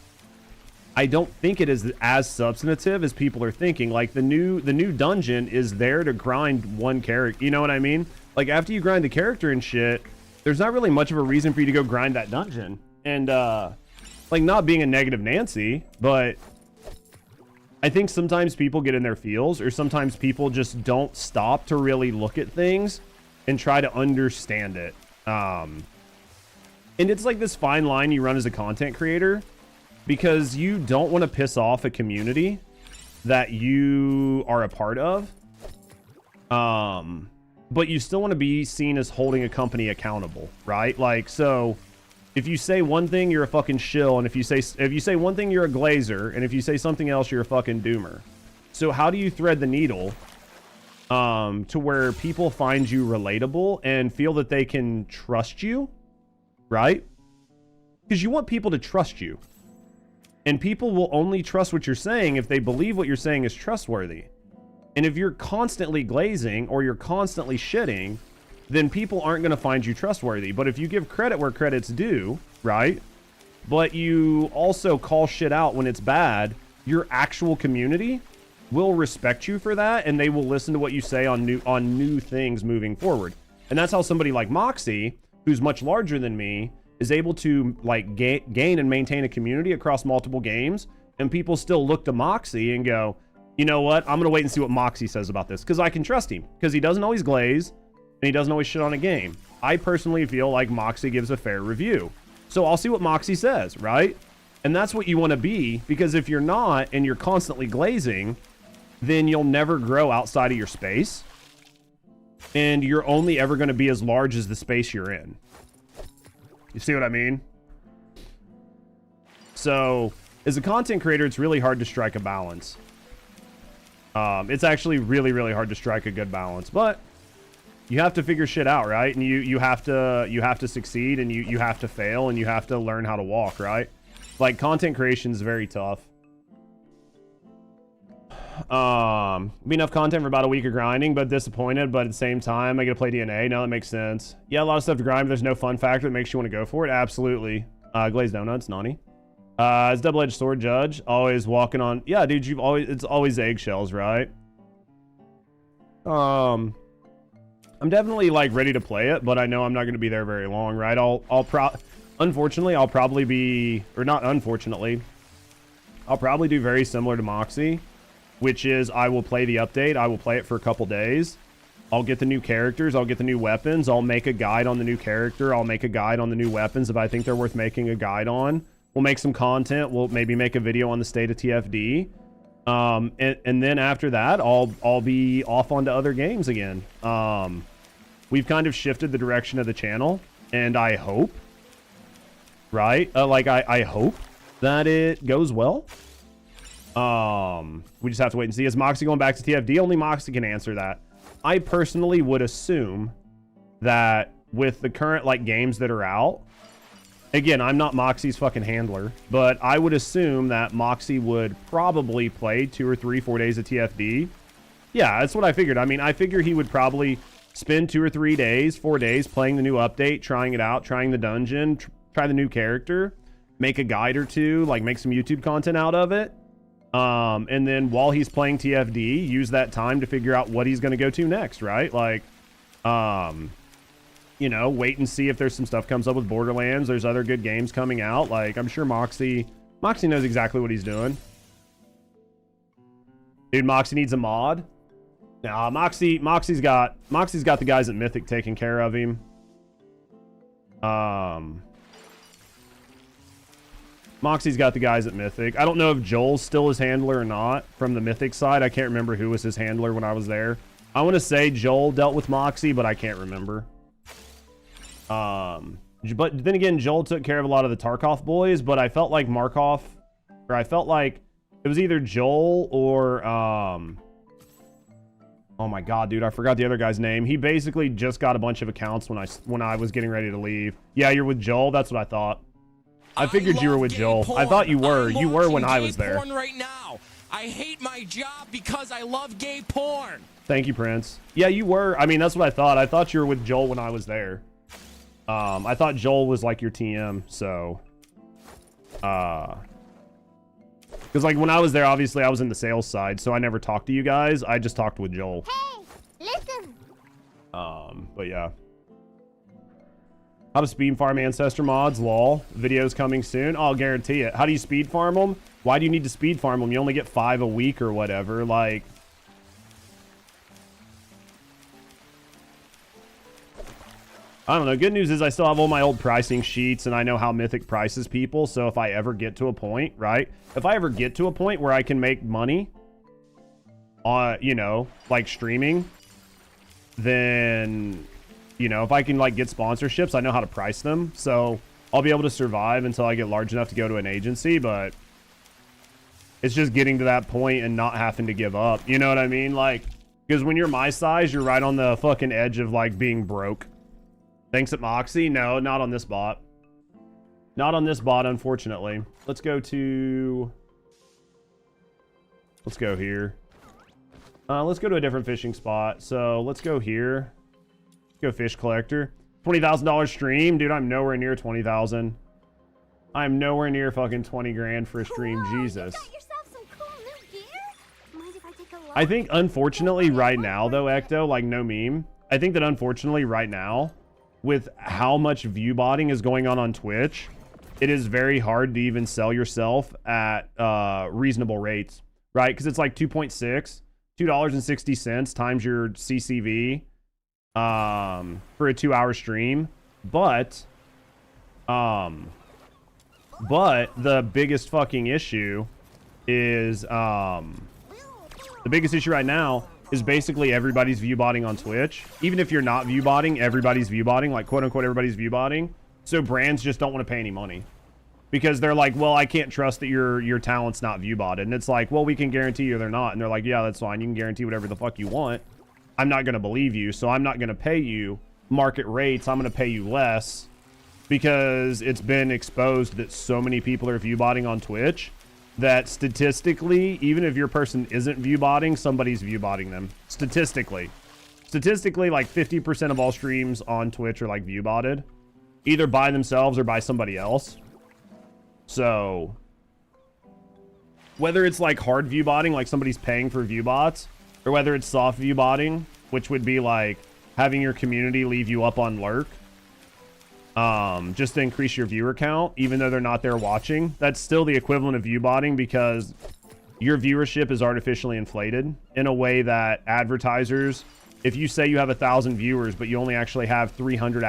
Speaker 9: I don't think it is as substantive as people are thinking. Like, the new dungeon is there to grind one character. You know what I mean? Like, after you grind the character and shit, there's not really much of a reason for you to go grind that dungeon. And, like, not being a negative Nancy, but I think sometimes people get in their feels, or sometimes people just don't stop to really look at things and try to understand it. And it's like this fine line you run as a content creator, because you don't want to piss off a community that you are a part of. But you still want to be seen as holding a company accountable, right? Like, so if you say one thing, you're a fucking shill. And if you say one thing, you're a glazer. And if you say something else, you're a fucking doomer. So how do you thread the needle to where people find you relatable and feel that they can trust you, right? Because you want people to trust you. And people will only trust what you're saying if they believe what you're saying is trustworthy. And if you're constantly glazing or you're constantly shitting, then people aren't going to find you trustworthy. But if you give credit where credit's due, right? But you also call shit out when it's bad, your actual community will respect you for that, and they will listen to what you say on new things moving forward. And that's how somebody like Moxie, who's much larger than me, is able to like gain and maintain a community across multiple games, and people still look to Moxie and go, you know what, I'm gonna wait and see what Moxie says about this, because I can trust him, because he doesn't always glaze and he doesn't always shit on a game. I personally feel like Moxie gives a fair review, so I'll see what Moxie says, right? And that's what you want to be, because if you're not and you're constantly glazing, then you'll never grow outside of your space, and you're only ever going to be as large as the space you're in. You see what I mean? So, as a content creator, it's really hard to strike a balance. It's actually really, really hard to strike a good balance, but you have to figure shit out, right? And you have to succeed, and you have to fail, and you have to learn how to walk, right? Like, content creation is very tough. Be enough content for about a week of grinding, but disappointed. But at the same time, I get to play DNA. No, that makes sense. Yeah, a lot of stuff to grind, but there's no fun factor that makes you want to go for it. Absolutely. Glazed donuts, Nani. It's double-edged sword, Judge. Always walking on. Yeah, dude, it's always eggshells, right? I'm definitely like ready to play it, but I know I'm not going to be there very long, right? Unfortunately, I'll probably be, or not unfortunately, I'll probably do very similar to Moxie, which is I will play the update. I will play it for a couple days. I'll get the new characters. I'll get the new weapons. I'll make a guide on the new character. I'll make a guide on the new weapons if I think they're worth making a guide on. We'll make some content. We'll maybe make a video on the state of TFD. And then after that, I'll be off onto other games again. We've kind of shifted the direction of the channel, and I hope, right? I hope that it goes well. We just have to wait and see. Is Moxie going back to TFD? Only Moxie can answer that. I personally would assume that with the current like games that are out, again, I'm not Moxie's fucking handler, but I would assume that Moxie would probably play 2 or 3, 4 days of TFD. Yeah, that's what I figured. I mean, I figure he would probably spend 2 or 3 days, 4 days playing the new update, trying it out, trying the dungeon, try the new character, make a guide or two, like make some YouTube content out of it. And then while he's playing TFD, use that time to figure out what he's going to go to next, right? Like, you know, wait and see if there's some stuff comes up with Borderlands. There's other good games coming out. Like, I'm sure Moxie knows exactly what he's doing. Dude, Moxie needs a mod. Nah, Moxie's got the guys at Mythic taking care of him. Moxie's got the guys at Mythic. I don't know if Joel's still his handler or not from the Mythic side. I can't remember who was his handler when I was there. I want to say Joel dealt with Moxie, but I can't remember. But then again, Joel took care of a lot of the Tarkov boys, but I felt like I felt like it was either Joel or, oh my God, dude, I forgot the other guy's name. He basically just got a bunch of accounts when I was getting ready to leave. Yeah, you're with Joel. That's what I thought. I figured you were with Joel.
Speaker 11: Porn.
Speaker 9: I thought you were. You were when I
Speaker 11: gay
Speaker 9: was there.
Speaker 11: Porn right now. I hate my job because I love gay porn.
Speaker 9: Thank you, Prince. Yeah, you were. I mean, that's what I thought. I thought you were with Joel when I was there. I thought Joel was like your TM, so. Because like when I was there, obviously I was in the sales side, so I never talked to you guys. I just talked with Joel.
Speaker 3: Hey, listen.
Speaker 9: But yeah. How to speed farm ancestor mods, lol. Videos coming soon. I'll guarantee it. How do you speed farm them? Why do you need to speed farm them? You only get 5 a week or whatever. Like, I don't know. Good news is I still have all my old pricing sheets and I know how Mythic prices people. So if I ever get to a point, right? If I ever get to a point where I can make money, you know, like streaming, then, you know, if I can like get sponsorships, I know how to price them. So I'll be able to survive until I get large enough to go to an agency, but it's just getting to that point and not having to give up. You know what I mean? Like, because when you're my size, you're right on the fucking edge of like being broke. Thanks at Moxie. No, not on this bot. Not on this bot, unfortunately. Let's go here. Let's go to a different fishing spot. So let's go here. Go fish collector. $20,000 stream, dude. I'm nowhere near 20,000. I'm nowhere near fucking 20 grand for a stream. Jesus.
Speaker 3: You got yourself some cool new gear? Mind if I take a look?
Speaker 9: I think unfortunately right now though, Ecto, like no meme. I think that unfortunately right now, with how much view botting is going on Twitch, it is very hard to even sell yourself at reasonable rates, right? Because it's like 2.6, $2.60 times your CCV. For a 2-hour stream, but the biggest fucking issue is the biggest issue right now is basically everybody's view botting on Twitch. Even if you're not view botting, everybody's view botting, like quote unquote everybody's view botting. So brands just don't want to pay any money because they're like, well, I can't trust that your talent's not view botted, and it's like, well, we can guarantee you they're not, and they're like, yeah, that's fine, you can guarantee whatever the fuck you want. I'm not going to believe you, so I'm not going to pay you market rates. I'm going to pay you less because it's been exposed that so many people are view botting on Twitch that statistically, even if your person isn't view botting, somebody's view botting them. Statistically, like 50% of all streams on Twitch are like view botted, either by themselves or by somebody else. So whether it's like hard view botting, like somebody's paying for view bots, or whether it's soft view botting, which would be like having your community leave you up on lurk, just to increase your viewer count, even though they're not there watching. That's still the equivalent of view botting because your viewership is artificially inflated in a way that advertisers, if you say you have 1,000 viewers, but you only actually have 300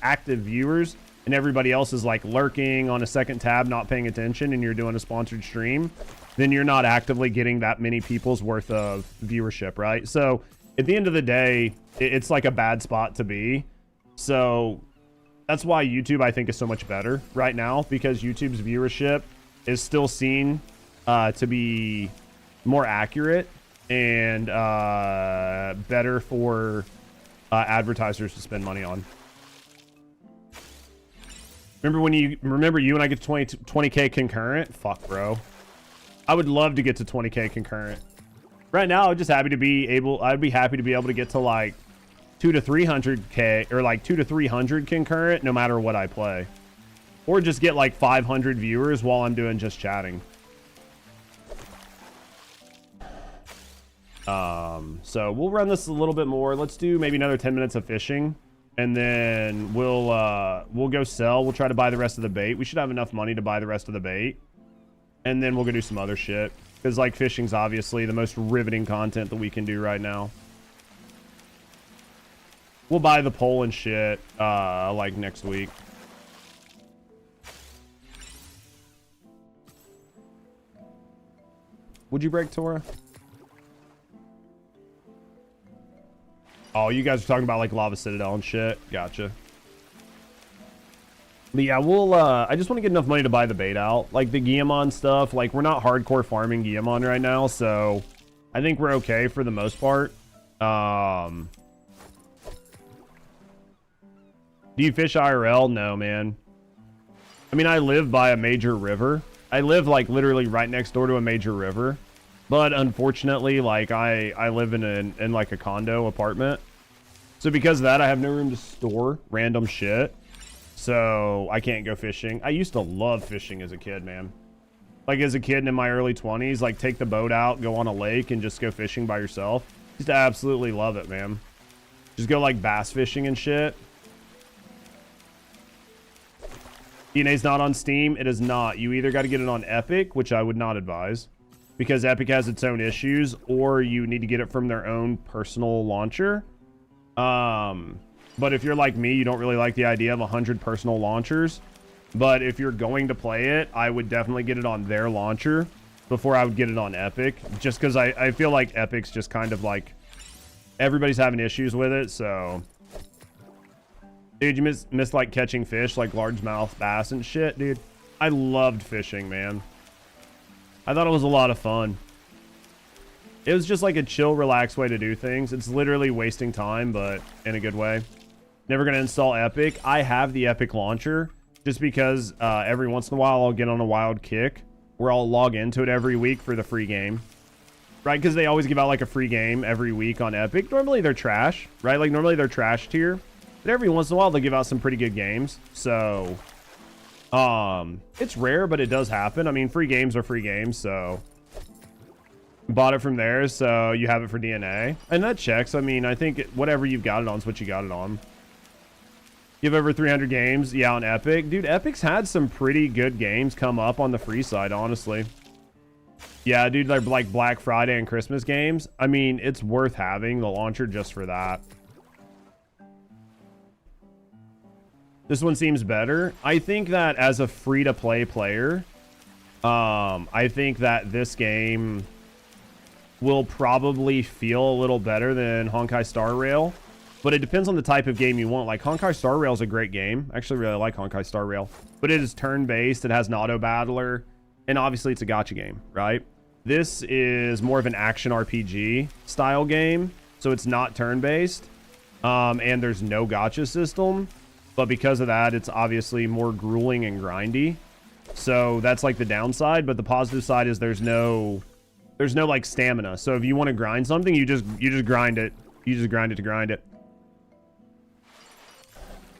Speaker 9: active viewers, and everybody else is like lurking on a second tab, not paying attention, and you're doing a sponsored stream, then you're not actively getting that many people's worth of viewership, right? So at the end of the day, it's like a bad spot to be. So that's why YouTube, I think, is so much better right now, because YouTube's viewership is still seen to be more accurate and better for advertisers to spend money on. Remember you and I get to 20k concurrent? Fuck, bro. I would love to get to 20k concurrent. Right now, I'm just happy to be able. I'd be happy to be able to get to like 200 to 300k or like 200 to 300 concurrent, no matter what I play, or just get like 500 viewers while I'm doing just chatting. So we'll run this a little bit more. Let's do maybe another 10 minutes of fishing, and then we'll go sell. We'll try to buy the rest of the bait. We should have enough money to buy the rest of the bait, and then we'll go do some other shit, because like fishing's obviously the most riveting content that we can do right now. We'll buy the pole and shit like next week. Would you break, Tora? Oh, you guys are talking about like Lava Citadel and shit. Gotcha. But yeah, we'll I just want to get enough money to buy the bait out. Like the Guillemon stuff, like we're not hardcore farming Guillemon right now, so I think we're okay for the most part. Do you fish IRL? No, man. I mean, I live by a major river. I live like literally right next door to a major river. But unfortunately, like I live in like a condo apartment. So because of that, I have no room to store random shit. So I can't go fishing. I used to love fishing as a kid, man. Like as a kid and in my early 20s, like take the boat out, go on a lake and just go fishing by yourself. Used to absolutely love it, man. Just go like bass fishing and shit. DNA's not on Steam. It is not. You either got to get it on Epic, which I would not advise, because Epic has its own issues, or you need to get it from their own personal launcher. But if you're like me, you don't really like the idea of 100 personal launchers. But if you're going to play it, I would definitely get it on their launcher before I would get it on Epic, just because I feel like Epic's just kind of like everybody's having issues with it. So dude, you miss like catching fish, like largemouth bass and shit, dude. I loved fishing, man. I thought it was a lot of fun. It was just like a chill, relaxed way to do things. It's literally wasting time, but in a good way. Never gonna install Epic. I have the Epic launcher just because every once in a while I'll get on a wild kick where I'll log into it every week for the free game. Right? Because they always give out like a free game every week on Epic. Normally they're trash, right? Like normally they're trash tier. But every once in a while, they give out some pretty good games. So, it's rare, but it does happen. I mean, free games are free games, so bought it from there, so you have it for DNA. And that checks. I mean, I think whatever you've got it on is what you got it on. You have over 300 games, yeah, on Epic. Dude, Epic's had some pretty good games come up on the free side, honestly. Yeah, dude, they're like Black Friday and Christmas games. I mean, it's worth having the launcher just for that. This one seems better. I think that as a free-to-play player, I think that this game will probably feel a little better than Honkai Star Rail, but it depends on the type of game you want. Like Honkai Star Rail is a great game. I actually really like Honkai Star Rail, but it is turn-based. It has an auto-battler, and obviously it's a gacha game, right? This is more of an action RPG style game, so it's not turn-based, and there's no gacha system. But because of that, it's obviously more grueling and grindy. So that's like the downside. But the positive side is there's no like stamina. So if you want to grind something, you just grind it. You just grind it to grind it.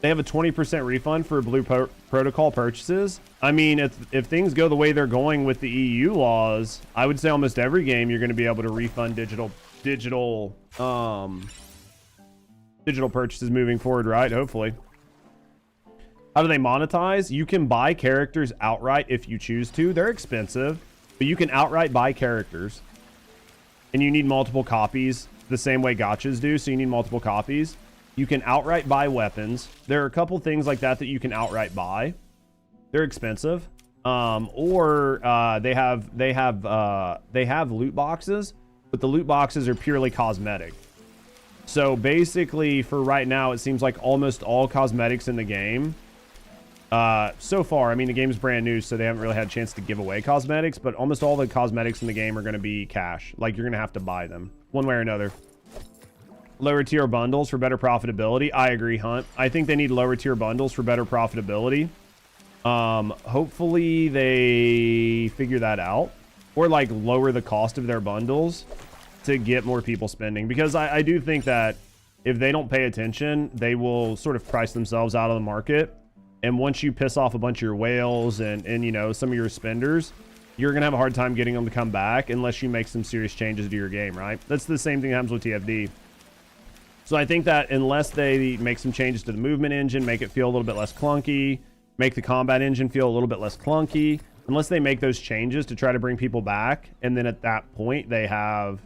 Speaker 9: They have a 20% refund for Blue Protocol purchases. I mean, if things go the way they're going with the EU laws, I would say almost every game you're going to be able to refund digital purchases moving forward, right? Hopefully. How do they monetize? You can buy characters outright if you choose to. They're expensive, but you can outright buy characters. And you need multiple copies the same way gachas do, so you need multiple copies. You can outright buy weapons. There are a couple things like that that you can outright buy. They're expensive. Or they have loot boxes, but the loot boxes are purely cosmetic. So basically, for right now, it seems like almost all cosmetics in the game, so far, I mean, the game's brand new, so they haven't really had a chance to give away cosmetics, but almost all the cosmetics in the game are going to be cash. Like, you're going to have to buy them one way or another. Lower tier bundles for better profitability. I agree, Hunt. I think they need lower tier bundles for better profitability. Hopefully they figure that out, or like lower the cost of their bundles to get more people spending, because I do think that if they don't pay attention, they will sort of price themselves out of the market. And once you piss off a bunch of your whales and you know, some of your spenders, you're gonna have a hard time getting them to come back unless you make some serious changes to your game, right? That's the same thing that happens with TFD. So I think that unless they make some changes to the movement engine, make it feel a little bit less clunky, make the combat engine feel a little bit less clunky, unless they make those changes to try to bring people back, and then at that point they have,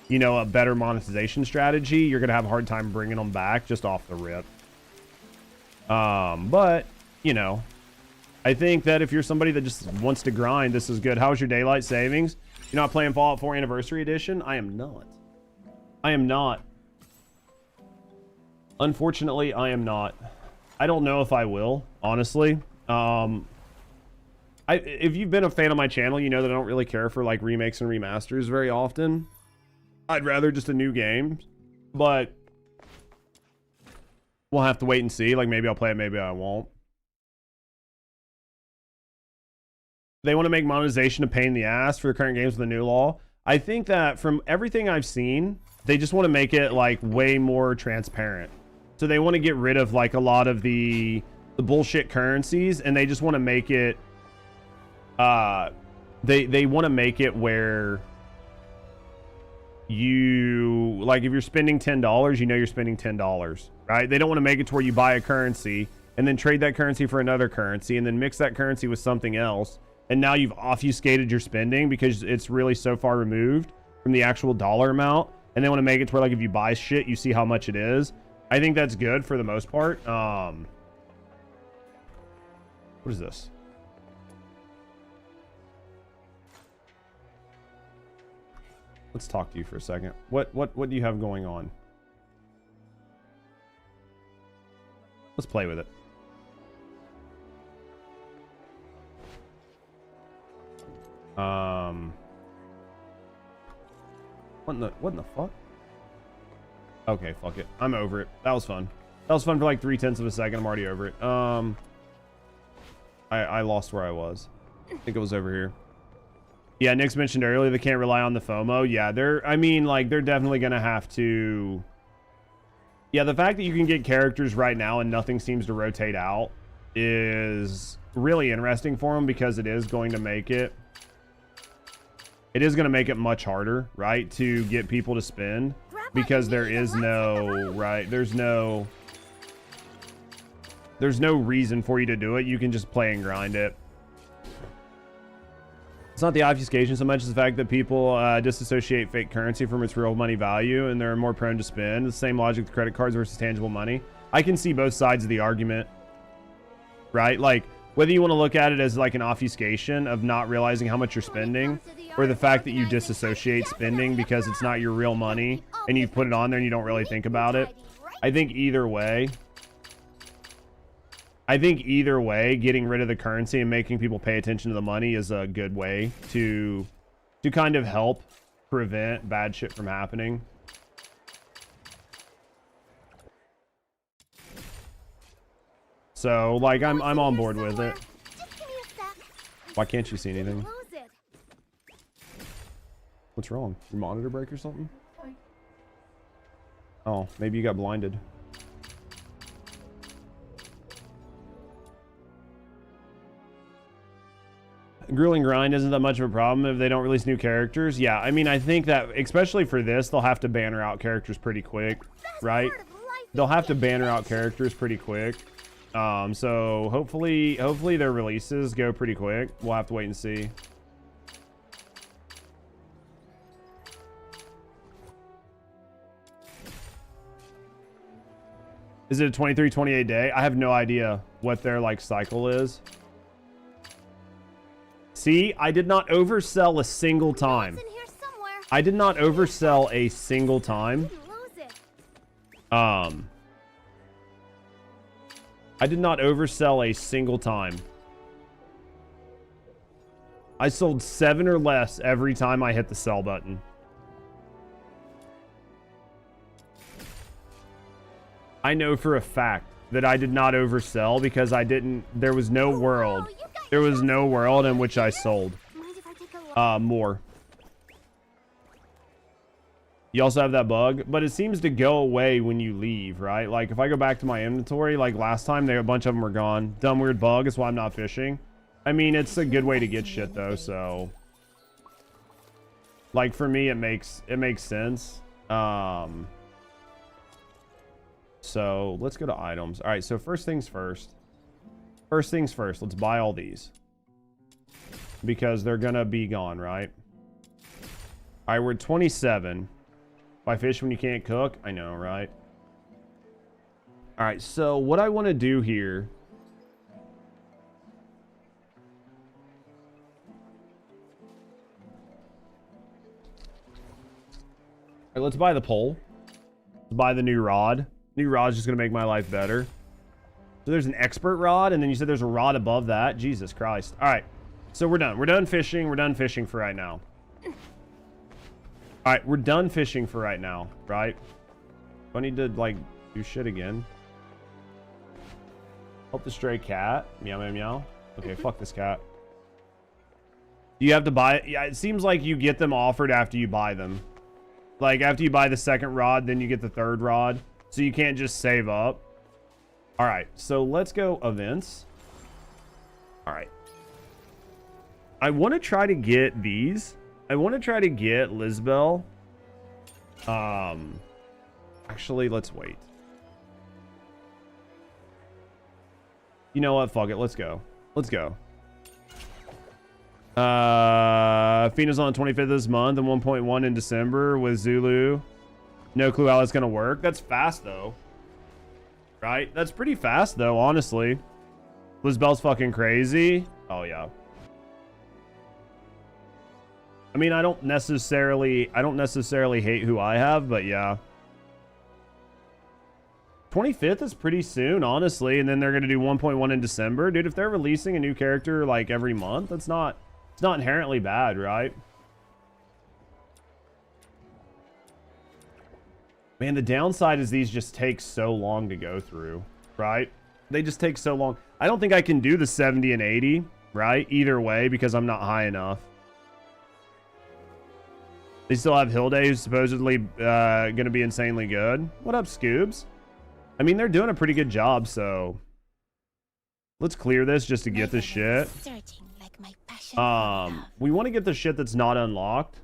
Speaker 9: you know, a better monetization strategy, you're gonna have a hard time bringing them back just off the rip. But you know, I think that if you're somebody that just wants to grind, this is good. How's your daylight savings? You're not playing Fallout 4 Anniversary Edition? I am not. I am not. Unfortunately, I am not. I don't know if I will, honestly. If you've been a fan of my channel, you know that I don't really care for like remakes and remasters very often. I'd rather just a new game, but we'll have to wait and see. Like, maybe I'll play it, maybe I won't. They want to make monetization a pain in the ass for the current games with the new law. I think that from everything I've seen, they just want to make it like way more transparent. So they want to get rid of like a lot of the bullshit currencies, and they just want to make it they want to make it where you, like, if you're spending $10, you know you're spending $10, right? They don't want to make it to where you buy a currency and then trade that currency for another currency and then mix that currency with something else, and now you've obfuscated your spending because it's really so far removed from the actual dollar amount. And they want to make it to where, like, if you buy shit, you see how much it is. I think that's good for the most part. What is this? Let's talk to you for a second. What do you have going on? Let's play with it. What in the fuck? Okay, fuck it. I'm over it. That was fun. That was fun for like 0.3 of a second. I'm already over it. I lost where I was. I think it was over here. Yeah, Nick's mentioned earlier they can't rely on the FOMO. Yeah, I mean, like, they're definitely gonna have to. Yeah, the fact that you can get characters right now and nothing seems to rotate out is really interesting for them, because it is going to make it. It is going to make it much harder, right, to get people to spend, because there is no, right, there's no reason for you to do it. You can just play and grind it. It's not the obfuscation so much as the fact that people disassociate fake currency from its real money value, and they're more prone to spend. The same logic with credit cards versus tangible money. I can see both sides of the argument, right? Like, whether you want to look at it as like an obfuscation of not realizing how much you're spending, or the fact that you disassociate spending because it's not your real money and you put it on there and you don't really think about it. I think either way, getting rid of the currency and making people pay attention to the money is a good way to kind of help prevent bad shit from happening. So, like, I'm on board with it. Why can't you see anything? What's wrong? Your monitor break or something? Oh, maybe you got blinded. Grueling grind isn't that much of a problem if they don't release new characters. Yeah, I mean, I think that, especially for this, they'll have to banner out characters pretty quick, right? They'll have to banner out characters pretty quick. So hopefully their releases go pretty quick. We'll have to wait and see. Is it a 23, 28 day? I have no idea what their like cycle is. See, I did not oversell a single time. I did not oversell a single time. I did not oversell a single time. I sold 7 or less every time I hit the sell button. I know for a fact that I did not oversell because I didn't, there was no world. There was no world in which I sold more. You also have that bug, but it seems to go away when you leave, right? Like if I go back to my inventory, like last time, a bunch of them were gone. Dumb weird bug is why I'm not fishing. I mean, it's a good way to get shit though, so like for me, it makes sense. So let's go to items. All right, so first things first. First things first, let's buy all these because they're gonna be gone, right? All right, we're at 27. Why fish when you can't cook? I know, right? All right, so what I want to do here. All right, let's buy the pole. Let's buy the new rod. New rod's just going to make my life better. So there's an expert rod, and then you said there's a rod above that. Jesus Christ. All right, so we're done. We're done fishing. We're done fishing for right now. All right, we're done fishing for right now, right? Do I need to, like, do shit again? Help the stray cat. Meow, meow, meow. Okay, fuck this cat. You have to buy it. Yeah, it seems like you get them offered after you buy them. Like, after you buy the second rod, then you get the third rod. So you can't just save up. All right, so let's go events. All right. I want to try to get these. I want to try to get Lisbel. Actually, let's wait. You know what? Fuck it. Let's go. Let's go. Fina's on the 25th of this month and 1.1 in December with Zulu. No clue how it's going to work. That's fast, though. Right? That's pretty fast, though, honestly. Lisbel's fucking crazy. Oh, yeah. I mean, I don't necessarily hate who I have, but yeah. 25th is pretty soon, honestly, and then they're going to do 1.1 in December. Dude, if they're releasing a new character like every month, it's not inherently bad, right? Man, the downside is these just take so long to go through, right? They just take so long. I don't think I can do the 70 and 80, right? Either way, because I'm not high enough. They still have Hilde, who's supposedly going to be insanely good. What up, Scoobs? I mean, they're doing a pretty good job, so let's clear this just to get this shit. We want to get the shit that's not unlocked.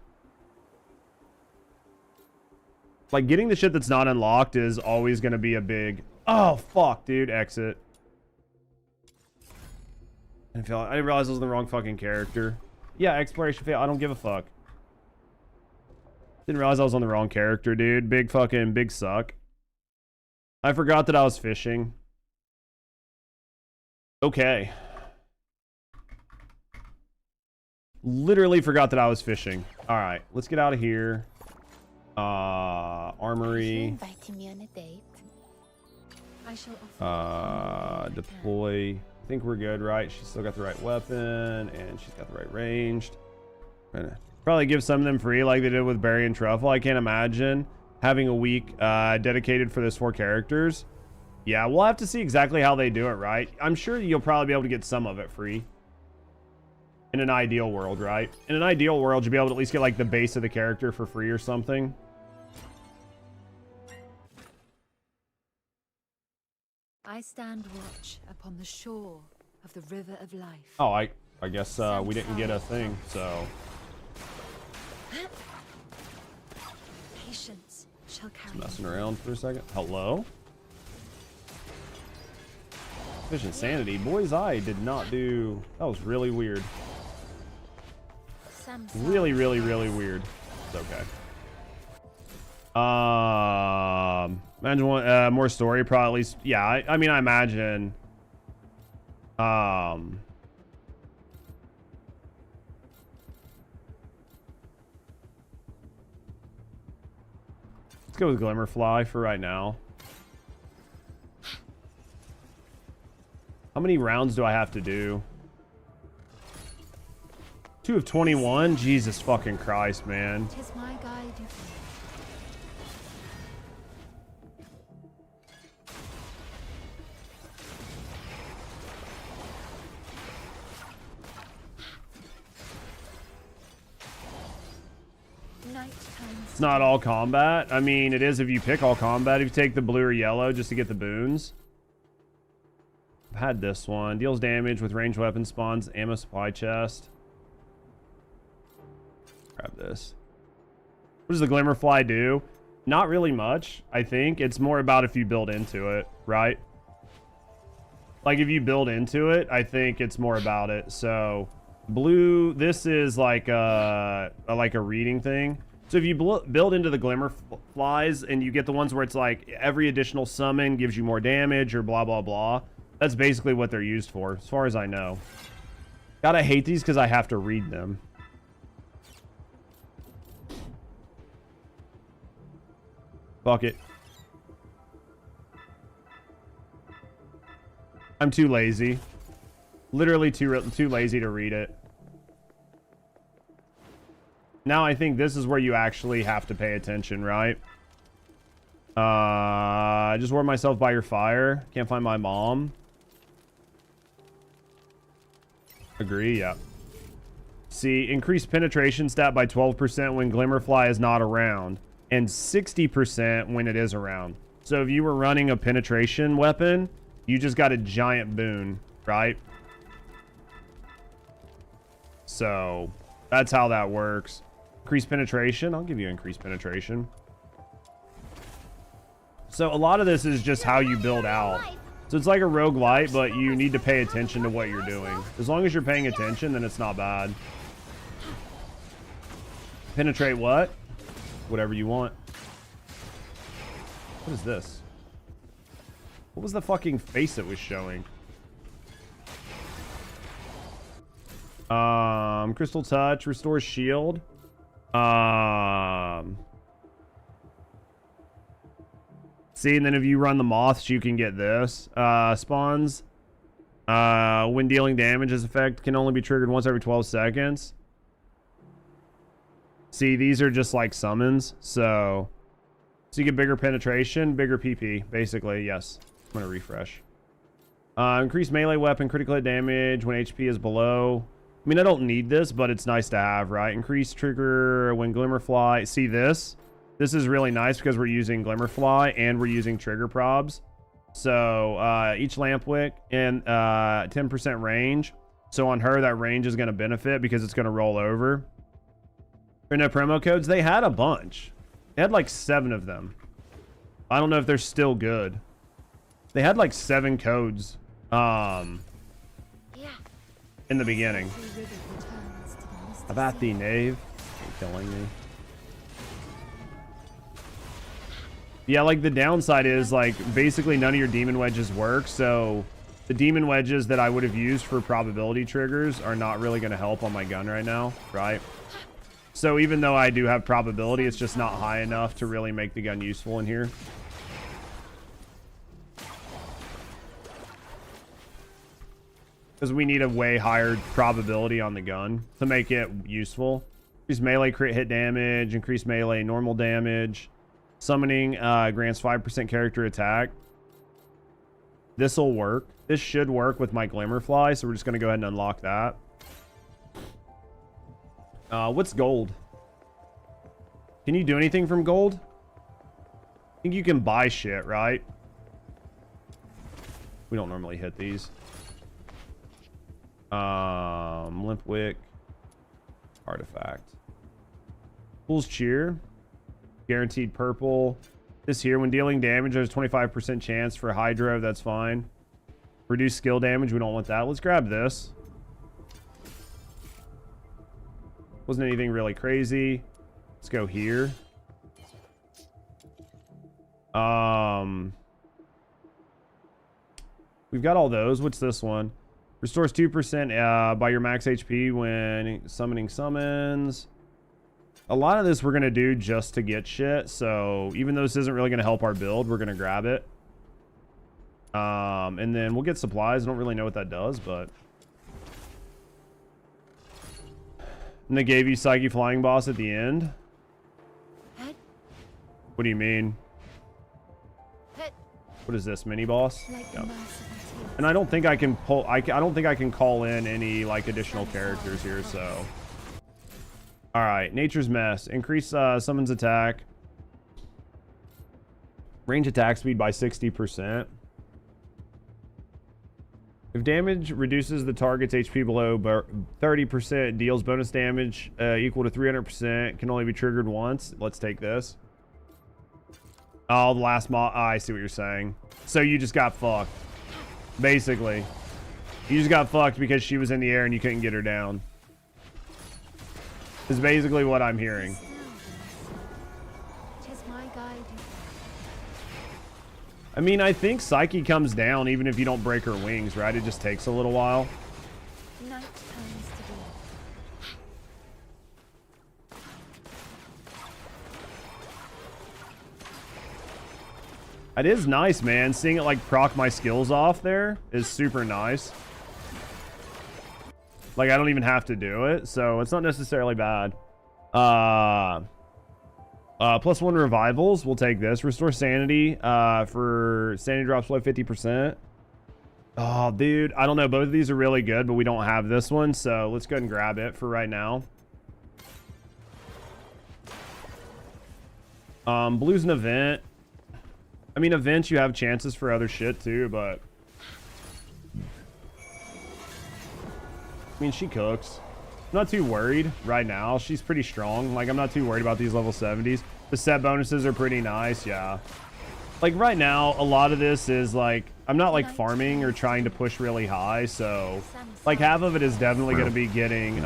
Speaker 9: Like, getting the shit that's not unlocked is always going to be a big... Oh, fuck, dude. Exit. I didn't realize I was the wrong fucking character. Yeah, exploration fail. I don't give a fuck. Didn't realize I was on the wrong character, dude. Big suck. I forgot that I was fishing. Okay. Literally forgot that I was fishing. All right, let's get out of here. Armory. Deploy. I think we're good, right? She's still got the right weapon, and she's got the right ranged. Probably give some of them free like they did with Berry and Truffle. I can't imagine having a week dedicated for those 4 characters. Yeah, we'll have to see exactly how they do it, right? I'm sure you'll probably be able to get some of it free. In an ideal world, right? In an ideal world, you'll be able to at least get like the base of the character for free or something.
Speaker 1: I stand watch upon the shore of the river of life.
Speaker 2: Oh, I guess we didn't get a thing, so...
Speaker 1: Patience shall carry.
Speaker 2: Just messing around for a second. Hello? Fish Insanity. Boy's Eye did not do... That was really weird. Really weird. It's okay.
Speaker 9: Imagine one, more story, probably at least. Yeah, I mean, I imagine. Let's go with Glimmerfly for right now. How many rounds do I have to do? 2 of 21? Jesus fucking Christ, man.
Speaker 1: Tis my guide you follow.
Speaker 9: It's not all combat. I mean, it is if you pick all combat. If you take the blue or yellow just to get the boons. I've had this one. Deals damage with ranged weapon spawns, ammo supply chest. Grab this. What does the Glimmerfly do? Not really much, I think. It's more about if you build into it, right? Like if you build into it, I think it's more about it. So blue, this is like a reading thing. So if you build into the Glimmerflies and you get the ones where it's like every additional summon gives you more damage or blah, blah, blah. That's basically what they're used for, as far as I know. God, I hate these because I have to read them. Fuck it. I'm too lazy. Literally too lazy to read it. Now I think this is where you actually have to pay attention, right? I just warmed myself by your fire. Can't find my mom. Agree, yeah. See, increased penetration stat by 12% when Glimmerfly is not around. And 60% when it is around. So if you were running a penetration weapon, you just got a giant boon, right? So that's how that works. Increased penetration. I'll give you increased penetration. So a lot of this is just how you build out. So it's like a roguelite, but you need to pay attention to what you're doing. As long as you're paying attention, then it's not bad. Penetrate what? Whatever you want. What is this? What was the fucking face it was showing? Crystal Touch, restores shield. See, and then if you run the moths, you can get this. Spawns. When dealing damage, this effect can only be triggered once every 12 seconds. See, these are just like summons. So you get bigger penetration, bigger PP, basically. Yes. I'm going to refresh. Increase melee weapon critical hit damage when HP is below. I mean, I don't need this, but it's nice to have, right? Increase trigger when Glimmerfly. See this? This is really nice because we're using Glimmerfly and we're using trigger probs. So each lamp wick and 10% range. So on her, that range is going to benefit because it's going to roll over. Or no promo codes. They had a bunch. They had like 7 of them. I don't know if they're still good. They had like 7 codes in the beginning. About the knave. You're killing me. Yeah, like the downside is like basically none of your demon wedges work. So the demon wedges that I would have used for probability triggers are not really going to help on my gun right now, right? So even though I do have probability, it's just not high enough to really make the gun useful in here. Because we need a way higher probability on the gun to make it useful. Increase melee crit hit damage, increase melee normal damage. Summoning grants 5% character attack. This will work. This should work with my Glimmerfly, so we're just going to go ahead and unlock that. What's gold? Can you do anything from gold? I think you can buy shit, right? We don't normally hit these. Limp Wick. Artifact. Fool's Cheer. Guaranteed purple. This here, when dealing damage, there's a 25% chance for Hydro. That's fine. Reduce skill damage. We don't want that. Let's grab this. Wasn't anything really crazy. Let's go here. We've got all those. What's this one? Restores 2% by your max HP when summoning summons. A lot of this we're going to do just to get shit. So even though this isn't really going to help our build, we're going to grab it. And then we'll get supplies. I don't really know what that does, but... And they gave you Psyche Flying Boss at the end? What do you mean? What is this, mini boss? Yep. And I don't think I can pull. I don't think I can call in any like additional characters here. So, all right, Nature's Mess. Increase summons attack, range attack speed by 60%. If damage reduces the target's HP below 30%, deals bonus damage equal to 300%. Can only be triggered once. Let's take this. Oh, the last mob. Oh, I see what you're saying. So you just got fucked. Basically. You just got fucked because she was in the air and you couldn't get her down. Is basically what I'm hearing. I mean, I think Psyche comes down even if you don't break her wings, right? It just takes a little while. It is nice, man. Seeing it like proc my skills off there is super nice. Like I don't even have to do it, so it's not necessarily bad. +1 revivals. We'll take this. Restore sanity. For sanity drops below 50%. Oh, dude. I don't know. Both of these are really good, but we don't have this one, so let's go ahead and grab it for right now. Blue's an event. I mean, events, you have chances for other shit, too, but... I mean, she cooks. I'm not too worried right now. She's pretty strong. Like, I'm not too worried about these level 70s. The set bonuses are pretty nice, yeah. Like, right now, a lot of this is, like... I'm not, like, farming or trying to push really high, so... Like, half of it is definitely going to be getting,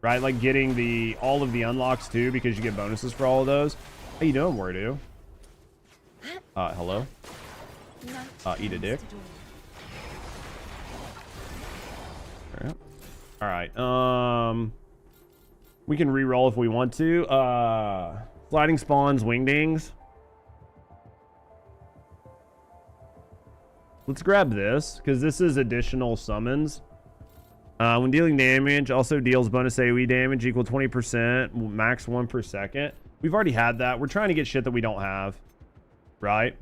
Speaker 9: right? Like, getting all of the unlocks, too, because you get bonuses for all of those. How you doing, Wordu? Hello? Eat a dick. Alright. We can re-roll if we want to. Sliding spawns, wingdings. Let's grab this, because this is additional summons. When dealing damage, also deals bonus AoE damage equal 20%, max 1 per second. We've already had that. We're trying to get shit that we don't have. Right?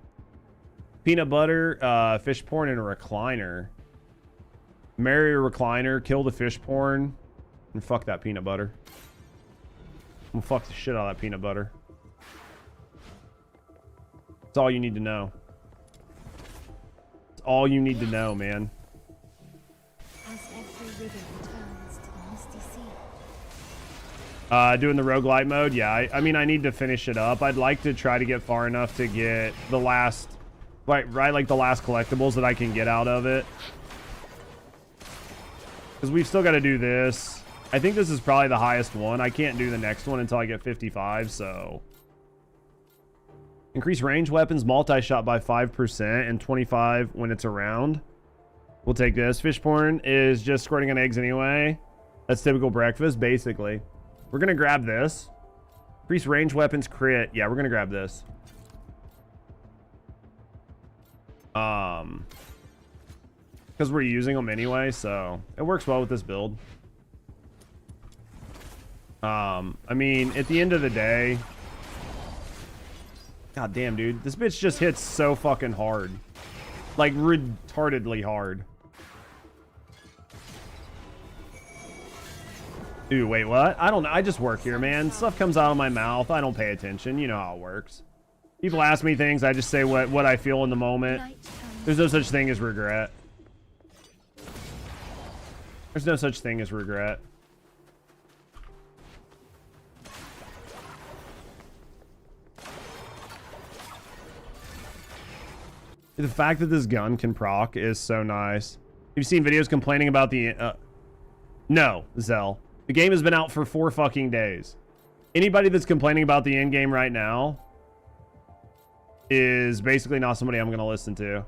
Speaker 9: Peanut butter, fish porn, and a recliner. Marry a recliner, kill the fish porn, and fuck that peanut butter. I'm gonna fuck the shit out of that peanut butter. That's all you need to know. That's all you need to know, man.
Speaker 1: As every river returns to the misty sea.
Speaker 9: Doing the roguelite mode, yeah. I mean, I need to finish it up. I'd like to try to get far enough to get the last, right, like the last collectibles that I can get out of it. Because we've still got to do this. I think this is probably the highest one. I can't do the next one until I get 55, so. Increase range weapons multi-shot by 5% and 25 when it's around. We'll take this. Fish porn is just squirting on eggs anyway. That's typical breakfast, basically. We're going to grab this. Increase range weapons crit. Yeah, we're going to grab this. Because we're using them anyway, so it works well with this build. I mean, at the end of the day... God damn, dude. This bitch just hits so fucking hard. Like, retardedly hard. Ooh, wait, what? I don't know. I just work here, man. Stuff comes out of my mouth. I don't pay attention. You know how it works. People ask me things. I just say what I feel in the moment. There's no such thing as regret. There's no such thing as regret. The fact that this gun can proc is so nice. You've seen videos complaining about the... No, Zell. The game has been out for 4 fucking days. Anybody that's complaining about the end game right now, is basically not somebody I'm gonna listen to.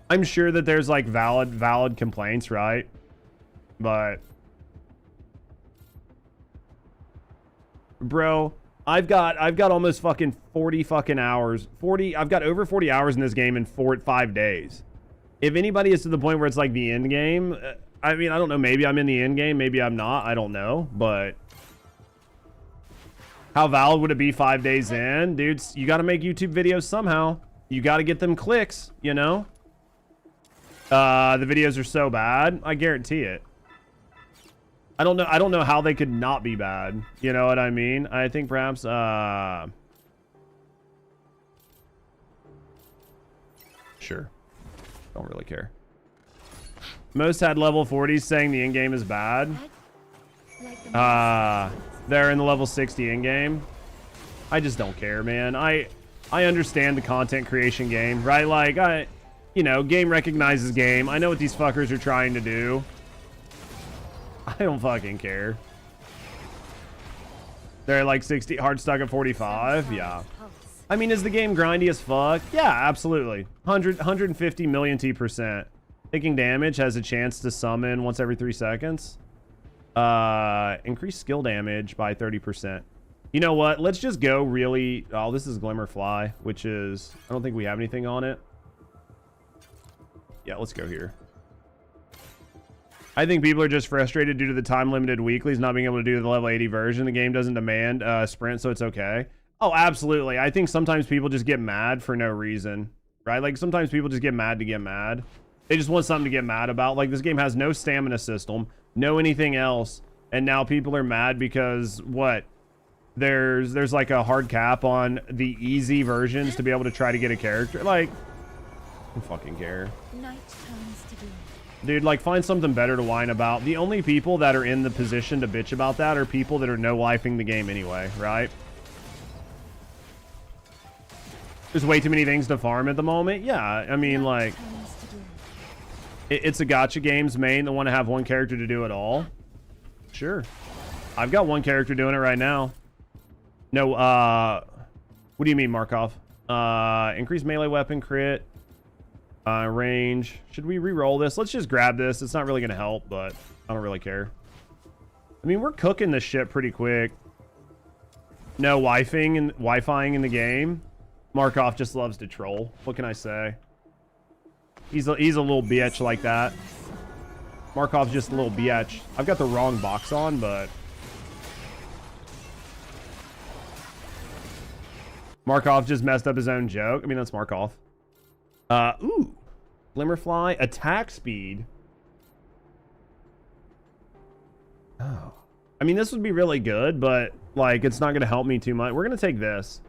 Speaker 9: I'm sure that there's like valid complaints, right? But bro, I've got almost fucking 40 fucking hours. I've got over 40 hours in this game in 5 days. If anybody is to the point where it's like the end game, I mean, I don't know, maybe I'm in the end game, maybe I'm not, I don't know, but how valid would it be 5 days in? Dudes, you got to make YouTube videos somehow. You got to get them clicks, you know? The videos are so bad, I guarantee it. I don't know how they could not be bad. You know what I mean? I think perhaps sure. Don't really care. Most had level 40s saying the in-game is bad. They're in the level 60 in-game. I just don't care, man. I understand the content creation game, right? Like you know, game recognizes game. I know what these fuckers are trying to do. I don't fucking care. They're like 60, hard stuck at 45. Yeah. I mean, is the game grindy as fuck? Yeah, absolutely. 150 million %. Taking damage has a chance to summon once every 3 seconds. Increase skill damage by 30%. You know what? Let's just go really... Oh, this is Glimmerfly, which is... I don't think we have anything on it. Yeah, let's go here. I think people are just frustrated due to the time-limited weeklies not being able to do the level 80 version. The game doesn't demand sprint, so it's okay. Oh, absolutely. I think sometimes people just get mad for no reason, right? Like, sometimes people just get mad to get mad. They just want something to get mad about. Like, this game has no stamina system, no anything else, and now people are mad because, what? There's like a hard cap on the easy versions to be able to try to get a character. Like, I don't fucking care. Dude, like, find something better to whine about. The only people that are in the position to bitch about that are people that are no-lifing the game anyway, right? There's way too many things to farm at the moment. Yeah, I mean, like, it's a gacha games main that want to have one character to do it all. Sure. I've got one character doing it right now. No, what do you mean, Markov? Increase melee weapon crit. Range. Should we re-roll this? Let's just grab this. It's not really going to help, but I don't really care. I mean, we're cooking this shit pretty quick. No Wi-Fi-ing in the game. Markov just loves to troll. What can I say? He's a little bitch like that. Markov's just a little bitch. I've got the wrong box on, but... Markov just messed up his own joke. I mean, that's Markov. Ooh. Glimmerfly. Attack speed. Oh. I mean, this would be really good, but, like, it's not going to help me too much. We're going to take this.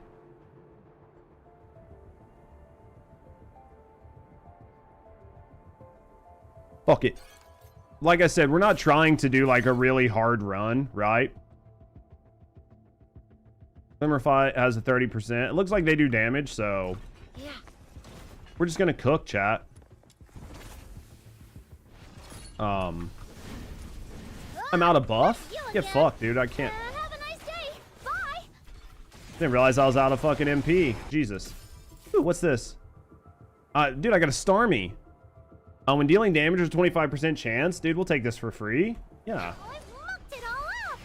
Speaker 9: Fuck it. Like I said, we're not trying to do, like, a really hard run, right? Glimmerfly has a 30%. It looks like they do damage, so... Yeah. We're just gonna cook, chat. I'm out of buff? Get fucked, dude. I can't...
Speaker 3: Have a nice day. Bye.
Speaker 9: Didn't realize I was out of fucking MP. Jesus. Ooh, what's this? Dude, I got a Starmie. When dealing damage, there's a 25% chance. Dude, we'll take this for free. Yeah.
Speaker 3: I've mucked it all up.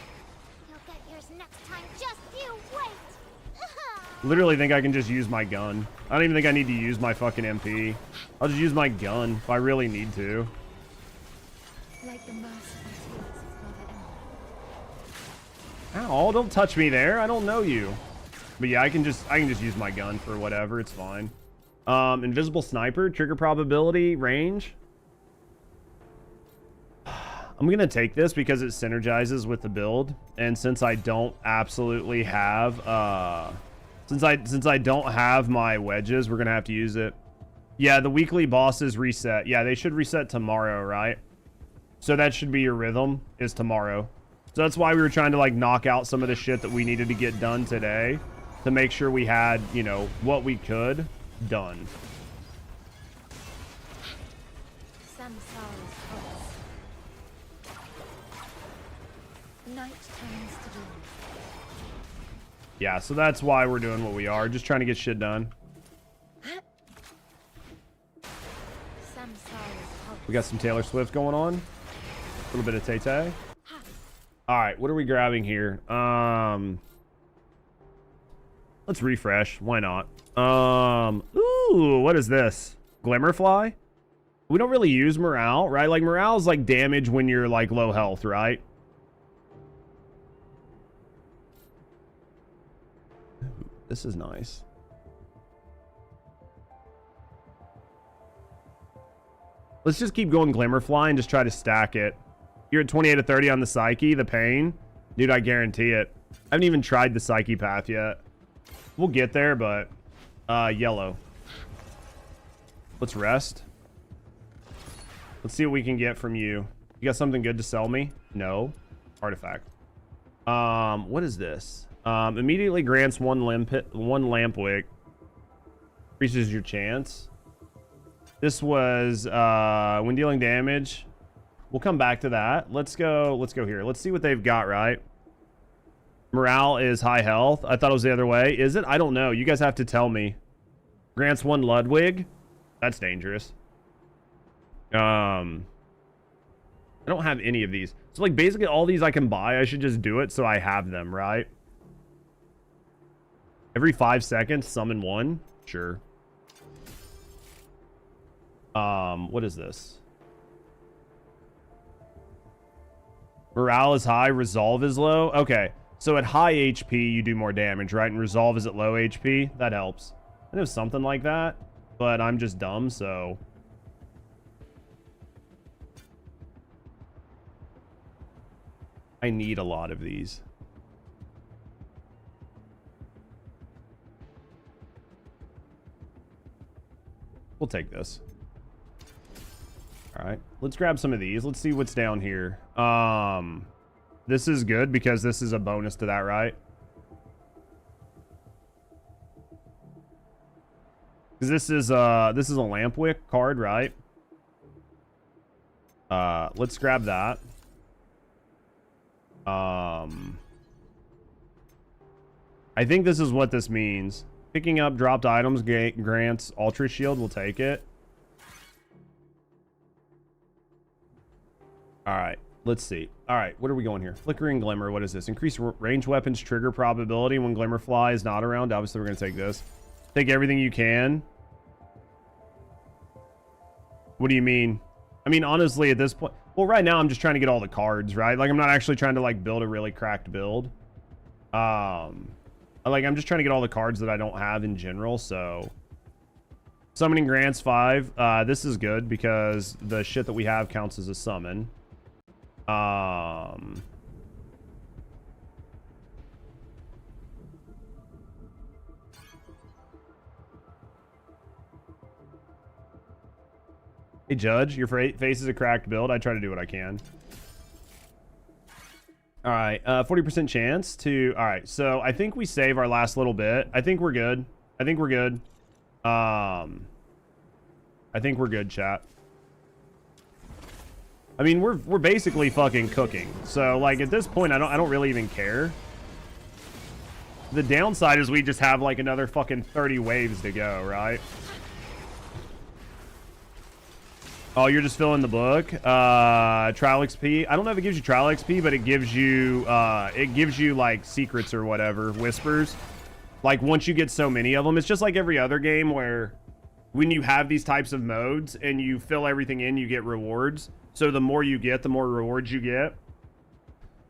Speaker 3: You'll get yours next time. Just you wait.
Speaker 9: Literally think I can just use my gun. I don't even think I need to use my fucking MP. I'll just use my gun if I really need to.
Speaker 1: Like the merciful tears of Father Emma.
Speaker 9: Ow, don't touch me there. I don't know you. But yeah, I can just use my gun for whatever. It's fine. Invisible sniper, trigger probability, range. I'm going to take this because it synergizes with the build. And since I don't absolutely have, since I don't have my wedges, we're going to have to use it. Yeah, the weekly bosses reset. Yeah, they should reset tomorrow, right? So that should be your rhythm, is tomorrow. So that's why we were trying to, like, knock out some of the shit that we needed to get done today to make sure we had, you know, what we could done.
Speaker 1: Samsara's pulse. Night turns to dawn.
Speaker 9: Yeah, so that's why we're doing what we are. Just trying to get shit done. We got some Taylor Swift going on. A little bit of Tay-Tay. All right, what are we grabbing here? Let's refresh. Why not? Ooh, what is this? Glimmerfly? We don't really use morale, right? Like, morale is like damage when you're like low health, right? Ooh, this is nice. Let's just keep going Glimmerfly and just try to stack it. You're at 28 to 30 on the Psyche, the pain. Dude, I guarantee it. I haven't even tried the Psyche path yet. We'll get there, but yellow. Let's rest. Let's see what we can get from you. You got something good to sell me? No. Artifact. What is this? Immediately grants one lamp wick. Increases your chance. This was when dealing damage. We'll come back to that. Let's go here. Let's see what they've got, right? Morale is high health. I thought it was the other way. Is it? I don't know. You guys have to tell me. Grants one Ludwig. That's dangerous. I don't have any of these. So like basically all these I can buy. I should just do it so I have them, right? Every 5 seconds, summon one. Sure. What is this? Morale is high, resolve is low. Okay, so at high HP you do more damage, right? And resolve is at low HP. That helps. I know something like that, but I'm just dumb, so I need a lot of these. We'll take this. All right, let's grab some of these. Let's see what's down here. This is good because this is a bonus to that, right? Because this is a Lampwick card, right? Let's grab that. I think this is what this means. Picking up dropped items grants Ultra Shield. We'll take it. All right, let's see. All right, what are we going here? Flickering Glimmer. What is this? Increase range weapons trigger probability when Glimmerfly is not around. Obviously, we're going to take this. Take everything you can. What do you mean? I mean, honestly, at this point... Well, right now, I'm just trying to get all the cards, right? Like, I'm not actually trying to, like, build a really cracked build. I'm just trying to get all the cards that I don't have in general, so... Summoning grants 5. This is good because the shit that we have counts as a summon. Hey, Judge, your face is a cracked build. I try to do what I can. All right, 40% chance to... All right, so I think we save our last little bit. I think we're good. I think we're good. I think we're good, chat. I mean, we're basically fucking cooking. So, like, at this point, I don't really even care. The downside is we just have, like, another fucking 30 waves to go, right? Oh, you're just filling the book. Trial XP. I don't know if it gives you trial XP, but it gives you, like, secrets or whatever. Whispers. Like, once you get so many of them, it's just like every other game where when you have these types of modes and you fill everything in, you get rewards. So the more you get, the more rewards you get.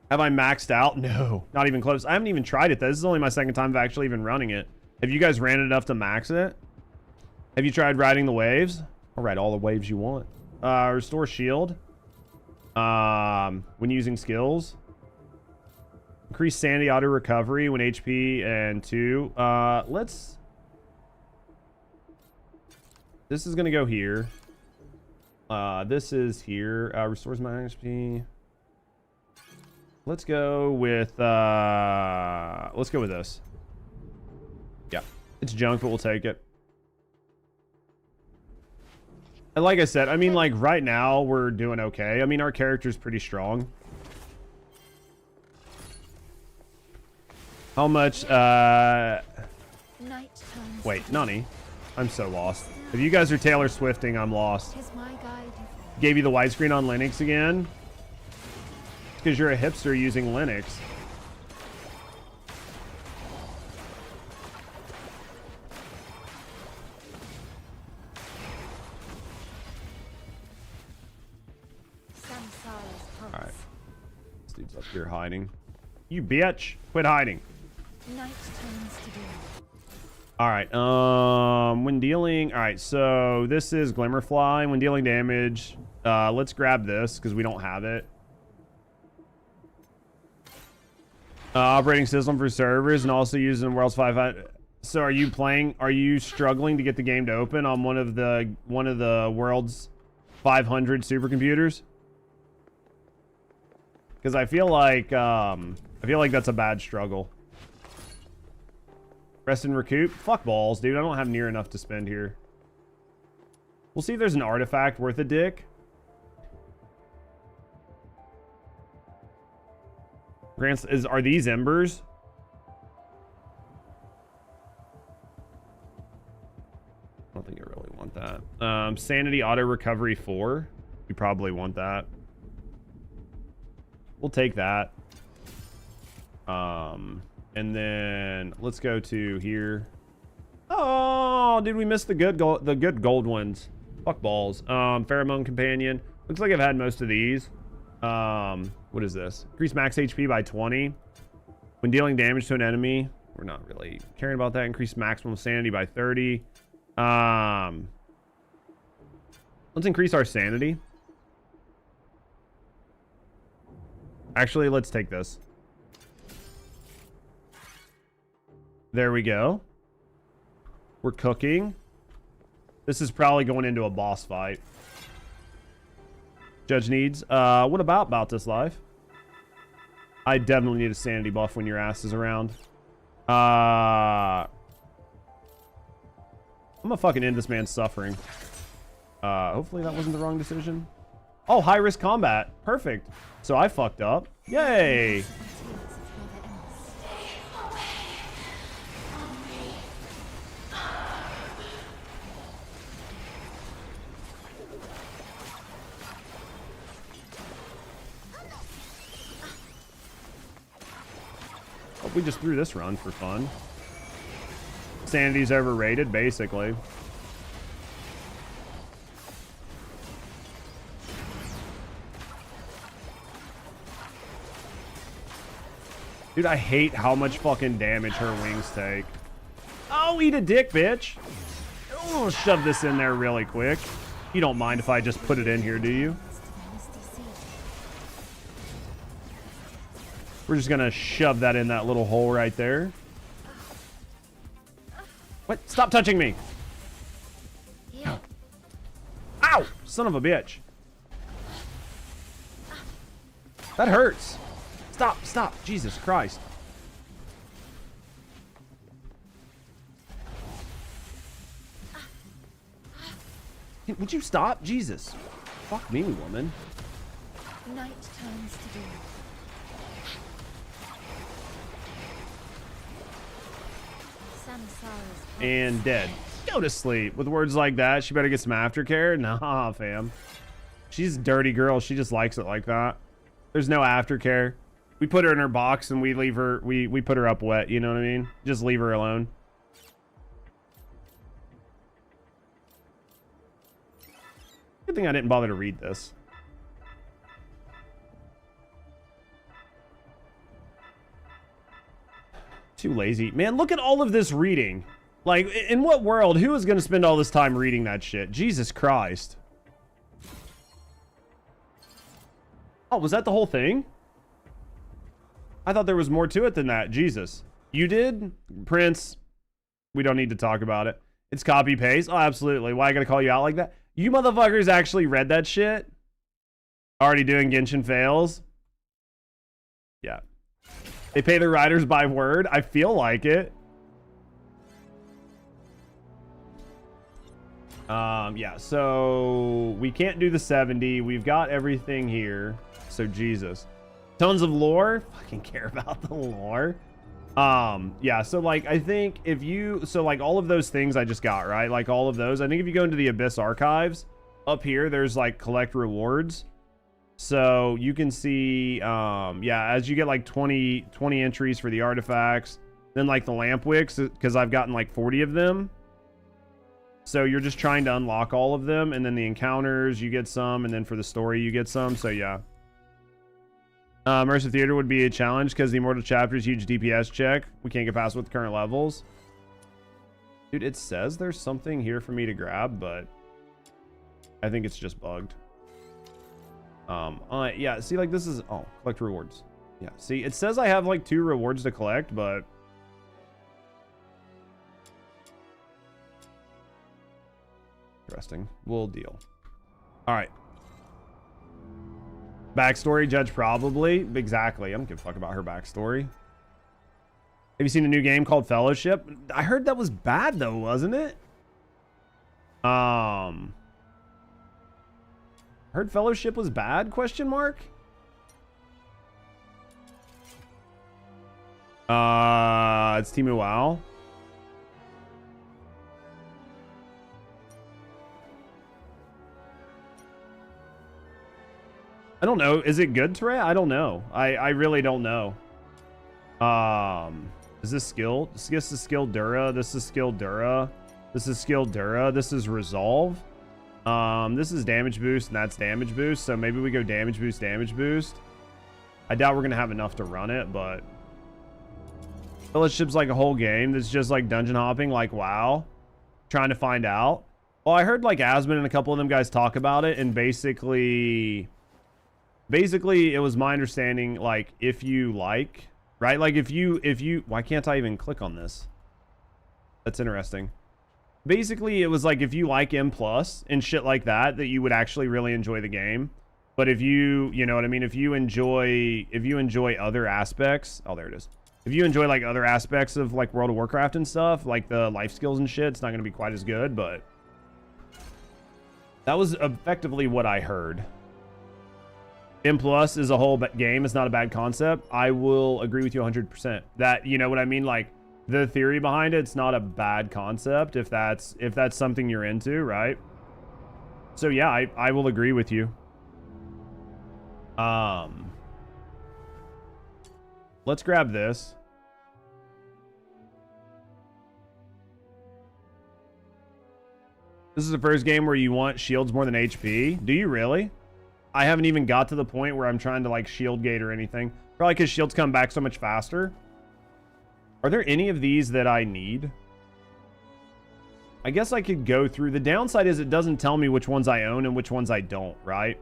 Speaker 9: Have I maxed out? No, not even close. I haven't even tried it. This is only my second time of actually even running it. Have you guys ran it enough to max it? Have you tried riding the waves? I'll ride all the waves you want. Restore shield. When using skills. Increase sanity auto recovery when HP and 2. This is going to go here. This is here. Restores my HP. Let's go with this. Yeah. It's junk, but we'll take it. And like I said, I mean, like, right now, we're doing okay. I mean, our character's pretty strong. How much?
Speaker 1: Night turns
Speaker 9: Wait, Nani. I'm so lost. If you guys are Taylor Swifting, I'm lost.
Speaker 1: is my guide.
Speaker 9: Gave you the widescreen on Linux again? It's because you're a hipster using Linux.
Speaker 1: Samsara's pulse.
Speaker 9: Alright. This dude's up here hiding. You bitch! Quit hiding.
Speaker 1: Night turns to day.
Speaker 9: Alright, when dealing... Alright, so this is Glimmerfly. When dealing damage, let's grab this, because we don't have it. Operating system for servers, and also using World's 500... So are you struggling to get the game to open on one of the world's 500 supercomputers? Because I feel like that's a bad struggle. Rest and recoup? Fuck balls, dude. I don't have near enough to spend here. We'll see if there's an artifact worth a dick. Grants, are these embers? I don't think I really want that. Sanity auto recovery 4. You probably want that. We'll take that. And then let's go to here. Oh, did we miss the good gold ones? Fuck balls. Pheromone companion. Looks like I've had most of these. What is this? Increase max HP by 20. When dealing damage to an enemy. We're not really caring about that. Increase maximum sanity by 30. Let's increase our sanity. Actually, let's take this. There we go. We're cooking. This is probably going into a boss fight. Judge needs. What about this life? I definitely need a sanity buff when your ass is around. I'm gonna fucking end this man's suffering. Hopefully that wasn't the wrong decision. Oh, high risk combat. Perfect. So I fucked up. Yay. We just threw this run for fun. Sanity's overrated, basically. Dude, I hate how much fucking damage her wings take. Oh, eat a dick, bitch. Oh, shove this in there really quick. You don't mind if I just put it in here, do you? We're just gonna shove that in that little hole right there. What? Stop touching me! Ow! Son of a bitch. That hurts. Stop, stop. Jesus Christ. Would you stop? Jesus. Fuck me, woman.
Speaker 1: Night turns to day.
Speaker 9: And dead. Go to sleep. With words like that, she better get some aftercare. Nah, fam. She's a dirty girl. She just likes it like that. There's no aftercare. We put her in her box and we leave her. We put her up wet. You know what I mean? Just leave her alone. Good thing I didn't bother to read this. Too lazy. Man, look at all of this reading. Like, in what world? Who is going to spend all this time reading that shit? Jesus Christ. Oh, was that the whole thing? I thought there was more to it than that. Jesus. You did? Prince. We don't need to talk about it. It's copy paste. Oh, absolutely. Why I gotta call you out like that? You motherfuckers actually read that shit? Already doing Genshin fails? Yeah. They pay their writers by word. I feel like it. Yeah, so we can't do the 70. We've got everything here. So Jesus. Tons of lore. Fucking care about the lore. Yeah, so like I think if you, so like all of those things I just got, right? Like all of those, I think if you go into the Abyss archives up here, there's like collect rewards. So you can see, yeah, as you get like 20 entries for the artifacts, then like the lamp wicks, because I've gotten like 40 of them. So you're just trying to unlock all of them, and then the encounters, you get some, and then for the story, you get some. So yeah. Immersive Theater would be a challenge because the Immortal Chapter is huge DPS check. We can't get past with current levels. Dude, it says there's something here for me to grab, but I think it's just bugged. Yeah, see, like this is, oh, collect rewards. Yeah, see, it says I have like 2 rewards to collect, but interesting. We'll deal. All right. Backstory, Judge probably. Exactly. I don't give a fuck about her backstory. Have you seen a new game called Fellowship? I heard that was bad though, wasn't it? Heard Fellowship was bad? Question mark. It's Timu WoW. I don't know. Is it good, Trey? I don't know. I really don't know. Is this skill? This is skill Dura. This is skill Dura. This is skill Dura. This is Resolve. This is damage boost, and that's damage boost. So maybe we go damage boost, damage boost. I doubt we're gonna have enough to run it, but Fellowship's like a whole game that's just like dungeon hopping, like WoW. Trying to find out. Well, I heard like Asmon and a couple of them guys talk about it, and basically it was my understanding, like, if you like, right? Like if you, why can't I even click on this? That's interesting. Basically, it was like, if you like M+ and shit like that, that you would actually really enjoy the game. But if you know what I mean? If you enjoy other aspects, oh, there it is. If you enjoy like other aspects of like World of Warcraft and stuff, like the life skills and shit, it's not going to be quite as good, but that was effectively what I heard. M+ is a whole game. It's not a bad concept. I will agree with you 100%. That, you know what I mean? Like the theory behind it's not a bad concept if that's something you're into, right? So yeah, I will agree with you. Let's grab this. This is the first game where you want shields more than HP. Do you really? I haven't even got to the point where I'm trying to like shield gate or anything. Probably because shields come back so much faster. Are there any of these that I need? I guess I could go through. The downside is it doesn't tell me which ones I own and which ones I don't, right?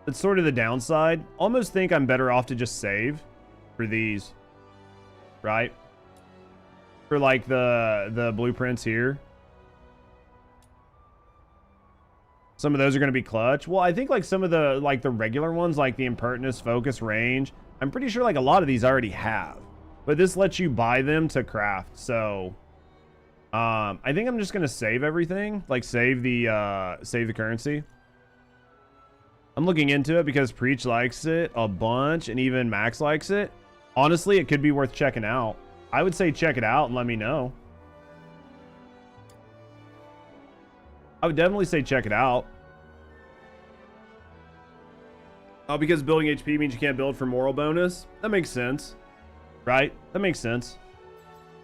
Speaker 9: That's sort of the downside. Almost think I'm better off to just save for these, right? For like the blueprints here. Some of those are going to be clutch. Well, I think like some of the like the regular ones, like the impertinence, focus, range, I'm pretty sure like a lot of these I already have, but this lets you buy them to craft. So I think I'm just going to save everything, like save the currency. I'm looking into it because Preach likes it a bunch and even Max likes it. Honestly, it could be worth checking out. I would say check it out and let me know. I would definitely say check it out. Oh, because building HP means you can't build for moral bonus? That makes sense. Right? That makes sense.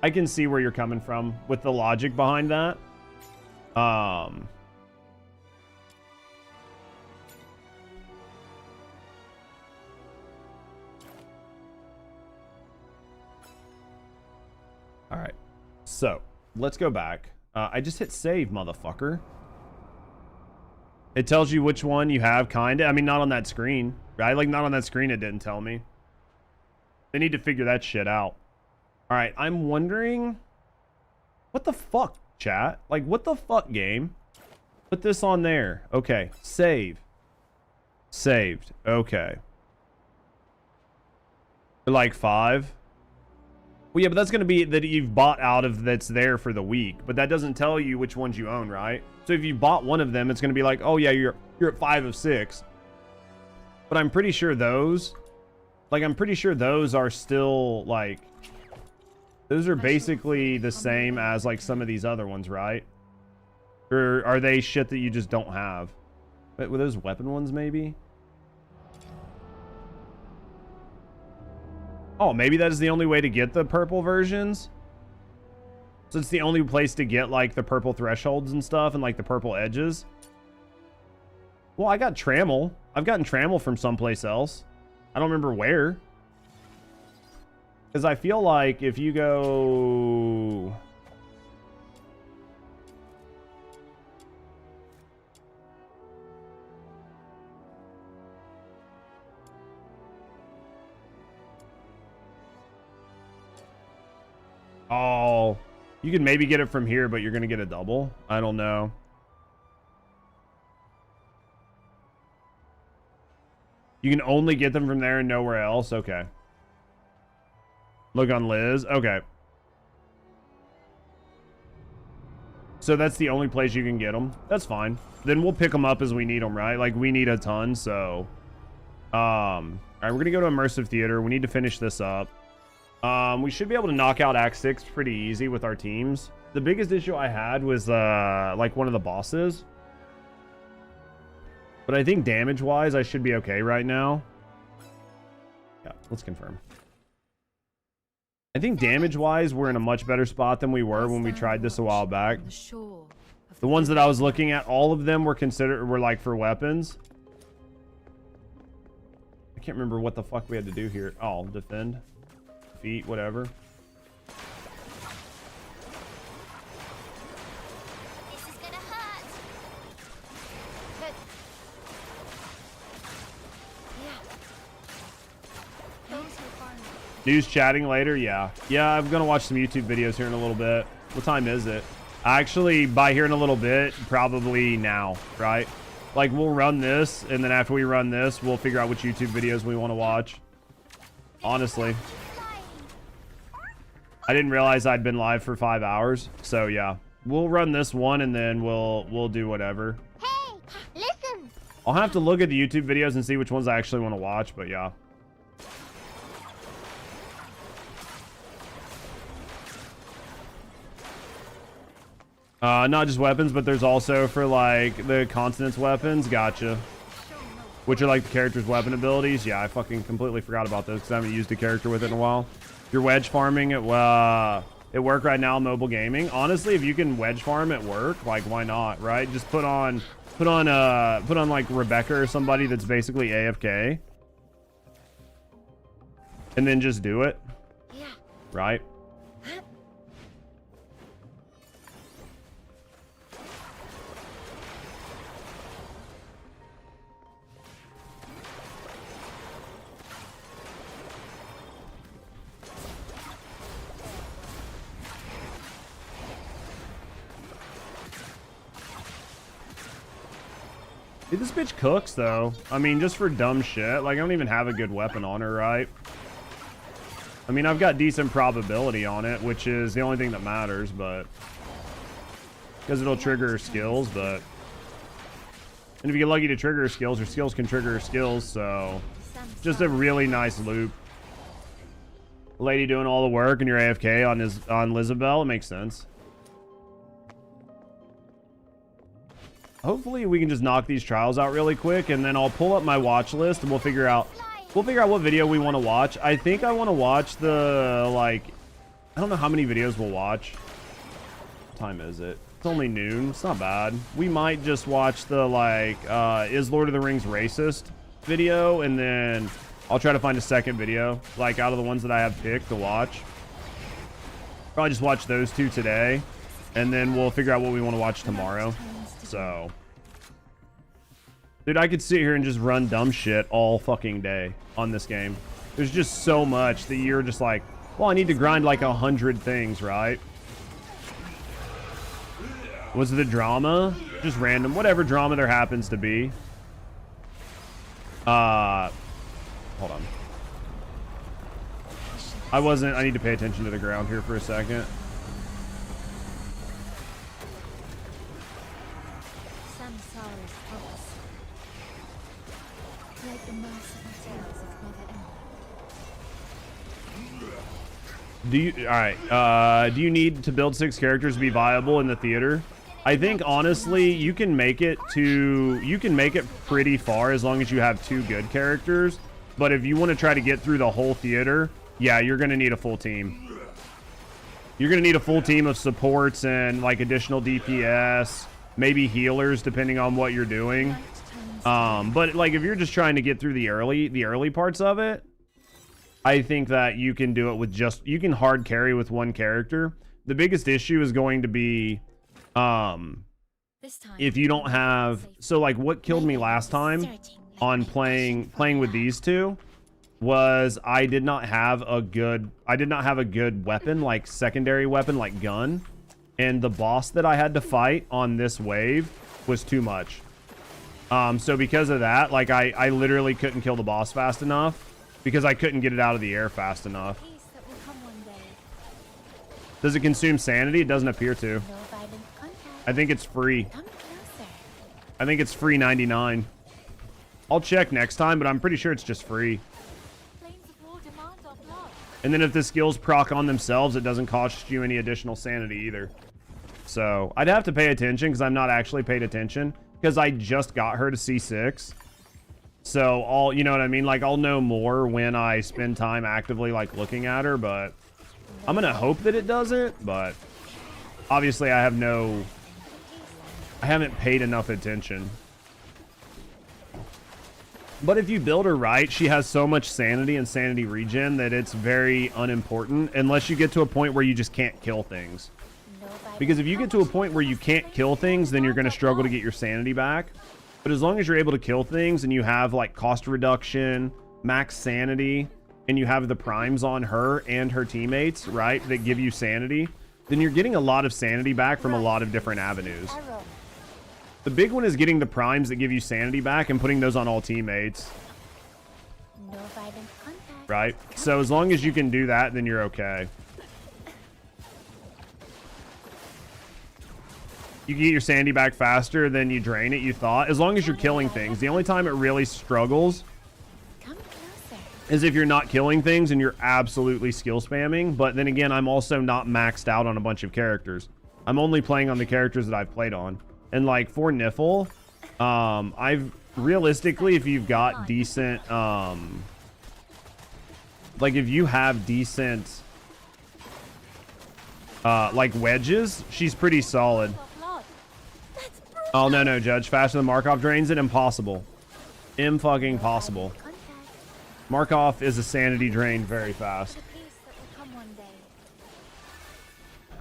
Speaker 9: I can see where you're coming from with the logic behind that. Alright. So, let's go back. I just hit save, motherfucker. It tells you which one you have, kinda. I mean, not on that screen, right? Like, not on that screen, it didn't tell me. They need to figure that shit out. All right, I'm wondering... What the fuck, chat? Like, what the fuck, game? Put this on there. Okay, save. Saved. Okay. Like 5? Well, yeah, but that's going to be that you've bought out of that's there for the week. But that doesn't tell you which ones you own, right? So if you bought one of them, it's going to be like, oh, yeah, you're at 5 of 6. But I'm pretty sure those Like, I'm pretty sure those are still, like... Those are basically the same as, like, some of these other ones, right? Or are they shit that you just don't have? Wait, were those weapon ones, maybe? Oh, maybe that is the only way to get the purple versions? So it's the only place to get, like, the purple thresholds and stuff and, like, the purple edges? Well, I got Trammel. I've gotten Trammel from someplace else. I don't remember where. Because I feel like if you go... Oh, you can maybe get it from here, but you're going to get a double. I don't know. You can only get them from there and nowhere else. Okay. Look on Liz. Okay. So that's the only place you can get them. That's fine. Then we'll pick them up as we need them, right? Like, we need a ton, so... All right, we're going to go to Immersive Theater. We need to finish this up. We should be able to knock out Act 6 pretty easy with our teams. The biggest issue I had was, like, one of the bosses. But I think damage-wise, I should be okay right now. Yeah, let's confirm. I think damage-wise, we're in a much better spot than we were when we tried this a while back. The ones that I was looking at, all of them were like for weapons. I can't remember what the fuck we had to do here. Oh, defend. Defeat, whatever.
Speaker 3: This is gonna hurt. But... yeah. Those who farm.
Speaker 9: News chatting later? Yeah. Yeah, I'm gonna watch some YouTube videos here in a little bit. What time is it? Actually, by here in a little bit, probably now, right? Like, we'll run this, and then after we run this, we'll figure out which YouTube videos we want to watch. Honestly. I didn't realize I'd been live for 5 hours, so yeah. We'll run this one, and then we'll do whatever.
Speaker 3: Hey, listen!
Speaker 9: I'll have to look at the YouTube videos and see which ones I actually want to watch, but yeah. Not just weapons, but there's also for, like, the consonants weapons. Gotcha. Which are, like, the character's weapon abilities. Yeah, I fucking completely forgot about those because I haven't used a character with it in a while. You're wedge farming at work right now, mobile gaming. Honestly, if you can wedge farm at work, like, why not, right? Just put on like Rebecca or somebody that's basically AFK, and then just do it.
Speaker 3: Yeah.
Speaker 9: Right? Dude, this bitch cooks, though. I mean, just for dumb shit. Like, I don't even have a good weapon on her, right? I mean, I've got decent probability on it, which is the only thing that matters, but... because it'll trigger her skills, but... and if you get lucky to trigger her skills can trigger her skills, so... just a really nice loop. Lady doing all the work and you're AFK on Lizabelle, it makes sense. Hopefully we can just knock these trials out really quick, and then I'll pull up my watch list and we'll figure out what video we want to watch. I think I want to watch the, like, I don't know how many videos we'll watch. What time is it? It's only noon. It's not bad. We might just watch the, like, is Lord of the Rings racist video, and then I'll try to find a second video, like, out of the ones that I have picked to watch. Probably just watch those two today, and then we'll figure out what we want to watch tomorrow. So, dude, I could sit here and just run dumb shit all fucking day on this game. There's just so much that you're just like, well, I need to grind like 100 things, right? Was the drama? Just random, whatever drama there happens to be. Hold on. I need to pay attention to the ground here for a second. Do you, all right, do you need to build 6 characters to be viable in the theater? I think honestly, you can make it pretty far as long as you have 2 good characters. But if you want to try to get through the whole theater, yeah, you're going to need a full team. You're going to need a full team of supports and like additional DPS, maybe healers, depending on what you're doing. But like if you're just trying to get through the early parts of it, I think that you can do it with you can hard carry with 1 character. The biggest issue is going to be if you don't have, so like what killed me last time on playing with these 2 was I did not have a good weapon, like secondary weapon, like gun, and the boss that I had to fight on this wave was too much. So because of that, like I literally couldn't kill the boss fast enough because I couldn't get it out of the air fast enough. Does it consume sanity? It doesn't appear to. I think it's free. I think it's free 99. I'll check next time, but I'm pretty sure it's just free. And then if the skills proc on themselves, it doesn't cost you any additional sanity either. So I'd have to pay attention because I'm not actually paid attention because I just got her to C6. So you know what I mean? Like I'll know more when I spend time actively like looking at her, but I'm going to hope that it doesn't, but obviously I haven't paid enough attention. But if you build her right, she has so much sanity and sanity regen that it's very unimportant unless you get to a point where you just can't kill things. Because if you get to a point where you can't kill things, then you're going to struggle to get your sanity back. But as long as you're able to kill things and you have like cost reduction, max sanity, and you have the primes on her and her teammates, right, that give you sanity, then you're getting a lot of sanity back from a lot of different avenues. The big one is getting the primes that give you sanity back and putting those on all teammates. Right? So as long as you can do that, then you're okay. You can get your sanity back faster than you drain it, you thought. As long as you're killing things. The only time it really struggles is if you're not killing things and you're absolutely skill spamming. But then again, I'm also not maxed out on a bunch of characters. I'm only playing on the characters that I've played on. And like for Niffle, I've realistically, if you've got decent, like if you have decent, like wedges, she's pretty solid. Oh, no, Judge. Faster than Markov drains it? Impossible. Fucking possible. Markov is a sanity drain very fast.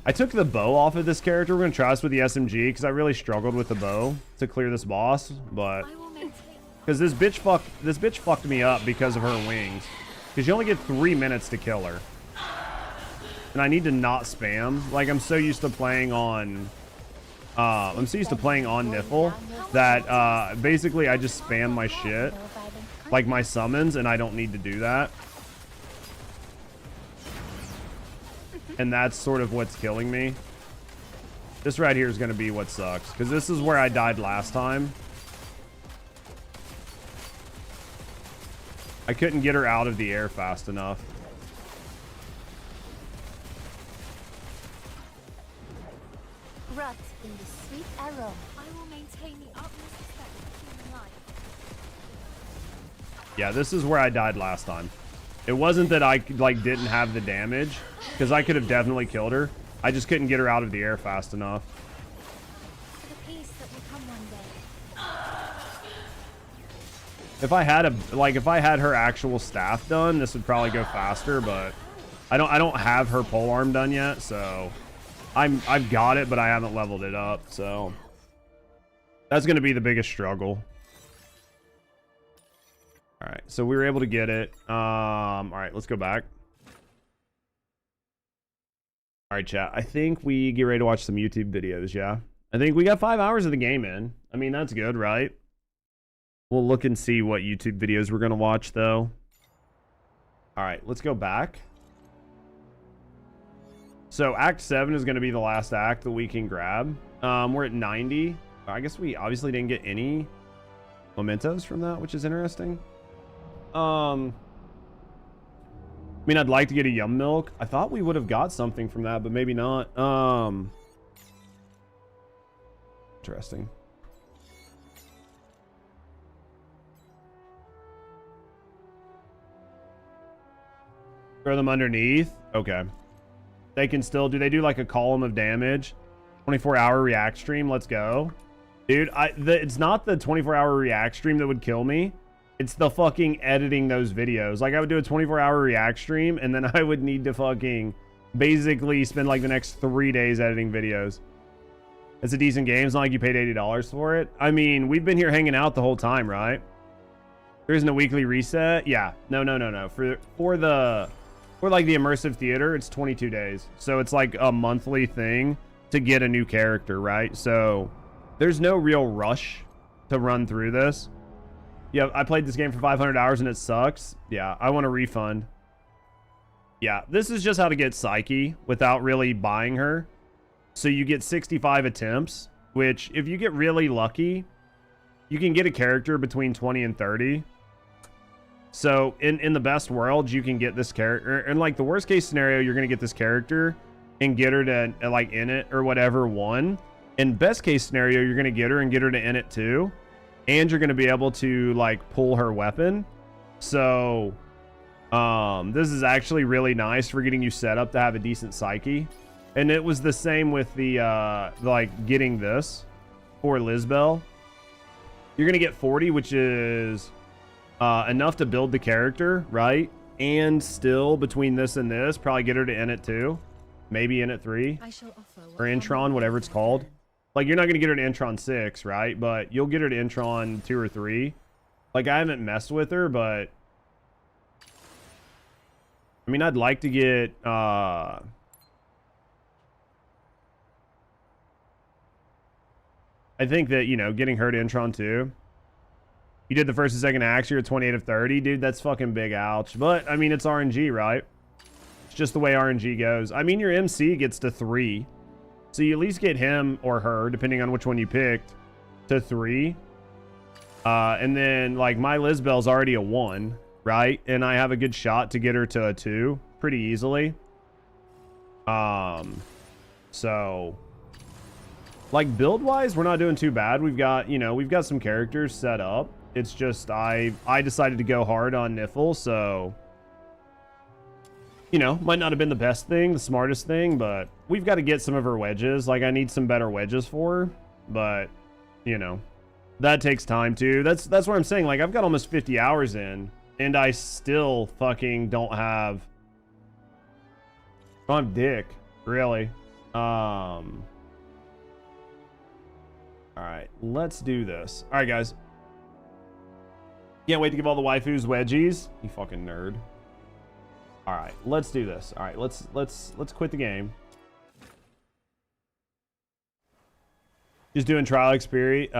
Speaker 9: I took the bow off of this character. We're going to try this with the SMG because I really struggled with the bow to clear this boss. But because this bitch fucked me up because of her wings. Because you only get 3 minutes to kill her. And I need to not spam. Like I'm so used to playing on Niffle that basically I just spam my shit, like my summons, and I don't need to do that. And that's sort of what's killing me. This right here is going to be what sucks, because this is where I died last time. I couldn't get her out of the air fast enough.
Speaker 3: Rut in the sweet arrow. I will maintain the utmost respect for human life.
Speaker 9: Yeah, this is where I died last time. It wasn't that I like didn't have the damage, because I could have definitely killed her. I just couldn't get her out of the air fast enough.
Speaker 3: For the peace that will come one day.
Speaker 9: If I had her actual staff done, this would probably go faster, but I don't have her polearm done yet, so I've got it, but I haven't leveled it up, so that's going to be the biggest struggle. All right, so we were able to get it. All right, let's go back. All right, chat. I think we get ready to watch some YouTube videos, yeah? I think we got 5 hours of the game in. I mean, that's good, right? We'll look and see what YouTube videos we're going to watch, though. All right, let's go back. So Act 7 is going to be the last act that we can grab. We're at 90. I guess we obviously didn't get any mementos from that, which is interesting. mean, I'd like to get a Yum Milk. I thought we would have got something from that, but maybe not. Interesting. Throw them underneath. Okay. They can still do. They do like a column of damage. 24-hour react stream. Let's go, dude. It's not the 24-hour react stream that would kill me. It's the fucking editing those videos. Like, I would do a 24-hour react stream, and then I would need to fucking basically spend like the next 3 days editing videos. It's a decent game. It's not like you paid $80 for it. I mean, we've been here hanging out the whole time, right? There isn't a weekly reset. Yeah. No. For like the immersive theater, it's 22 days. So it's like a monthly thing to get a new character, right? So there's no real rush to run through this. Yeah, I played this game for 500 hours and it sucks. Yeah, I want a refund. Yeah, this is just how to get Psyche without really buying her. So you get 65 attempts, which if you get really lucky, you can get a character between 20 and 30. So in the best world, you can get this character. And like the worst case scenario, you're going to get this character and get her to like in it or whatever one. In best case scenario, you're going to get her and get her to in it too. And you're going to be able to like pull her weapon. So this is actually really nice for getting you set up to have a decent Psyche. And it was the same with the like getting this for Lisbel. You're going to get 40, which is enough to build the character, right? And still between this and this, probably get her to in it 2. Maybe in it 3. Or Intron, whatever it's called. Like, you're not going to get her to Intron 6, right? But you'll get her to Intron 2 or 3. Like, I haven't messed with her, but I mean, I'd like to get I think that, you know, getting her to Intron 2. You did the first and second acts, you're at 28 of 30. Dude, that's fucking big ouch. But, I mean, it's RNG, right? It's just the way RNG goes. I mean, your MC gets to 3. So you at least get him or her, depending on which one you picked, to 3. And then, like, my Lisbel's already a 1, right? And I have a good shot to get her to a 2 pretty easily. So like, build-wise, we're not doing too bad. We've got, you know, we've got some characters set up. It's just I decided to go hard on Niffle, so, you know, might not have been the best thing, the smartest thing, but we've got to get some of her wedges. Like, I need some better wedges for her, but, you know, that takes time too. That's what I'm saying. Like, I've got almost 50 hours in, and I still fucking don't have dick, really. All right, let's do this. All right, guys. Can't wait to give all the waifus wedgies. You fucking nerd. All right, let's do this. All right, let's quit the game. Just doing trial experience.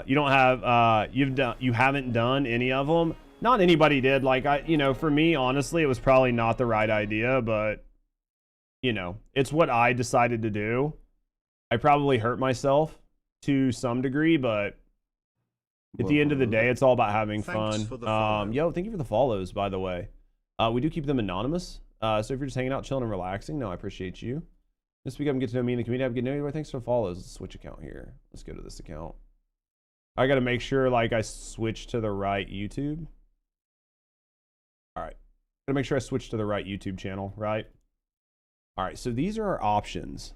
Speaker 9: You don't have you haven't done any of them. Not anybody did. Like, you know, for me, honestly, it was probably not the right idea, but you know, it's what I decided to do. I probably hurt myself to some degree, but at the end of the day, it's all about having fun. Yo, thank you for the follows, by the way. We do keep them anonymous. So if you're just hanging out, chilling, and relaxing, no, I appreciate you. This week I'm getting to know me in the community. I'm getting to know you. Thanks for the follows. Let's switch account here. Let's go to this account. I got to make sure, like, I switch to the right YouTube. All right. Got to make sure I switch to the right YouTube channel, right? All right. So these are our options.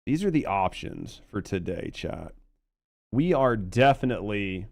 Speaker 9: These are the options for today, chat. We are definitely